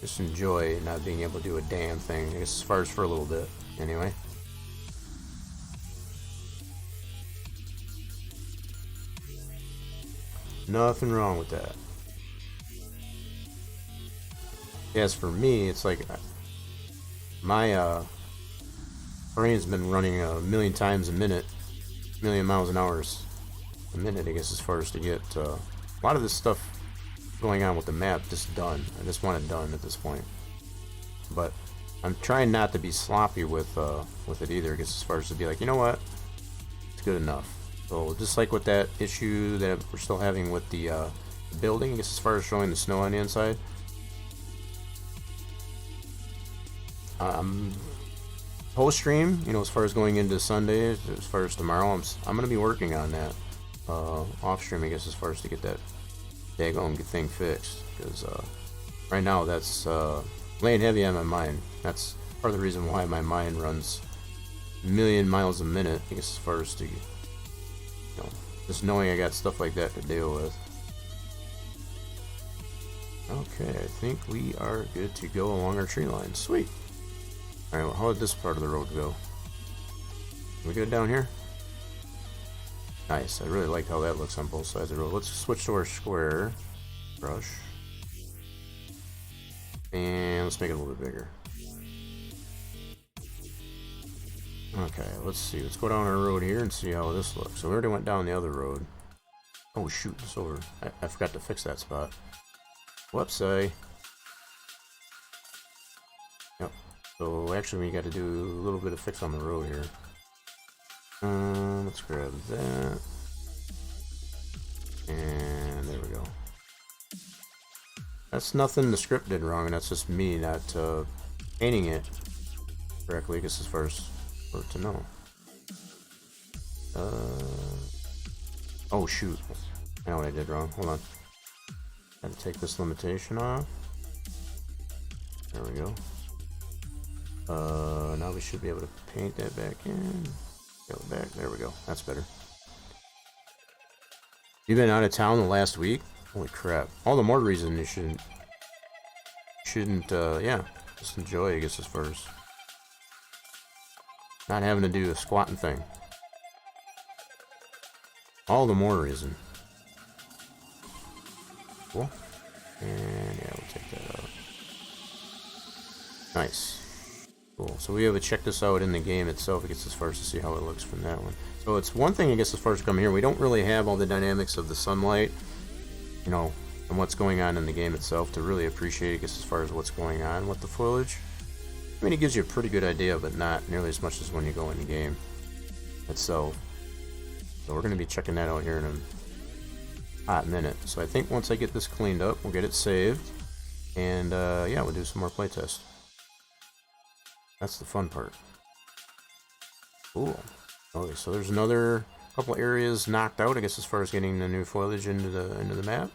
Just enjoy not being able to do a damn thing, I guess, as far as for a little bit, anyway. Nothing wrong with that. As for me, it's like my brain's been running a million times a minute, a million miles an hour a minute, I guess, as far as to get a lot of this stuff going on with the map just done. I just want it done at this point. But I'm trying not to be sloppy with it either, I guess, as far as to be like, you know what, it's good enough. So just like with that issue that we're still having with the building, I guess, as far as showing the snow on the inside. Post stream, you know, as far as going into Sunday, as far as tomorrow, I'm gonna be working on that off stream, I guess, as far as to get that daggone thing fixed, because right now that's laying heavy on my mind. That's part of the reason why my mind runs a million miles a minute, I guess, as far as to, you know, just knowing I got stuff like that to deal with. Okay, I think we are good to go along our tree line. Sweet. Alright, well, how did this part of the road go? We good down here? Nice, I really like how that looks on both sides of the road. Let's switch to our square brush. And let's make it a little bit bigger. Okay, let's see. Let's go down our road here and see how this looks. So we already went down the other road. Oh shoot, it's over. I forgot to fix that spot. Whoopsie. Yep. So actually we got to do a little bit of fix on the road here. Let's grab that. And there we go. That's nothing the script did wrong, and that's just me not painting it correctly, I guess, as far as for it to know. Oh shoot. I know what I did wrong. Hold on. Gotta take this limitation off. There we go. Now we should be able to paint that back in. Go back. There we go. That's better. You've been out of town the last week? Holy crap. All the more reason you shouldn't, yeah, just enjoy, I guess, as far as not having to do a squatting thing. All the more reason. Cool. And yeah, we'll take that out. Nice. Cool. So we have to check this out in the game itself, I guess, as far as to see how it looks from that one. So it's one thing, I guess, as far as coming here, we don't really have all the dynamics of the sunlight, you know, and what's going on in the game itself to really appreciate, I guess, as far as what's going on with the foliage. I mean, it gives you a pretty good idea, but not nearly as much as when you go in the game itself. So we're going to be checking that out here in a hot minute. So I think once I get this cleaned up, we'll get it saved, and yeah, we'll do some more playtest. That's the fun part. Cool. Okay, so there's another couple areas knocked out, I guess, as far as getting the new foliage into the map.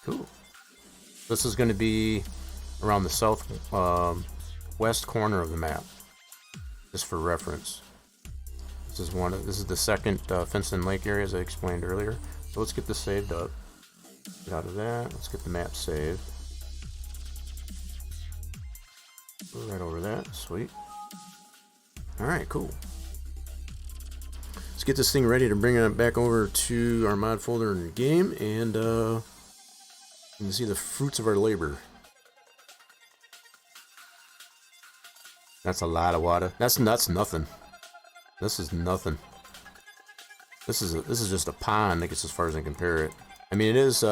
Cool. This is going to be around the south west corner of the map, just for reference. This is the second fenced-in lake area, as I explained earlier. So let's get this saved up. Get out of that. Let's get the map saved. Go right over that. Sweet. Alright, cool. Let's get this thing ready to bring it back over to our mod folder in the game, and you can see the fruits of our labor. That's a lot of water. That's nothing. This is nothing. This is just a pond, I guess, as far as I can compare it. I mean, it is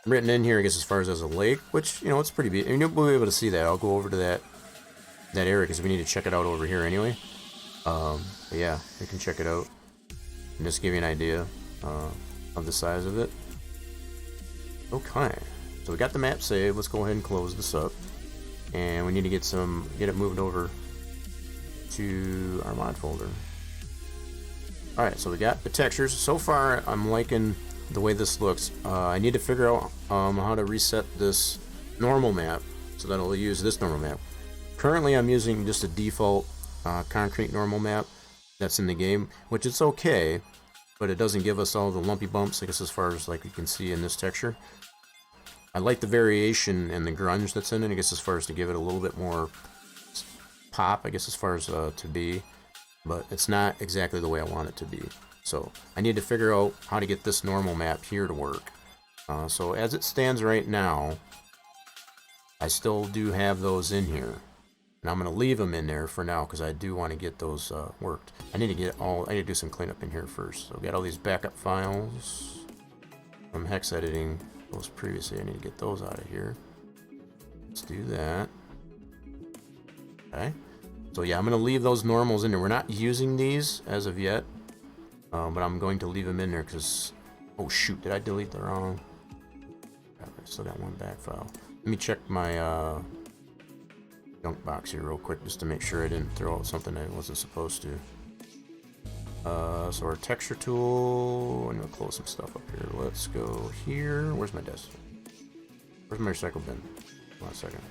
written in here, I guess, as far as a lake, which, you know, it's pretty big. I mean, you'll be able to see that. I'll go over to that area because we need to check it out over here anyway. But yeah, you can check it out and just give you an idea of the size of it. Okay, so we got the map saved. Let's go ahead and close this up, and we need to get it moved over to our mod folder. Alright, so we got the textures. So far, I'm liking the way this looks. I need to figure out how to reset this normal map so that it'll use this normal map. Currently, I'm using just a default concrete normal map that's in the game, which is okay, but it doesn't give us all the lumpy bumps, I guess, as far as like you can see in this texture. I like the variation and the grunge that's in it, I guess, as far as to give it a little bit more pop, I guess, as far as to be, but it's not exactly the way I want it to be. So I need to figure out how to get this normal map here to work. So as it stands right now, I still do have those in here, and I'm going to leave them in there for now because I do want to get those worked. I need to do some cleanup in here first. So we got all these backup files from hex editing those previously. I need to get those out of here. Let's do that. Okay, so yeah, I'm going to leave those normals in there. We're not using these as of yet, but I'm going to leave them in there because, oh shoot, did I delete the wrong? I still got one back file. Let me check my junk box here real quick just to make sure I didn't throw out something I wasn't supposed to. So our texture tool, I'm going to close some stuff up here. Let's go here. Where's my desk? Where's my recycle bin? Hold on a second.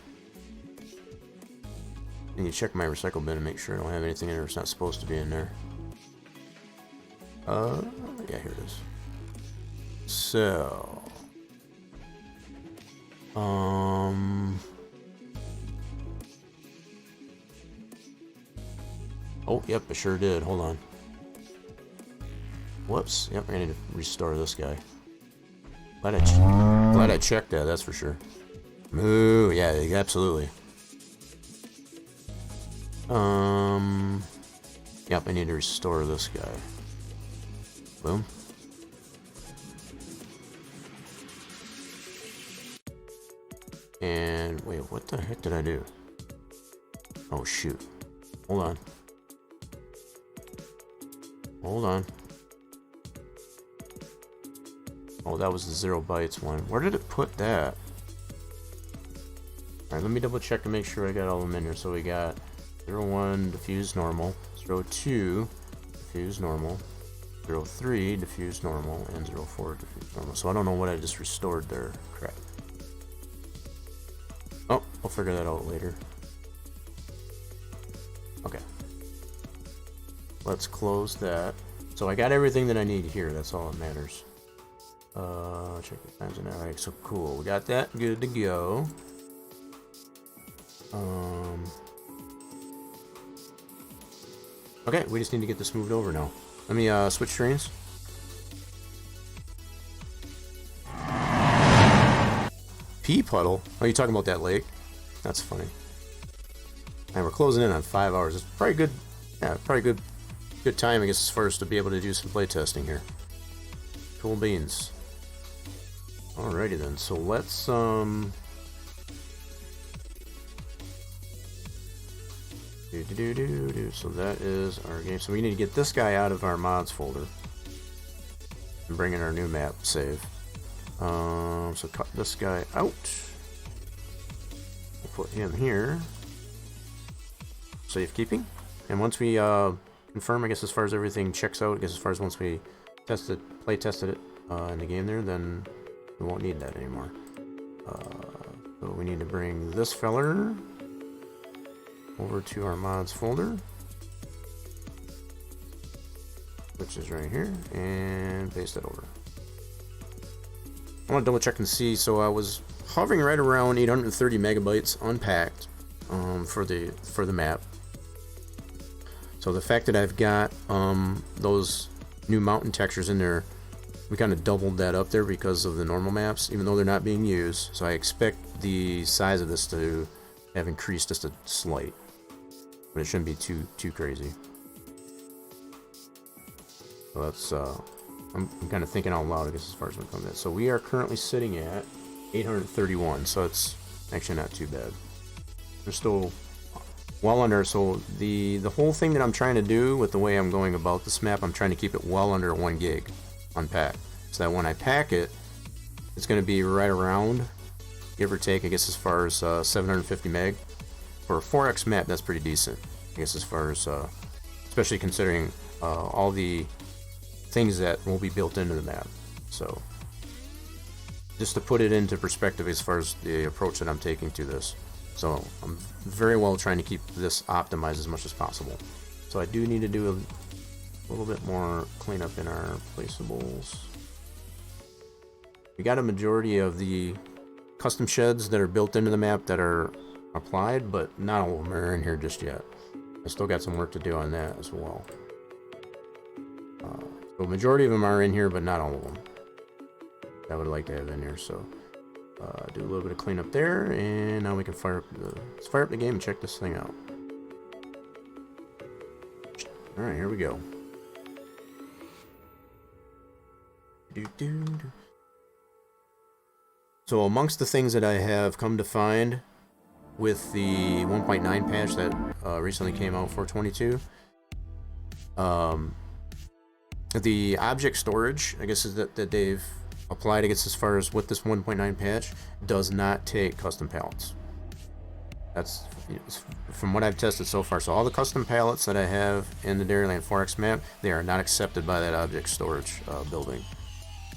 I need to check my recycle bin and make sure I don't have anything in there that's not supposed to be in there. Yeah, here it is. So, oh, yep, I sure did. Hold on. Whoops. Yep, I need to restore this guy. Glad I checked that, that's for sure. Moo, yeah, absolutely. Yep, I need to restore this guy. Boom. And wait, what the heck did I do? Oh shoot. Hold on. Hold on. Oh, that was the 0 bytes one. Where did it put that? Alright, let me double check to make sure I got all of them in here. So we got 01 diffuse normal, 02 diffuse normal, 03 diffuse normal, and 04 diffuse normal. So I don't know what I just restored there. Crap. Oh, I'll figure that out later. Okay. Let's close that. So I got everything that I need here. That's all that matters. Check the times and alright, so cool. We got that good to go. Okay, we just need to get this moved over now. Let me switch screens. Pea puddle? Oh, you talking about that lake? That's funny. And we're closing in on 5 hours. It's probably good. Yeah, probably good time, I guess, as far as to be able to do some play testing here. Cool beans. Alrighty then. So let's So that is our game. So we need to get this guy out of our mods folder and bring in our new map save. So cut this guy out. We'll put him here. Safekeeping. And once we confirm, I guess, as far as everything checks out, I guess as far as once we play tested it in the game there, then we won't need that anymore. So we need to bring this feller over to our mods folder, which is right here, and paste it over. I want to double check and see. So I was hovering right around 830 megabytes unpacked for the map. So the fact that I've got those new mountain textures in there, we kind of doubled that up there because of the normal maps, even though they're not being used. So I expect the size of this to have increased just a slight, but it shouldn't be too crazy. So that's I'm kind of thinking out loud, I guess, as far as when it comes to that. So we are currently sitting at 831, so it's actually not too bad. We're still well under. So the whole thing that I'm trying to do with the way I'm going about this map, I'm trying to keep it well under 1 gig unpacked, so that when I pack it, it's going to be right around, give or take, I guess, as far as 750 meg. For a 4x map, that's pretty decent, I guess, as far as especially considering all the things that will be built into the map. So just to put it into perspective as far as the approach that I'm taking to this, so I'm very well trying to keep this optimized as much as possible. So I do need to do a little bit more cleanup in our placeables. We got a majority of the custom sheds that are built into the map that are applied, but not all of them are in here just yet. I still got some work to do on that as well. So majority of them are in here, but not all of them. I would like to have in here. So do a little bit of cleanup there, and now we can let's fire up the game and check this thing out. All right, here we go. So amongst the things that I have come to find with the 1.9 patch that recently came out for 22, the object storage, I guess, is that they've applied, I guess, as far as with this 1.9 patch, does not take custom pallets. That's from what I've tested so far. So all the custom pallets that I have in the Dairyland 4X map, they are not accepted by that object storage building.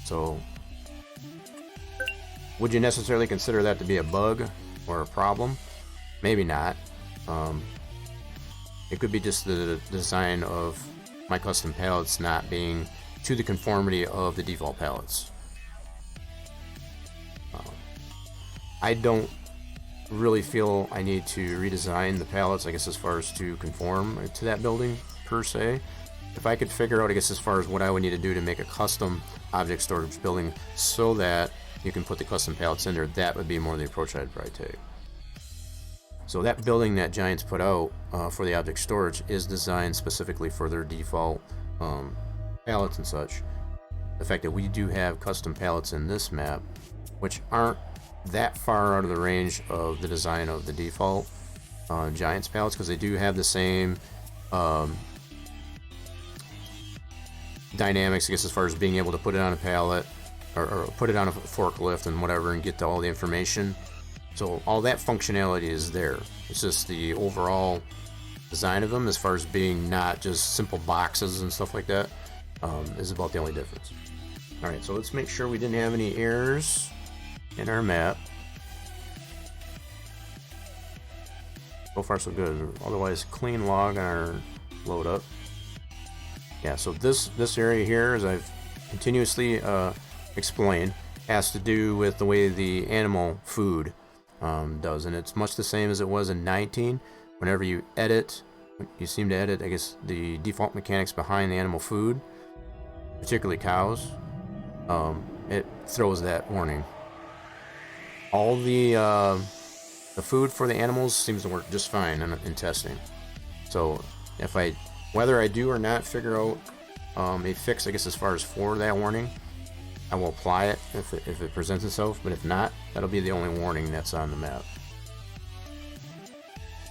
So would you necessarily consider that to be a bug or a problem? Maybe not. It could be just the design of my custom pallets not being to the conformity of the default pallets. I don't really feel I need to redesign the pallets, I guess, as far as to conform to that building per se. If I could figure out, I guess, as far as what I would need to do to make a custom object storage building so that you can put the custom pallets in there, that would be more the approach I'd probably take. So that building that Giants put out for the object storage is designed specifically for their default pallets and such. The fact that we do have custom pallets in this map, which aren't that far out of the range of the design of the default Giants pallets, because they do have the same dynamics, I guess, as far as being able to put it on a pallet or put it on a forklift and whatever and get to all the information. So all that functionality is there. It's just the overall design of them, as far as being not just simple boxes and stuff like that, is about the only difference. Alright, so let's make sure we didn't have any errors in our map. So far so good. Otherwise, clean log on our load up. Yeah, so this area here, as I've continuously explained, has to do with the way the animal food does, and it's much the same as it was in 19. Whenever you seem to edit, I guess, the default mechanics behind the animal food, particularly cows, it throws that warning. All the food for the animals seems to work just fine in testing. So if whether I do or not figure out a fix, I guess, as far as for that warning, I will apply it if it presents itself, but if not, that'll be the only warning that's on the map.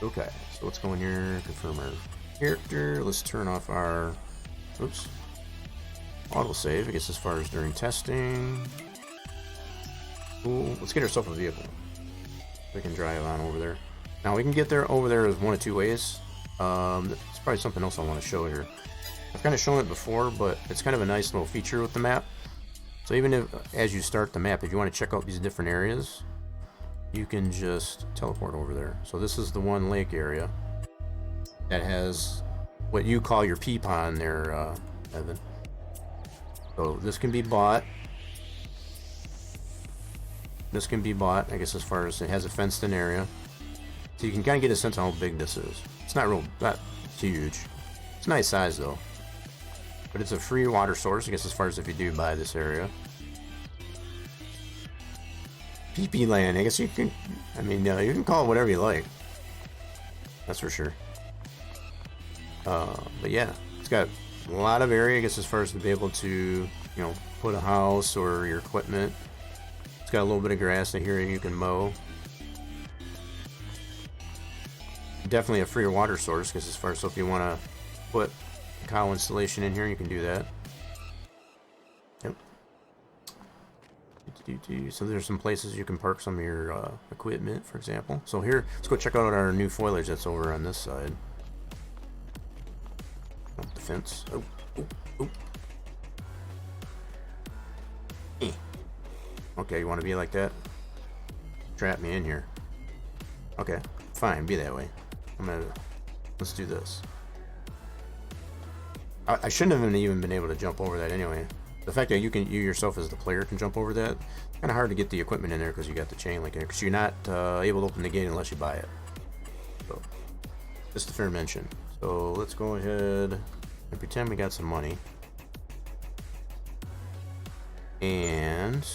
Okay, so let's go in here, confirm our character. Let's turn off our autosave, I guess, as far as during testing. Cool. Let's get ourselves a vehicle. We can drive on over there. Now we can get there over there one of two ways. It's probably something else I want to show here. I've kind of shown it before, but it's kind of a nice little feature with the map. So even if, as you start the map, if you want to check out these different areas, you can just teleport over there. So this is the one lake area that has what you call your pea pond there, Evan. So this can be bought. This can be bought, I guess, as far as it has a fenced-in area. So you can kind of get a sense of how big this is. It's not huge. It's a nice size, though. But it's a free water source, I guess, as far as if you do buy this area. PP land, I guess you can, I mean, you can call it whatever you like. That's for sure. But yeah, it's got a lot of area, I guess, as far as to be able to, you know, put a house or your equipment. It's got a little bit of grass in here you can mow. Definitely a free water source, because as far as, so if you want to put a cow installation in here, you can do that. Yep. So there's some places you can park some of your equipment, for example. So here, let's go check out our new foliage that's over on this side. Up the fence. Oh, oh, oh. Eh. Okay, you want to be like that? Trap me in here. Okay, fine, be that way. Let's do this. I shouldn't have even been able to jump over that anyway. The fact that you yourself as the player can jump over that, kind of hard to get the equipment in there because you got the chain link in there, because you're not able to open the gate unless you buy it. So, just a fair mention. So let's go ahead and pretend we got some money. And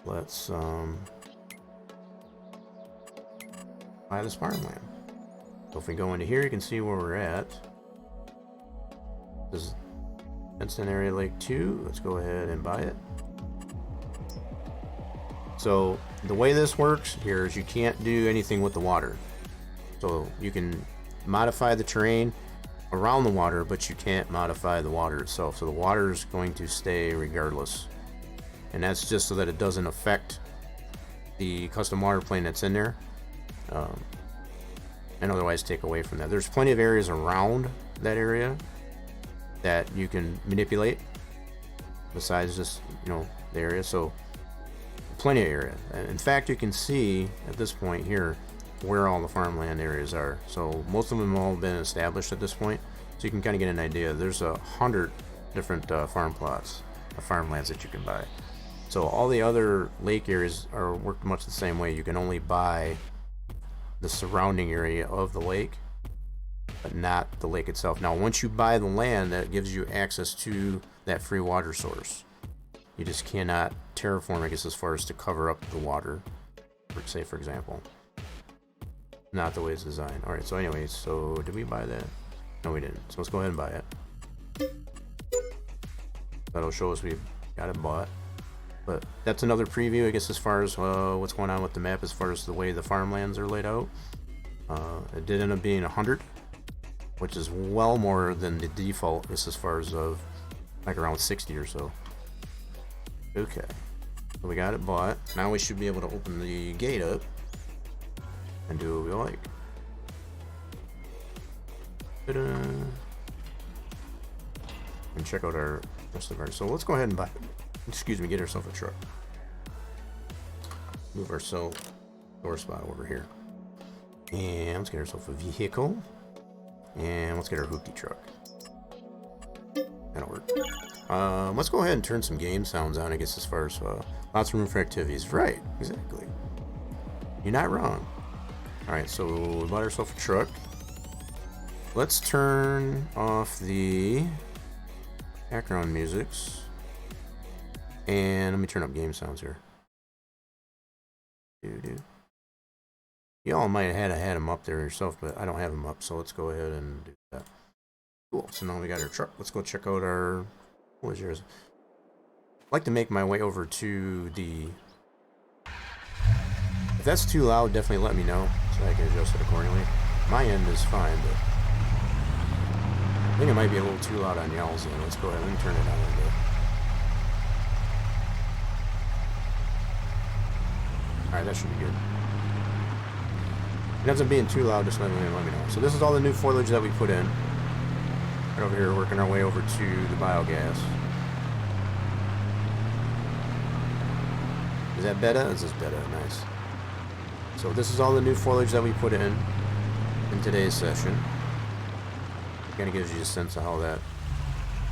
let's buy this farmland. So if we go into here, you can see where we're at. This is fenced-in area Lake 2. Let's go ahead and buy it. So the way this works here is you can't do anything with the water. So you can modify the terrain around the water, but you can't modify the water itself. So the water is going to stay regardless. And that's just so that it doesn't affect the custom water plane that's in there. And otherwise take away from that. There's plenty of areas around that area that you can manipulate besides just, you know, the area. So plenty of area. In fact, you can see at this point here where all the farmland areas are. So most of them have all been established at this point, so you can kind of get an idea. There's 100 different farm plots of farmlands that you can buy. So all the other lake areas are worked much the same way. You can only buy the surrounding area of the lake, but not the lake itself. Now once you buy the land, that gives you access to that free water source. You just cannot terraform, I guess, as far as to cover up the water, say, for example. Not the way it's designed. Alright, so anyways, so did we buy that? No, we didn't. So let's go ahead and buy it. That'll show us we got it bought. But that's another preview, I guess, as far as what's going on with the map, as far as the way the farmlands are laid out. It did end up being 100, which is well more than the default, just as far as of like around 60 or so. Okay, so we got it bought. Now we should be able to open the gate up and do what we like. Ta-da. And check out our rest of our. So let's go ahead and buy. Excuse me, get ourselves a truck. Move ourselves door spot over here. And let's get ourselves a vehicle. And let's get our hoopty truck. That'll work. Let's go ahead and turn some game sounds on, I guess, as far as lots of room for activities. Right, exactly. You're not wrong. Alright, so we bought ourselves a truck. Let's turn off the background musics. And let me turn up game sounds here. Y'all might have had them up there yourself, but I don't have them up, so let's go ahead and do that. Cool, so now we got our truck. Let's go check out our... What was yours? I'd like to make my way over to the... If that's too loud, definitely let me know, so I can adjust it accordingly. My end is fine, but... I think it might be a little too loud on y'all's end. Let's go ahead and turn it down a little bit. Alright, that should be good. If it ends up being too loud, just let me know. So this is all the new foliage that we put in. Right over here, working our way over to the biogas. that beta? This is beta. Nice. So this is all the new foliage that we put in today's session. Kind of gives you a sense of how that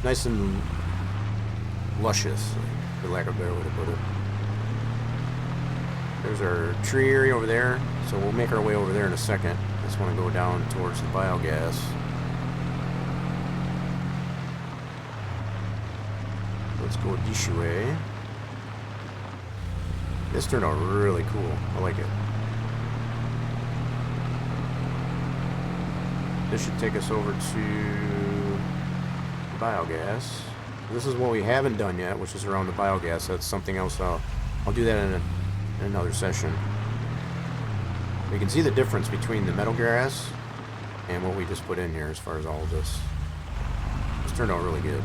nice and luscious, for lack of a better way to put it. There's our tree area over there, so we'll make our way over there in a second. I just want to go down towards the biogas. Let's go this way. This turned out really cool. I like it. This should take us over to biogas. This is what we haven't done yet, which is around the biogas. That's something else. I'll do that in another session. You can see the difference between the meadow grass and what we just put in here as far as all of this. This turned out really good.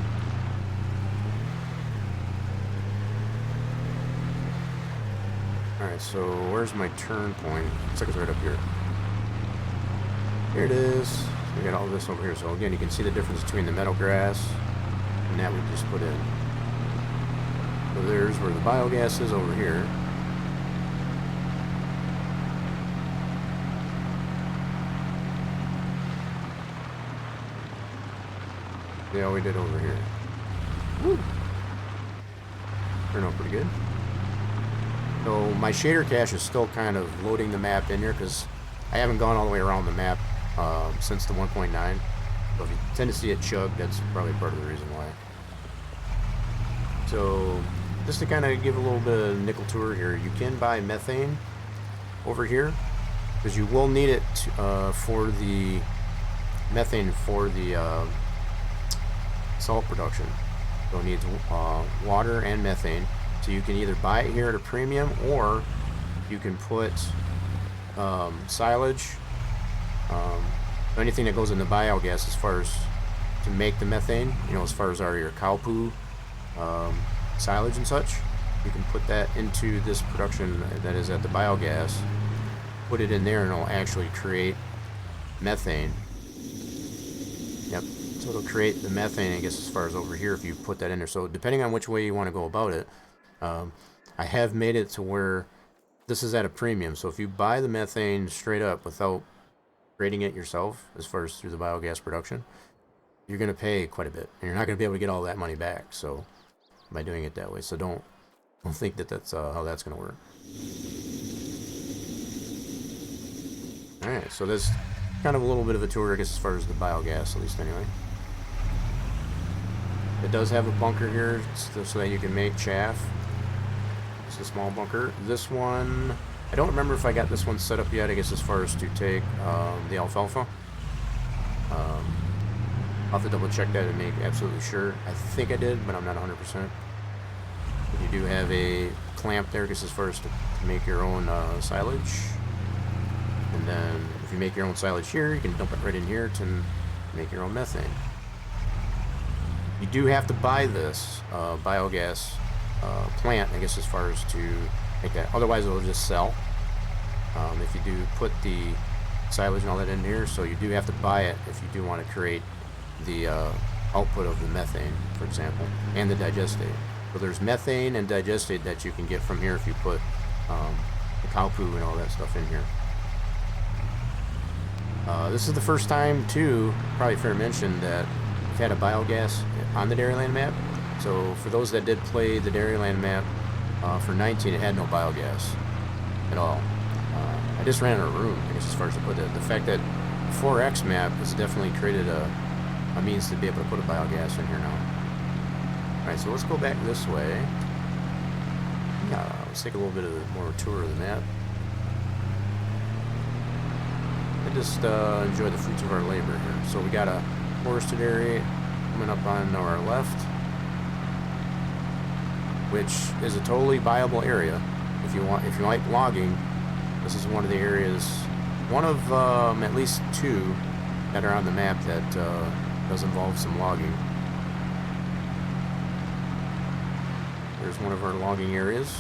Alright, so where's my turn point? Looks like it's right up here. Here it is. We got all of this over here. So again, you can see the difference between the meadow grass and that we just put in. So there's where the biogas is over here. Yeah, we did over here. Woo! Turned out pretty good. So my shader cache is still kind of loading the map in here because I haven't gone all the way around the map since the 1.9. So if you tend to see it chug, that's probably part of the reason why. So just to kind of give a little bit of nickel tour here, you can buy methane over here because you will need it for the methane for the salt production. So it needs water and methane. So you can either buy it here at a premium, or you can put silage, anything that goes in the biogas as far as to make the methane, you know, as far as your cow poo, silage and such. You can put that into this production that is at the biogas, put it in there, and it'll actually create methane. Yep. So it'll create the methane, I guess, as far as over here if you put that in there. So depending on which way you want to go about it, I have made it to where this is at a premium. So if you buy the methane straight up without creating it yourself, as far as through the biogas production, you're going to pay quite a bit. And you're not going to be able to get all that money back. So by doing it that way. So don't think that that's how that's going to work. Alright, so that's kind of a little bit of a tour, I guess, as far as the biogas, at least anyway. It does have a bunker here so that you can make chaff. It's a small bunker. This one, I don't remember if I got this one set up yet, I guess, as far as to take the alfalfa. I'll have to double check that and make absolutely sure. I think I did, but I'm not 100%. But you do have a clamp there, I guess, as far as to make your own silage. And then if you make your own silage here, you can dump it right in here to make your own methane. You do have to buy this biogas plant, I guess, as far as to make that. Otherwise, it'll just sell. If you do put the silage and all that in here, so you do have to buy it if you do want to create the output of the methane, for example, and the digestate. So there's methane and digestate that you can get from here if you put the cow poo and all that stuff in here. This is the first time, too, probably fair to mention, that we've had a biogas on the Dairyland map. So for those that did play the Dairyland map for 19, it had no biogas at all. I just ran out of room, I guess, as far as to put it. The fact that 4X map has definitely created a means to be able to put a biogas in here now. Alright, so let's go back this way. Let's take a little bit of more tour of the map. I just enjoy the fruits of our labor here. So we got a forested area coming up on our left, which is a totally viable area. If you like logging, this is one of the areas, one of at least two that are on the map that does involve some logging. There's one of our logging areas.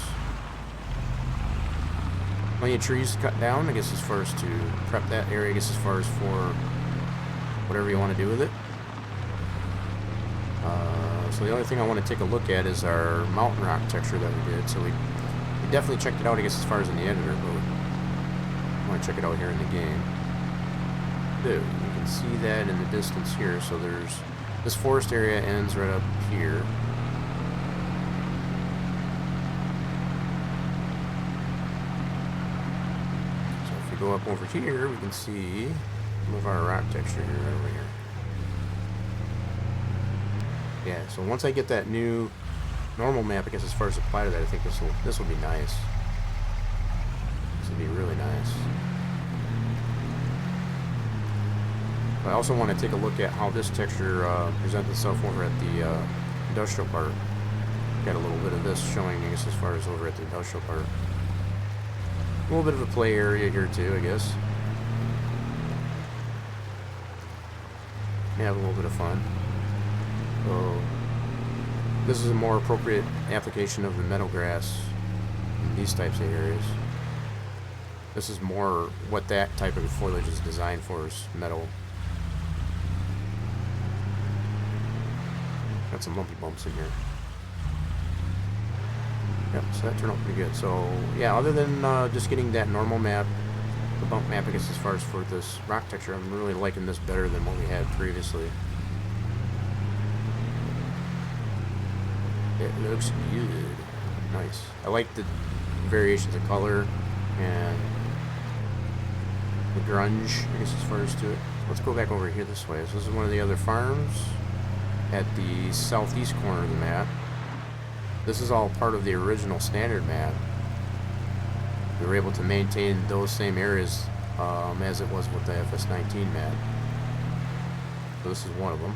Plenty of trees cut down, I guess, as far as to prep that area, I guess, as far as for whatever you want to do with it. So the only thing I want to take a look at is our mountain rock texture that we did. So we definitely checked it out, I guess, as far as in the editor, but I want to check it out here in the game. Dude, you can see that in the distance here. So there's this forest area ends right up here. So if we go up over here, we can see some of our rock texture here right over here. Yeah, so once I get that new normal map, I guess as far as apply to that, I think this will be nice. This will be really nice. I also want to take a look at how this texture presents itself over at the industrial part. Got a little bit of this showing, I guess, as far as over at the industrial part. A little bit of a play area here too, I guess. May have a little bit of fun. So this is a more appropriate application of the meadow grass in these types of areas. This is more what that type of foliage is designed for, is meadow. Got some lumpy bumps in here. Yep, so that turned out pretty good. So, yeah, other than just getting that normal map, the bump map, I guess, as far as for this rock texture, I'm really liking this better than what we had previously. It looks good. Nice. I like the variations of color and the grunge, I guess, as far as to it. Let's go back over here this way. So this is one of the other farms at the southeast corner of the map. This is all part of the original standard map. We were able to maintain those same areas as it was with the FS19 map. So this is one of them.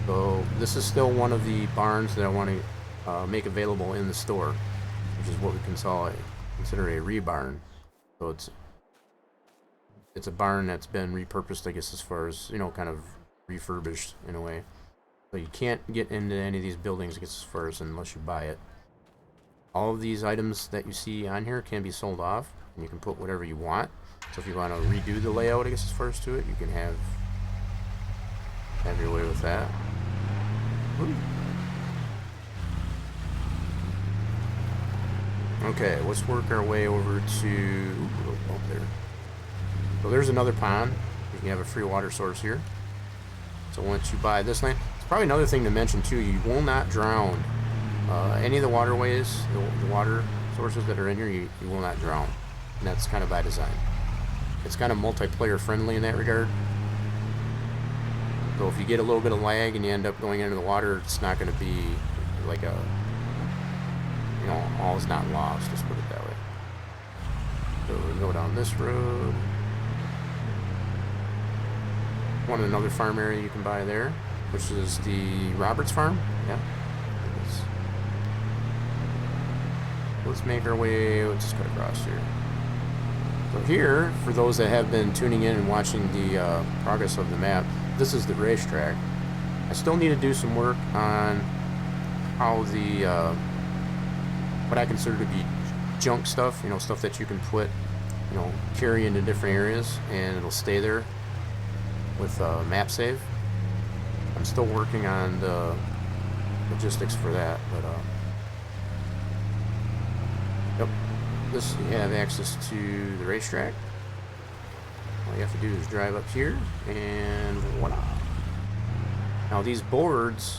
So this is still one of the barns that I want to make available in the store, which is what we consider a rebarn. So it's a barn that's been repurposed, I guess, as far as, you know, kind of refurbished in a way. So you can't get into any of these buildings, I guess, as far as unless you buy it. All of these items that you see on here can be sold off, and you can put whatever you want. So if you want to redo the layout, I guess, as far as to it, you can have your way with that. Ooh. Okay, let's work our way over to up there. So there's another pond. You can have a free water source here. So once you buy this land, it's probably another thing to mention too. You will not drown any of the waterways, the water sources that are in here. You will not drown, and that's kind of by design. It's kind of multiplayer friendly in that regard. So if you get a little bit of lag and you end up going into the water, it's not going to be like a, you know, all is not lost. Let's put it that way. So we go down this road. Another farm area you can buy there, which is the Roberts farm. Yeah. Let's make our way. Let's just cut across here. So here, for those that have been tuning in and watching the progress of the map, this is the racetrack. I still need to do some work on how the what I consider to be junk stuff, you know, stuff that you can put, you know, carry into different areas and it'll stay there with map save. I'm still working on the logistics for that, but yep, this you have access to the racetrack. All you have to do is drive up here and voila. Now these boards,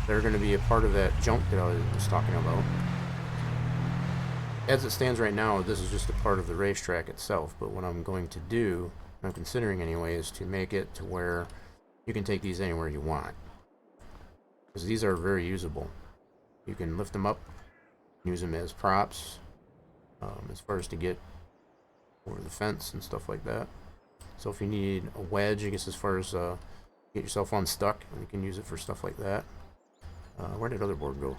they're going to be a part of that junk that I was talking about. As it stands right now, this is just a part of the racetrack itself, but what I'm going to do, I'm considering anyway, is to make it to where you can take these anywhere you want, because these are very usable. You can lift them up, use them as props, as far as to get over the fence and stuff like that. So if you need a wedge, I guess, as far as get yourself unstuck, you can use it for stuff like that. Where did other board go?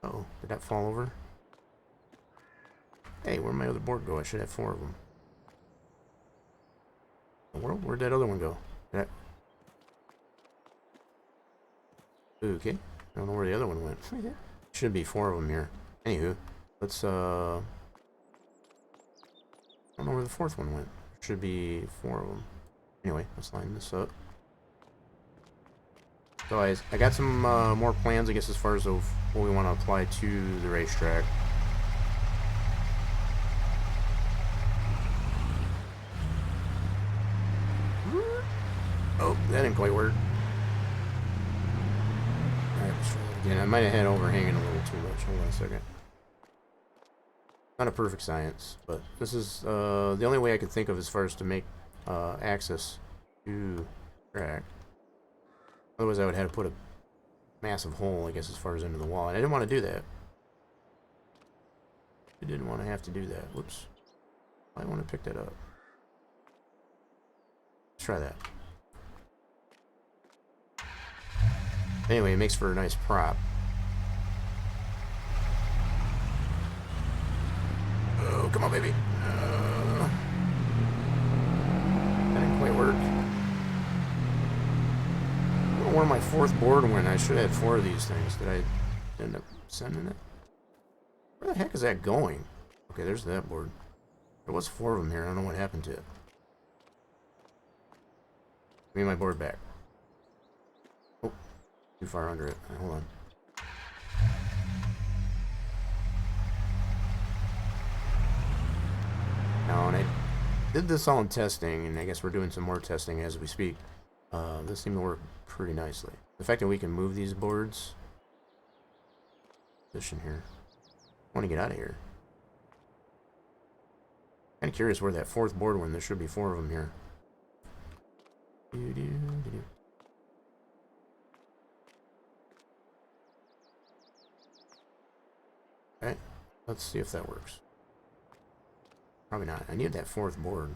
Uh-oh, did that fall over? Hey, where'd my other board go? I should have 4 of them. Where'd that other one go? Okay, I don't know where the other one went. Should be 4 of them here. Anywho, let's I don't know where the 4th one went. Should be 4 of them. Anyway, let's line this up. So I got some more plans, I guess, as far as of what we want to apply to the racetrack. Oh, that didn't quite work. Alright, let's try that again. I might have had overhanging a little too much. Hold on a second. Not a perfect science, but this is the only way I could think of as far as to make access to track. Otherwise, I would have to put a massive hole, I guess, as far as into the wall. And I didn't want to do that. I didn't want to have to do that. Whoops. I want to pick that up. Let's try that. Anyway, it makes for a nice prop. Oh, come on, baby. That didn't quite work. I don't know where my fourth board went. I should have had 4 of these things. Did I end up sending it? Where the heck is that going? Okay, there's that board. There was 4 of them here. I don't know what happened to it. Give me my board back. Oh, too far under it. Hold on. Now, and I did this all in testing, and I guess we're doing some more testing as we speak. This seemed to work pretty nicely. The fact that we can move these boards. Position here. I want to get out of here. Kind of curious where that 4th board went. There should be 4 of them here. Okay, let's see if that works. Probably not. I need that 4th board.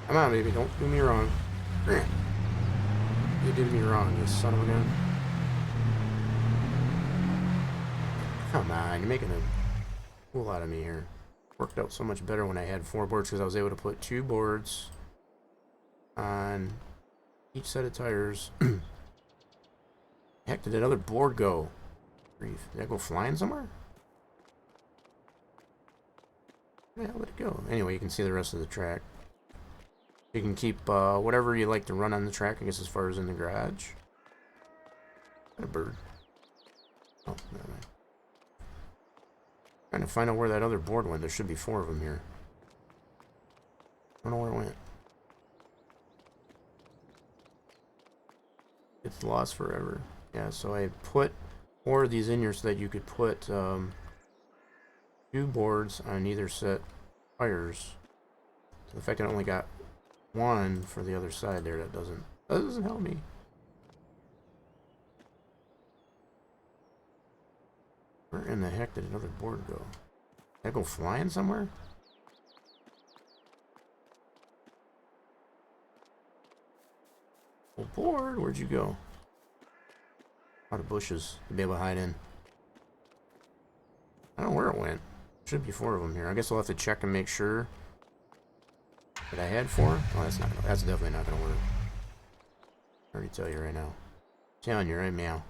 Come on, baby. Don't do me wrong. You did me wrong, you son of a gun. Come on, you're making a fool out of me here. Worked out so much better when I had 4 boards because I was able to put 2 boards on each set of tires. Heck, did that other board go? Grief. Did that go flying somewhere? Where the hell did it go? Anyway, you can see the rest of the track. You can keep whatever you like to run on the track, I guess, as far as in the garage. Got a bird. Oh, never mind. Trying to find out where that other board went. There should be 4 of them here. I don't know where it went. It's lost forever. Yeah, so I put 4 of these in here so that you could put 2 boards on either set tires. So the fact that I only got 1 for the other side there, that doesn't help me. Where in the heck did another board go? Did that go flying somewhere? Oh, board, where'd you go? A lot of bushes to be able to hide in. I don't know where it went. Should be 4 of them here. I guess I'll have to check and make sure that I had 4. Oh, that's definitely not gonna work. I already tell you right now. I'm telling you right now.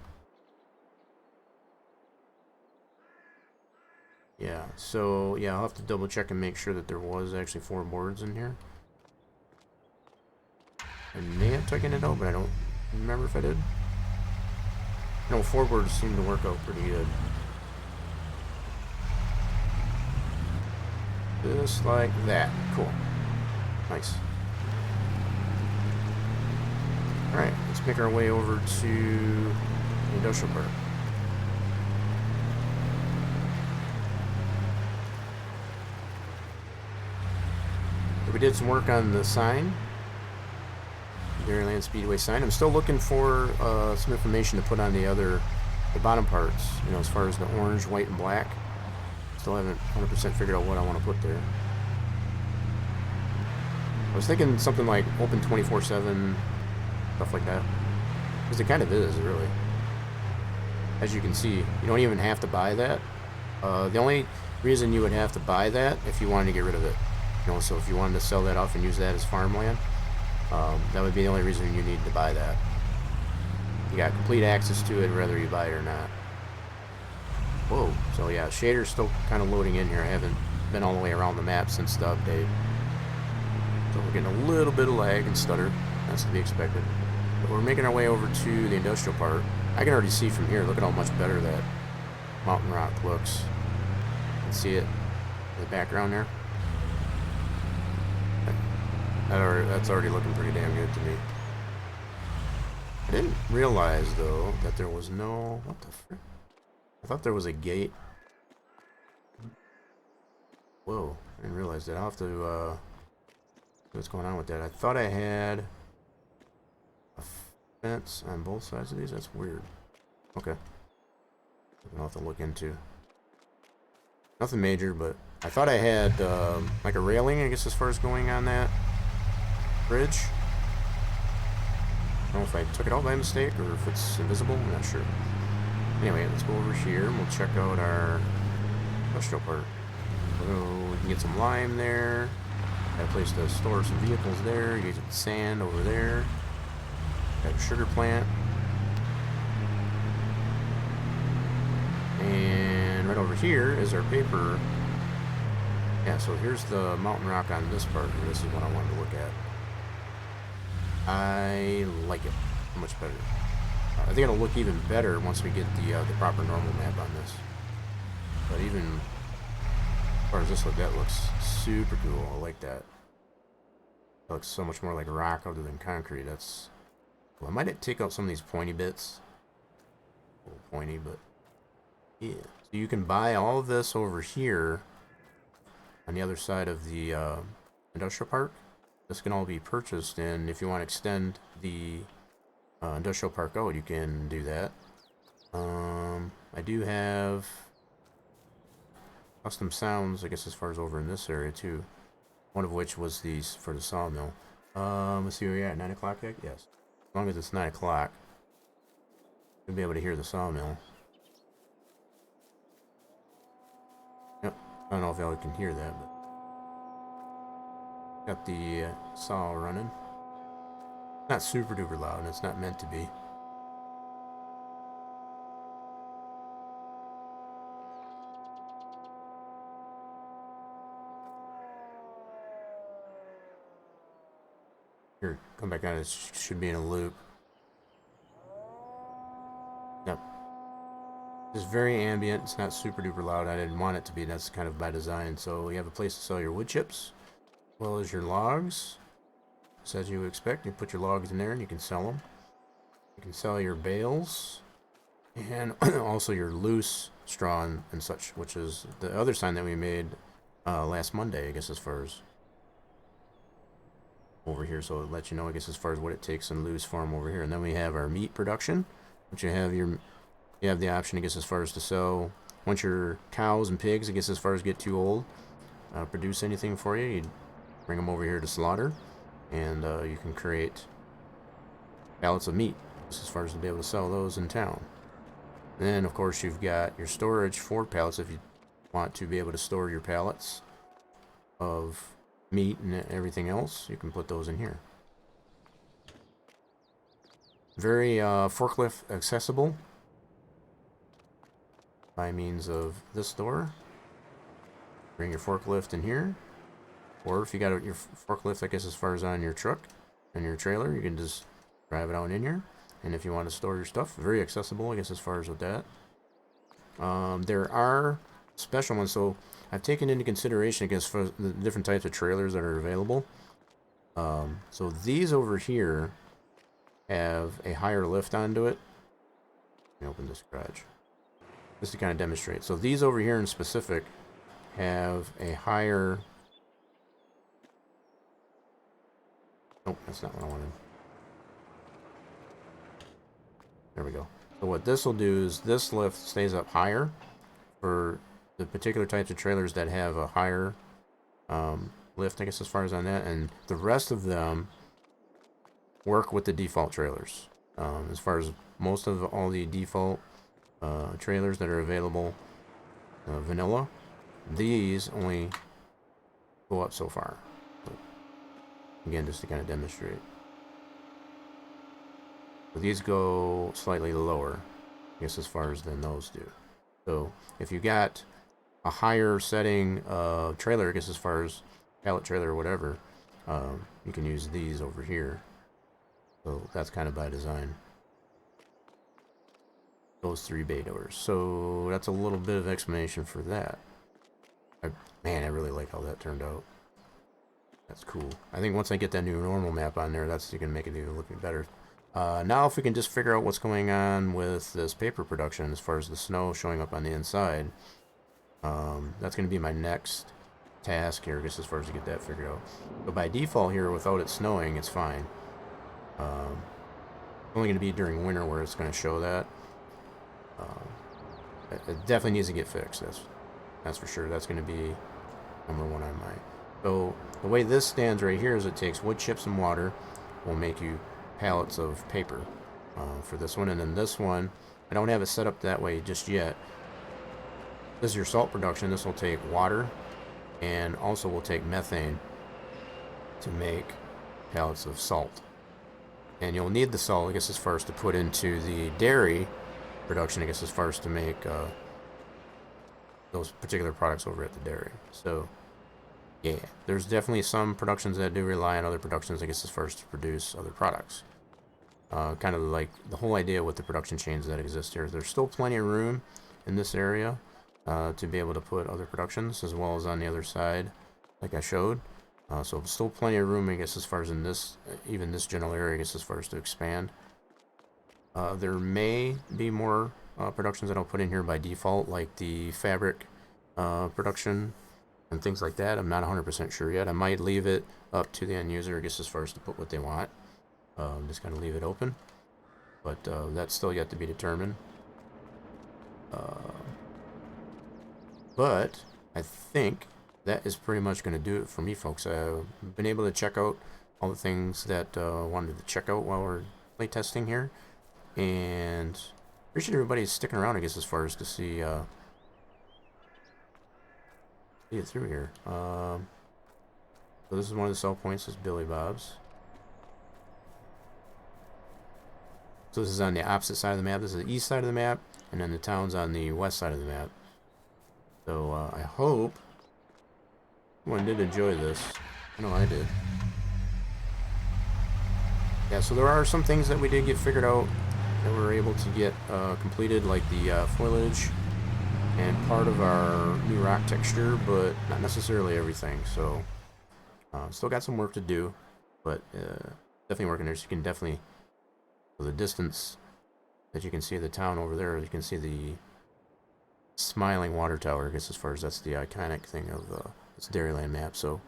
Yeah, so yeah, I'll have to double check and make sure that there was actually 4 boards in here. I may have taken it out, but I don't remember if I did. No, 4 boards seem to work out pretty good. Just like that. Cool. Nice. Alright, let's make our way over to the industrial park. We did some work on the sign. Dairyland Speedway sign. I'm still looking for some information to put on the bottom parts, you know, as far as the orange, white, and black. Still haven't 100% figured out what I want to put there. I was thinking something like open 24/7, stuff like that. Because it kind of is, really. As you can see, you don't even have to buy that. The only reason you would have to buy that if you wanted to get rid of it. You know, so if you wanted to sell that off and use that as farmland, that would be the only reason you need to buy that. You got complete access to it whether you buy it or not. Whoa. So yeah, shader's still kind of loading in here. I haven't been all the way around the map since the update. So we're getting a little bit of lag and stutter. That's to be expected. But we're making our way over to the industrial part. I can already see from here, look at how much better that mountain rock looks. You can see it in the background there. That's already looking pretty damn good to me. I didn't realize, though, that there was no... What the frick? I thought there was a gate. Whoa, I didn't realize that. I'll have to, see what's going on with that. I thought I had a fence on both sides of these. That's weird. Okay. I'll have to look into. Nothing major, but I thought I had, like a railing, I guess, as far as going on that bridge. I don't know if I took it out by mistake or if it's invisible. I'm not sure. Anyway, let's go over here and we'll check out our industrial part. So we can get some lime there. Got a place to store some vehicles there. You get some sand over there. Got a sugar plant. And right over here is our paper. Yeah, so here's the mountain rock on this part. And this is what I wanted to look at. I like it much better. I think it'll look even better once we get the proper normal map on this. But even as far as this look, that looks super cool. I like that. It looks so much more like rock other than concrete. That's... Well, I might take out some of these pointy bits. A little pointy, but... Yeah. So you can buy all of this over here on the other side of the industrial park. This can all be purchased, and if you want to extend the industrial park out, you can do that. I do have custom sounds, I guess, as far as over in this area too. One of which was these for the sawmill. Let's see where you're at. 9 o'clock yet? Yes. As long as it's 9 o'clock, you'll be able to hear the sawmill. Yep. I don't know if y'all can hear that, but got the saw running. Not super duper loud, and it's not meant to be. Here, come back on. It should be in a loop. Yep. It's very ambient. It's not super duper loud. I didn't want it to be. That's kind of by design. So you have a place to sell your wood chips, as well as your logs. Just as you would expect, you put your logs in there and you can sell them. You can sell your bales and also your loose straw and such, which is the other sign that we made last Monday, I guess, as far as over here. So it lets you know, I guess, as far as what it takes in loose form over here. And then we have our meat production, which you have the option, I guess, as far as to sell once your cows and pigs, I guess, as far as get too old, produce anything for you, you bring them over here to slaughter. And you can create pallets of meat, as far as to be able to sell those in town. And then, of course, you've got your storage for pallets if you want to be able to store your pallets of meat and everything else. You can put those in here. Very forklift accessible by means of this door. Bring your forklift in here. Or if you got your forklift, I guess, as far as on your truck and your trailer, you can just drive it out in here. And if you want to store your stuff, very accessible, I guess, as far as with that. There are special ones, so I've taken into consideration, I guess, for the different types of trailers that are available. So these over here have a higher lift onto it. Let me open this garage. Just to kind of demonstrate. So these over here in specific have a higher... Oh, that's not what I wanted. There we go. So what this will do is this lift stays up higher for the particular types of trailers that have a higher lift, I guess, as far as on that. And the rest of them work with the default trailers. As far as most of all the default trailers that are available, vanilla, these only go up so far. Again, just to kind of demonstrate. So these go slightly lower, I guess, as far as than those do. So if you got a higher setting trailer, I guess, as far as pallet trailer or whatever, you can use these over here. So that's kind of by design. Those 3 bay doors. So that's a little bit of explanation for that. Man, I really like how that turned out. That's cool. I think once I get that new normal map on there, that's going to make it even look better. Now if we can just figure out what's going on with this paper production as far as the snow showing up on the inside, that's going to be my next task here, just as far as to get that figured out. But by default here, without it snowing, it's fine. Only going to be during winter where it's going to show that. It definitely needs to get fixed. That's for sure. That's going to be number 1 on mine. So the way this stands right here is it takes wood chips and water. Will make you pallets of paper for this one, and then this one I don't have it set up that way just yet. This is your salt production. This will take water and also will take methane to make pallets of salt. And you'll need the salt, I guess, as far as to put into the dairy production, I guess, as far as to make those particular products over at the dairy. So yeah, there's definitely some productions that do rely on other productions, I guess, as far as to produce other products. Kind of like the whole idea with the production chains that exist here. There's still plenty of room in this area to be able to put other productions, as well as on the other side, like I showed. So still plenty of room, I guess, as far as in this, even this general area, I guess, as far as to expand. There may be more productions that I'll put in here by default, like the fabric production and things like that. I'm not 100% sure yet. I might leave it up to the end user, I guess, as far as to put what they want. Just kind of leave it open, but that's still yet to be determined. But I think that is pretty much going to do it for me, folks. I've been able to check out all the things that I wanted to check out while we're playtesting here, and appreciate everybody sticking around, I guess, as far as to see it through here. So this is one of the sell points, is Billy Bob's. So this is on the opposite side of the map. This is the east side of the map, and then the town's on the west side of the map. So I hope everyone did enjoy this. I know I did. Yeah, so there are some things that we did get figured out that we were able to get completed, like the foliage and part of our new rock texture, but not necessarily everything. So still got some work to do, but definitely working there. So you can definitely, the distance that you can see the town over there, you can see the smiling water tower, I guess, as far as that's the iconic thing of this Dairyland map. So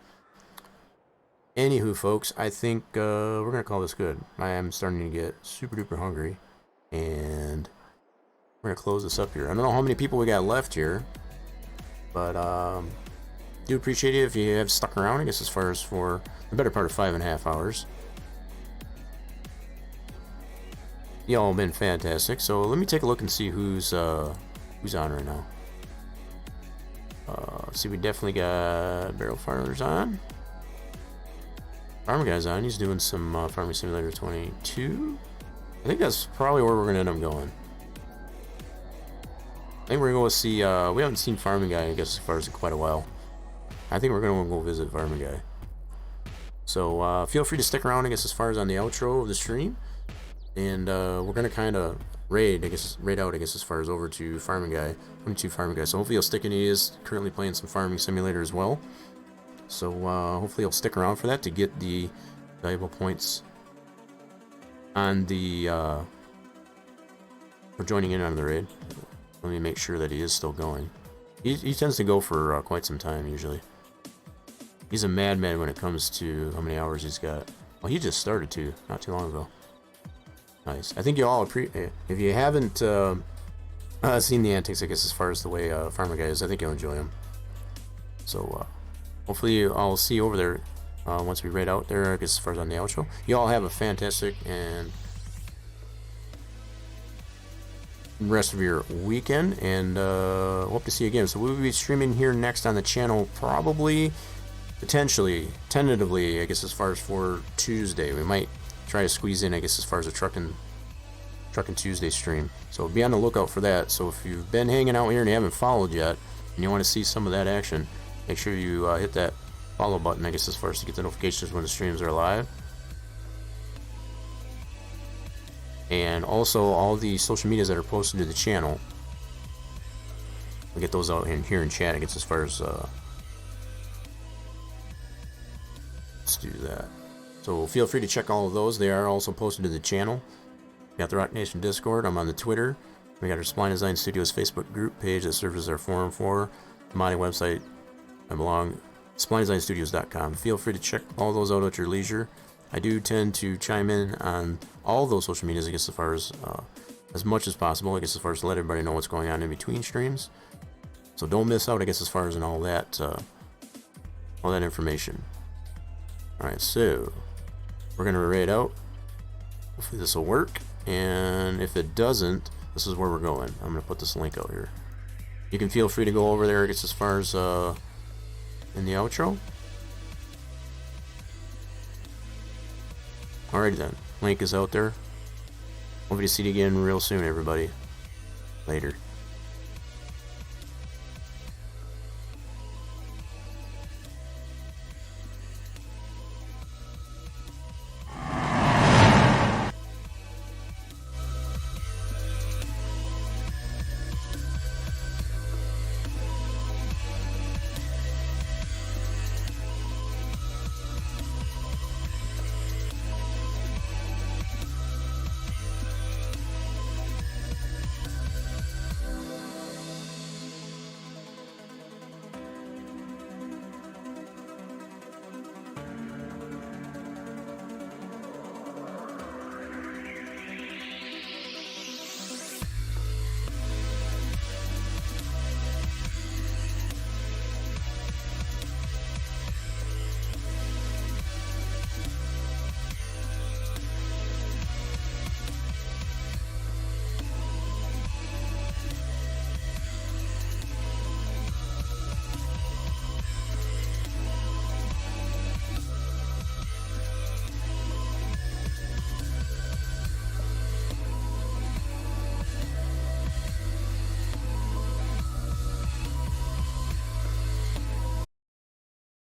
anywho, folks, I think we're gonna call this good. I am starting to get super duper hungry, and we're gonna close this up here. I don't know how many people we got left here, but do appreciate it if you have stuck around, I guess, as far as for the better part of 5.5 hours. Y'all been fantastic. So let me take a look and see who's on right now. See, we definitely got Barrel Farmers on. Farmer Guy's on. He's doing some Farming Simulator 22. I think that's probably where we're going to end up going. I think we're going to go see, we haven't seen Farming Guy, I guess, as far as in quite a while. I think we're going to go visit Farming Guy. So feel free to stick around, I guess, as far as on the outro of the stream. And we're going to kind of raid out, I guess, as far as over to Farming Guy, 22 Farming Guy. So hopefully he'll stick in. He is currently playing some Farming Simulator as well. So hopefully he'll stick around for that to get the valuable points on the for joining in on the raid. Let me make sure that he is still going. He tends to go for quite some time usually. He's a madman when it comes to how many hours he's got. Well, he just started too, not too long ago. Nice. I think you all appreciate. If you haven't seen the antics, I guess, as far as the way Farmer Guy is, I think you'll enjoy him. So hopefully I'll see you over there once we raid out there, I guess, as far as on the outro. You all have a fantastic and rest of your weekend, and hope to see you again. So we'll be streaming here next on the channel, probably, potentially, tentatively, I guess, as far as for Tuesday. We might try to squeeze in, I guess, as far as a Truckin' Tuesday stream. So be on the lookout for that. So if you've been hanging out here and you haven't followed yet, and you want to see some of that action, make sure you hit that follow button, I guess, as far as to get the notifications when the streams are live. And also all the social medias that are posted to the channel. We'll get those out in here in chat, I guess, as far as let's do that. So feel free to check all of those. They are also posted to the channel. We got the Rock Nation Discord. I'm on the Twitter. We got our Spline Design Studios Facebook group page that serves as our forum for the modding website. I belong, SplineDesignStudios.com. Feel free to check all those out at your leisure. I do tend to chime in on all those social medias, I guess, as much as possible, I guess, as far as to let everybody know what's going on in between streams. So don't miss out, I guess, as far as in all that information. Alright, so we're going to raid out. Hopefully this will work. And if it doesn't, this is where we're going. I'm going to put this link out here. You can feel free to go over there, I guess, as far as in the outro. Alrighty then. Link is out there. Hope to see you again real soon, everybody. Later.